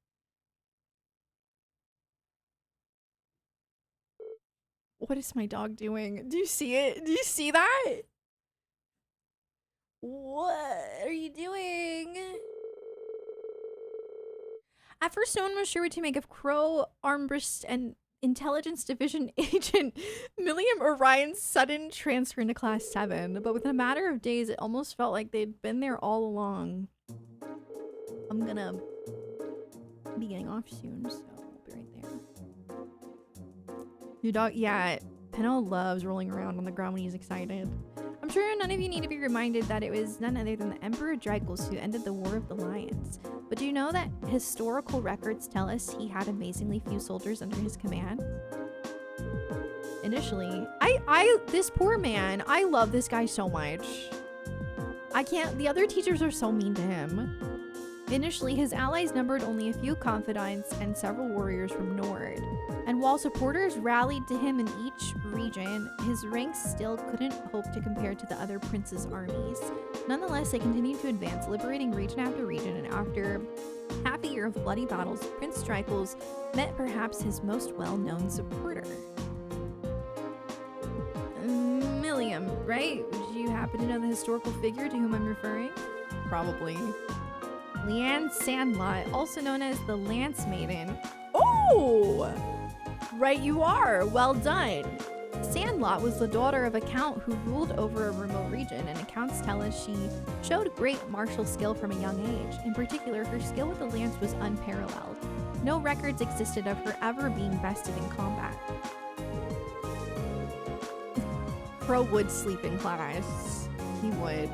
What is my dog doing? Do you see it? Do you see that? What are you doing? At first, no one was sure what to make of Crow, Armbrust, and Intelligence Division agent Milliam Orion's sudden transfer into Class 7, but within a matter of days, it almost felt like they'd been there all along. I'm gonna be getting off soon, so I'll be right there. Your dog, yeah, Penno loves rolling around on the ground when he's excited. I'm sure none of you need to be reminded that it was none other than the Emperor Drygles who ended the War of the Lions. But do you know that historical records tell us he had amazingly few soldiers under his command? Initially, this poor man, I love this guy so much. The other teachers are so mean to him. Initially, his allies numbered only a few confidants and several warriors from Nord. And while supporters rallied to him in each region, his ranks still couldn't hope to compare to the other princes' armies. Nonetheless, they continued to advance, liberating region after region, and after half a year of bloody battles, Prince Drygles met perhaps his most well-known supporter. Milliam, right? Do you happen to know the historical figure to whom I'm referring? Probably. Leanne Sandlot, also known as the Lance Maiden. Oh! Right you are. Well done. Sandlot was the daughter of a count who ruled over a remote region, and accounts tell us she showed great martial skill from a young age. In particular, her skill with the lance was unparalleled. No records existed of her ever being bested in combat. Crow would sleep in class. He would.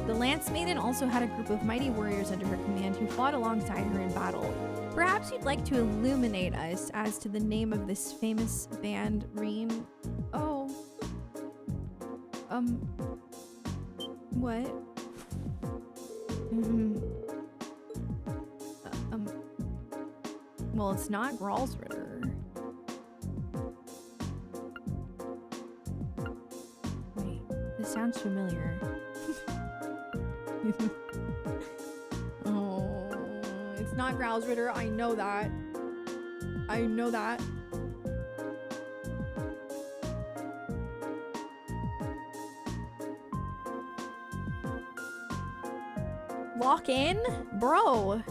The Lance Maiden also had a group of mighty warriors under her command who fought alongside her in battle. Perhaps you'd like to illuminate us as to the name of this famous band, Reen. Oh. What? Well, it's not Gralsritter. Wait, this sounds familiar. Oh, it's not Gralsritter. I know that. I know that. Lock in? Bro.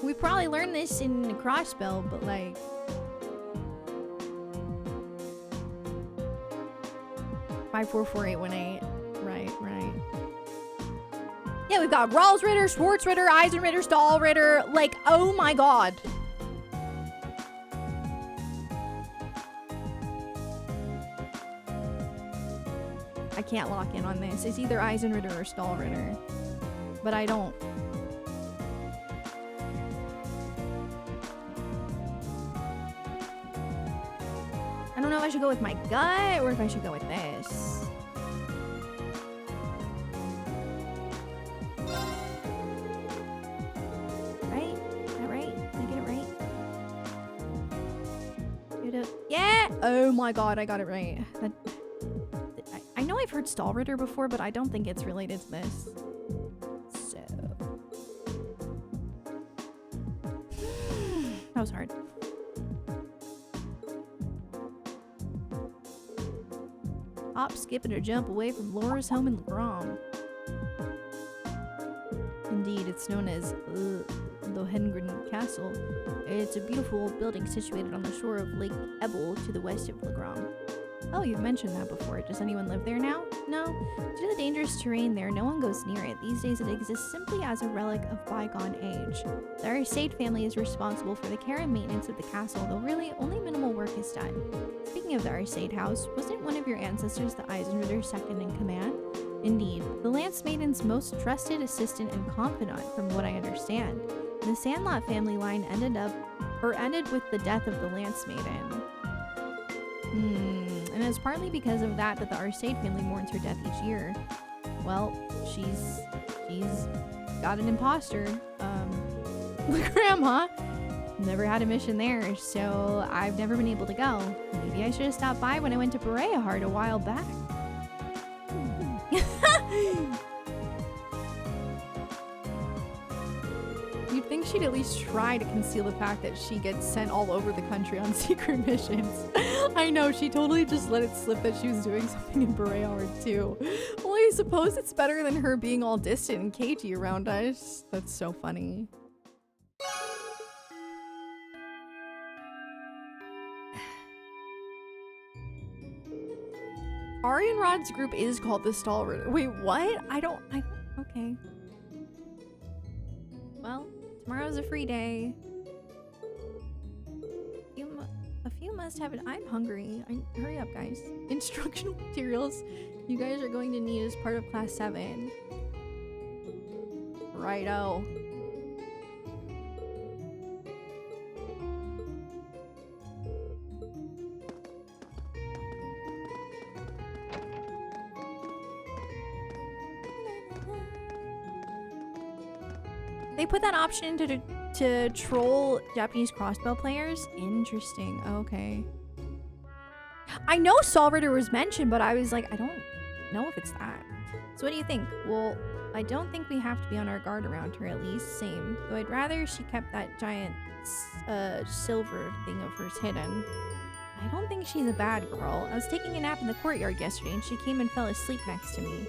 We probably learned this in Crossbell, but like... Five, 4, 4, 8, 1, 8. Right. Yeah, we've got Gralsritter, Schwarzritter, Eisenritter, Stahlritter. Like, oh my god. I can't lock in on this. It's either Eisenritter or Stahlritter. But I don't. know if I should go with my gut or if I should go with this. Right? Is that right? Did I get it right? Yeah! Oh my god, I got it right. I know I've heard Stallritter before, but I don't think it's related to this. So... that was hard. Hop, skip, and a jump away from Laura's home in Legrom. Indeed, it's known as Lohengrin Castle. It's a beautiful building situated on the shore of Lake Ebble to the west of Legrom. Oh, you've mentioned that before. Does anyone live there now? No. Due to the dangerous terrain there, no one goes near it. These days it exists simply as a relic of bygone age. The Arcade family is responsible for the care and maintenance of the castle, though really only minimal work is done. Speaking of the Arcade house, wasn't one of your ancestors the Eisenritter second in command? Indeed, the Lance Maiden's most trusted assistant and confidant, from what I understand. The Sandlot family line ended with the death of the Lance Maiden. And it's partly because of that the Arcade family mourns her death each year. Well, she's got an imposter. The grandma. Never had a mission there, so I've never been able to go. Maybe I should have stopped by when I went to Bereahard a while back. You'd think she'd at least try to conceal the fact that she gets sent all over the country on secret missions. I know, she totally just let it slip that she was doing something in Bereahard too. Well, I suppose it's better than her being all distant and cagey around us. That's so funny. Arianrod's group is called the Stallritter. Wait, what? Okay. Well, tomorrow's a free day. A few must have it. I'm hungry. Hurry up, guys. Instructional materials you guys are going to need as part of Class 7. Righto. They put that option to troll Japanese crossbow players? Interesting. Okay. I know Stallritter was mentioned, but I was like, I don't know if it's that. So what do you think? Well, I don't think we have to be on our guard around her, at least. Same. Though I'd rather she kept that giant silver thing of hers hidden. I don't think she's a bad girl. I was taking a nap in the courtyard yesterday and she came and fell asleep next to me.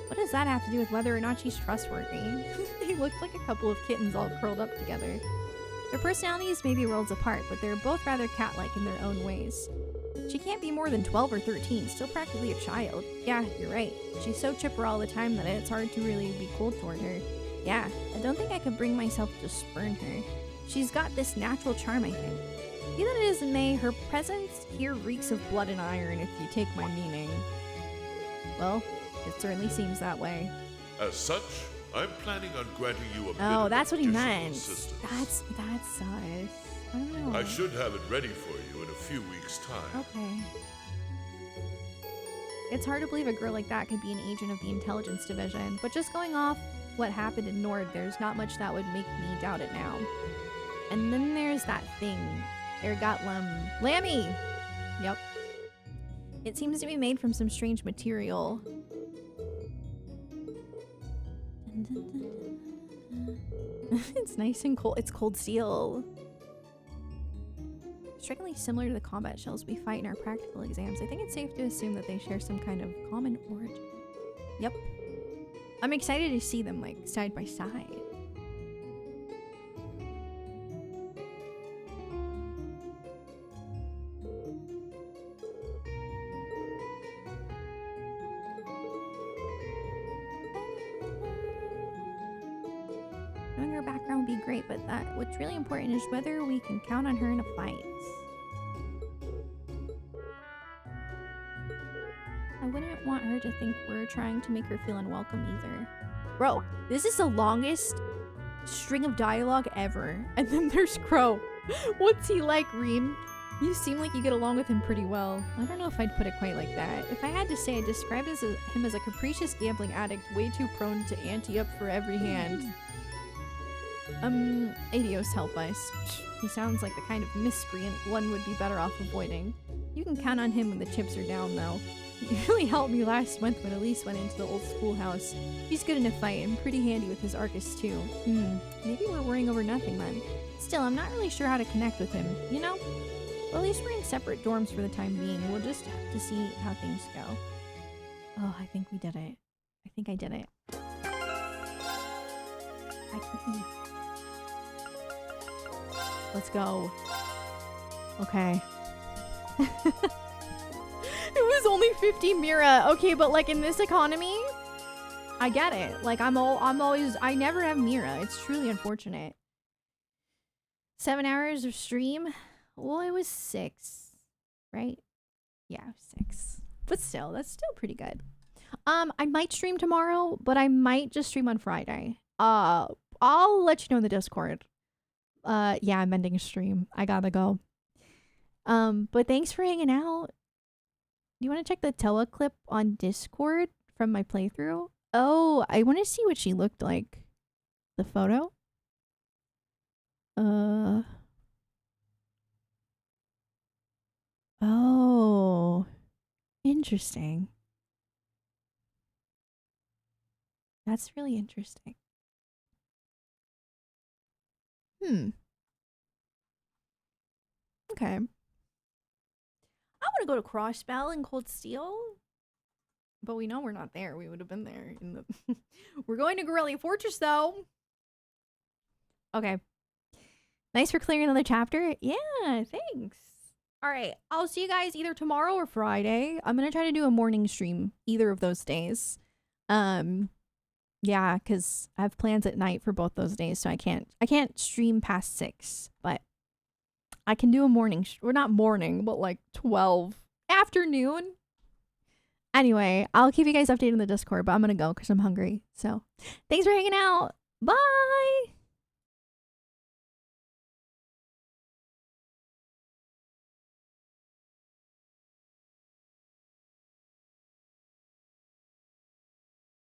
What does that have to do with whether or not she's trustworthy? They looked like a couple of kittens all curled up together. Their personalities may be worlds apart, but they're both rather cat-like in their own ways. She can't be more than 12 or 13, still practically a child. Yeah, you're right. She's so chipper all the time that it's hard to really be cold toward her. Yeah, I don't think I could bring myself to spurn her. She's got this natural charm, I think. Be that as it may, her presence here reeks of blood and iron, if you take my meaning. Well, it certainly seems that way. As such, I'm planning on granting you a bit Oh, of that's what he additional meant. assistance. That's sus. I don't know. I should have it ready for you in a few weeks' time. Okay. It's hard to believe a girl like that could be an agent of the intelligence division, but just going off what happened in Nord, there's not much that would make me doubt it now. And then there's that thing. Ergatlam. Lammy! Yep. It seems to be made from some strange material. It's nice and cold. It's cold steel. Strikingly similar to the combat shells we fight in our practical exams. I think it's safe to assume that they share some kind of common origin. Yep. I'm excited to see them, like, side by side. Knowing her background would be great, but what's really important is whether we can count on her in a fight. I wouldn't want her to think we're trying to make her feel unwelcome either. Bro, this is the longest string of dialogue ever. And then there's Crow. What's he like, Reem? You seem like you get along with him pretty well. I don't know if I'd put it quite like that. If I had to say, I'd describe him as a capricious gambling addict, way too prone to ante up for every hand. Adios, help us. He sounds like the kind of miscreant one would be better off avoiding. You can count on him when the chips are down, though. He really helped me last month when Elise went into the old schoolhouse. He's good in a fight and pretty handy with his Arcus, too. Maybe we're worrying over nothing, then. Still, I'm not really sure how to connect with him, you know? Well, at least we're in separate dorms for the time being. We'll just have to see how things go. Oh, I think we did it. I think I did it. I can eat. Let's go. Okay. It was only 50 Mira. Okay, but like in this economy, I get it. Like I never have Mira. It's truly unfortunate. 7 hours of stream. Well, it was 6, right? Yeah, 6. But still, that's still pretty good. I might stream tomorrow, but I might just stream on Friday. I'll let you know in the Discord. Yeah, I'm ending a stream. I gotta go. But thanks for hanging out. You want to check the Toa clip on Discord from my playthrough? Oh, I want to see what she looked like. The photo? Oh. Interesting. That's really interesting. Okay. I want to go to Crossbell and Cold Steel. But we know we're not there. We would have been there in the... We're going to Guerrilla Fortress, though. Okay. Nice for clearing another chapter. Yeah, thanks. All right. I'll see you guys either tomorrow or Friday. I'm going to try to do a morning stream either of those days. Yeah, because I have plans at night for both those days, so I can't stream past 6, but I can do a morning, or not morning, but like 12 afternoon. Anyway, I'll keep you guys updated in the Discord, but I'm gonna go because I'm hungry. So thanks for hanging out. Bye.